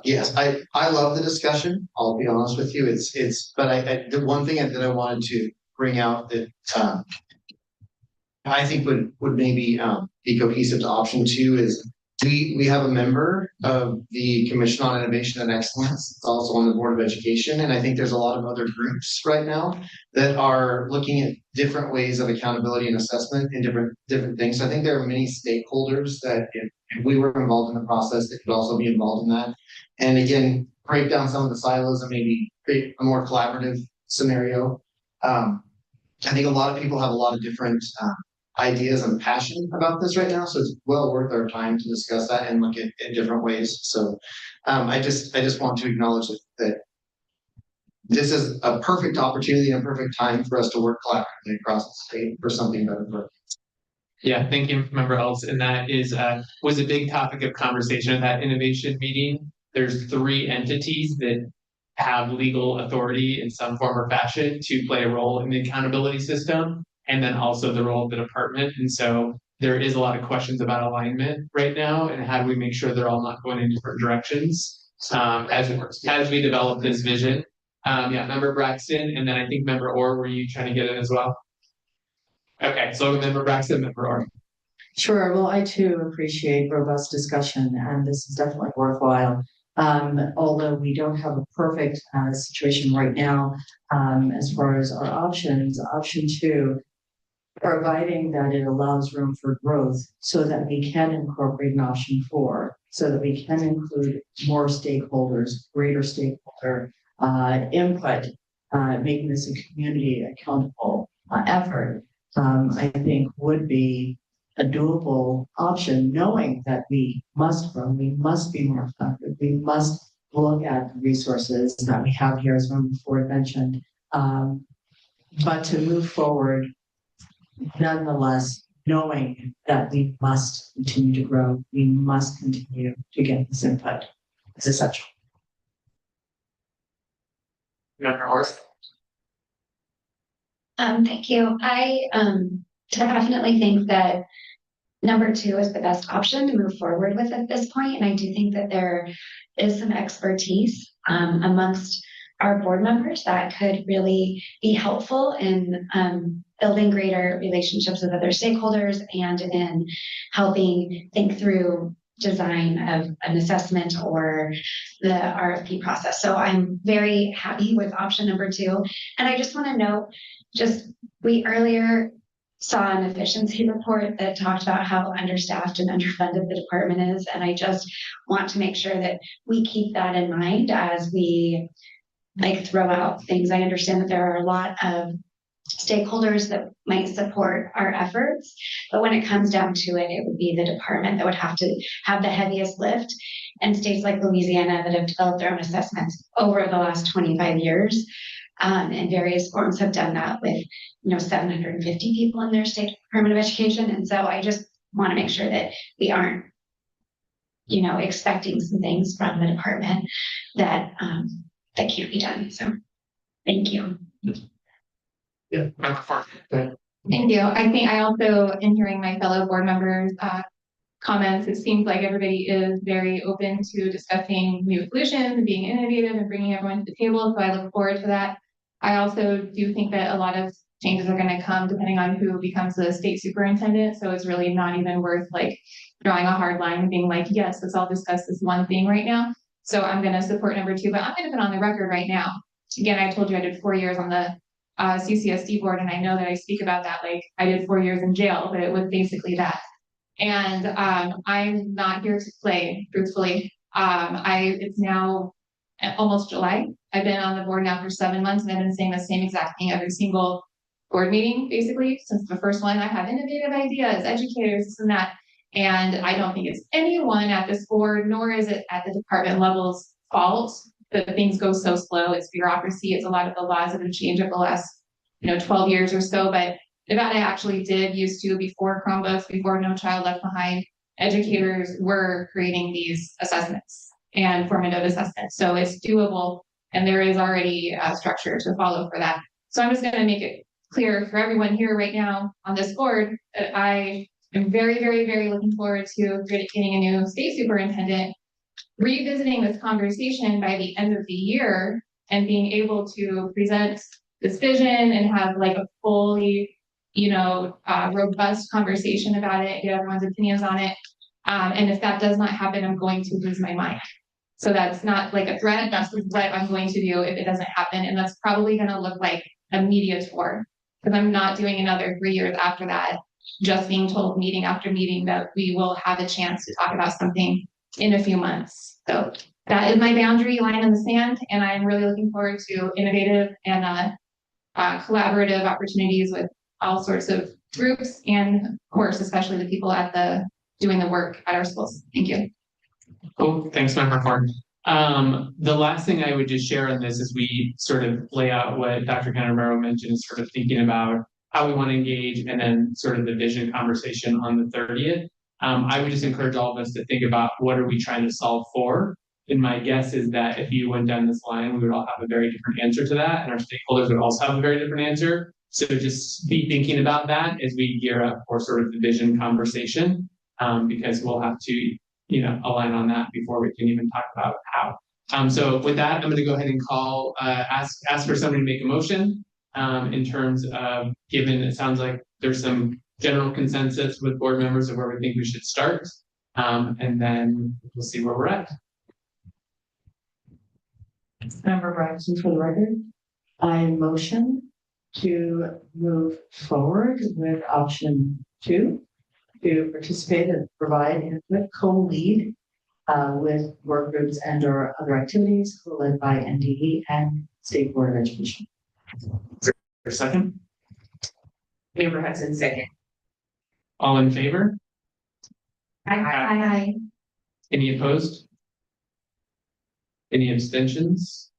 Yes, I love the discussion. I'll be honest with you. But the one thing that I wanted to bring out that I think would maybe be cohesive to option 2 is we have a member of the Commission on Innovation and Excellence. It's also on the Board of Education. And I think there's a lot of other groups right now that are looking at different ways of accountability and assessment in different things. So I think there are many stakeholders that if we were involved in the process, that could also be involved in that. And again, break down some of the silos and maybe create a more collaborative scenario. I think a lot of people have a lot of different ideas and passion about this right now, so it's well worth our time to discuss that and look at different ways. So I just want to acknowledge that this is a perfect opportunity and a perfect time for us to work collaboratively across the state for something better for us. Yeah, thank you, member else. And that was a big topic of conversation at that innovation meeting. There's 3 entities that have legal authority in some form or fashion to play a role in the accountability system, and then also the role of the department. And so there is a lot of questions about alignment right now, and how do we make sure they're all not going in different directions. as we develop this vision. Yeah, member Braxton, and then I think member Orr, were you trying to get in as well? Okay, so member Braxton, member Orr. Sure, well, I too appreciate robust discussion, and this is definitely worthwhile. Although we don't have a perfect situation right now, as far as our options, option two, providing that it allows room for growth so that we can incorporate an option four, so that we can include more stakeholders, greater stakeholder input, making this a community accountable effort, I think would be a doable option, knowing that we must grow, we must be more effective, we must look at the resources that we have here, as member Ford mentioned, but to move forward, nonetheless, knowing that we must continue to grow, we must continue to get this input. It's essential. Member Orr. Thank you. I definitely think that number two is the best option to move forward with at this point. And I do think that there is some expertise amongst our board members that could really be helpful in building greater relationships with other stakeholders and in helping think through design of an assessment or the RFP process. So I'm very happy with option number two. And I just want to note, we earlier saw an efficiency report that talked about how understaffed and underfunded the department is. And I just want to make sure that we keep that in mind as we throw out things. I understand that there are a lot of stakeholders that might support our efforts, but when it comes down to it, it would be the department that would have to have the heaviest lift. And states like Louisiana that have developed their own assessments over the last 25 years and various forms have done that with 750 people in their state Department of Education. And so I just want to make sure that we aren't expecting some things from the department that that can't be done. So thank you. Yeah. Thank you. I think I also, in hearing my fellow board members' comments, it seems like everybody is very open to discussing new solutions and being innovative and bringing everyone to the table. So I look forward to that. I also do think that a lot of changes are going to come depending on who becomes the state superintendent. So it's really not even worth drawing a hard line and being like, yes, let's all discuss this one thing right now. So I'm going to support number two, but I'm going to put on the record right now. Again, I told you I did 4 years on the CCSD board, and I know that I speak about that like I did 4 years in jail, but it was basically that. And I'm not here to play, truthfully. It's now almost July. I've been on the board now for 7 months, and I've been saying the same exact thing every single board meeting, basically, since the first one. I have innovative ideas, educators, this and that. And I don't think it's anyone at this board, nor is it at the department level's fault that things go so slow. It's bureaucracy. It's a lot of the laws that have changed over the last, 12 years or so. But Nevada actually did used to, before Chromebooks, before No Child Left Behind, educators were creating these assessments and formative assessments. So it's doable, and there is already a structure to follow for that. So I'm just going to make it clear for everyone here right now on this board that I am very, very, very looking forward to getting a new state superintendent, revisiting this conversation by the end of the year, and being able to present this vision and have a fully, robust conversation about it, get everyone's opinions on it. And if that does not happen, I'm going to lose my mind. So that's not a threat. That's what I'm going to do if it doesn't happen. And that's probably going to look like a media tour, because I'm not doing another 3 years after that, just being told meeting after meeting that we will have a chance to talk about something in a few months. So that is my boundary line in the sand, and I'm really looking forward to innovative and collaborative opportunities with all sorts of groups, and of course, especially the people doing the work at our schools. Thank you. Cool. Thanks, Member Ford. The last thing I would just share on this is we sort of lay out what Dr. Canavero mentioned, is sort of thinking about how we want to engage, and then sort of the vision conversation on the 30th. I would just encourage all of us to think about what are we trying to solve for. And my guess is that if you went down this line, we would all have a very different answer to that, and our stakeholders would also have a very different answer. So just be thinking about that as we gear up for sort of the vision conversation, because we'll have to, align on that before we can even talk about how. So with that, I'm gonna go ahead and ask for somebody to make a motion. In terms of, given it sounds like there's some general consensus with board members of where we think we should start. And then we'll see where we're at. Member Braxton, for the record, I motion to move forward with option 2, to participate and provide input, co-lead with work groups and or other activities led by NDE and State Board of Education. For a second, Member Hudson, second. all in favor? Aye. Any opposed? Any abstentions?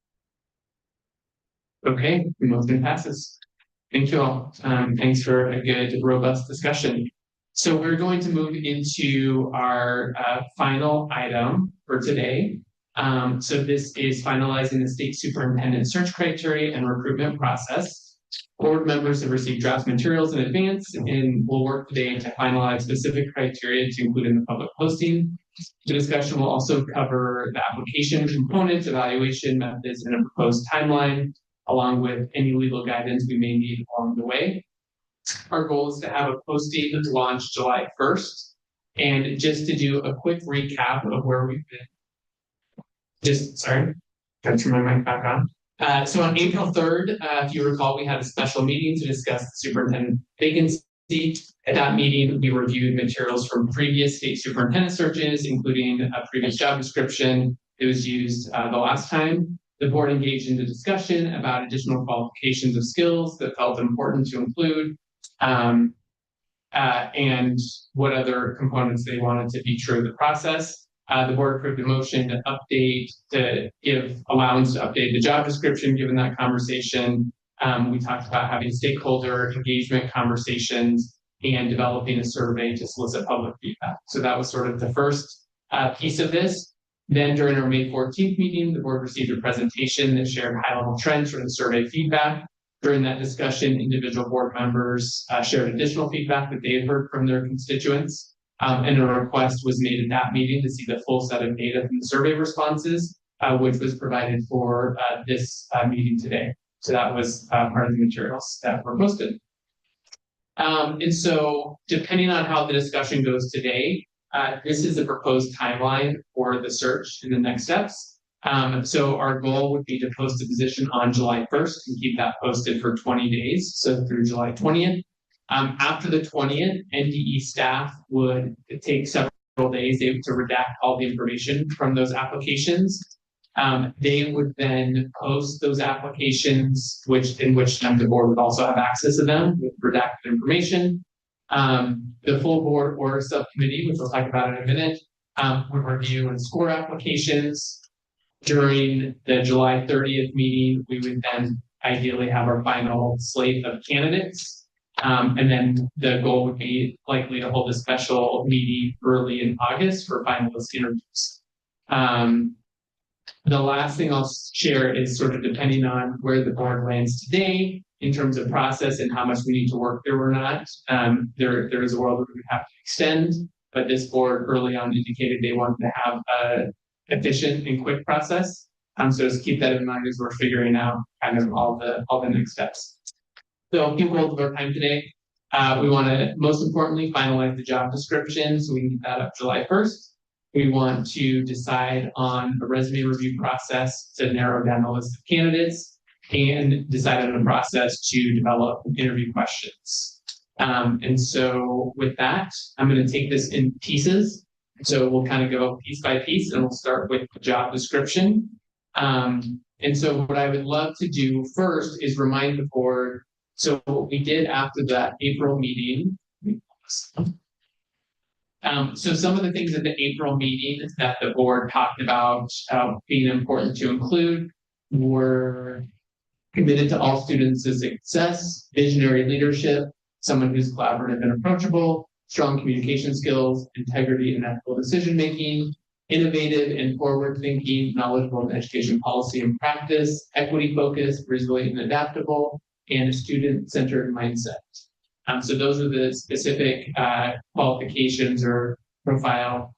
Okay, the motion passes. Thank you all. Thanks for a good, robust discussion. So we're going to move into our final item for today. So this is finalizing the state superintendent search criteria and recruitment process. Board members have received draft materials in advance and will work today to finalize specific criteria to include in the public posting. The discussion will also cover the application components, evaluation methods, and a proposed timeline, along with any legal guidance we may need along the way. Our goal is to have a posting launch July 1st. And just to do a quick recap of where we've been. Gotta turn my mic back on. So on April 3rd, if you recall, we had a special meeting to discuss the superintendent vacancy. At that meeting, we reviewed materials from previous state superintendent searches, including a previous job description that was used the last time. The board engaged in the discussion about additional qualifications of skills that felt important to include, and what other components they wanted to be true of the process. The board approved a motion to give allowance to update the job description, given that conversation. We talked about having stakeholder engagement conversations and developing a survey to solicit public feedback. So that was sort of the first piece of this. Then during our May 14th meeting, the board received a presentation that shared high-level trends from the survey feedback. During that discussion, individual board members shared additional feedback that they had heard from their constituents. And a request was made at that meeting to see the full set of data from the survey responses, which was provided for this meeting today. So that was part of the materials that were posted. And so depending on how the discussion goes today, this is the proposed timeline for the search and the next steps. So our goal would be to post a position on July 1st and keep that posted for 20 days, so through July 20th. After the 20th, NDE staff would take several days to redact all the information from those applications. They would then post those applications, in which time the board would also have access to them with redacted information. The full board or subcommittee, which we'll talk about in a minute, would review and score applications. During the July 30th meeting, we would then ideally have our final slate of candidates. And then the goal would be likely to hold a special meeting early in August for finalist interviews. The last thing I'll share is sort of depending on where the board lands today in terms of process and how much we need to work through or not. There is a world where we have to extend, but this board early on indicated they wanted to have a efficient and quick process. So just keep that in mind as we're figuring out kind of all the next steps. So a few goals of our time today. We want to most importantly finalize the job description so we can get that up July 1st. We want to decide on a resume review process to narrow down the list of candidates and decide on a process to develop interview questions. And so with that, I'm going to take this in pieces. So we'll kind of go piece by piece and we'll start with the job description. And so what I would love to do first is remind the board, so what we did after that April meeting. So some of the things at the April meeting that the board talked about being important to include were committed to all students' success, visionary leadership, someone who's collaborative and approachable, strong communication skills, integrity and ethical decision-making, innovative and forward-thinking, knowledgeable in education policy and practice, equity-focused, resilient and adaptable, and a student-centered mindset. So those are the specific qualifications or profile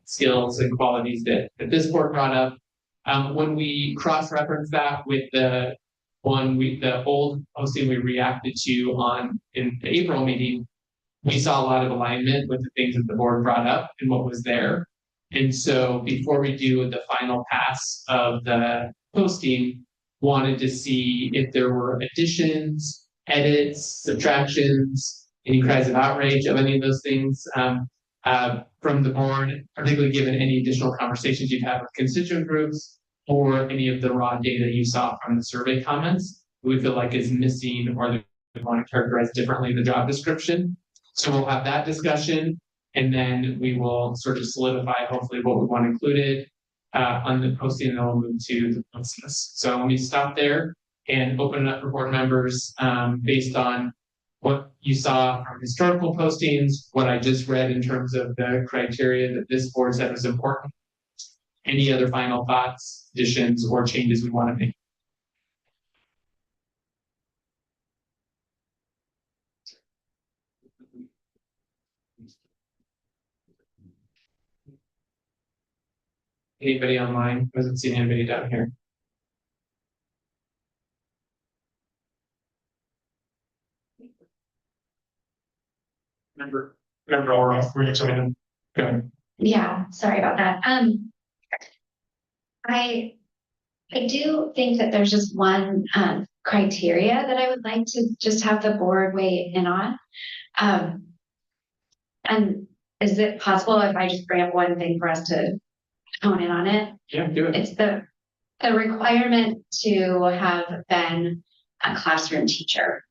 skills and qualities that this board brought up. When we cross-reference that with the old posting we reacted to in the April meeting, we saw a lot of alignment with the things that the board brought up and what was there. And so before we do the final pass of the posting, wanted to see if there were additions, edits, subtractions, any cries of outrage of any of those things from the board, particularly given any additional conversations you've had with constituent groups or any of the raw data you saw from the survey comments we feel like is missing or that we want to characterize differently in the job description. So we'll have that discussion, and then we will sort of solidify hopefully what we want included on the posting, and then we'll move to the post list. So let me stop there and open it up for board members based on what you saw from historical postings, what I just read in terms of the criteria that this board said was important. Any other final thoughts, additions, or changes we want to make? Anybody online? Wasn't seeing anybody down here. Remember Aura, were you excited? Go ahead. Yeah, sorry about that. I do think that there's just one criteria that I would like to just have the board weigh in on. And is it possible if I just bring up one thing for us to hone in on it? Yeah, do it. It's the requirement to have been a classroom teacher.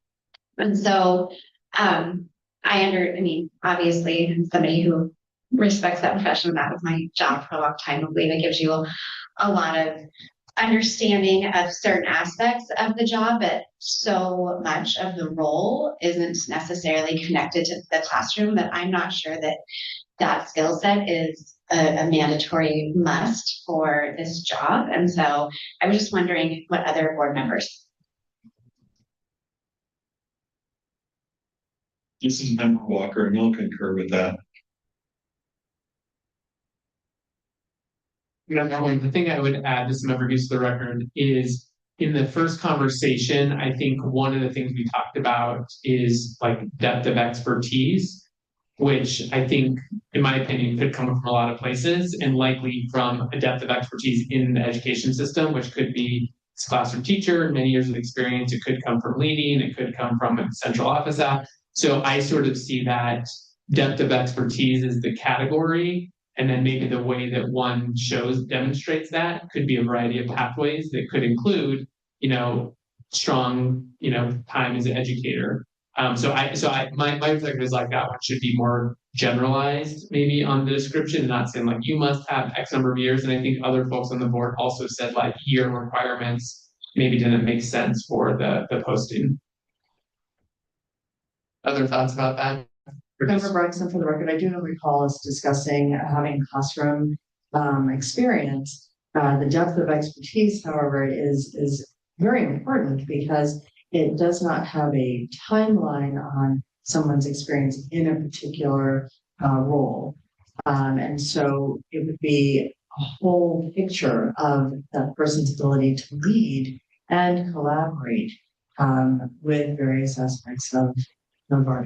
And so I mean, obviously, I'm somebody who respects that profession. That was my job for a long time. I believe it gives you a lot of understanding of certain aspects of the job, but so much of the role isn't necessarily connected to the classroom that I'm not sure that that skill set is a mandatory must for this job. And so I was just wondering what other board members. This is Member Walker, and I'll concur with that. The thing I would add, this member gives the record, is in the first conversation, I think one of the things we talked about is like depth of expertise, which I think, in my opinion, could come from a lot of places and likely from a depth of expertise in the education system, which could be a classroom teacher, many years of experience. It could come from leading, it could come from a central office app. So I sort of see that depth of expertise as the category. And then maybe the way that one demonstrates that could be a variety of pathways that could include, strong, time as an educator. My perspective is like that one should be more generalized maybe on the description, not saying like you must have X number of years. And I think other folks on the board also said like year requirements maybe didn't make sense for the posting. Other thoughts about that? Member Bryson, for the record, I do recall us discussing having classroom experience. The depth of expertise, however, is very important because it does not have a timeline on someone's experience in a particular role. And so it would be a whole picture of that person's ability to lead and collaborate with various aspects of our.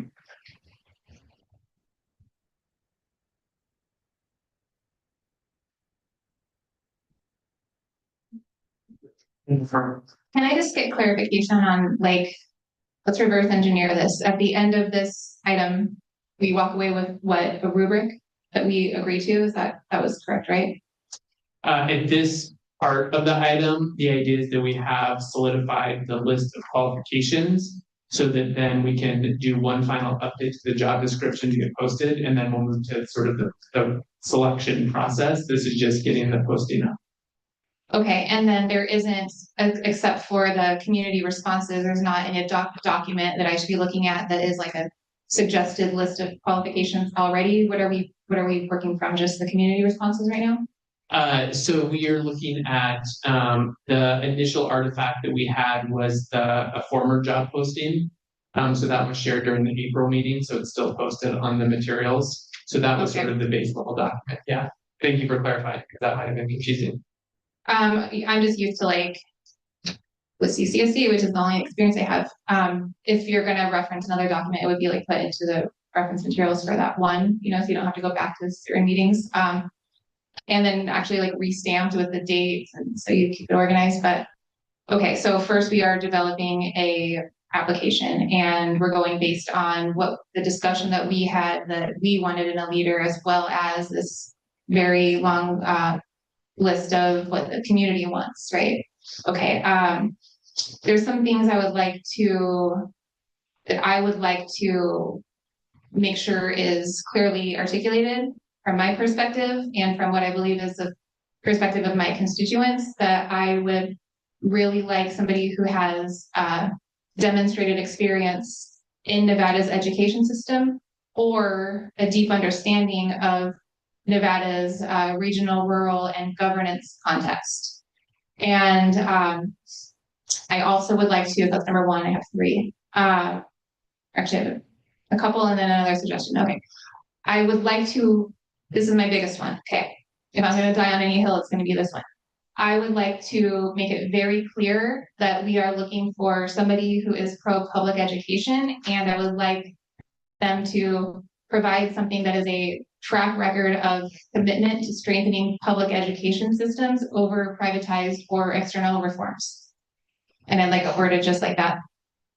Can I just get clarification on let's reverse engineer this. At the end of this item, we walk away with what, a rubric that we agree to? Is that was correct, right? At this part of the item, the idea is that we have solidified the list of qualifications so that then we can do one final update to the job description to get posted, and then we'll move to sort of the selection process. This is just getting the posting up. Okay, and then there isn't, except for the community responses, there's not any document that I should be looking at that is like a suggested list of qualifications already. What are we working from? Just the community responses right now? So we are looking at the initial artifact that we had was a former job posting. So that was shared during the April meeting, so it's still posted on the materials. So that was sort of the base level document. Yeah, thank you for clarifying, because that might have been confusing. I'm just used to like with CCSD, which is the only experience I have. If you're gonna reference another document, it would be like put into the reference materials for that one, you know, so you don't have to go back to certain meetings. And then actually like re-stamped with the dates, and so you keep it organized. But okay, so first we are developing a application, and we're going based on what the discussion that we had that we wanted in a leader, as well as this very long list of what the community wants, right? Okay, there's some things I would like to make sure is clearly articulated from my perspective and from what I believe is the perspective of my constituents, that I would really like somebody who has demonstrated experience in Nevada's education system, or a deep understanding of Nevada's regional, rural, and governance context. And I also would like to, that's number one, I have three. Actually, I have a couple and then another suggestion. Okay. I would like to, this is my biggest one. Okay. If I'm going to die on any hill, it's going to be this one. I would like to make it very clear that we are looking for somebody who is pro-public education, and I would like them to provide something that is a track record of commitment to strengthening public education systems over privatized or external reforms. And I'd like it worded just like that.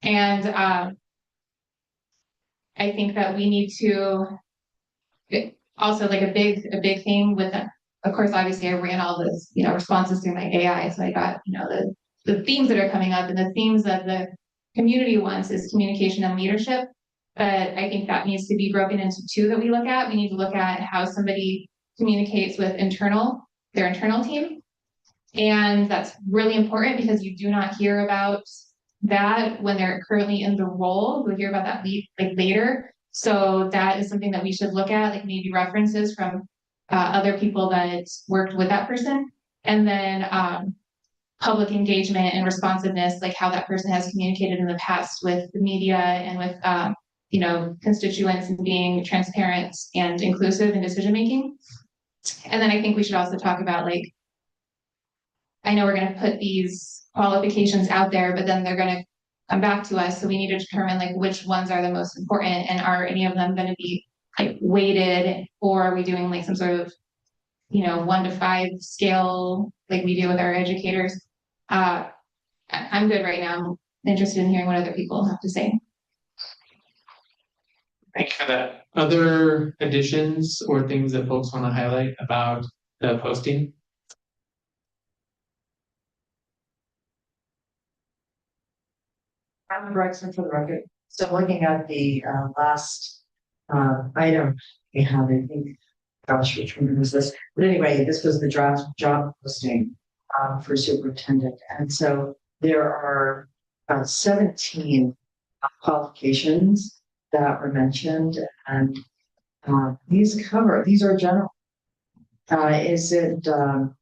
And I think that we need to also, like a big thing with that. Of course, obviously I ran all this, you know, responses through my AI. So I got, you know, the themes that are coming up, and the themes that the community wants is communication and leadership. But I think that needs to be broken into two that we look at. We need to look at how somebody communicates with their internal team. And that's really important because you do not hear about that when they're currently in the role. We'll hear about that later. So that is something that we should look at, like maybe references from other people that worked with that person. And then public engagement and responsiveness, like how that person has communicated in the past with the media and with you know, constituents, and being transparent and inclusive in decision making. And then I think we should also talk about, like, I know we're going to put these qualifications out there, but then they're going to come back to us. So we need to determine like which ones are the most important, and are any of them going to be like weighted, or are we doing like some sort of, you know, 1 to 5 scale like we do with our educators? I'm good right now. I'm interested in hearing what other people have to say. Thank you for that. Other additions or things that folks want to highlight about the posting? I'm Brexton for the record. So looking at the last item we have, I think, gosh, which one was this? But anyway, this was the draft job posting for superintendent. And so there are 17 qualifications that were mentioned, and these are general. Do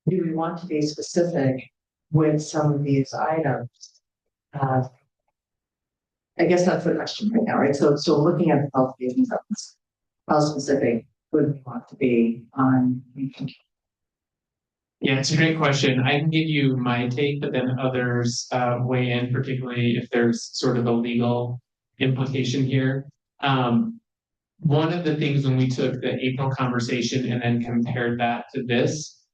we want to be specific with some of these items? I guess that's the question right now, right? So looking at the qualifications, how specific would we want to be on? Yeah, it's a great question. I can give you my take, but then others weigh in, particularly if there's sort of a legal implication here. One of the things when we took the April conversation and then compared that to this,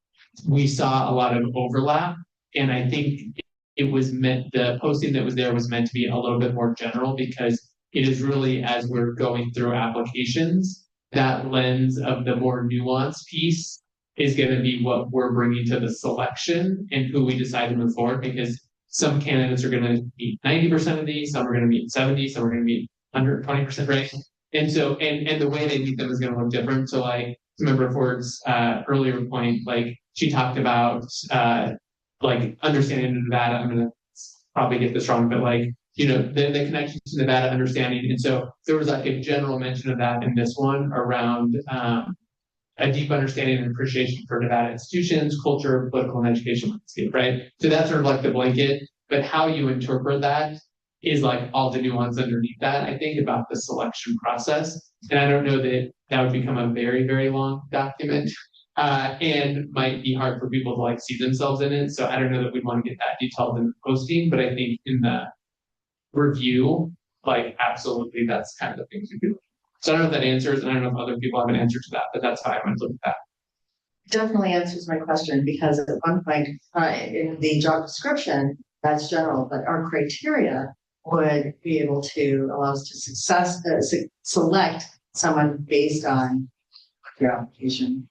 we saw a lot of overlap. And I think the posting that was there was meant to be a little bit more general, because it is really, as we're going through applications, that lens of the more nuanced piece is going to be what we're bringing to the selection and who we decide to move forward, because some candidates are going to meet 90% of these, some are going to meet 70, some are going to meet 120%, right? And so, and the way they meet them is going to look different. So like, Member Ford's earlier point, like she talked about like understanding Nevada. I'm going to probably get this wrong, but like, you know, the connection to Nevada understanding. And so there was like a general mention of that in this one around a deep understanding and appreciation for Nevada institutions, culture, political, and education landscape, right? So that's sort of like the blanket, but how you interpret that is like all the nuance underneath that, I think, about the selection process. And I don't know that that would become a very, very long document. and might be hard for people to like see themselves in it. So I don't know that we'd want to get that detailed in the posting, but I think in the review, like absolutely, that's kind of the things we do. So I don't know if that answers, and I don't know if other people have an answer to that, but that's how I went to look at that. Definitely answers my question, because at one point, in the job description, that's general, but our criteria would be able to allow us to select someone based on your application.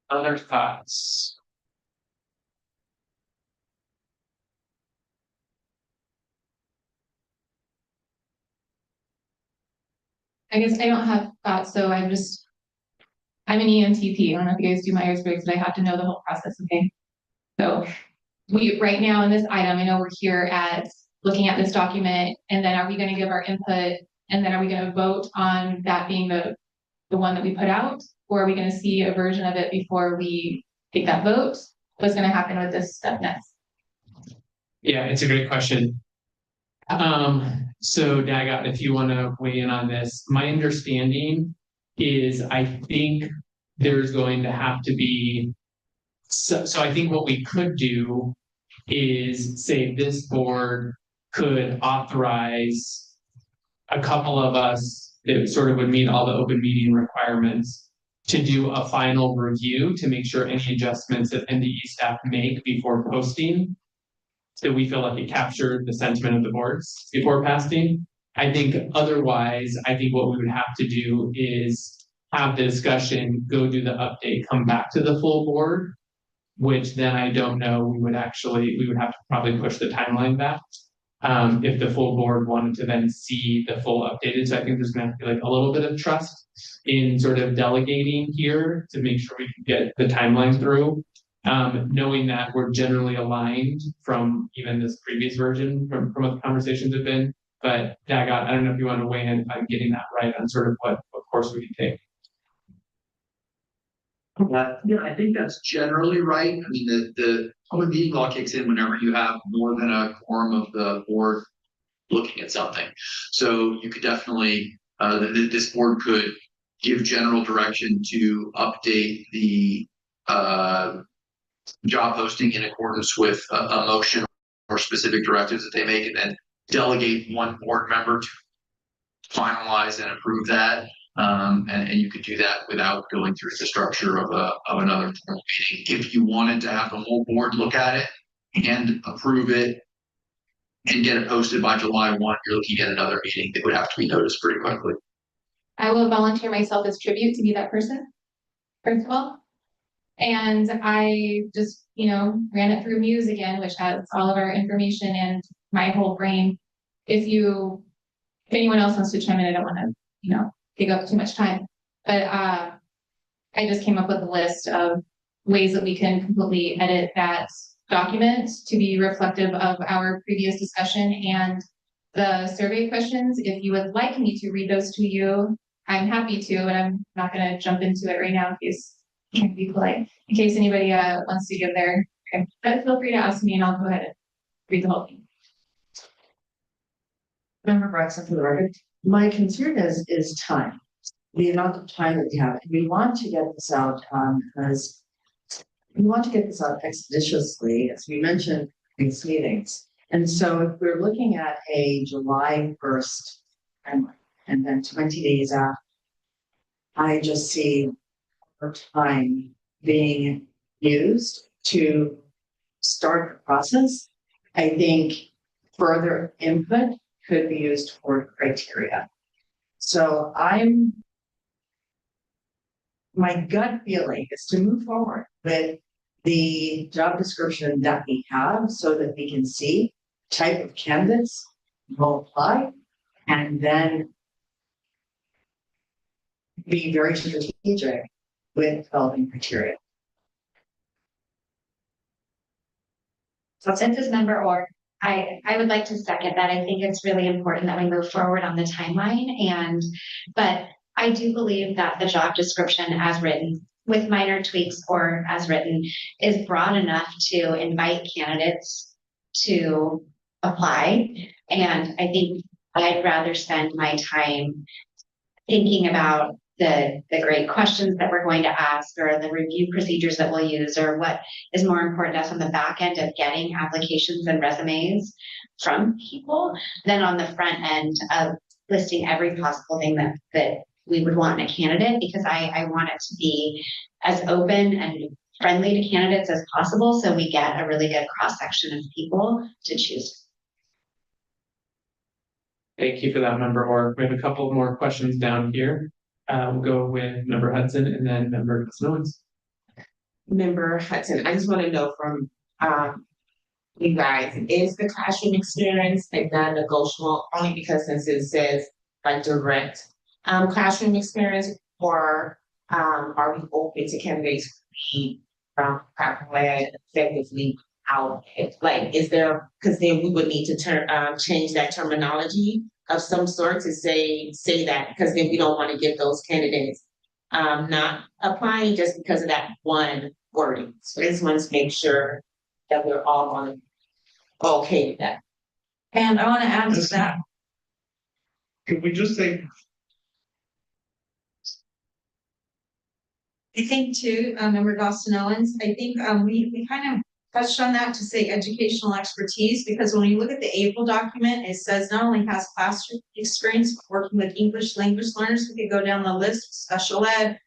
Other thoughts? I guess I don't have thoughts, so I'm an ENTP. I don't know if you guys do Myers-Briggs, but I have to know the whole process, okay? So right now in this item, I know we're here at looking at this document, and then are we gonna give our input, and then are we gonna vote on that being the one that we put out? Or are we gonna see a version of it before we take that vote? What's gonna happen with this step next? Yeah, it's a great question. So Dagat, if you want to weigh in on this, my understanding is I think there's going to have to be, so I think what we could do is say this board could authorize a couple of us that sort of would meet all the open meeting requirements to do a final review to make sure any adjustments that NDE staff make before posting, so we feel like it captured the sentiment of the boards before passing. I think otherwise, I think what we would have to do is have the discussion, go do the update, come back to the full board, which then I don't know, we would have to probably push the timeline back. If the full board wanted to then see the full updated. So I think there's gonna have to be like a little bit of trust in sort of delegating here to make sure we can get the timeline through. Knowing that we're generally aligned from even this previous version from what the conversations have been. But Dagat, I don't know if you want to weigh in if I'm getting that right on sort of what course we can take. Yeah, I think that's generally right. I mean, the open meeting law kicks in whenever you have more than a quorum of the board looking at something. So you could definitely, this board could give general direction to update the job posting in accordance with a motion or specific directives that they make, and then delegate one board member to finalize and approve that. And you could do that without going through the structure of another formal meeting. If you wanted to have the whole board look at it and approve it and get it posted by July 1, you're looking at another meeting that would have to be noticed pretty quickly. I will volunteer myself as tribute to be that person, first of all. And I just, ran it through Muse again, which has all of our information and my whole brain. If anyone else wants to chime in, I don't want to, take up too much time. But I just came up with a list of ways that we can completely edit that document to be reflective of our previous discussion and the survey questions. If you would like me to read those to you, I'm happy to, but I'm not going to jump into it right now in case I can be polite. In case anybody wants to give their, but feel free to ask me and I'll go ahead and read the whole thing. Member Braxton, for the record, my concern is time. The amount of time that we have. We want to get this out because we want to get this out expeditiously, as we mentioned in these meetings. And so if we're looking at a July 1st timeline and then 20 days after, I just see our time being used to start the process. I think further input could be used for criteria. So my gut feeling is to move forward with the job description that we have so that we can see type of candidates will apply and then be very strategic with developing criteria. So since it's member Orr, I would like to second that. I think it's really important that we move forward on the timeline but I do believe that the job description as written with minor tweaks or as written is broad enough to invite candidates to apply. And I think I'd rather spend my time thinking about the great questions that we're going to ask, or the review procedures that we'll use, or what is more important to us on the back end of getting applications and resumes from people than on the front end of listing every possible thing that we would want in a candidate, because I want it to be as open and friendly to candidates as possible, so we get a really good cross-section of people to choose. Thank you for that, Member Orr. We have a couple more questions down here. We'll go with Member Hudson and then Member Costello. Member Hudson, I just want to know from you guys, is the classroom experience a non-negotiable, only because since it says like direct classroom experience, or are we open to candidates who be led effectively out? Like, is there, because then we would need to change that terminology of some sort to say that, because then we don't want to get those candidates not applying just because of that one wording. So I just want to make sure that we're all on okay with that. And I want to add to that. Could we just say, I think too, Member Dawson Owens, I think we kind of touched on that to say educational expertise, because when you look at the April document, it says not only has classroom experience working with English language learners, we could go down the list, special ed,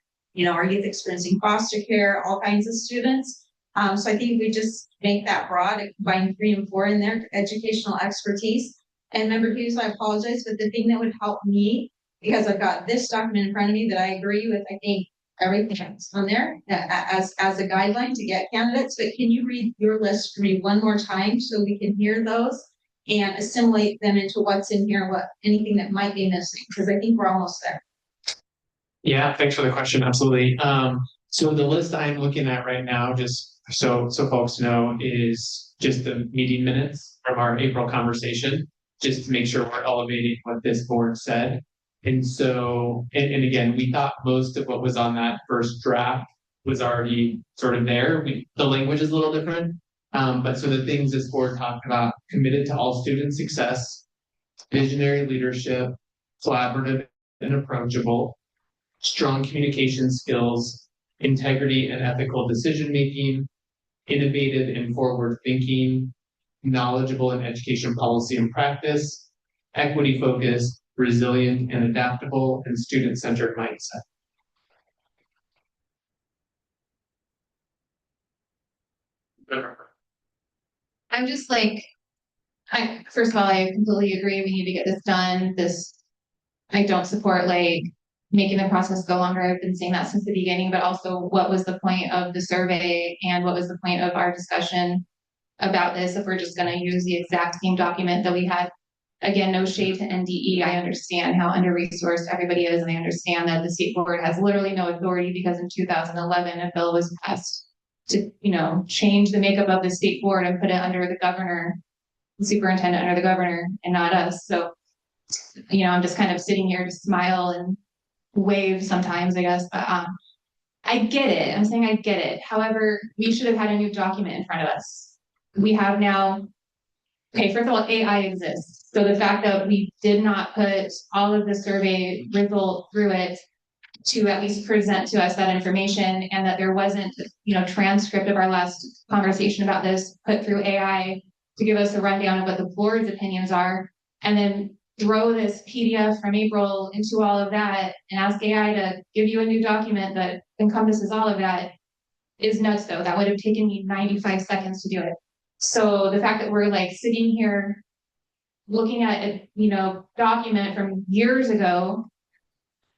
our youth experiencing foster care, all kinds of students. So I think we just make that broad, combine 3 and 4 in there, educational expertise. And Member Hughes, I apologize, but the thing that would help me, because I've got this document in front of me that I agree with, I think everything that's on there as a guideline to get candidates, but can you read your list for me one more time so we can hear those and assimilate them into what's in here, anything that might be missing, because I think we're almost there. Yeah, thanks for the question. Absolutely. So the list I'm looking at right now, just so folks know, is just the meeting minutes from our April conversation, just to make sure we're elevating what this board said. And so, and again, we thought most of what was on that first draft was already sort of there. The language is a little different. But so the things this board talked about: committed to all student success, visionary leadership, collaborative and approachable, strong communication skills, integrity and ethical decision-making, innovative and forward-thinking, knowledgeable in education policy and practice, equity-focused, resilient and adaptable, and student-centered mindset. I'm just like, first of all, I completely agree. We need to get this done. I don't support making the process go longer. I've been saying that since the beginning, but also what was the point of the survey and what was the point of our discussion about this if we're just going to use the exact same document that we had. Again, no shade to NDE. I understand how under-resourced everybody is, and I understand that the state board has literally no authority, because in 2011, a bill was passed to, change the makeup of the state board and put it under the governor, the superintendent under the governor, and not us. So, I'm just kind of sitting here to smile and wave sometimes, I guess, but I get it. I'm saying I get it. However, we should have had a new document in front of us. We have now. Okay, first of all, AI exists. So the fact that we did not put all of the survey result through it to at least present to us that information, and that there wasn't, transcript of our last conversation about this put through AI to give us a rundown of what the board's opinions are, and then throw this PDF from April into all of that and ask AI to give you a new document that encompasses all of that is nuts, though. That would have taken me 95 seconds to do it. So the fact that we're sitting here looking at a document from years ago,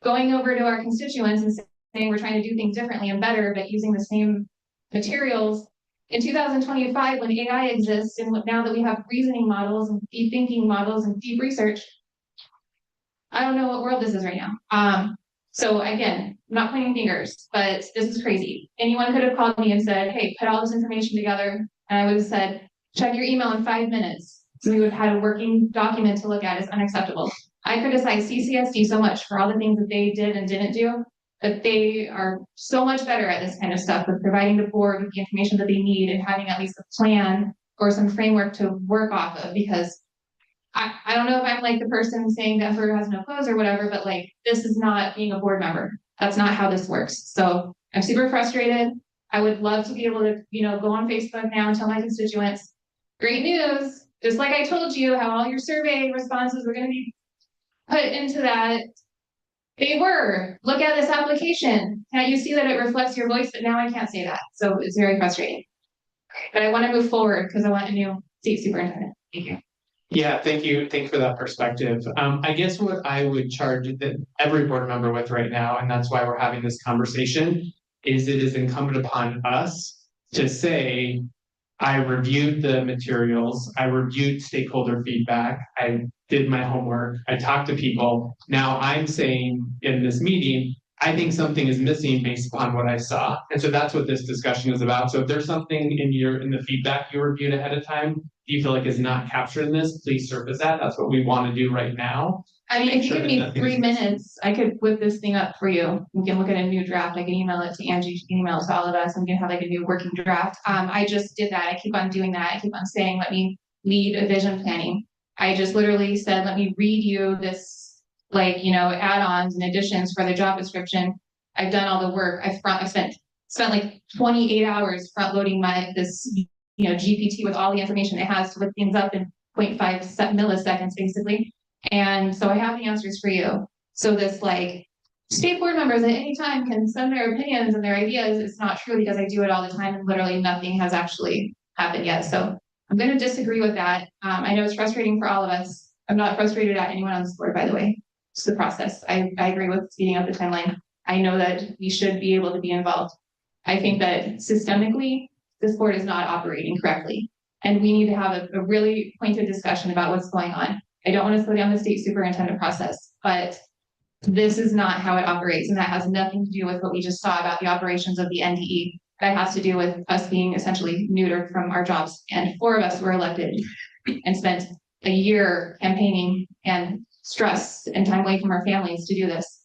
going over to our constituents and saying we're trying to do things differently and better, but using the same materials in 2025 when AI exists, and now that we have reasoning models and deep thinking models and deep research, I don't know what world this is right now. So again, I'm not pointing fingers, but this is crazy. Anyone could have called me and said, hey, put all this information together. And I would have said, check your email in 5 minutes. So we would have had a working document to look at. It's unacceptable. I criticize CCSD so much for all the things that they did and didn't do, but they are so much better at this kind of stuff with providing the board with the information that they need and having at least a plan or some framework to work off of, because I don't know if I'm like the person saying that Emperor has no clothes or whatever, but like, this is not being a board member. That's not how this works. So I'm super frustrated. I would love to be able to, go on Facebook now and tell my constituents, great news, just like I told you how all your survey responses were gonna be put into that. They were, look at this application. Now you see that it reflects your voice, but now I can't say that. So it's very frustrating. But I want to move forward because I want a new state superintendent. Thank you. Yeah, thank you. Thank you for that perspective. I guess what I would charge every board member with right now, and that's why we're having this conversation, is it is incumbent upon us to say, I reviewed the materials, I reviewed stakeholder feedback, I did my homework, I talked to people. Now I'm saying in this meeting, I think something is missing based upon what I saw. And so that's what this discussion is about. So if there's something in the feedback you reviewed ahead of time, do you feel like is not captured in this, please surface that. That's what we want to do right now. I mean, if you Sure give that me nothing 3 is missing. minutes, I could whip this thing up for you. We can look at a new draft. I can email it to Angie, she can email it to all of us, and we can have like a new working draft. I just did that. I keep on doing that. I keep on saying, let me lead a vision planning. I just literally said, let me read you this, add-ons and additions for the job description. I've done all the work. I've spent like 28 hours front loading this GPT with all the information it has to look things up in 0.5 milliseconds, basically. And so I have the answers for you. So this state board members at any time can send their opinions and their ideas. It's not true because I do it all the time and literally nothing has actually happened yet. So I'm going to disagree with that. I know it's frustrating for all of us. I'm not frustrated at anyone on this board, by the way. It's the process. I agree with speeding up the timeline. I know that we should be able to be involved. I think that systemically, this board is not operating correctly. And we need to have a really pointed discussion about what's going on. I don't want to slow down the state superintendent process, but this is not how it operates. And that has nothing to do with what we just saw about the operations of the NDE. That has to do with us being essentially neutered from our jobs. And 4 of us were elected and spent a year campaigning and stress and time away from our families to do this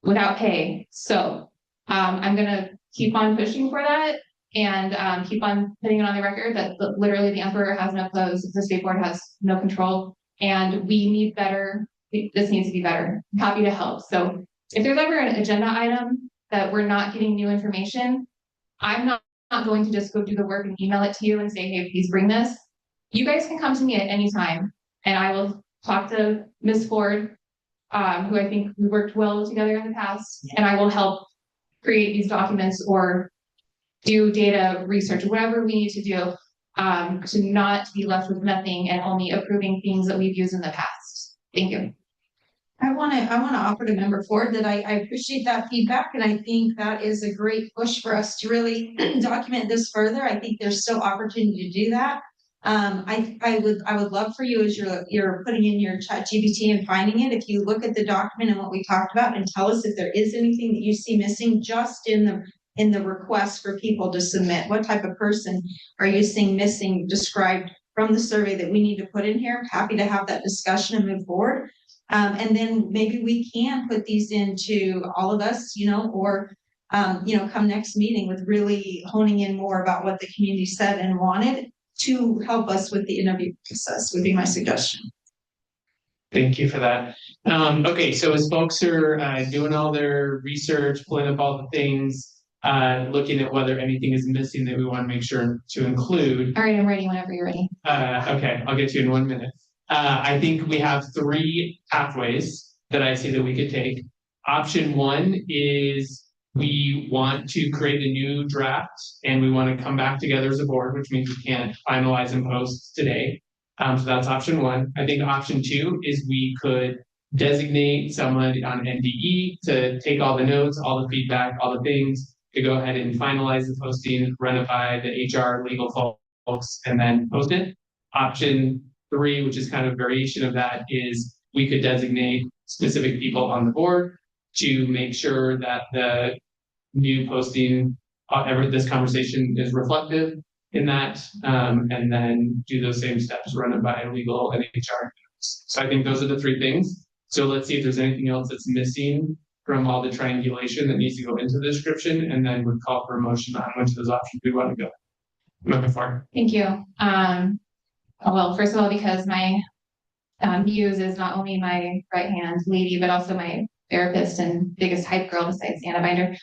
without pay. So I'm going to keep on pushing for that and keep on putting it on the record that literally the emperor has no clothes, the state board has no control, and we need better. This needs to be better. I'm happy to help. So if there's ever an agenda item that we're not getting new information, I'm not going to just go do the work and email it to you and say, hey, please bring this. You guys can come to me at any time and I will talk to Ms. Ford, who I think we worked well together in the past, and I will help create these documents or do data research, whatever we need to do to not be left with nothing and only approving things that we've used in the past. Thank you. I want to offer to Member Ford that I appreciate that feedback, and I think that is a great push for us to really document this further. I think there's still opportunity to do that. I would love for you as you're putting in your ChatGPT and finding it, if you look at the document and what we talked about and tell us if there is anything that you see missing just in the request for people to submit. What type of person are you seeing missing described from the survey that we need to put in here? I'm happy to have that discussion and move forward. And then maybe we can put these into all of us, or come next meeting with really honing in more about what the community said and wanted to help us with the interview process would be my suggestion. Thank you for that. Okay, so as folks are doing all their research, pulling up all the things, looking at whether anything is missing that we want to make sure to include. All right, I'm ready whenever you're ready. Okay, I'll get to you in 1 minute. I think we have 3 pathways that I see that we could take. Option 1 is we want to create a new draft and we want to come back together as a board, which means we can't finalize and post today. So that's option 1. I think option 2 is we could designate someone on NDE to take all the notes, all the feedback, all the things, to go ahead and finalize the posting, run it by the HR legal folks, and then post it. Option 3, which is kind of a variation of that, is we could designate specific people on the board to make sure that the new posting, this conversation is reflective in that, and then do those same steps, run it by legal and HR. So I think those are the 3 things. So let's see if there's anything else that's missing from all the triangulation that needs to go into the description, and then we'd call for a motion on which of those options we want to go. Moving forward. Thank you. Well, first of all, because my Muse is not only my right hand lady, but also my therapist and biggest hype girl besides Anna Binder.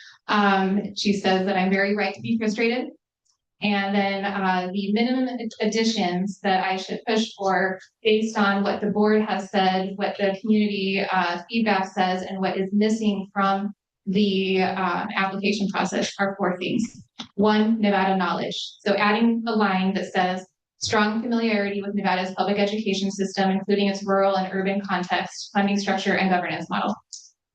She says that I'm very right to be frustrated. And then the minimum additions that I should push for based on what the board has said, what the community feedback says, and what is missing from the application process are 4 things. 1, Nevada knowledge. So adding a line that says strong familiarity with Nevada's public education system, including its rural and urban context, funding structure, and governance model.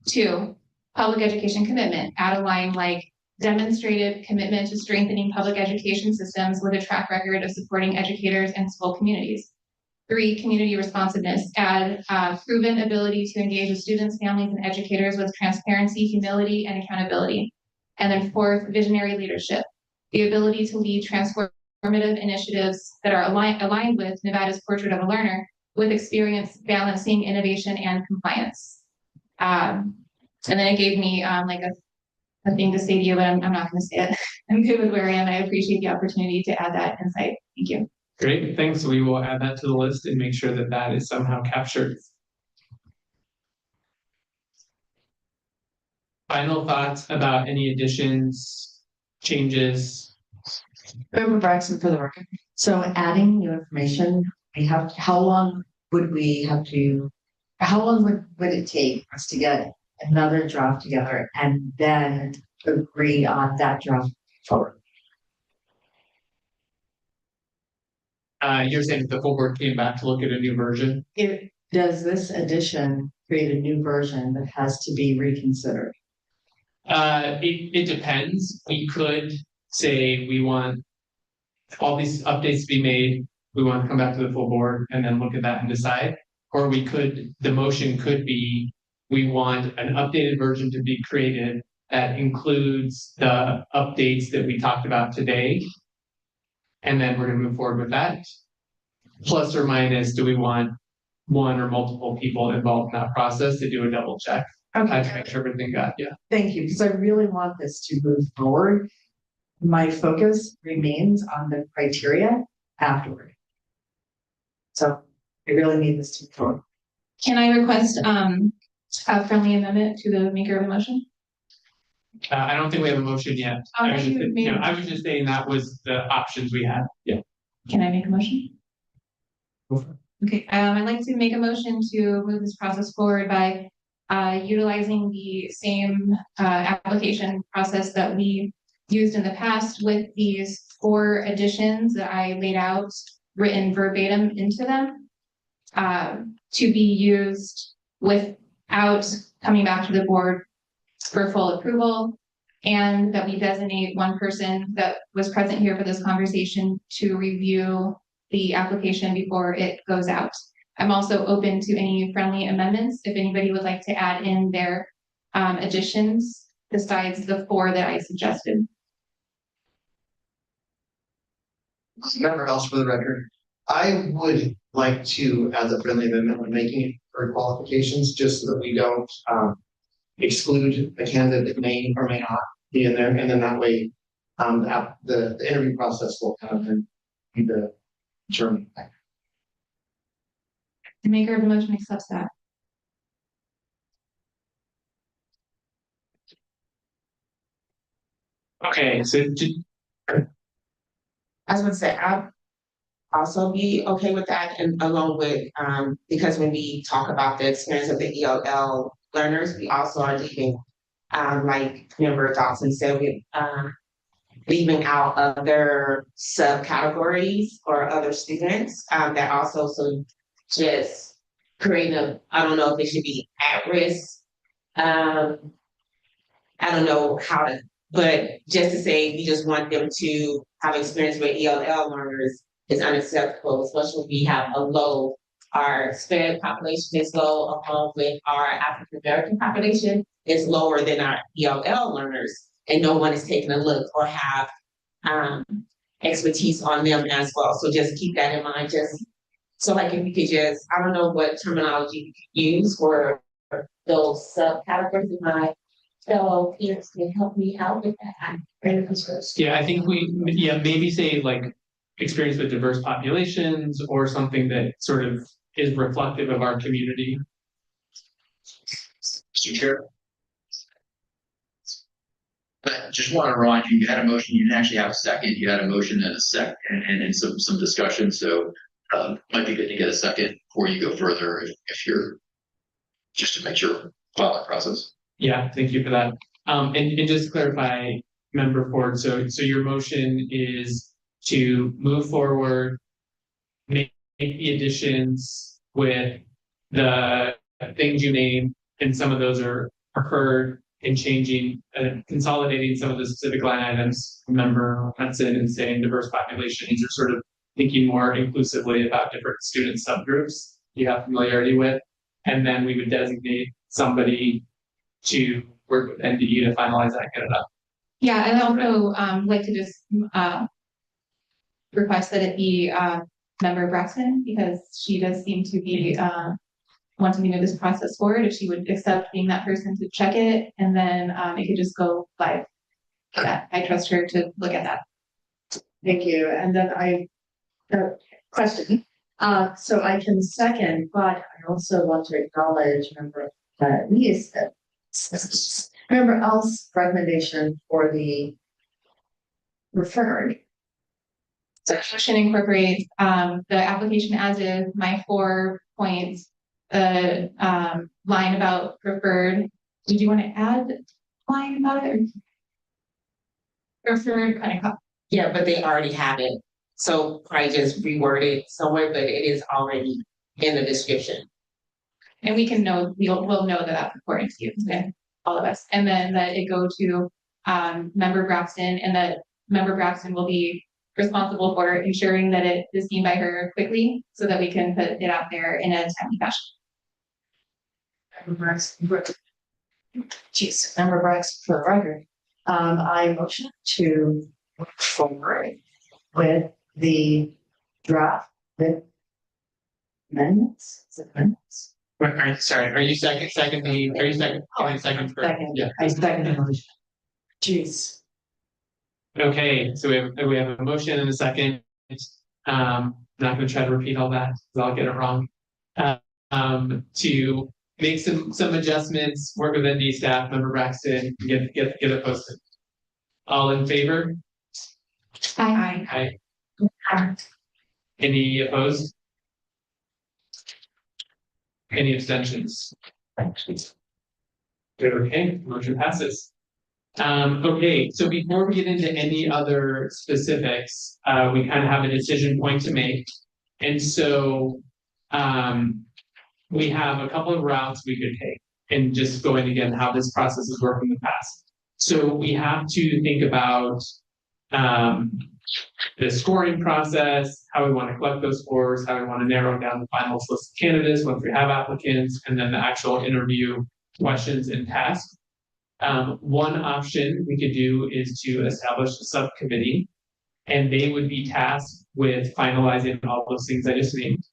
2, public education commitment. Add a line like demonstrated commitment to strengthening public education systems with a track record of supporting educators and school communities. 3, community responsiveness. Add proven ability to engage with students, families, and educators with transparency, humility, and accountability. And then 4th, visionary leadership. The ability to lead transformative initiatives that are aligned with Nevada's portrait of a learner with experience balancing innovation and compliance. And then it gave me like a thing to say to you, but I'm not going to say it. I'm good with where I am. I appreciate the opportunity to add that insight. Thank you. Great, thanks. We will add that to the list and make sure that that is somehow captured. Final thoughts about any additions, changes? Member Braxton for the record. So adding new information, how long would it take us to get another draft together and then agree on that draft forward? You're saying if the full board came back to look at a new version? Does this addition create a new version that has to be reconsidered? It depends. We could say we want all these updates to be made. We want to come back to the full board and then look at that and decide. Or we could, the motion could be, we want an updated version to be created that includes the updates that we talked about today. And then we're going to move forward with that. Plus or minus, do we want one or multiple people involved in that process to do a double check? Okay. To make sure everything got, yeah. Thank you, because I really want this to move forward. My focus remains on the criteria afterward. So I really need this to move forward. Can I request a friendly amendment to the maker of the motion? I don't think we have a motion yet. I was just saying that was the options we had. Yeah. Can I make a motion? Okay, I'd like to make a motion to move this process forward by utilizing the same application process that we used in the past with these 4 additions that I laid out written verbatim into them to be used without coming back to the board for full approval, and that we designate one person that was present here for this conversation to review the application before it goes out. I'm also open to any friendly amendments if anybody would like to add in their additions besides the 4 that I suggested. Member else for the record, I would like to add the friendly amendment when making it for qualifications, just so that we don't exclude a candidate that may or may not be in there, and then that way the interview process will kind of be the determining factor. The maker of the motion accepts that. Okay, so I was gonna say, I'd also be okay with that, and along with, because when we talk about the experience of the ELL learners, we also are leaving, like Member Dawson said, we leaving out other subcategories or other students that also just creating I don't know if it should be at risk. I don't know how to, but just to say we just want them to have experience with ELL learners is unacceptable, especially when we have our Hispanic population is low, along with our African American population is lower than our ELL learners, and no one is taking a look or have expertise on them as well. So just keep that in mind. Just so like if you could just, I don't know what terminology you could use for those subcategories. My fellow peers can help me out with that. yeah, I think maybe say like experience with diverse populations or something that sort of is reflective of our community. Mr. Chair. I just want to remind you, you had a motion, you didn't actually have a second, you had a motion and a second and some discussion, so might be good to get a second before you go further if you're, just to make sure, follow that process. Yeah, thank you for that. And just to clarify, Member Ford, so your motion is to move forward, make the additions with the things you named, and some of those are heard in changing, consolidating some of the specific line items. Member Hudson and saying diverse populations, are sort of thinking more inclusively about different student subgroups you have familiarity with. And then we would designate somebody to work with NDE to finalize that, get it up. Yeah, and also like to just request that it be Member Braxton, because she does seem to be wanting to move this process forward. If she would accept being that person to check it, and then it could just go live. That I trust her to look at that. Thank you. And then question. So I can second, but I also want to acknowledge Member Lee's Member L's recommendation for the referred. So motion incorporates the application as is, my 4 points, the line about preferred. Did you want to add a line about it? Or preferred kind of. Yeah, but they already have it. So probably just reword it somewhere, but it is already in the description. And we can know, we'll know that that's important to you, and all of us. And then that it go to Member Braxton, and that Member Braxton will be responsible for ensuring that it is seen by her quickly, so that we can put it out there in a timely fashion. Member Braxton, geez, Member Braxton for the record. I motion to move forward with the draft with amendments. Is it amendments? Sorry, are you seconding? Are you second? Second. Yeah. I second the motion. Jeez. Okay, so we have a motion and a second. I'm not going to try to repeat all that because I'll get it wrong. To make some adjustments, work with ND staff, Member Braxton, get it posted. All in favor? Aye. Aye. Any opposed? Any abstentions? Okay, motion passes. Okay, so before we get into any other specifics, we kind of have a decision point to make. And so we have a couple of routes we could take, and just going again how this process has worked in the past. So we have to think about the scoring process, how we want to collect those scores, how we want to narrow down the finalist list of candidates once we have applicants, and then the actual interview questions and tasks. One option we could do is to establish a subcommittee, and they would be tasked with finalizing all those things I just named.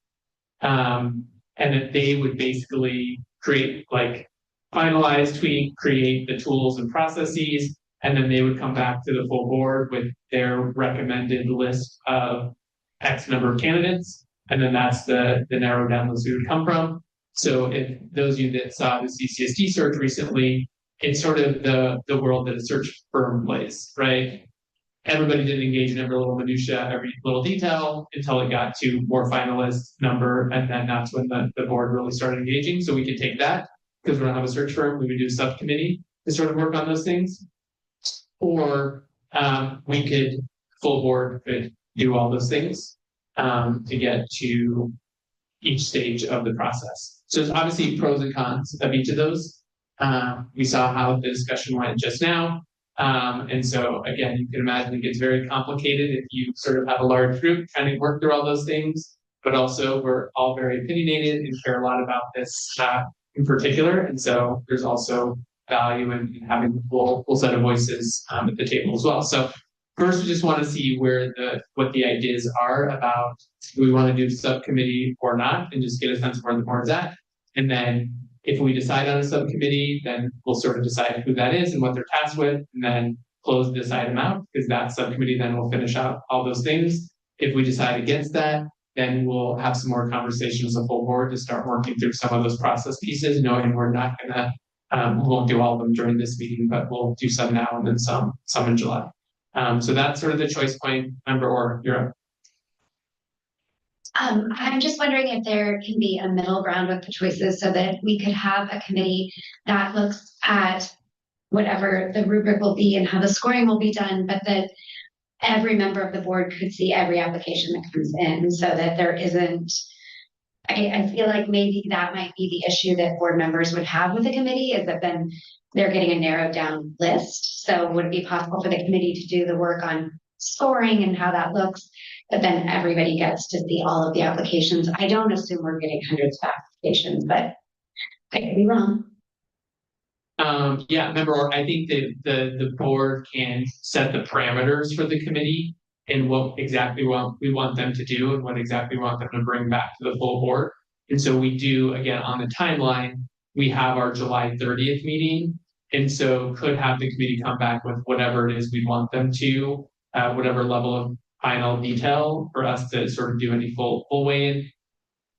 And that they would basically create, like, finalize, tweak, create the tools and processes, and then they would come back to the full board with their recommended list of X number of candidates, and then that's the narrow down list we would come from. So if those of you that saw the CCSD search recently, it's sort of the world that a search firm plays, right? Everybody didn't engage in every little minutia, every little detail until it got to more finalist number, and then that's when the board really started engaging. So we could take that, because we don't have a search firm, we would do a subcommittee to sort of work on those things. Or we could, full board could do all those things to get to each stage of the process. So there's obviously pros and cons of each of those. We saw how the discussion went just now. And so again, you can imagine it gets very complicated if you sort of have a large group trying to work through all those things, but also we're all very opinionated and care a lot about this in particular. And so there's also value in having the full set of voices at the table as well. So first, we just want to see what the ideas are about, do we want to do subcommittee or not, and just get a sense of where the board's at. And then if we decide on a subcommittee, then we'll sort of decide who that is and what they're tasked with, and then close this item out, because that subcommittee then will finish out all those things. If we decide against that, then we'll have some more conversations with the full board to start working through some of those process pieces, knowing we're not gonna, we won't do all of them during this meeting, but we'll do some now and then some in July. So that's sort of the choice point. Member Orr, you're up. I'm just wondering if there can be a middle ground with the choices so that we could have a committee that looks at whatever the rubric will be and how the scoring will be done, but that every member of the board could see every application that comes in so that there isn't, I feel like maybe that might be the issue that board members would have with the committee, is that then they're getting a narrowed down list. So would it be possible for the committee to do the work on scoring and how that looks, but then everybody gets to see all of the applications? I don't assume we're getting hundreds of applications, but I could be wrong. Yeah, member, I think that the board can set the parameters for the committee and what exactly we want them to do and what exactly we want them to bring back to the full board. And so we do, again, on the timeline, we have our July 30th meeting. And so could have the committee come back with whatever it is we want them to, whatever level of final detail for us to sort of do any full weigh in,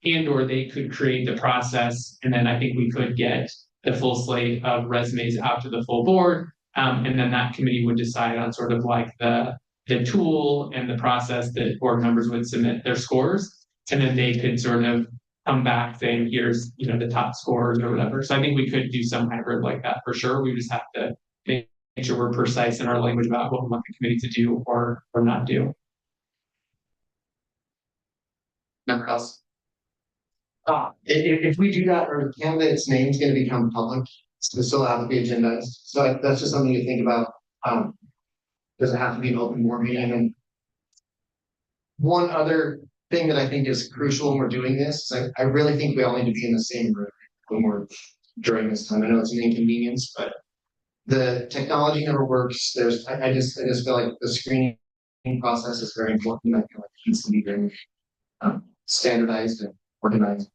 and or they could create the process. And then I think we could get the full slate of resumes out to the full board. And then that committee would decide on sort of like the tool and the process that board members would submit their scores. And then they could sort of come back saying, here's, you know, the top scores or whatever. So I think we could do some hybrid like that for sure. We just have to make sure we're precise in our language about what we want the committee to do or not do. Member House. If we do that, or the candidate's name's gonna become public, so still have to be agendized. So that's just something to think about. Does it have to be an open board meeting? And one other thing that I think is crucial when we're doing this, is I really think we all need to be in the same room when we're during this time. I know it's an inconvenience, but the technology never works. I just feel like the screening process is very important. I feel like it needs to be very standardized and organized.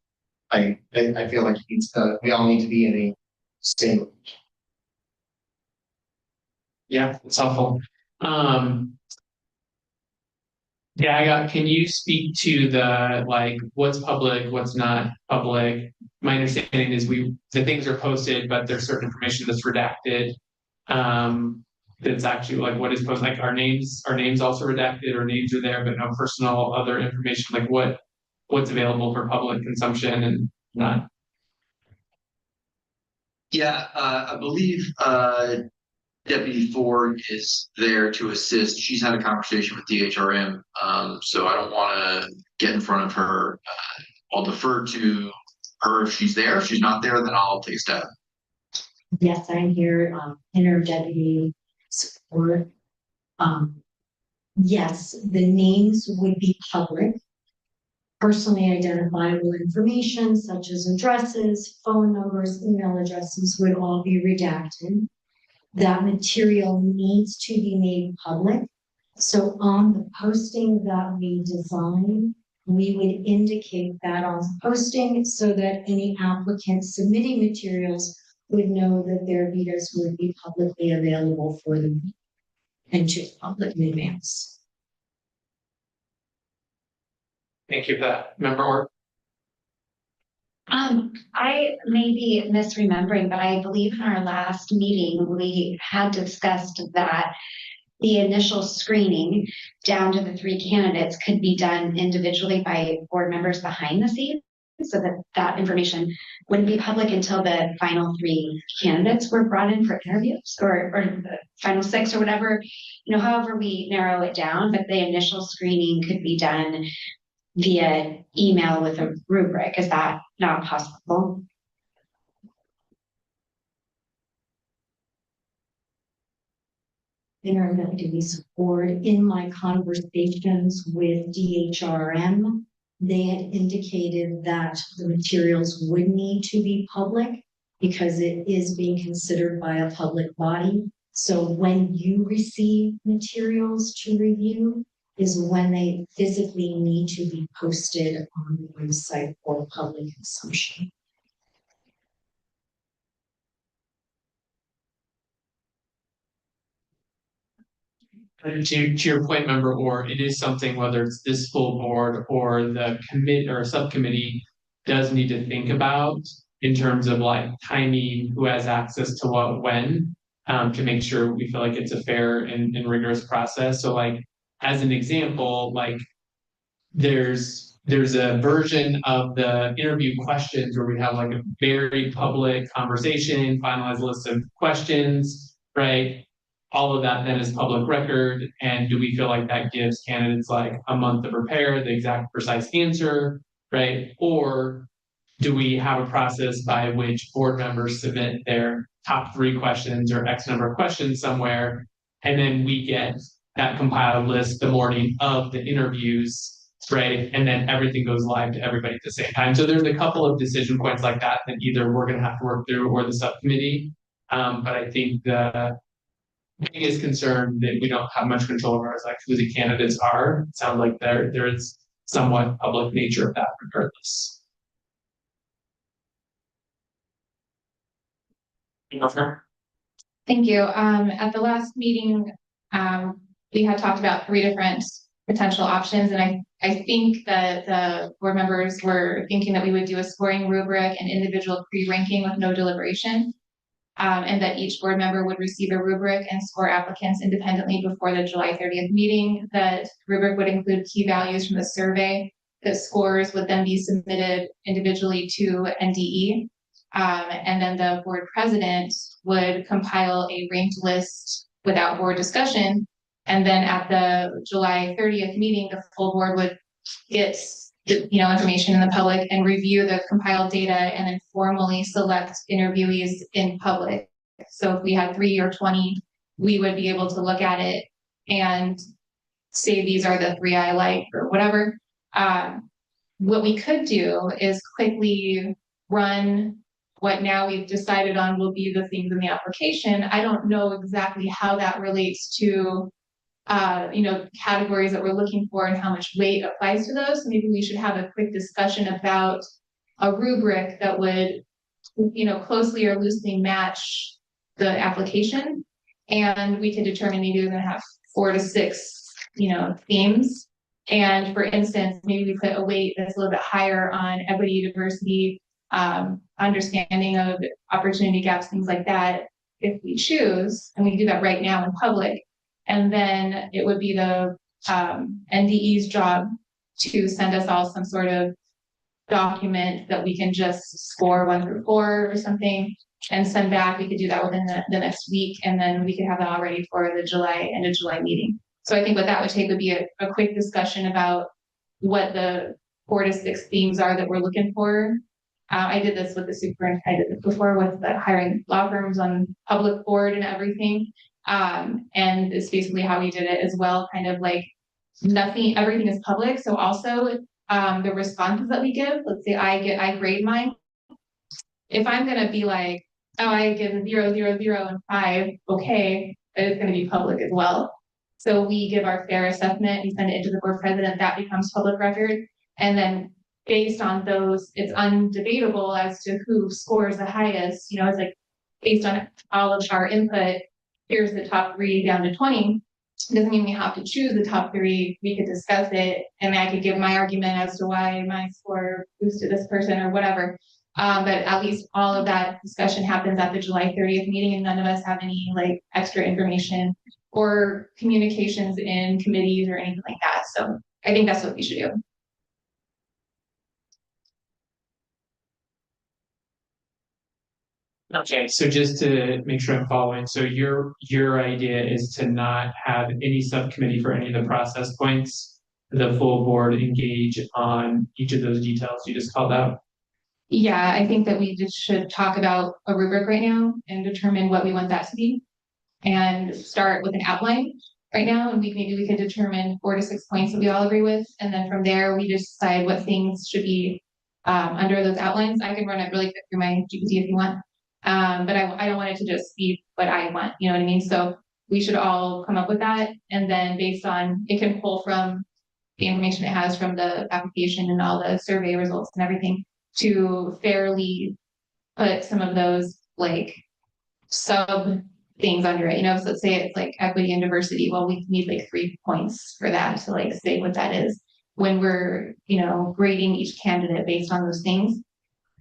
I feel like it needs we all need to be in a same room. Yeah, it's helpful. Yeah, can you speak to the, like, what's public, what's not public? My understanding is the things are posted, but there's certain information that's redacted. That's actually like what is posted, like our names also redacted, our names are there, but no personal other information, like what's available for public consumption and not. Yeah, I believe Deputy Ford is there to assist. She's had a conversation with DHRM, so I don't want to get in front of her. I'll defer to her if she's there. If she's not there, then I'll take a stab. Yes, I'm here, inter deputy support. Yes, the names would be public. Personally identifiable information such as addresses, phone numbers, email addresses would all be redacted. That material needs to be made public. So on the posting that we design, we would indicate that on posting so that any applicants submitting materials would know that their vitas would be publicly available for them and to public in advance. Thank you for that. Member Orr. I may be misremembering, but I believe in our last meeting, we had discussed that the initial screening down to the 3 candidates could be done individually by board members behind the scenes, so that information wouldn't be public until the final 3 candidates were brought in for interviews or the final 6 or whatever, you know, however we narrow it down, but the initial screening could be done via email with a rubric. Is that not possible? Interactivity support. In my conversations with DHRM, they had indicated that the materials would need to be public because it is being considered by a public body. So when you receive materials to review is when they physically need to be posted on the website for public consumption. To your point, member, or it is something, whether it's this full board or the commit or subcommittee does need to think about in terms of like timing, who has access to what, when, to make sure we feel like it's a fair and rigorous process. So like, as an example, like there's a version of the interview questions where we have like a very public conversation, finalized list of questions, right? All of that then is public record. And do we feel like that gives candidates like a month to prepare the exact precise answer, right? Or do we have a process by which board members submit their top 3 questions or X number of questions somewhere, and then we get that compiled list the morning of the interviews, right? And then everything goes live to everybody at the same time. So there's a couple of decision points like that that either we're going to have to work through or the subcommittee. But I think the biggest concern that we don't have much control over is like who the candidates are. It sounds like there is somewhat public nature of that regardless. Thank you. At the last meeting, we had talked about 3 different potential options, and I think that the board members were thinking that we would do a scoring rubric and individual pre-ranking with no deliberation. And that each board member would receive a rubric and score applicants independently before the July 30th meeting. That rubric would include key values from the survey. The scores would then be submitted individually to NDE. And then the board president would compile a ranked list without board discussion. And then at the July 30th meeting, the full board would get information in the public and review the compiled data and then formally select interviewees in public. So if we had 3 or 20, we would be able to look at it and say, these are the 3 I like or whatever. What we could do is quickly run what now we've decided on will be the things in the application. I don't know exactly how that relates to categories that we're looking for and how much weight applies to those. So maybe we should have a quick discussion about a rubric that would, closely or loosely match the application. And we could determine maybe we're going to have 4 to 6, themes. And for instance, maybe we put a weight that's a little bit higher on equity, diversity, understanding of opportunity gaps, things like that, if we choose, and we can do that right now in public. And then it would be the NDE's job to send us all some sort of document that we can just score 1 through 4 or something and send back. We could do that within the next week, and then we could have that all ready for the end of July meeting. So I think what that would take would be a quick discussion about what the 4 to 6 themes are that we're looking for. I did this with the superintendent. I did this before with the hiring law firms on public board and everything. And it's basically how we did it as well, kind of like everything is public. So also the responses that we give, let's say I grade mine. If I'm going to be like, oh, I give 0, 0, 0, and 5, okay, it's going to be public as well. So we give our fair assessment, we send it into the board president, that becomes public record. And then based on those, it's undebatable as to who scores the highest. It's like based on all of our input, here's the top 3 down to 20. It doesn't mean we have to choose the top 3. We could discuss it, and I could give my argument as to why my score boosted this person or whatever. But at least all of that discussion happens at the July 30th meeting, and none of us have any extra information or communications in committees or anything like that. So I think that's what we should do. Okay, so just to make sure I'm following, so your idea is to not have any subcommittee for any of the process points, the full board engage on each of those details you just called out? Yeah, I think that we just should talk about a rubric right now and determine what we want that to be, and start with an outline right now, and maybe we could determine 4 to 6 points that we all agree with, and then from there we just decide what things should be under those outlines. I can run it really quick through my GPT if you want. But I don't want it to just be what I want, you know what I mean? So we should all come up with that. And then based on, it can pull from the information it has from the application and all the survey results and everything to fairly put some of those sub things under it, so let's say it's like equity and diversity, well, we need like 3 points for that to like say what that is when we're, grading each candidate based on those things.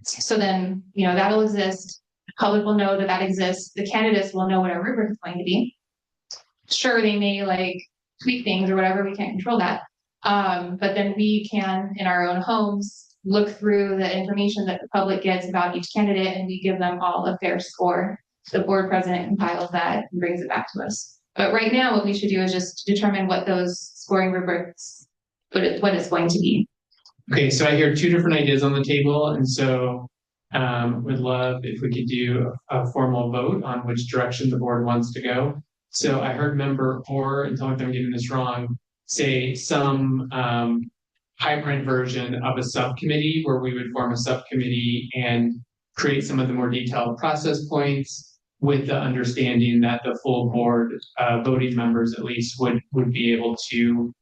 So then, that'll exist. The public will know that that exists. The candidates will know what our rubric is going to be. Sure, they may like tweak things or whatever, we can't control that. But then we can, in our own homes, look through the information that the public gets about each candidate and we give them all a fair score. The board president compiles that and brings it back to us. But right now, what we should do is just determine what those scoring rubrics, what it's going to be. Okay, so I hear 2 different ideas on the table, and so would love if we could do a formal vote on which direction the board wants to go. So I heard member Orr, and tell me if I'm getting this wrong, say some hybrid version of a subcommittee where we would form a subcommittee and create some of the more detailed process points with the understanding that the full board, voting members at least, would be able to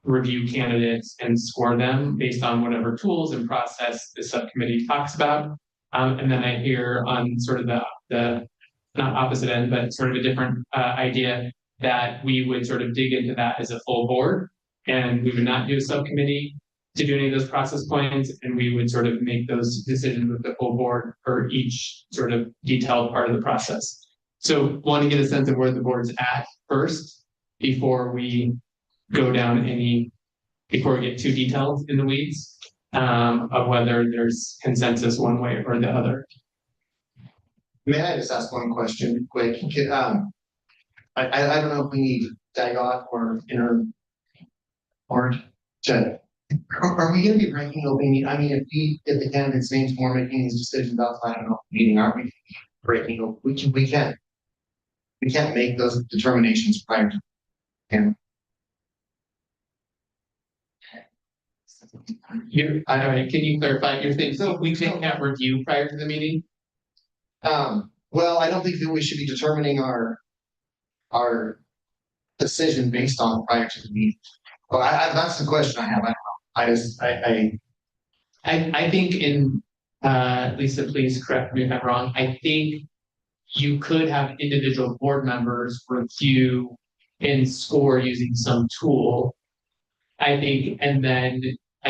review candidates and score them based on whatever tools and process the subcommittee talks about. And then I hear on sort of the not opposite end, but sort of a different idea that we would sort of dig into that as a full board, and we would not do a subcommittee to do any of those process points, and we would sort of make those decisions with the full board for each sort of detailed part of the process. So want to get a sense of where the board's at first before we go down before we get too detailed in the weeds of whether there's consensus one way or the other. May I just ask one question quick? I don't know if we need Dagot or inner board to, are we gonna be ranking open meeting? I mean, if the candidates' names more making these decisions outside of an open meeting, aren't we breaking open? We can't make those determinations prior to. And I don't know, can you clarify your thing? So we can't review prior to the meeting? Well, I don't think that we should be determining our decision based on prior to the meeting. Well, that's the question I have. I think Lisa, please correct me if I'm wrong. I think you could have individual board members review and score using some tool. I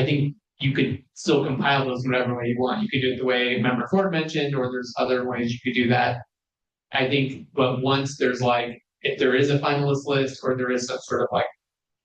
think you could still compile those whatever way you want. You could do it the way Member Ford mentioned, or there's other ways you could do that. I think, but once there's like, if there is a finalist list or there is some sort of like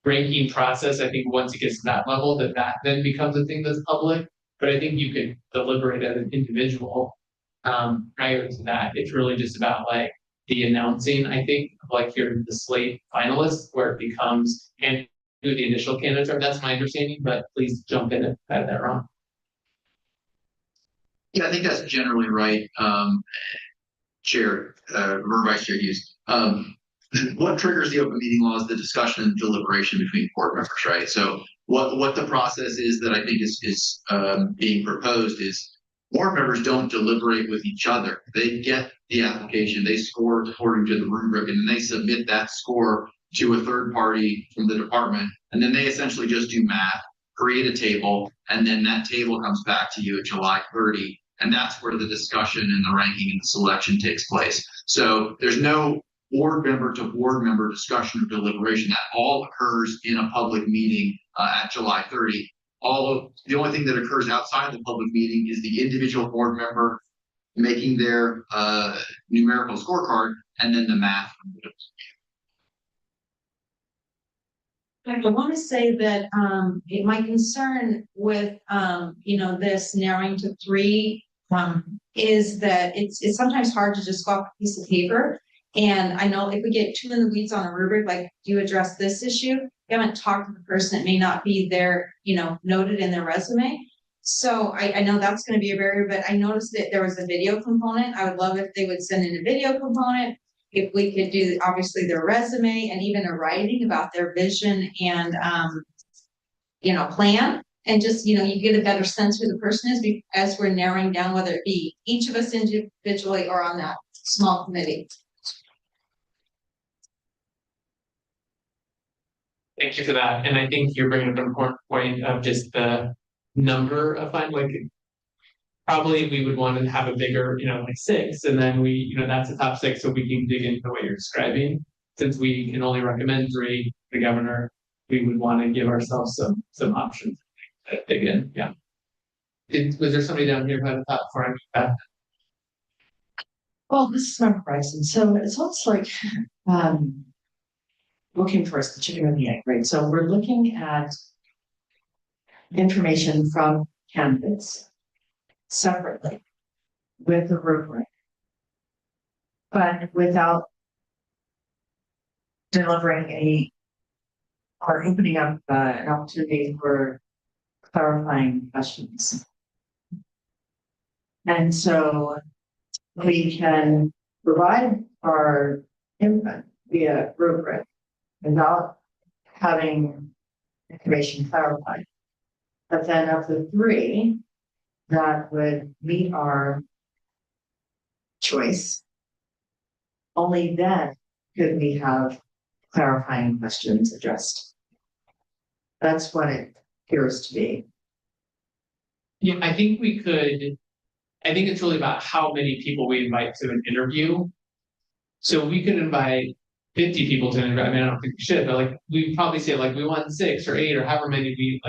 ranking process, I think once it gets to that level, that then becomes a thing that's public. But I think you could deliberate as an individual prior to that. It's really just about like the announcing, I think, of like here the slate finalists, where it becomes and who the initial candidates are. That's my understanding, but please jump in if I have that wrong. Yeah, I think that's generally right. Chair, or Vice Chair Hughes. What triggers the open meeting law is the discussion and deliberation between board members, right? So what the process is that I think is being proposed is board members don't deliberate with each other. They get the application, they score according to the rubric, and then they submit that score to a third party from the department, and then they essentially just do math, create a table, and then that table comes back to you at July 30, and that's where the discussion and the ranking and the selection takes place. So there's no board member to board member discussion or deliberation. That all occurs in a public meeting at July 30. The only thing that occurs outside the public meeting is the individual board member making their numerical scorecard, and then the math. I want to say that my concern with this narrowing to 3 is that it's sometimes hard to just go off a piece of paper. And I know if we get too in the weeds on a rubric, like do you address this issue? You haven't talked to the person, it may not be there, noted in their resume. So I know that's going to be a barrier, but I noticed that there was a video component. I would love if they would send in a video component. If we could do obviously their resume and even a writing about their vision and plan, and just you get a better sense who the person is as we're narrowing down whether it be each of us individually or on that small committee. Thank you for that. And I think you're bringing up an important point of just the number of probably we would want to have a bigger, like 6, and then that's the top 6, so we can dig into what you're describing. Since we can only recommend 3, the governor, we would want to give ourselves some options to dig in, yeah. Was there somebody down here who had a thought before I move back? Well, this is Member Bryson. So it's almost like looking first, the chicken and the egg, right? So we're looking at information from candidates separately with the rubric, but without delivering or opening up an opportunity for clarifying questions. And so we can provide our input via rubric without having information clarified. But then of the 3 that would meet our choice, only then could we have clarifying questions addressed. That's what it appears to be. Yeah, I think it's really about how many people we invite to an interview. So we could invite 50 people to an interview. I mean, I don't think we should, but like we probably say like we want 6 or 8 or however many we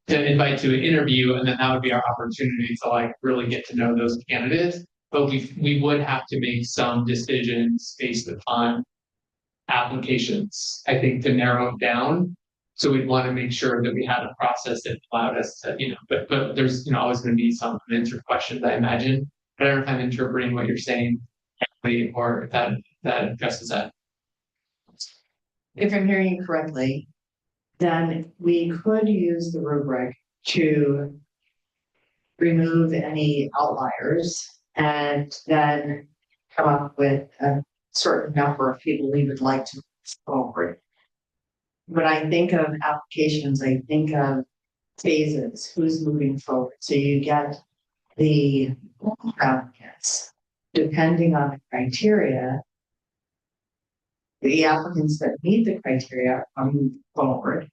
to invite to an interview, and then that would be our opportunity to like really get to know those candidates. But we would have to make some decisions based upon applications, I think, to narrow it down. So we'd want to make sure that we had a process that allowed us to, but there's always going to be some unanswered questions, I imagine. I don't know if I'm interpreting what you're saying correctly or if that addresses that. If I'm hearing you correctly, then we could use the rubric to remove any outliers and then come up with a certain number of people we would like to move forward. When I think of applications, I think of phases, who's moving forward. So you get the applicants, depending on the criteria, the applicants that meet the criteria are moved forward.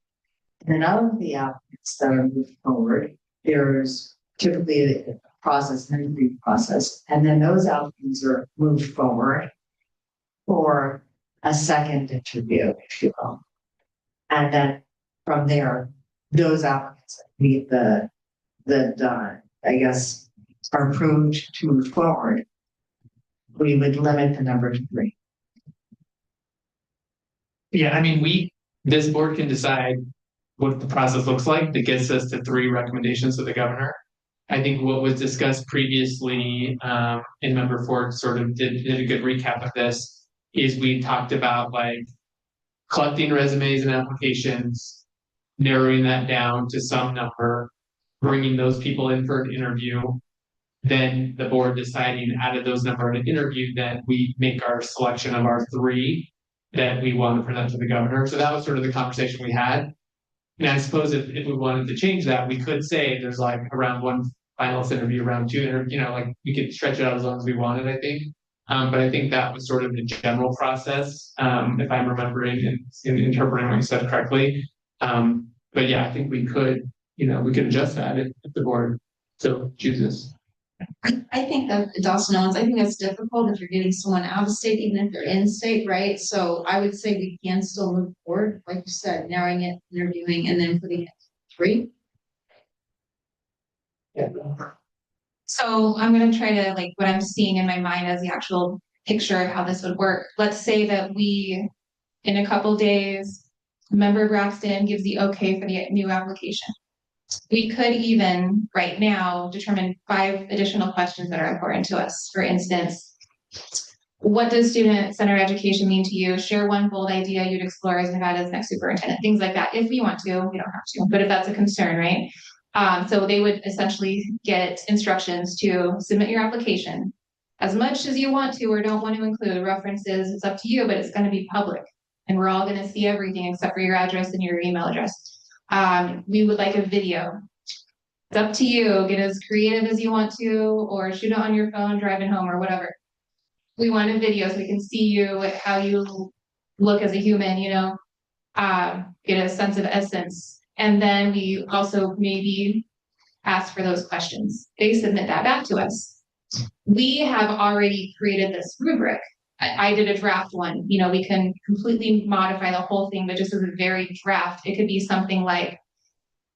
And then out of the applicants that are moved forward, there's typically a process, an interview process, and then those applicants are moved forward for a second interview, if you will. And then from there, those applicants that meet I guess, are approved to move forward, we would limit the number to 3. Yeah, I mean, this board can decide what the process looks like that gets us to 3 recommendations to the governor. I think what was discussed previously, and Member Ford sort of did a good recap of this, is we talked about like collecting resumes and applications, narrowing that down to some number, bringing those people in for an interview, then the board deciding out of those number of interview, then we make our selection of our 3 that we want to present to the governor. So that was sort of the conversation we had. And I suppose if we wanted to change that, we could say there's like around 1 finalist interview, around 2 interview, like we could stretch it out as long as we wanted, I think. But I think that was sort of the general process, if I'm remembering and interpreting what you said correctly. But yeah, I think we could adjust that if the board so chooses. I think that Dawson Owens, I think that's difficult if you're getting someone out of state, even if they're in state, right? So I would say we can still move forward, like you said, narrowing it, interviewing, and then putting it 3. Yeah. So I'm gonna try to like what I'm seeing in my mind as the actual picture of how this would work. Let's say that we, in a couple days, Member Braxton gives the okay for the new application. We could even right now determine 5 additional questions that are important to us. For instance, what does student-centered education mean to you? Share one bold idea you'd explore as Nevada's next superintendent, things like that. If we want to, we don't have to, but if that's a concern, right? So they would essentially get instructions to submit your application as much as you want to or don't want to include references. It's up to you, but it's going to be public and we're all going to see everything except for your address and your email address. We would like a video. It's up to you. Get as creative as you want to, or shoot it on your phone, driving home or whatever. We want a video so we can see you, how you look as a human, get a sense of essence. And then we also maybe ask for those questions. They submit that back to us. We have already created this rubric. I did a draft one, you know, we can completely modify the whole thing, but just as a very draft, it could be something like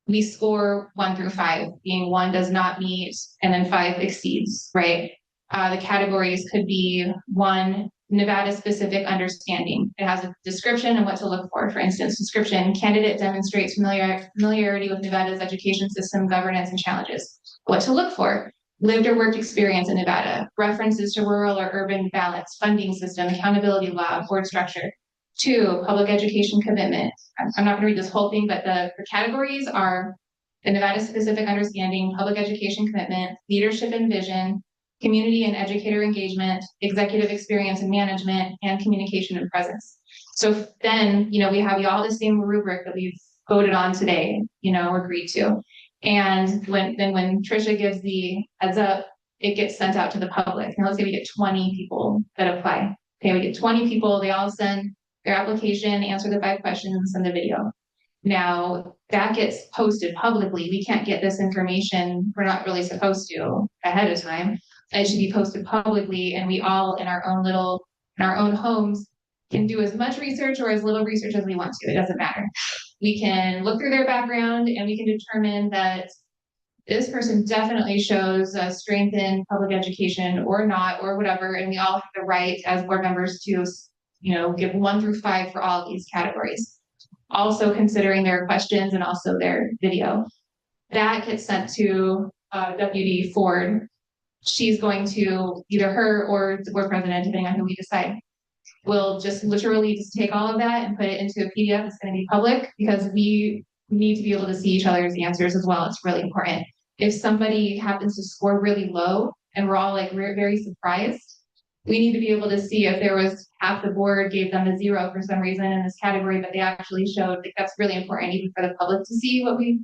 we score 1 through 5, being 1 does not meet and then 5 exceeds, right? The categories could be 1, Nevada specific understanding. It has a description and what to look for. For instance, description, candidate demonstrates familiarity with Nevada's education system, governance, and challenges. What to look for, lived or worked experience in Nevada, references to rural or urban balance, funding system, accountability law, board structure. 2, public education commitment. I'm not gonna read this whole thing, but the categories are the Nevada specific understanding, public education commitment, leadership and vision, community and educator engagement, executive experience and management, and communication and presence. So then, you know, we have all the same rubric that we've voted on today, you know, or agreed to. And when Trisha gives the heads up, it gets sent out to the public. Now let's say we get 20 people that apply. Okay, we get 20 people, they all send their application, answer the 5 questions, and send the video. Now that gets posted publicly. We can't get this information, we're not really supposed to ahead of time. It should be posted publicly, and we all in our own homes can do as much research or as little research as we want to. It doesn't matter. We can look through their background and we can determine that this person definitely shows a strength in public education or not, or whatever. And we all have the right as board members to, you know, give 1 through 5 for all of these categories. Also considering their questions and also their video. That gets sent to Deputy Ford. She's going to, either her or the board president, depending on who we decide, will just literally just take all of that and put it into a PDF that's going to be public, because we need to be able to see each other's answers as well. It's really important. If somebody happens to score really low and we're all like, we're very surprised, we need to be able to see if there was half the board gave them a 0 for some reason in this category, but they actually showed, like, that's really important even for the public to see what we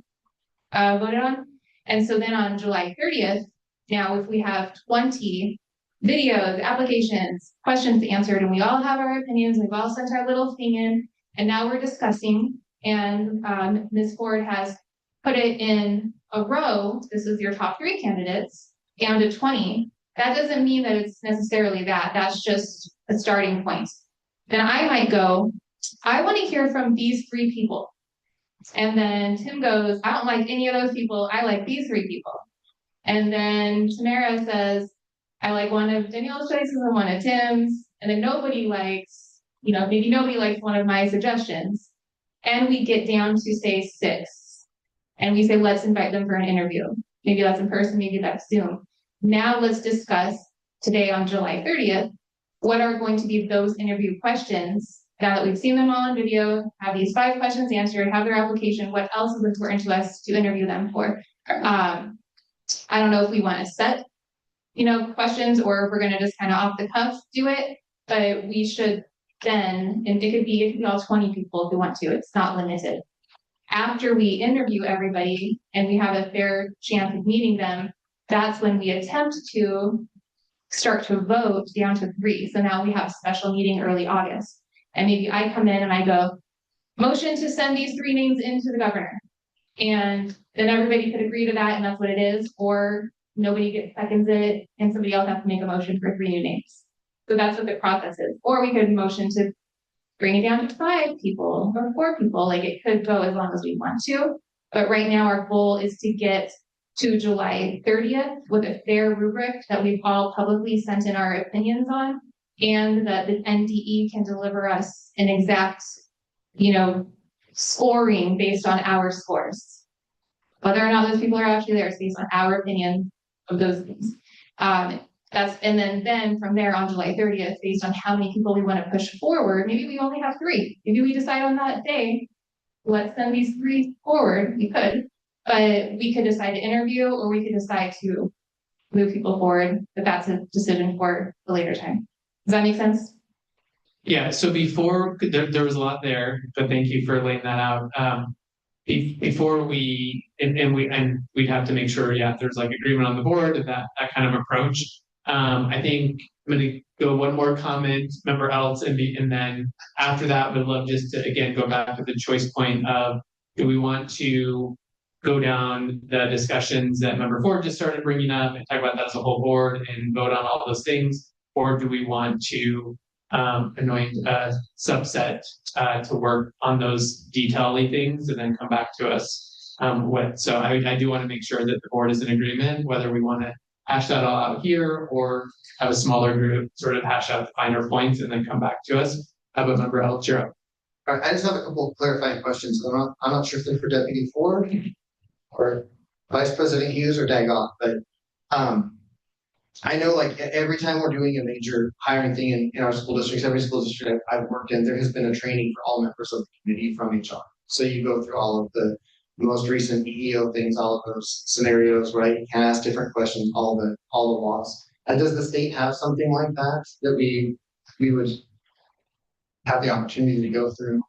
voted on. And so then on July 30th, now if we have 20 videos, applications, questions answered, and we all have our opinions, we've all sent our little thing in, and now we're discussing, and Ms. Ford has put it in a row. This is your top 3 candidates, down to 20. That doesn't mean that it's necessarily that. That's just a starting point. Then I might go, I want to hear from these 3 people. And then Tim goes, I don't like any of those people. I like these 3 people. And then Tamara says, I like one of Danielle's choices and one of Tim's. And then nobody likes, you know, maybe nobody likes one of my suggestions. And we get down to say 6. And we say, let's invite them for an interview. Maybe that's in person, maybe that's Zoom. Now let's discuss today on July 30th, what are going to be those interview questions. Now that we've seen them all on video, have these 5 questions answered, have their application, what else is important to us to interview them for? I don't know if we want to set, you know, questions, or if we're going to just kind of off the cuff do it, but we should then, and it could be all 20 people if we want to, it's not limited. After we interview everybody and we have a fair chance of meeting them, that's when we attempt to start to vote down to 3. So now we have a special meeting early August. And maybe I come in and I go, motion to send these 3 names into the governor. And then everybody could agree to that and that's what it is, or nobody seconds it and somebody else has to make a motion for 3 new names. So that's what the process is. Or we could motion to bring it down to 5 people or 4 people. Like, it could go as long as we want to. But right now our goal is to get to July 30th with a fair rubric that we've all publicly sent in our opinions on, and that the NDE can deliver us an exact, you know, scoring based on our scores. Whether or not those people are actually there is based on our opinion of those things. And then from there on July 30th, based on how many people we want to push forward, maybe we only have 3. Maybe we decide on that day, let's send these 3 forward. We could, but we could decide to interview, or we could decide to move people forward, but that's a decision for a later time. Does that make sense? Yeah, so before, there was a lot there, but thank you for laying that out. Before we, and we'd have to make sure, yeah, there's like agreement on the board of that kind of approach. I think I'm gonna go one more comment, member else, and then after that, we'd love just to, again, go back to the choice point of, do we want to go down the discussions that member Ford just started bringing up and talk about that as a whole board and vote on all those things? Or do we want to anoint a subset to work on those detail-y things and then come back to us so I do want to make sure that the board is in agreement, whether we want to hash that all out here or have a smaller group sort of hash out the finer points and then come back to us. How about member Alchero? All right, I just have a couple of clarifying questions. I'm not sure if they're for Deputy Ford or Vice President Hughes or Dagoff, but I know like every time we're doing a major hiring thing in our school districts, every school district I've worked in, there has been a training for all members of the committee from HR. So you go through all of the most recent EEO things, all of those scenarios, right? You can ask different questions, all the laws. And does the state have something like that we would have the opportunity to go through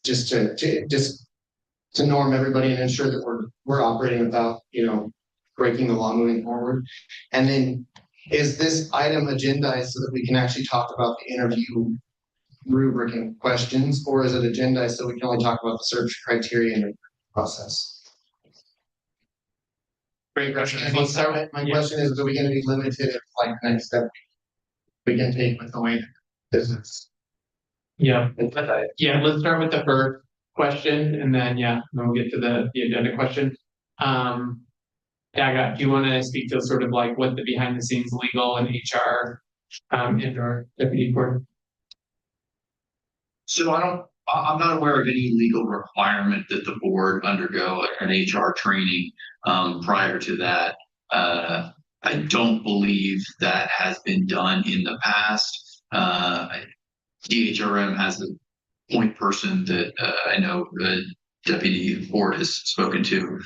just to norm everybody and ensure that we're operating without, breaking the law moving forward? And then is this item agendized so that we can actually talk about the interview rubric and questions, or is it agendized so we can only talk about the search criteria and the process? Great question. Let's start with my question is, are we going to be limited if like next step we can take with the way business? Yeah, let's start with the first question and then then we'll get to the agenda question. Daga, do you want to speak to sort of like what the behind the scenes legal and HR and or Deputy Ford? So I'm not aware of any legal requirement that the board undergo an HR training. Prior to that, I don't believe that has been done in the past. DHRM has a point person that I know Deputy Ford has spoken to.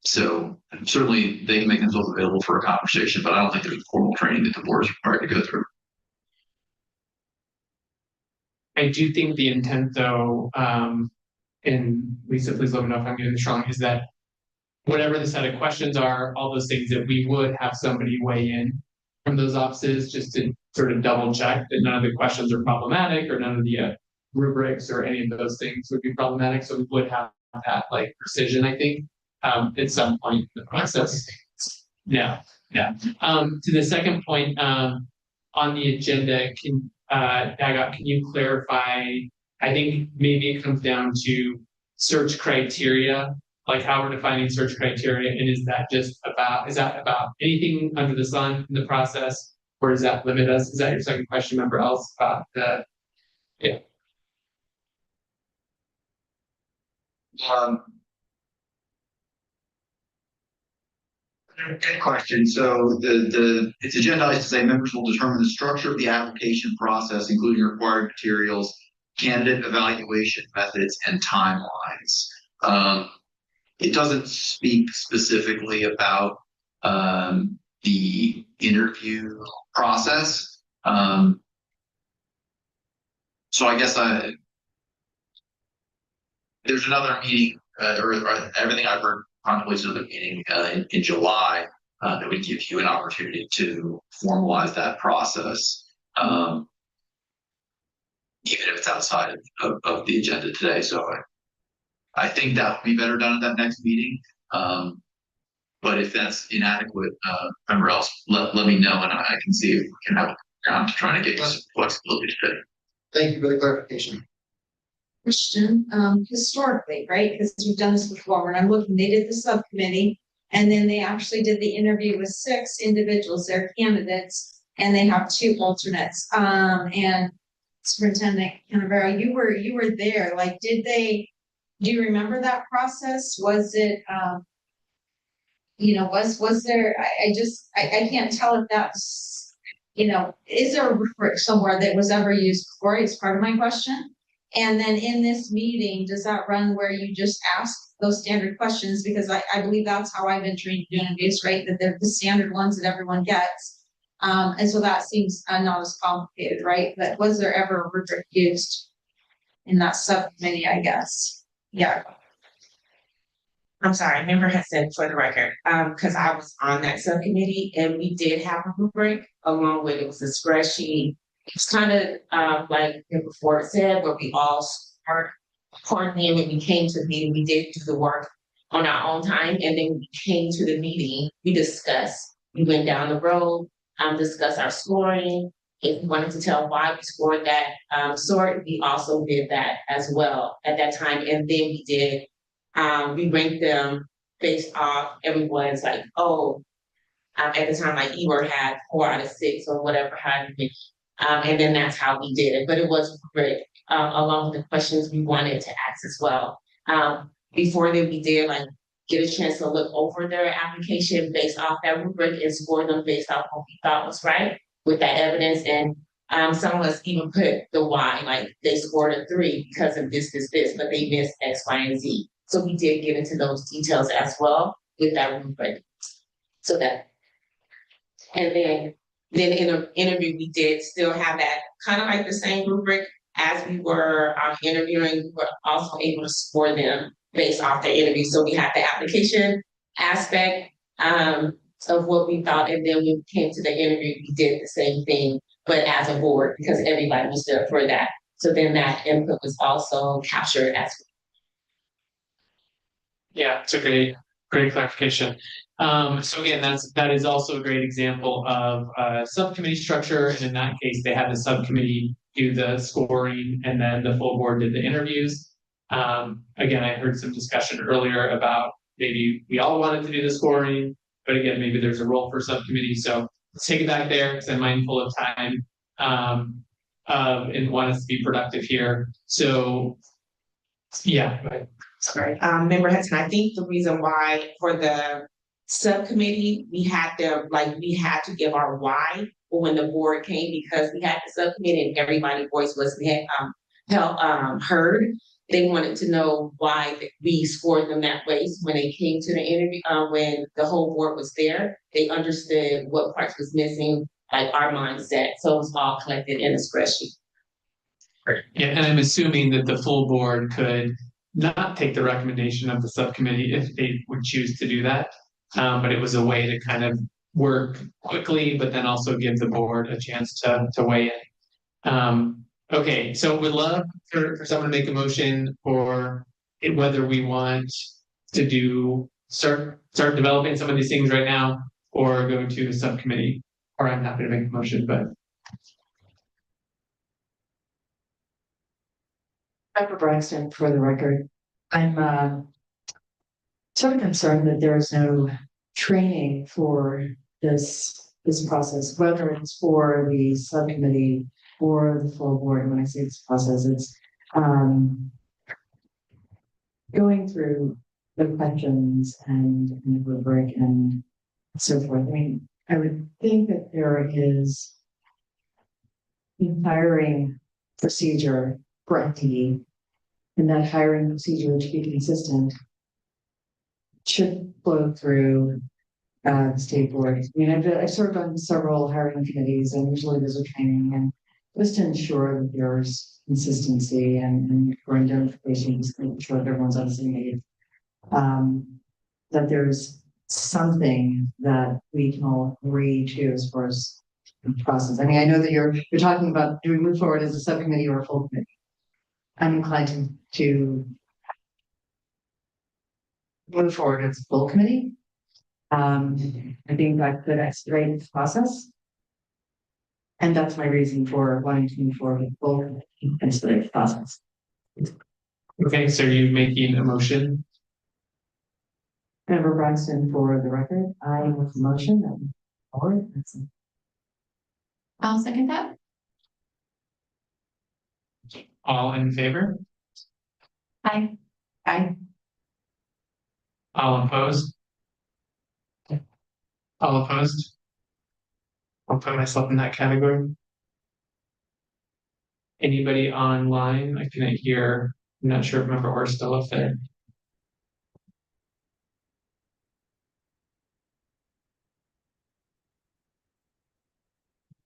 So certainly they can make themselves available for a conversation, but I don't think there's formal training that the board is required to go through. I do think the intent though, and Lisa, please let me know if I'm getting this wrong, is that whatever the set of questions are, all those things that we would have somebody weigh in from those offices just to sort of double check that none of the questions are problematic or none of the rubrics or any of those things would be problematic. So we would have that like precision, I think, at some point in the process. Yeah. To the second point, on the agenda, Daga, can you clarify? I think maybe it comes down to search criteria, like how we're defining search criteria, and is that about anything under the sun in the process, or does that limit us? Is that your second question, member else? Yeah. Good question. So it's agendized to say members will determine the structure of the application process, including required materials, candidate evaluation methods, and timelines. It doesn't speak specifically about the interview process. So I guess there's another meeting, or everything I've heard contemplates another meeting in July that would give you an opportunity to formalize that process, even if it's outside of the agenda today. So I think that would be better done at that next meeting. But if that's inadequate, member else, let me know and I can see if we can have a ground to try to get some flexibility today. Thank you for the clarification. Question, historically, right? Because we've done this before, when I'm looking, they did the subcommittee, and then they actually did the interview with 6 individuals, they're candidates, and they have 2 alternates. And Superintendent Canavero, you were there, like, do you remember that process? Was it, was there, I can't tell if that's, is there a rubric somewhere that was ever used before? It's part of my question. And then in this meeting, does that run where you just ask those standard questions? Because I believe that's how I've been trained to do interviews, right? That they're the standard ones that everyone gets. And so that seems not as complicated, right? But was there ever a rubric used in that subcommittee, I guess? Yeah. I'm sorry, member has said for the record, because I was on that subcommittee and we did have a rubric along with, it was a spreadsheet. It's kind of like before it said, where we all start Importantly, when we came to the meeting, we did do the work on our own time, and then we came to the meeting, we discussed, we went down the road, discussed our scoring. If we wanted to tell why we scored that sort, we also did that as well at that time. And then we did, we ranked them based off everyone's like, at the time, like Eber had 4 out of 6 or whatever, and then that's how we did it. But it was great, along with the questions we wanted to ask as well. Before that, we did like get a chance to look over their application based off that rubric and score them based off what we thought was right with that evidence. And some of us even put the why, like they scored a 3 because of this, but they missed X, Y, and Z. So we did get into those details as well with that rubric. So that, and then in an interview, we did still have that kind of like the same rubric as we were interviewing. We were also able to score them based off the interview. So we had the application aspect of what we thought, and then when we came to the interview, we did the same thing, but as a board because everybody was there for that. So then that input was also captured as well. Yeah, it's a great clarification. So again, that is also a great example of subcommittee structure. And in that case, they had the subcommittee do the scoring and then the full board did the interviews. Again, I heard some discussion earlier about maybe we all wanted to do the scoring, but again, maybe there's a role for subcommittee. So let's take it back there because I'm mindful of time and want us to be productive here. So yeah, go ahead. Sorry, Member Hudson, I think the reason why for the subcommittee, we had to give our why when the board came, because we had the subcommittee and everybody's voice was heard. They wanted to know why we scored them that way. So when they came to the interview, when the whole board was there, they understood what parts was missing, like our mindset. So it was all collected in a spreadsheet. Yeah, and I'm assuming that the full board could not take the recommendation of the subcommittee if they would choose to do that. But it was a way to kind of work quickly, but then also give the board a chance to weigh in. Okay, so we'd love for someone to make a motion for whether we want to start developing some of these things right now or go to a subcommittee, or I'm happy to make a motion, but. Member Braxton, for the record, I'm sort of concerned that there is no training for this process, whether it's for the subcommittee or the full board. When I say this process, it's going through the questions and the rubric and so forth. I mean, I would think that there is a hiring procedure for FTE, and that hiring procedure to be consistent should flow through the state board. I mean, I've served on several hiring committees, and usually there's a training, and just to ensure that there's consistency and for identification, just making sure that everyone's on the same page. That there's something that we can all agree to as far as the process. I mean, I know that you're talking about, do we move forward as a subcommittee or a full committee? I'm inclined to move forward as a full committee. I think that could expedite the process. And that's my reason for wanting to move forward with full committee and expedite the process. Okay, so are you making a motion? Member Braxton, for the record, I make a motion that we move forward. I'll second that. All in favor? Aye. Aye. All opposed? All opposed? I'll put myself in that category. Anybody online? I cannot hear. I'm not sure if Member Orr is still up there.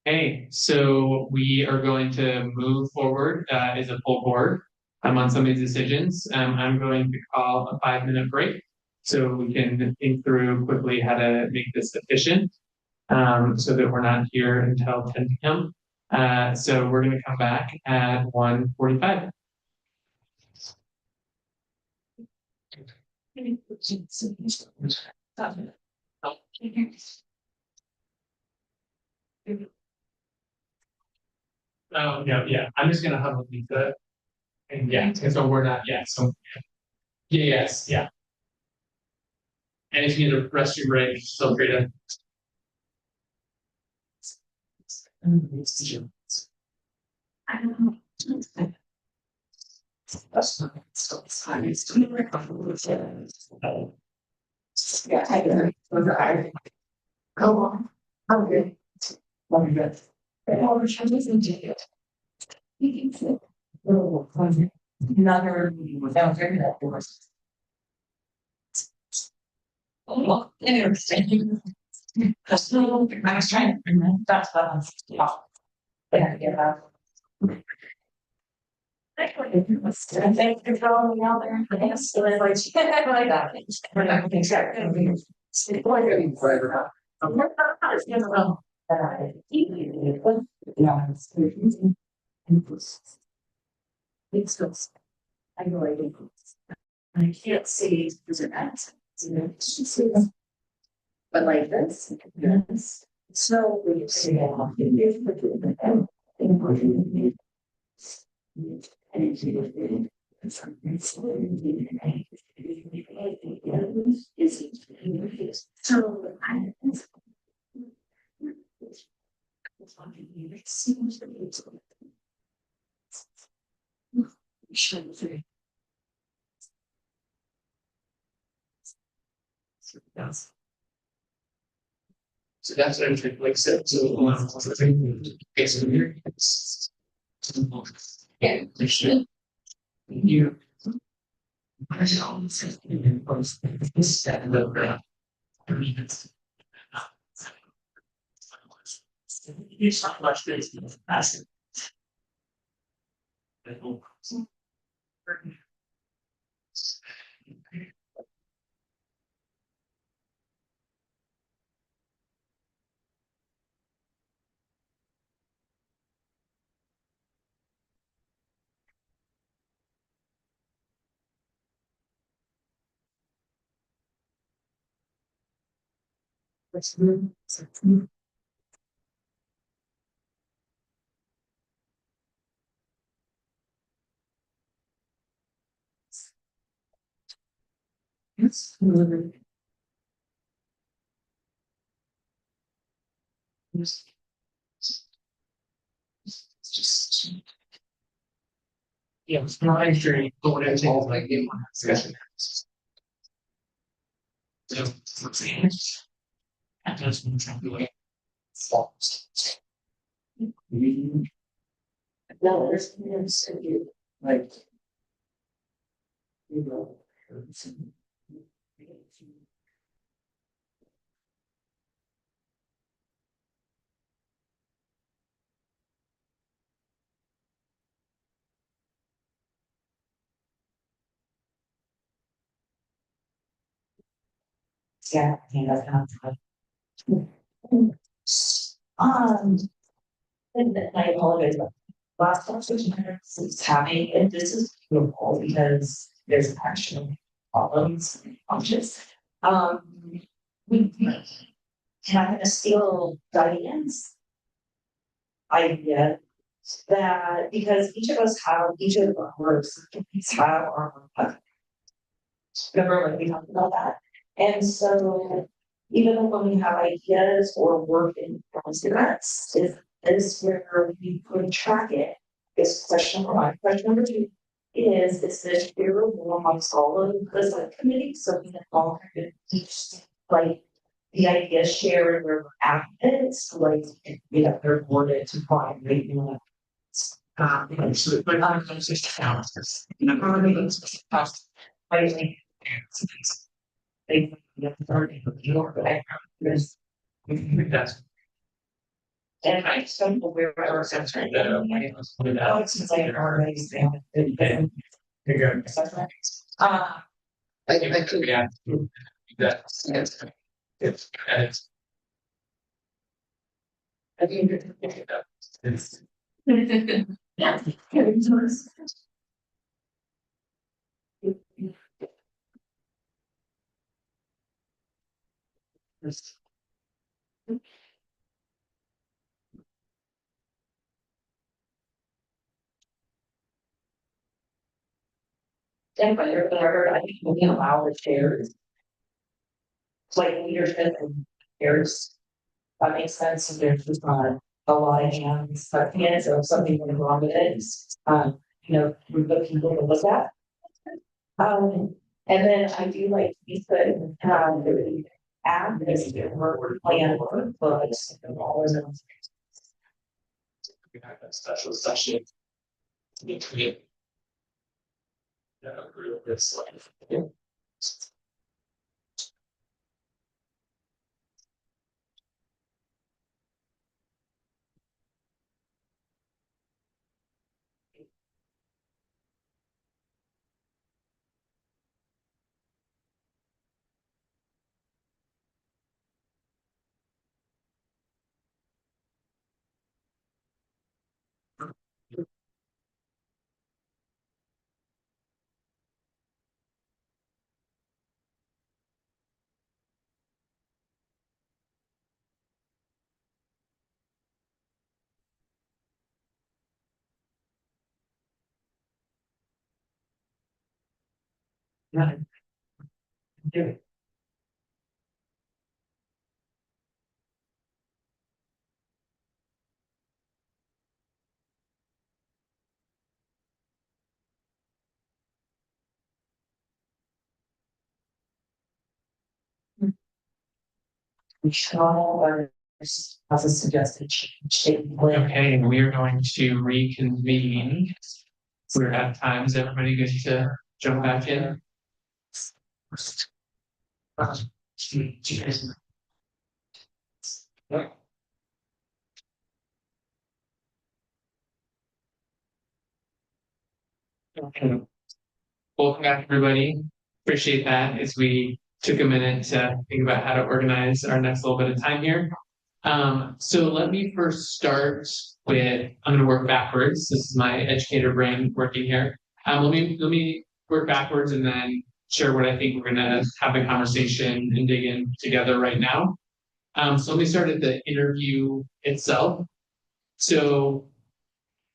Okay, so we are going to move forward as a full board on some of these decisions. I'm going to call a 5-minute break so we can think through quickly how to make this efficient so that we're not here until 10 p.m. So we're going to come back at 1:45. Oh, yeah, yeah, I'm just gonna hug with Lisa. And yeah, and so we're not, yeah, so. Yeah, yes, yeah. And if you need a restroom break, feel free to. I don't know. That's not so it's doing like a little yeah, I get it. Go on. Okay. Let me get. Oh, which one doesn't do it? You can sit. Oh, another meeting without very that doors. Oh, interesting. That's a little bit, I was trying to bring that, that's what I'm, yeah, get out. Thank you for calling me out there. Yes, so I like that. We're not gonna check. It's like a forever. It's never wrong. Yeah, it's just, I know I do. I can't see there's an accent. But like this, yes. So we see Yes. So that's everything, like I said, so. It's here. Yeah. You. You talk about this, ask it. Yes. Yes. Just. Yeah, it's not actually going into like in one discussion. So, and that's been trying to like. No, there's like. You know. Yeah, I think that's not. And I apologize, but last conversation is having, and this is beautiful because there's actual problems, conscious. We kind of steal Diane's idea that because each of us have, each of our groups have our own. Remember when we talked about that? And so even when we have ideas or work in events, is where we could track it. Is question number one. Question number two is this peer review amongst all of the subcommittees, so we can all kind of each like the idea shared where we're at it, so like we have third boarded to find maybe so but I'm just challenges. You know, I think they that's. And I just don't know where our sensory. Oh, since I already examined it. I could be at. That's. It's. I think It's. yeah. And by your order, I think we allow the chairs. Like leadership and chairs. That makes sense, if there's just not a lot of hands, but hands or something going wrong with it, group of people to look at. And then I do like we could add this to work plan work, but all of them. We have a special session. To create. Group this like. As a suggested change. Okay, we are going to reconvene. We're at times, everybody good to jump back in? Okay. Welcome back, everybody. Appreciate that as we took a minute to think about how to organize our next little bit of time here. So let me first start with, I'm gonna work backwards. This is my educator brain working here. Let me work backwards and then share what I think we're gonna have a conversation and dig in together right now. So let me start at the interview itself. So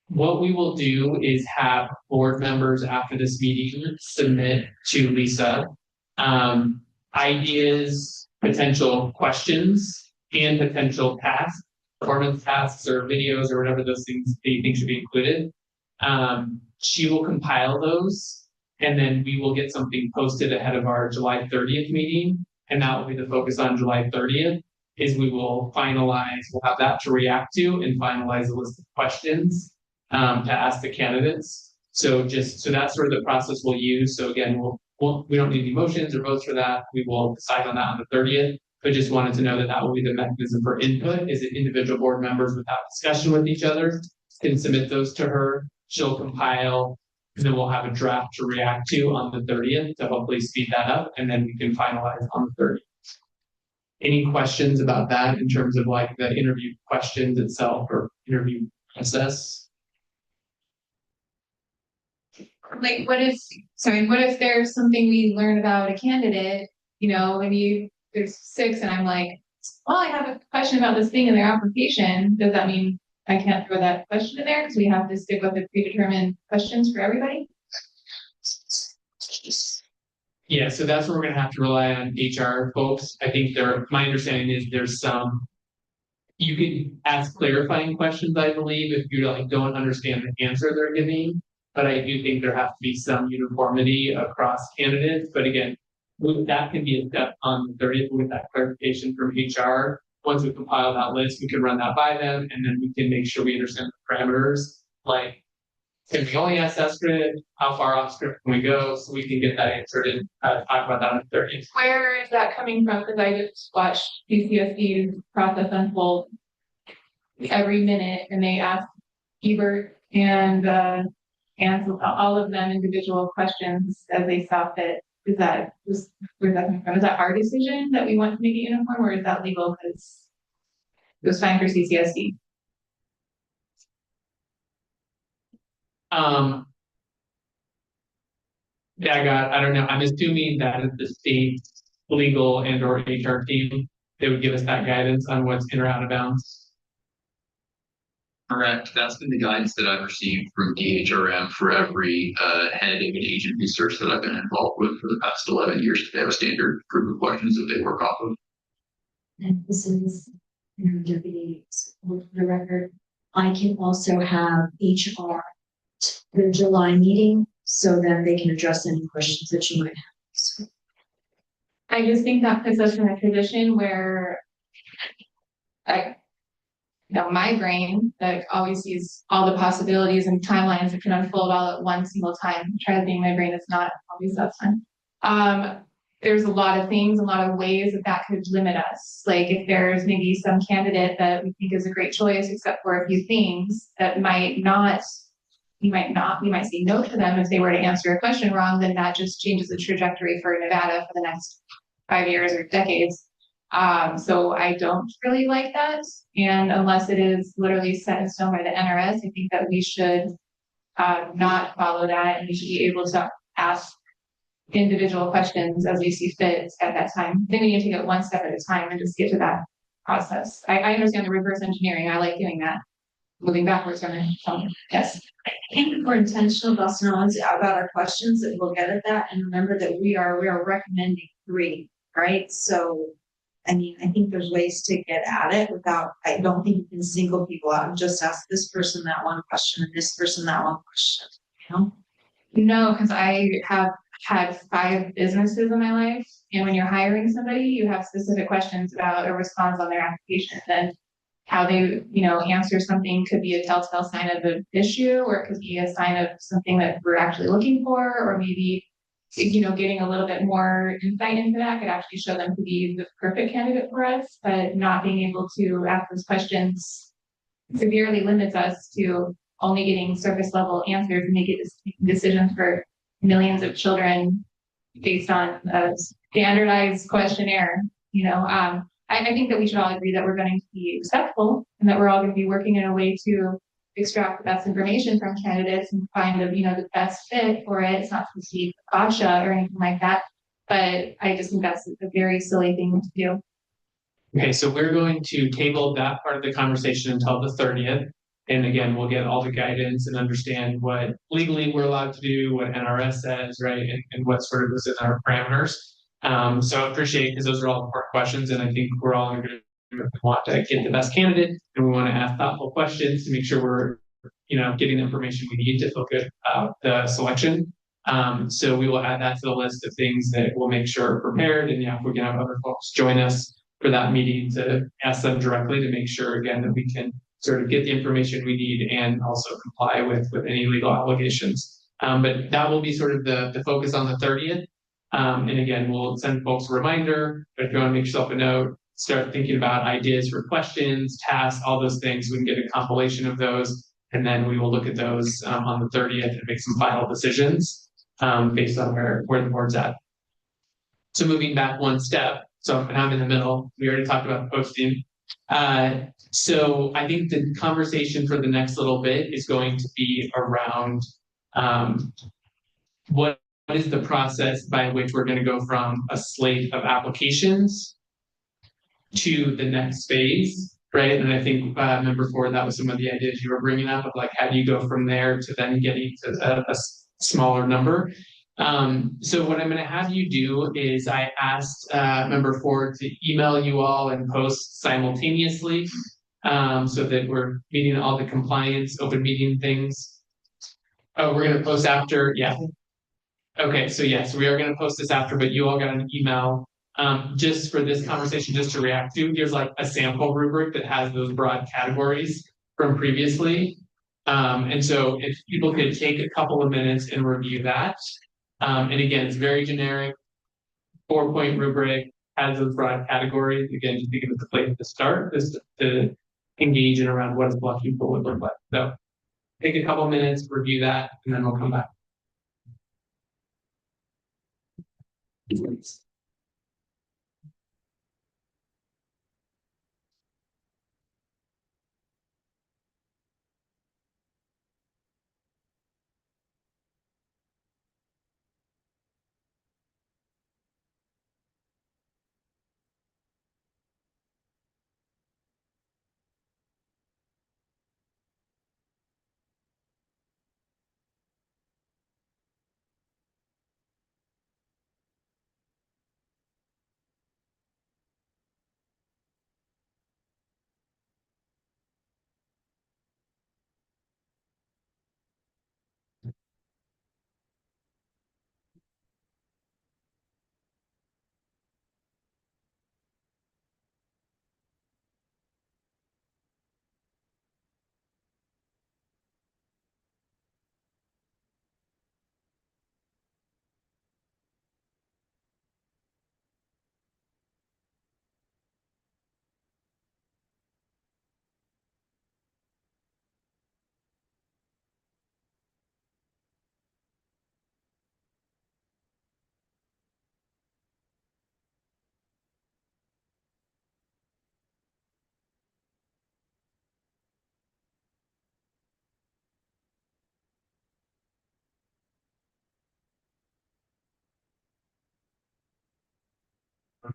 what we will do is have board members after this meeting submit to Lisa ideas, potential questions, and potential tasks, performance tasks or videos or whatever those things that you think should be included. She will compile those, and then we will get something posted ahead of our July 30th meeting, and that will be the focus on July 30th. Is we will finalize, we'll have that to react to and finalize a list of questions to ask the candidates. So that's sort of the process we'll use. So again, we don't need any motions or votes for that. We will decide on that on the 30th, but just wanted to know that that will be the mechanism for input, is that individual board members without discussion with each other can submit those to her. She'll compile, and then we'll have a draft to react to on the 30th to hopefully speed that up, and then we can finalize on the 30th. Any questions about that in terms of like the interview questions itself or interview process? Like, what if there's something we learn about a candidate, maybe there's 6 and I'm like, well, I have a question about this thing in their application. Does that mean I can't throw that question in there because we have to stick with the predetermined questions for everybody? Yeah, so that's where we're gonna have to rely on HR folks. I think my understanding is you can ask clarifying questions, I believe, if you don't understand the answer they're giving. But I do think there has to be some uniformity across candidates. But again, that can be a step on the 30th with that clarification from HR. Once we compile that list, we can run that by them, and then we can make sure we understand the parameters. Like, if we only ask that script, how far off script can we go, so we can get that answered and talk about that on the 30th. Where is that coming from? Because I just watched PCSD's process unfold every minute, and they ask Ebert and all of them individual questions as they saw fit. Where's that coming from? Is that our decision that we want to make it uniform, or is that legal because it was fine for CCSD? Yeah, I don't know. I'm assuming that is the state legal and or HR team they would give us that guidance on what's in or out of bounds. Correct. That's been the guidance that I've received from DHRM for every head of an agent research that I've been involved with for the past 11 years. They have a standard group of questions that they work off of. And this is, deputy, for the record, I can also have HR the July meeting so that they can address any questions that you might have. I just think that puts us in a position where my brain that always sees all the possibilities and timelines that can unfold all at one single time. Try to think my brain is not always that fun. There's a lot of things, a lot of ways that could limit us. Like if there's maybe some candidate that we think is a great choice, except for a few things that we might say no to them if they were to answer a question wrong, then that just changes the trajectory for Nevada for the next 5 years or decades. So I don't really like that. And unless it is literally set in stone by the NRS, I think that we should not follow that, and we should be able to ask individual questions as we see fit at that time. I think we need to take it one step at a time and just get to that process. I understand the reverse engineering. I like doing that. Moving backwards from it. Yes. I think we're intentional about our questions, that we'll get at that, and remember that we are recommending 3, right? So, I mean, I think there's ways to get at it without, I don't think you can single people out and just ask this person that one question and this person that one question, you know? No, because I have had 5 businesses in my life, and when you're hiring somebody, you have specific questions about a response on their application, and how they, answer something could be a telltale sign of an issue, or it could be a sign of something that we're actually looking for, or maybe, getting a little bit more insight into that could actually show them to be the perfect candidate for us, but not being able to ask those questions severely limits us to only getting surface level answers and making decisions for millions of children based on a standardized questionnaire. I think that we should all agree that we're going to be respectful and that we're all going to be working in a way to extract the best information from candidates and find the best fit for it. It's not supposed to be gotcha or anything like that, but I just think that's a very silly thing to do. Okay, so we're going to table that part of the conversation until the 30th. And again, we'll get all the guidance and understand what legally we're allowed to do, what NRS says, right? And what sort of is in our parameters. So I appreciate, because those are all important questions, and I think we're all in agreement. We want to get the best candidate, and we want to ask thoughtful questions to make sure we're, getting the information we need to feel good about the selection. So we will add that to the list of things that we'll make sure are prepared. And if we can have other folks join us for that meeting to ask them directly to make sure, again, that we can sort of get the information we need and also comply with any legal obligations. But that will be sort of the focus on the 30th. And again, we'll send folks a reminder, but if you want to make yourself a note, start thinking about ideas for questions, tasks, all those things. We can get a compilation of those, and then we will look at those on the 30th and make some final decisions based on where the board's at. So moving back one step, and I'm in the middle, we already talked about posting. So I think the conversation for the next little bit is going to be around what is the process by which we're going to go from a slate of applications to the next phase, right? And I think member Ford, that was some of the ideas you were bringing up of like, how do you go from there to then getting to a smaller number? So what I'm going to have you do is I asked member Ford to email you all and post simultaneously so that we're meeting all the compliance open meeting things. Oh, we're going to post after. Yeah. Okay. So yes, we are going to post this after, but you all got an email just for this conversation, just to react to. Here's like a sample rubric that has those broad categories from previously. And so if people could take a couple of minutes and review that. And again, it's very generic, 4-point rubric, has those broad categories. Again, just think of it as a place to start, just to engage in around what does Bluff people would look like. So take a couple minutes, review that, and then we'll come back.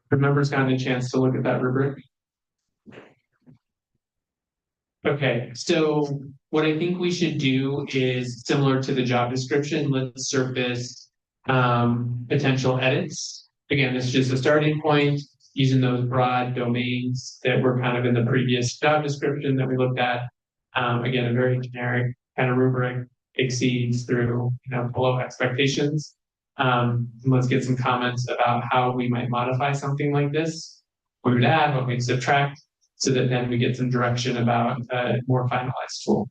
The members gotten a chance to look at that rubric? Okay, so what I think we should do is similar to the job description, let's surface potential edits. Again, this is just a starting point, using those broad domains that were kind of in the previous job description that we looked at. Again, a very generic kind of rubric, exceeds through, below expectations. Let's get some comments about how we might modify something like this. What we would add, what we'd subtract, so that then we get some direction about a more finalized tool.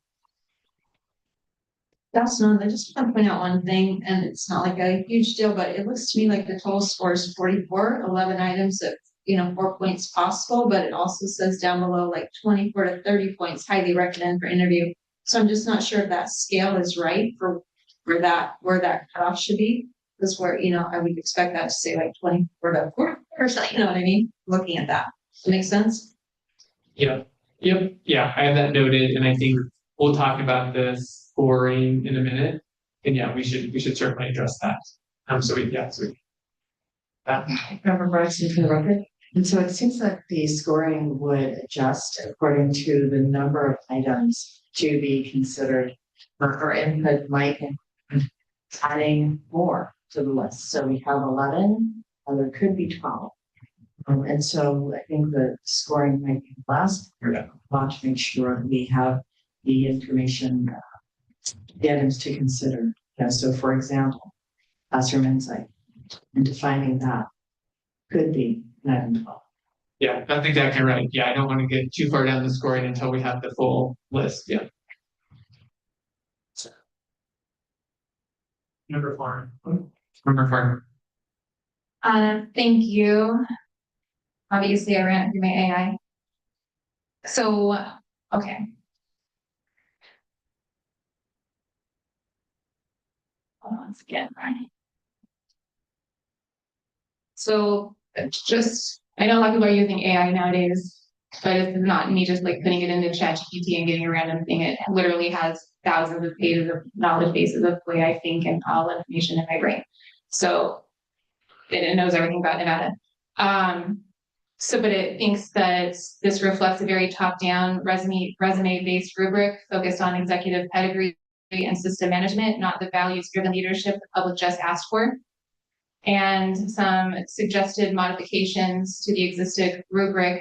That's not, I just want to point out one thing, and it's not like a huge deal, but it looks to me like the total score is 44, 11 items at, 4 points possible, but it also says down below like 24 to 30 points, highly recommend for interview. So I'm just not sure if that scale is right for where that cutoff should be. Because where, I would expect that to say like 24 to 40 or something, you know what I mean? Looking at that. Does it make sense? Yep, yeah, I have that noted, and I think we'll talk about the scoring in a minute. And yeah, we should certainly address that. Member Bryson for the record. And so it seems like the scoring would adjust according to the number of items to be considered, or input might include adding more to the list. So we have 11, and there could be 12. And so I think the scoring might be last. Want to make sure we have the information, the items to consider. So for example, classroom insight, and defining that could be 9 and 12. Yeah, that's exactly right. Yeah, I don't want to get too far down the scoring until we have the full list. Yeah. Number 4. Thank you. Obviously, I ran it through my AI. So, okay. Hold on once again. So, I know a lot of people are using AI nowadays, but it's not me just like putting it into ChatGPT and getting a random thing. It literally has thousands of pages of knowledge bases of the way I think and all information in my brain. So it knows everything about Nevada. But it thinks that this reflects a very top-down resume-based rubric focused on executive pedigree and system management, not the values-driven leadership the public just asked for. And some suggested modifications to the existing rubric.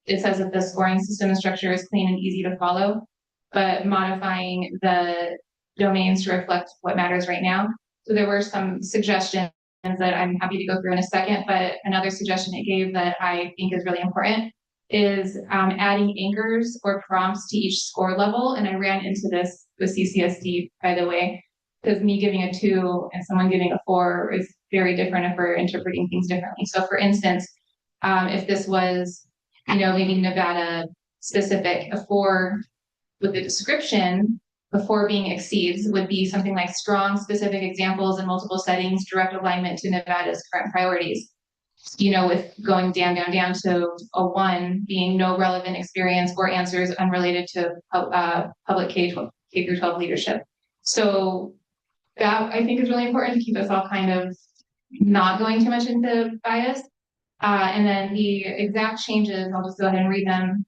It says that the scoring system and structure is clean and easy to follow, but modifying the domains to reflect what matters right now. So there were some suggestions that I'm happy to go through in a second, but another suggestion it gave that I think is really important is adding anchors or prompts to each score level. And I ran into this with CCSD, by the way, because me giving a 2 and someone giving a 4 is very different if we're interpreting things differently. So for instance, if this was, maybe Nevada specific, a 4 with the description, before being exceeds would be something like strong specific examples in multiple settings, direct alignment to Nevada's current priorities. With going down to a 1 being no relevant experience or answers unrelated to public K-12 leadership. So that I think is really important to keep us all kind of not going too much into bias. And then the exact changes, I'll just go ahead and read them,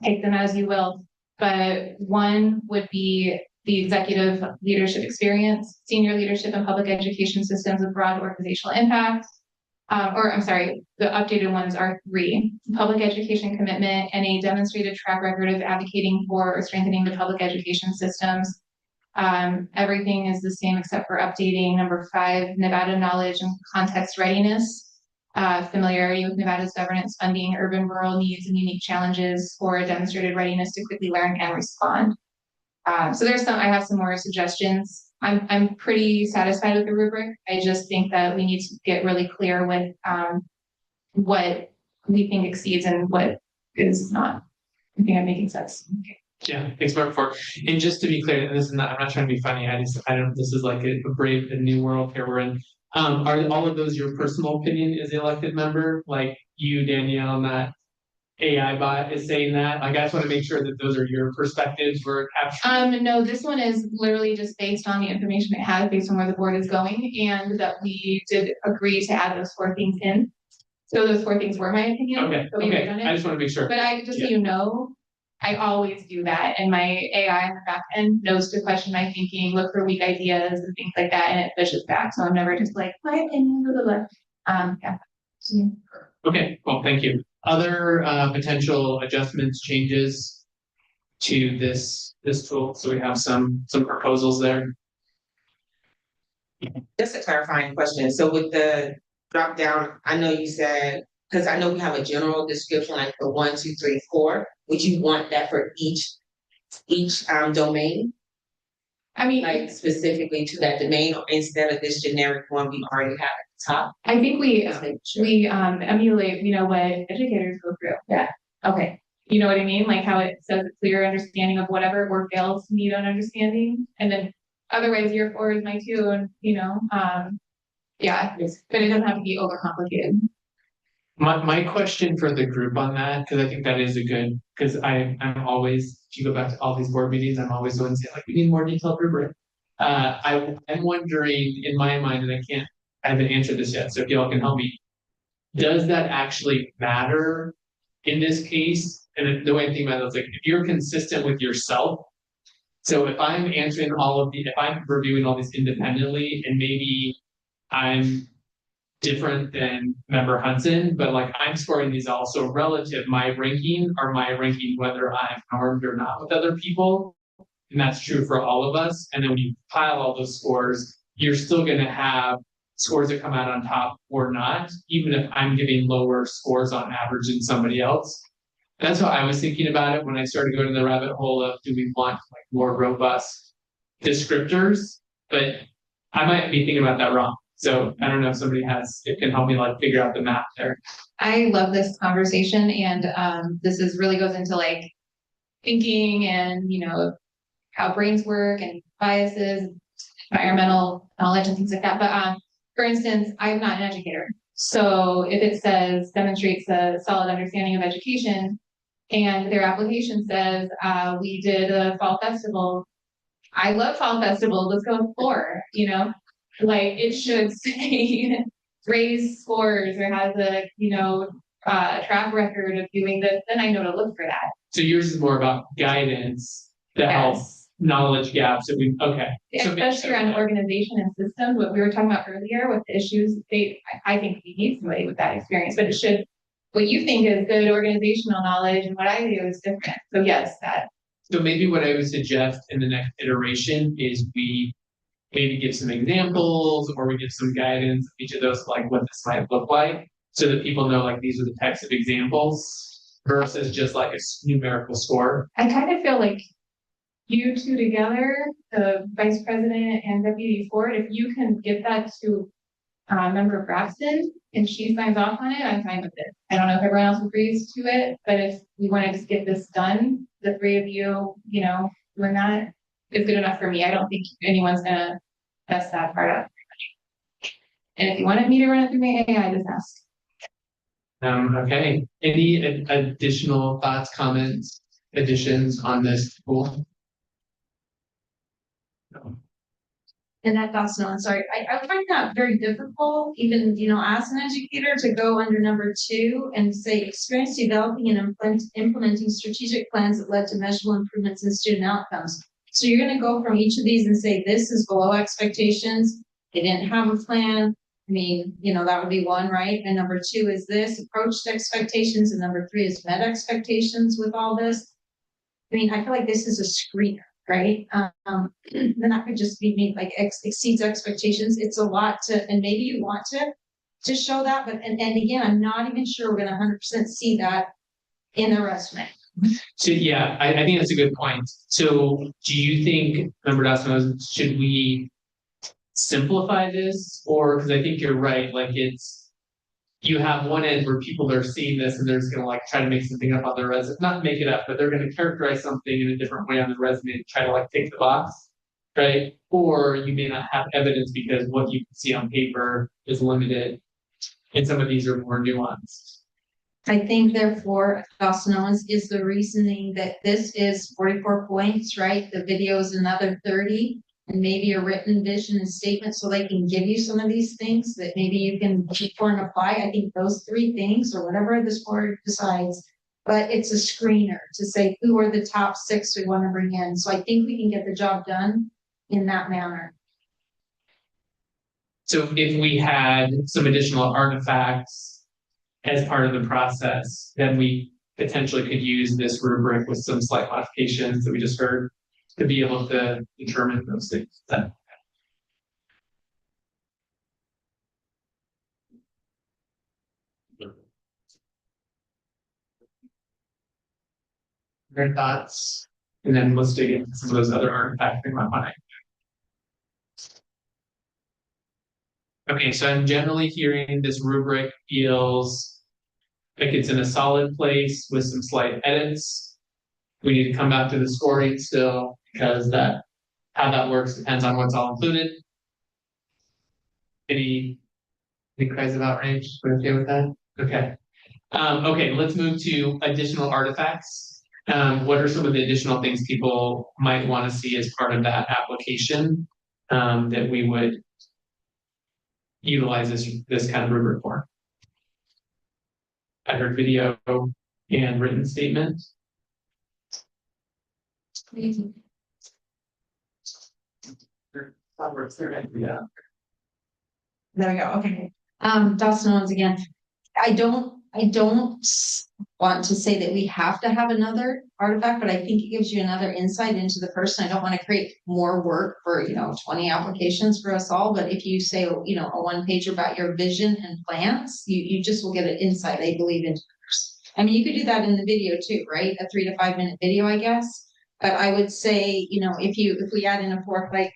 take them as you will. But 1 would be the executive leadership experience, senior leadership in public education systems with broad organizational impact. The updated ones are 3, public education commitment and a demonstrated track record of advocating for or strengthening the public education systems. Everything is the same except for updating number 5, Nevada knowledge and context readiness. Familiarity with Nevada's governance, funding, urban rural needs and unique challenges, or a demonstrated readiness to quickly learn and respond. So I have some more suggestions. I'm pretty satisfied with the rubric. I just think that we need to get really clear with what we think exceeds and what is not. I think I'm making sense. Okay. Yeah, thanks, Mark. And just to be clear, I'm not trying to be funny. This is like a new world here we're in. Are all of those your personal opinion as the elected member? Like you, Danielle, not AI bot is saying that? Like, I just want to make sure that those are your perspectives we're capturing. No, this one is literally just based on the information it has, based on where the board is going, and that we did agree to add those 4 things in. So those 4 things were my opinion. Okay, but we okay, agreed on it. I just want to make sure. But I, just so Yeah. you know, I always do that, and my AI on the back end knows to question my thinking, look for weak ideas and things like that, and it pushes back, so I'm never just like, my opinion, blah, blah, blah. Yeah. So, Okay, well, thank you. Other potential adjustments, changes to this tool, so we have some proposals there. Just a clarifying question, so with the drop down, I know you said, because I know we have a general description like for 1, 2, 3, 4. Would you want that for each domain? I mean, like specifically to that domain instead of this generic one we already have at the top? I think we emulate, you know, what educators go through. Yeah. Okay. You know what I mean? Like how it says a clear understanding of whatever or fails to meet an understanding. And then otherwise year 4 is my 2 and, you know, yeah, but it doesn't have to be overcomplicated. My question for the group on that, because I think that is a good, because I'm always, if you go back to all these board meetings, I'm always the one saying like, we need more detailed rubric. I'm wondering in my mind, and I haven't answered this yet, so if y'all can help me. Does that actually matter in this case? And the way I'm thinking about it is like, if you're consistent with yourself, so if I'm answering if I'm reviewing all these independently and maybe I'm different than member Hudson, but like I'm scoring these also relative my ranking whether I'm armed or not with other people. And that's true for all of us. And then when you pile all those scores, you're still going to have scores that come out on top or not, even if I'm giving lower scores on average than somebody else. That's how I was thinking about it when I started going to the rabbit hole of do we want like more robust descriptors, but I might be thinking about that wrong. So I don't know if somebody it can help me like figure out the math there. I love this conversation and this really goes into like thinking and, you know, how brains work and biases, environmental knowledge and things like that. But for instance, I'm not an educator. So if it says demonstrates a solid understanding of education and their application says we did a fall festival. I love fall festival, let's go with 4, you know? Like it should say raise scores or has a, you know, track record of doing this, then I know to look for that. So yours is more about guidance that helps knowledge gaps that okay. Especially around organization and systems, what we were talking about earlier with the issues, I think we need somebody with that experience, but what you think is good organizational knowledge and what I do is different. So yes, that. So maybe what I would suggest in the next iteration is we maybe give some examples or we give some guidance, each of those, like what this might look like, so that people know like these are the types of examples versus just like a numerical score. I kind of feel like you two together, the vice president and deputy Ford, if you can get that to member Braxton and she signs off on it, I'm fine with it. I don't know if everyone else agrees to it, but if we want to just get this done, the 3 of you, you know, doing that is good enough for me. I don't think anyone's gonna mess that part up. And if you wanted me to run it through my AI, just ask. Okay. Any additional thoughts, comments, additions on this tool? No. And that Dawson, I'm sorry, I find that very difficult, even, you know, as an educator to go under number 2 and say experience developing and implementing strategic plans that led to measurable improvements in student outcomes. So you're going to go from each of these and say, this is below expectations. They didn't have a plan. I mean, you know, that would be 1, right? And number 2 is this approached expectations. And number 3 is met expectations with all this. I mean, I feel like this is a screener, right? Then that could just be me like exceeds expectations. It's a lot and maybe you want to show that, but, and again, I'm not even sure we're going to 100% see that in the resume. So yeah, I think that's a good point. So do you think, Member Dawson, should we simplify this? Or, because I think you're right, like you have one end where people are seeing this and they're just gonna like try to make something up on their resume, not make it up, but they're gonna characterize something in a different way on the resume and try to like tick the box, right? Or you may not have evidence because what you can see on paper is limited. And some of these are more nuanced. I think therefore, Dawson Owens is the reasoning that this is 44 points, right? The video is another 30. and maybe a written vision and statement so they can give you some of these things that maybe you can keep for and apply. I think those three things or whatever this board decides. But it's a screener to say who are the top 6 we want to bring in. So I think we can get the job done in that manner. So if we had some additional artifacts as part of the process, then we potentially could use this rubric with some slight modifications that we just heard to be able to determine those things. Their thoughts, and then let's dig into some of those other artifacts in my mind. Okay, so I'm generally hearing this rubric feels like it's in a solid place with some slight edits. We need to come back to the scoring still because how that works depends on what's all included. Any cries about range? We're okay with that? Okay. Okay, let's move to additional artifacts. What are some of the additional things people might want to see as part of that application that we would utilize this kind of rubric for? I heard video and written statement. Yeah. There we go. Okay. Dawson Owens again. I don't want to say that we have to have another artifact, but I think it gives you another insight into the person. I don't want to create more work for, 20 applications for us all. But if you say, a 1-page about your vision and plans, you just will get an insight, I believe, into the person. I mean, you could do that in the video too, right? A 3 to 5 minute video, I guess. But I would say, if we add in a 4th, like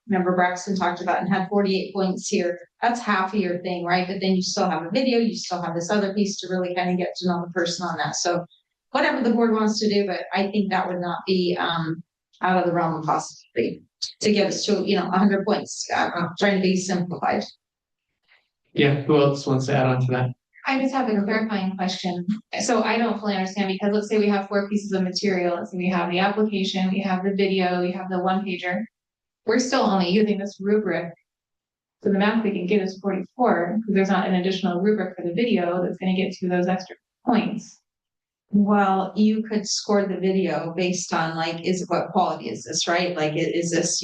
Member Braxton talked about, and had 48 points here, that's half of your thing, right? But then you still have a video, you still have this other piece to really kind of get to know the person on that. So whatever the board wants to do, but I think that would not be out of the realm of possibility to get us to, 100 points. I'm trying to be simplified. Yeah, who else wants to add on to that? I just have a clarifying question. So I don't fully understand because let's say we have 4 pieces of material. Let's say we have the application, we have the video, we have the 1-pager. We're still only using this rubric. So the math we can get is 44 because there's not an additional rubric for the video that's going to get to those extra points. Well, you could score the video based on what quality is this, right? Like, is this,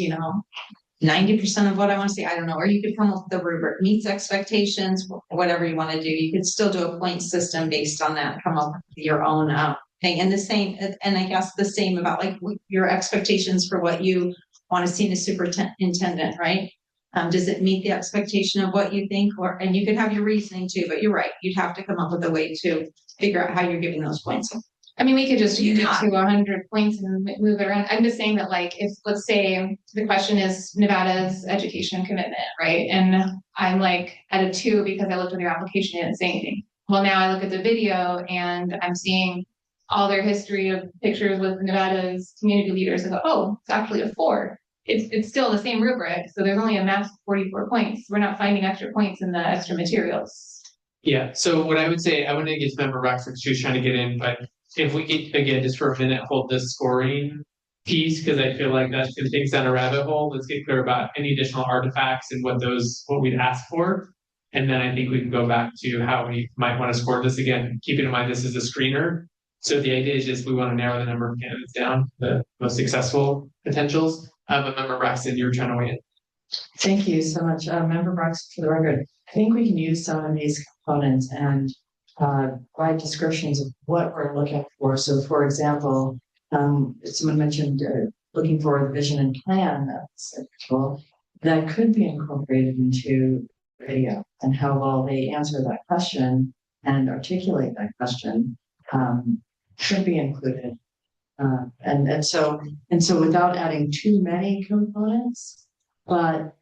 90% of what I want to see? I don't know. Or you could come up with the rubric meets expectations, whatever you want to do. You could still do a point system based on that, come up with your own thing. And the same, and I guess the same about your expectations for what you want to see in a superintendent, right? Does it meet the expectation of what you think? And you could have your reasoning too, but you're right. You'd have to come up with a way to figure out how you're giving those points. I mean, we could just use it to 100 points and move it around. I'm just saying that if let's say the question is Nevada's education commitment, right? And I'm at a 2 because I looked at their application and didn't say anything. Well, now I look at the video and I'm seeing all their history of pictures with Nevada's community leaders and go, oh, it's actually a 4. It's still the same rubric. So there's only a max of 44 points. We're not finding extra points in the extra materials. Yeah, so what I would say, I want to get to Member Roxanne, she was trying to get in, but if we could, again, just for a minute, hold this scoring piece, because I feel like that's going to take us down a rabbit hole. Let's get clear about any additional artifacts and what we'd ask for. And then I think we can go back to how we might want to score this again, keeping in mind this is a screener. So the idea is just we want to narrow the number of candidates down, the most successful potentials. But Member Braxton, you were trying to weigh in. Thank you so much, Member Braxton, for the record. I think we can use some of these components and provide descriptions of what we're looking for. So, for example, someone mentioned looking for the vision and plan that could be incorporated into video, and how well they answer that question and articulate that question should be included. And so without adding too many components, but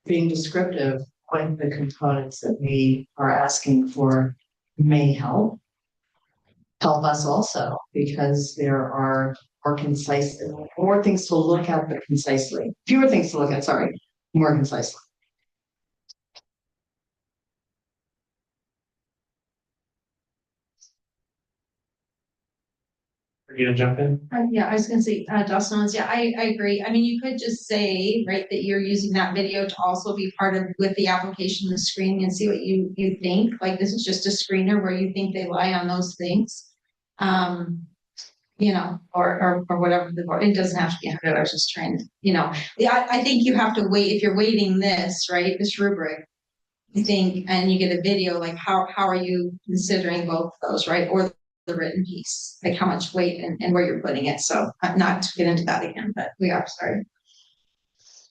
being descriptive with the components that we are asking for may help us also, because there are more things to look at, but concisely. Fewer things to look at, more concisely. You gonna jump in? Yeah, I was gonna say, Dawson Owens, yeah, I agree. I mean, you could just say, right, that you're using that video to also be part of with the application, the screening and see what you think. Like, this is just a screener where you think they lie on those things. You know, or whatever it doesn't have to be $100, I was just trying to, you know, yeah, I think you have to wait, if you're weighting this, right, this rubric. You think, and you get a video, like how are you considering both of those, right? Or the written piece, like how much weight and where you're putting it. So not to get into that again, but we are sorry.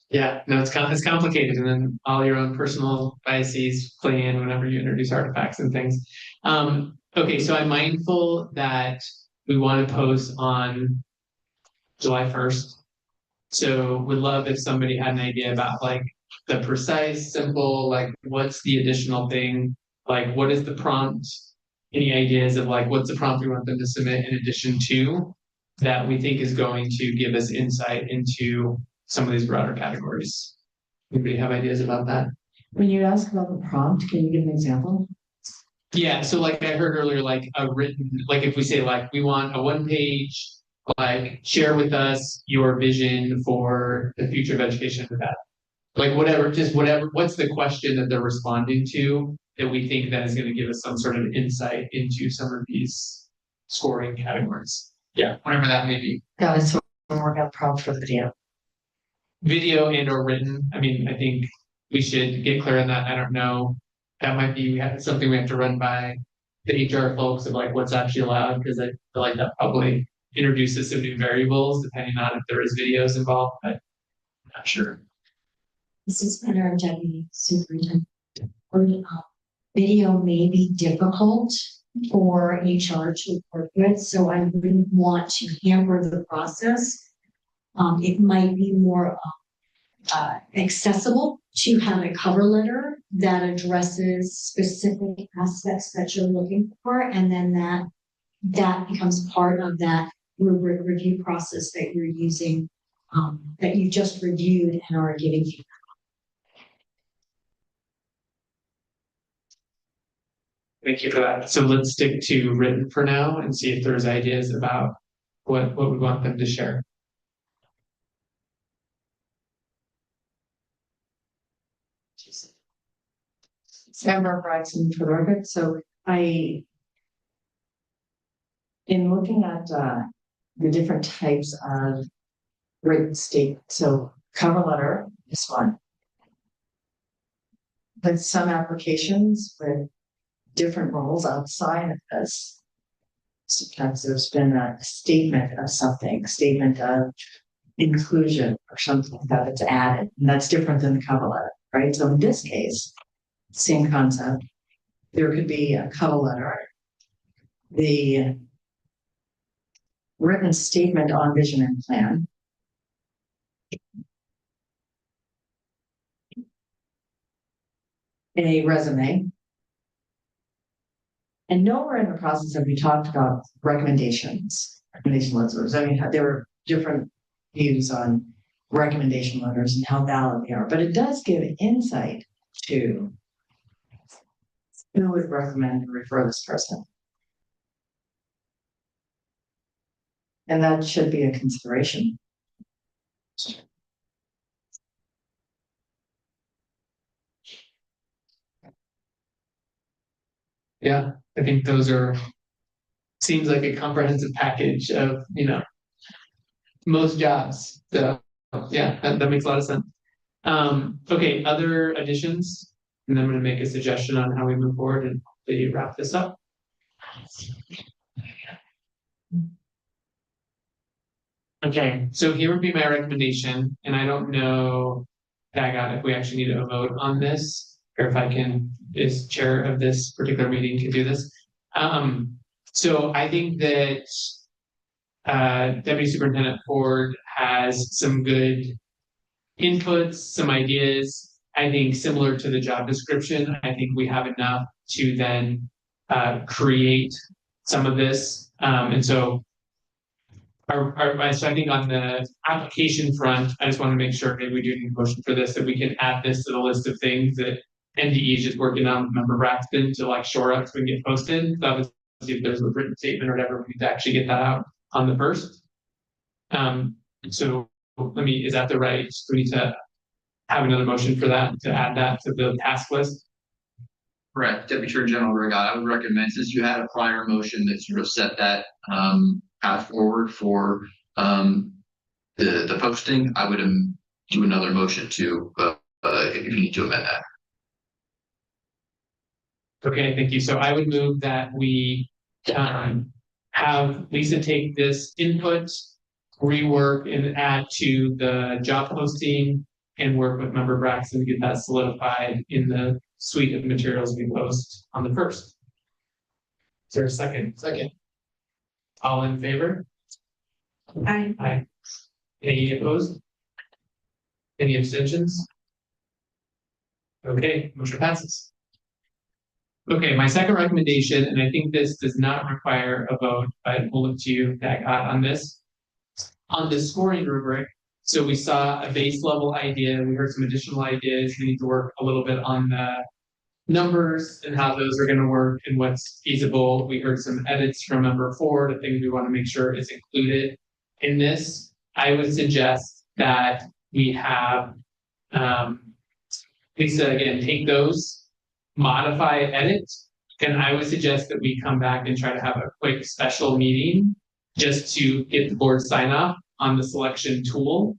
Yeah, no, it's complicated, and then all your own personal biases play in whenever you introduce artifacts and things. Okay, so I'm mindful that we want to post on July 1st. So would love if somebody had an idea about like the precise, simple, like what's the additional thing? Like what is the prompt? Any ideas of like what's the prompt we want them to submit in addition to that we think is going to give us insight into some of these broader categories? Anybody have ideas about that? When you ask about the prompt, can you give an example? Yeah, so like I heard earlier, like a written, like if we say like we want a 1-page, like share with us your vision for the future of education with that. Like whatever, just whatever, what's the question that they're responding to that we think that is going to give us some sort of insight into some of these scoring categories? Yeah, whatever that may be. Got it. So we're working on prompt for the video. Video and or written. I mean, I think we should get clear on that. I don't know. That might be something we have to run by the HR folks of like what's actually allowed, because I feel like that probably introduces some new variables depending on if there is videos involved, but I'm not sure. This is Interim Deputy Superintendent. Video may be difficult for HR to work with, so I wouldn't want to hamper the process. It might be more accessible to have a cover letter that addresses specific aspects that you're looking for, and then that becomes part of that rubric review process that you're using, that you just reviewed and are giving you. Thank you for that. So let's stick to written for now and see if there's ideas about what we want them to share. Member Braxton for the record. So in looking at the different types of written statement, so cover letter is one. But some applications with different roles outside of this. Sometimes there's been a statement of something, statement of inclusion or something that it's added, and that's different than the cover letter, right? So in this case, same concept. There could be a cover letter, the written statement on vision and plan, a resume, and nowhere in the process have we talked about recommendations, recommendation letters. I mean, there are different views on recommendation letters and how valid they are, but it does give insight to who would recommend and refer this person. And that should be a consideration. Yeah, I think those seems like a comprehensive package of, most jobs. So yeah, that makes a lot of sense. Okay, other additions? And then I'm going to make a suggestion on how we move forward and hopefully wrap this up. Okay, so here would be my recommendation, and I don't know, Dagot, if we actually need to vote on this, or if I can, as chair of this particular meeting, can do this. So I think that Deputy Superintendent Ford has some good inputs, some ideas. I think similar to the job description, I think we have enough to then create some of this. And so so I think on the application front, I just want to make sure maybe we do need a motion for this, that we can add this to the list of things that NDE is just working on with Member Braxton to like shore up so we can get posted. So obviously if there's a written statement or whatever, we need to actually get that out. on the first. So is that the right, we need to have another motion for that, to add that to the task list? Correct, Deputy Attorney General Regatta, I would recommend, since you had a prior motion that sort of set that path forward for the posting, I would do another motion to if you need to amend that. Okay, thank you. So I would move that we have Lisa take this input, rework and add to the job posting and work with Member Braxton to get that solidified in the suite of materials we post on the first. Is there a second? Second. All in favor? Aye. Aye. Any opposed? Any abstentions? Okay, motion passes. Okay, my second recommendation, and I think this does not require a vote, but we'll look to you, Dagat, on this. On the scoring rubric, so we saw a base level idea, we heard some additional ideas, we need to work a little bit on the numbers and how those are gonna work and what's feasible. We heard some edits from Member 4, the things we want to make sure is included in this. I would suggest that we have Lisa, again, take those, modify, edit, and I would suggest that we come back and try to have a quick special meeting just to get the board sign off on the selection tool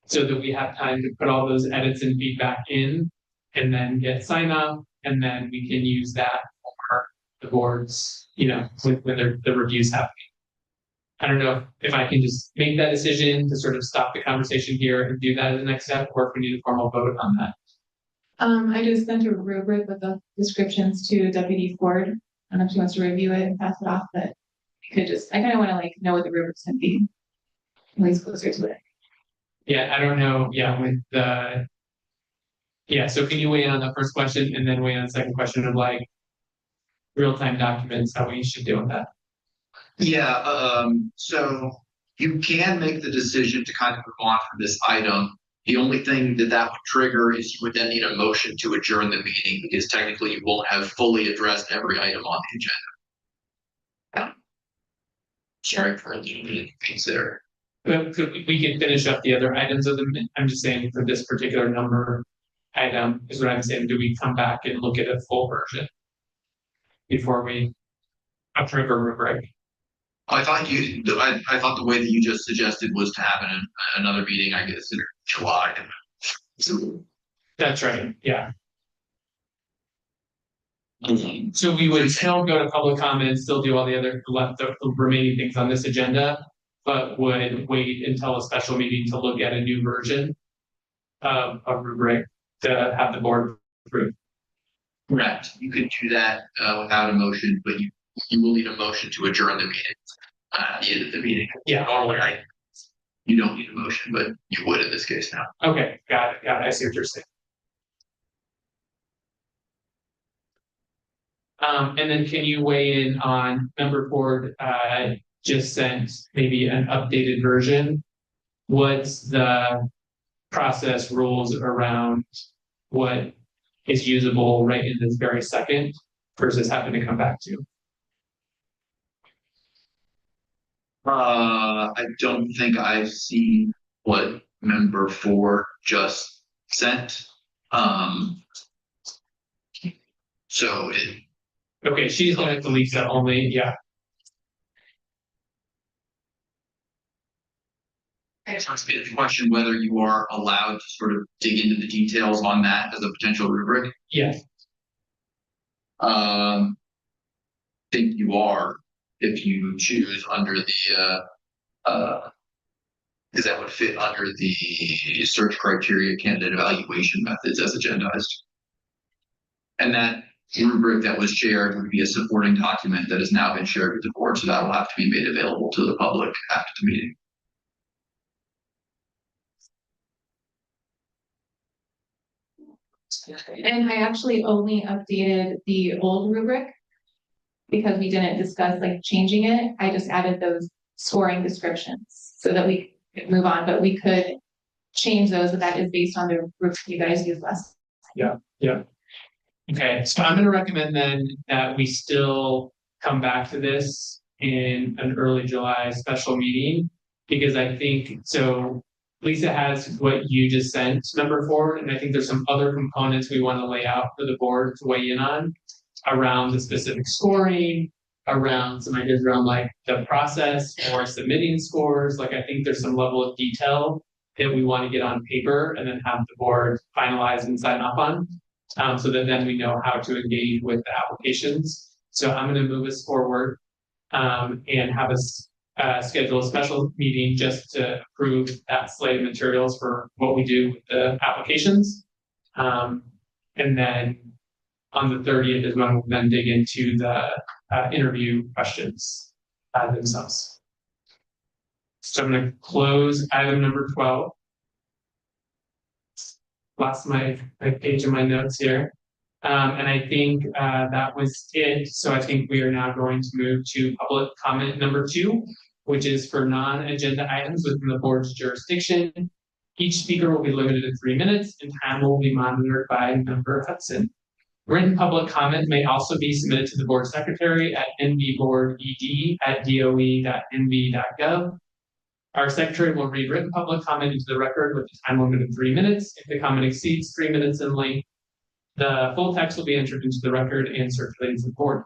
so that we have time to put all those edits and feedback in and then get sign off, and then we can use that for the boards, when the review's happening. I don't know if I can just make that decision to sort of stop the conversation here and do that as the next step, or if we need a formal vote on that. I just sent a rubric with the descriptions to Deputy Ford. I don't know if she wants to review it and pass it off, but you could I kind of want to know what the rubric's gonna be. At least closer to it. Yeah, I don't know, so can you weigh in on the first question and then weigh in on the second question of real-time documents, how we should deal with that? Yeah, so you can make the decision to kind of move on from this item. The only thing that would trigger is you would then need a motion to adjourn the meeting, because technically you won't have fully addressed every item on the agenda. Sorry for the consider. We can finish up the other items of the, I'm just saying for this particular number item is what I'm saying, do we come back and look at a full version before we approve a rubric? I thought the way that you just suggested was to have another meeting, I guess, in July. That's right, yeah. So we would still go to public comment, still do all the other the remaining things on this agenda, but would wait until a special meeting to look at a new version of a rubric to have the board approve. Correct. You could do that without a motion, but you will need a motion to adjourn the meeting at the end of the meeting. Yeah. Normally, you don't need a motion, but you would in this case now. Okay, got it. I see what you're saying. And then can you weigh in on Member Ford just sent maybe an updated version? What's the process rules around what is usable right in this very second versus having to come back to? I don't think I've seen what Member 4 just sent. So okay, she's going to Lisa only, yeah. It's a question whether you are allowed to sort of dig into the details on that as a potential rubric. Yes. Think you are, if you choose under the because that would fit under the search criteria candidate evaluation methods as agendized. And that rubric that was shared would be a supporting document that has now been shared with the board, so that will have to be made available to the public after the meeting. And I actually only updated the old rubric because we didn't discuss changing it. I just added those scoring descriptions so that we could move on, but we could change those, but that is based on the rubric you guys used last. Yeah. Okay, so I'm going to recommend then that we still come back to this in an early July special meeting. Because I think, so Lisa has what you just sent, number 4, and I think there's some other components we want to lay out for the board to weigh in on around the specific scoring, around some ideas around like the process for submitting scores. Like I think there's some level of detail that we want to get on paper and then have the board finalize and sign off on. So that then we know how to engage with the applications. So I'm going to move us forward and have us schedule a special meeting just to approve that slate of materials for what we do with the applications. And then on the 30th is when we'll then dig into the interview questions themselves. So I'm going to close item number 12. Lost my page of my notes here. And I think that was it. So I think we are now going to move to public comment number 2, which is for non-agenda items within the board's jurisdiction. Each speaker will be limited to 3 minutes and time will be monitored by Member Hudson. Written public comment may also be submitted to the board secretary at nvboarded@doe.nv.gov. Our secretary will read written public comment into the record with a time limit of 3 minutes. If the comment exceeds 3 minutes in length, the full text will be entered into the record and circulated to the board.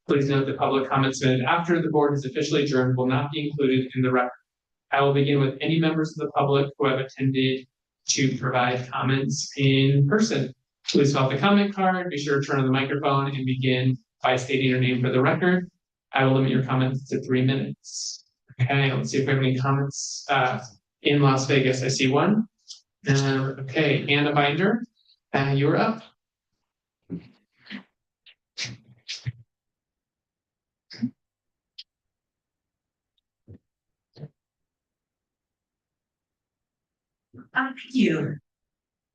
Please note that public comments submitted after the board is officially adjourned will not be included in the record. I will begin with any members of the public who have attended to provide comments in person. Please fill out the comment card, be sure to turn on the microphone and begin by stating your name for the record. I will limit your comments to 3 minutes. Okay, let's see if we have any comments in Las Vegas. I see one. Okay, Anna Binder, you're up. Thank you,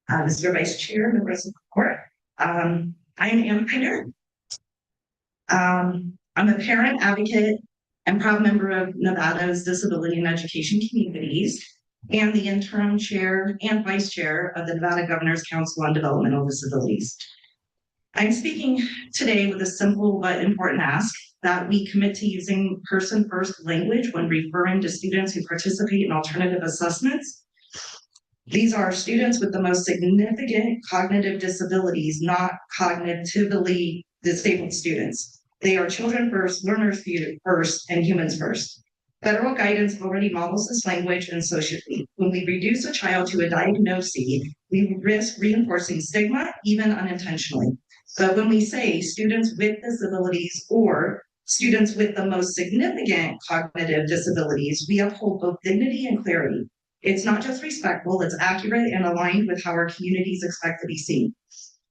Mr. Vice Chair, members of the court. I am Anna Binder. I'm a parent, advocate, and proud member of Nevada's Disability and Education Communities and the interim chair and vice chair of the Nevada Governor's Council on Developmental Disabilities. I'm speaking today with a simple but important ask that we commit to using person-first language when referring to students who participate in alternative assessments. These are students with the most significant cognitive disabilities, not cognitively disabled students. They are children first, learners first, and humans first. Federal guidance already models this language, and so should we. When we reduce a child to a diagnosis, we risk reinforcing stigma, even unintentionally. But when we say students with disabilities or students with the most significant cognitive disabilities, we uphold both dignity and clarity. It's not just respectful, it's accurate and aligned with how our communities expect to be seen.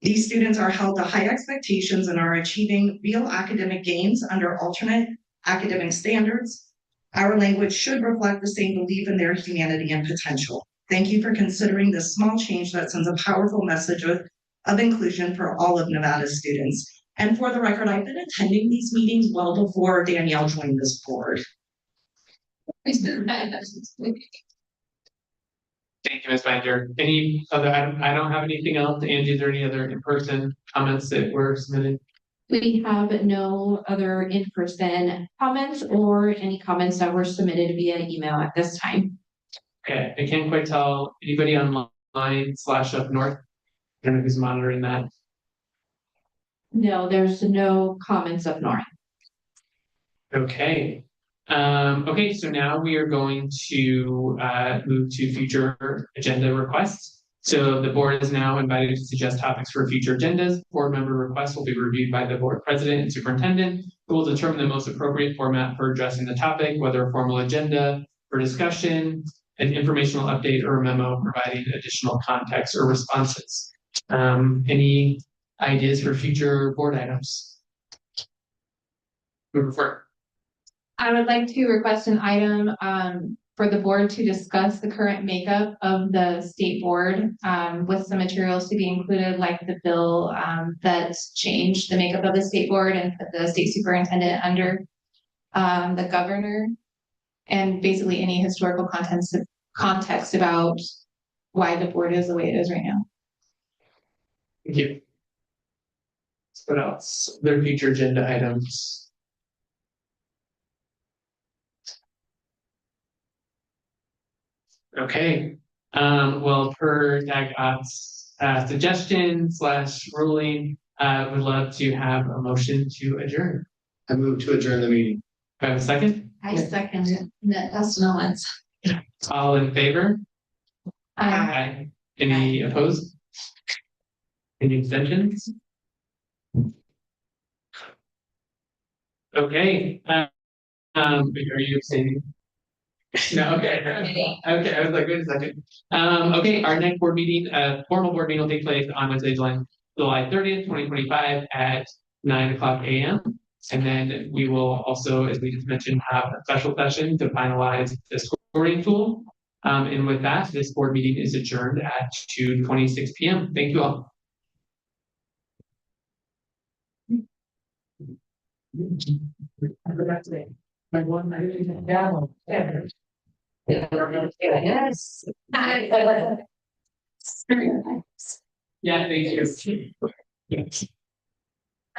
These students are held to high expectations and are achieving real academic gains under alternate academic standards. Our language should reflect the same belief in their humanity and potential. Thank you for considering this small change that sends a powerful message of inclusion for all of Nevada's students. And for the record, I've been attending these meetings well before Danielle joined this board. Thank you, Ms. Binder. Any other, I don't have anything else. Angie, is there any other in-person comments that were submitted? We have no other in-person comments or any comments that were submitted via email at this time. Okay, I can't quite tell. Anybody online /up north? I don't know who's monitoring that. No, there's no comments up north. Okay. Okay, so now we are going to move to future agenda requests. So the board is now invited to suggest topics for future agendas. Board member requests will be reviewed by the board president and superintendent, who will determine the most appropriate format for addressing the topic, whether a formal agenda for discussion, an informational update, or a memo providing additional context or responses. Any ideas for future board items? Move forward. I would like to request an item for the board to discuss the current makeup of the state board with some materials to be included, like the bill that's changed the makeup of the state board and put the state superintendent under the governor, and basically any historical context about why the board is the way it is right now. Thank you. What else? Their future agenda items. Okay, well, per DAG's suggestion slash ruling, would love to have a motion to adjourn. I move to adjourn the meeting. Do I have a second? I second it, that's no one's. All in favor? Aye. Aye. Any opposed? Any abstentions? Okay, are you abstaining? No, okay. Okay, I was like, wait a second. Okay, our next board meeting, formal board meeting will take place on Wednesday, July 30th, 2025 at 9:00 a.m. And then we will also, as we just mentioned, have a special session to finalize the scoring tool. And with that, this board meeting is adjourned at 2:26 p.m. Thank you all. Yes. Yeah, thank you. Yes.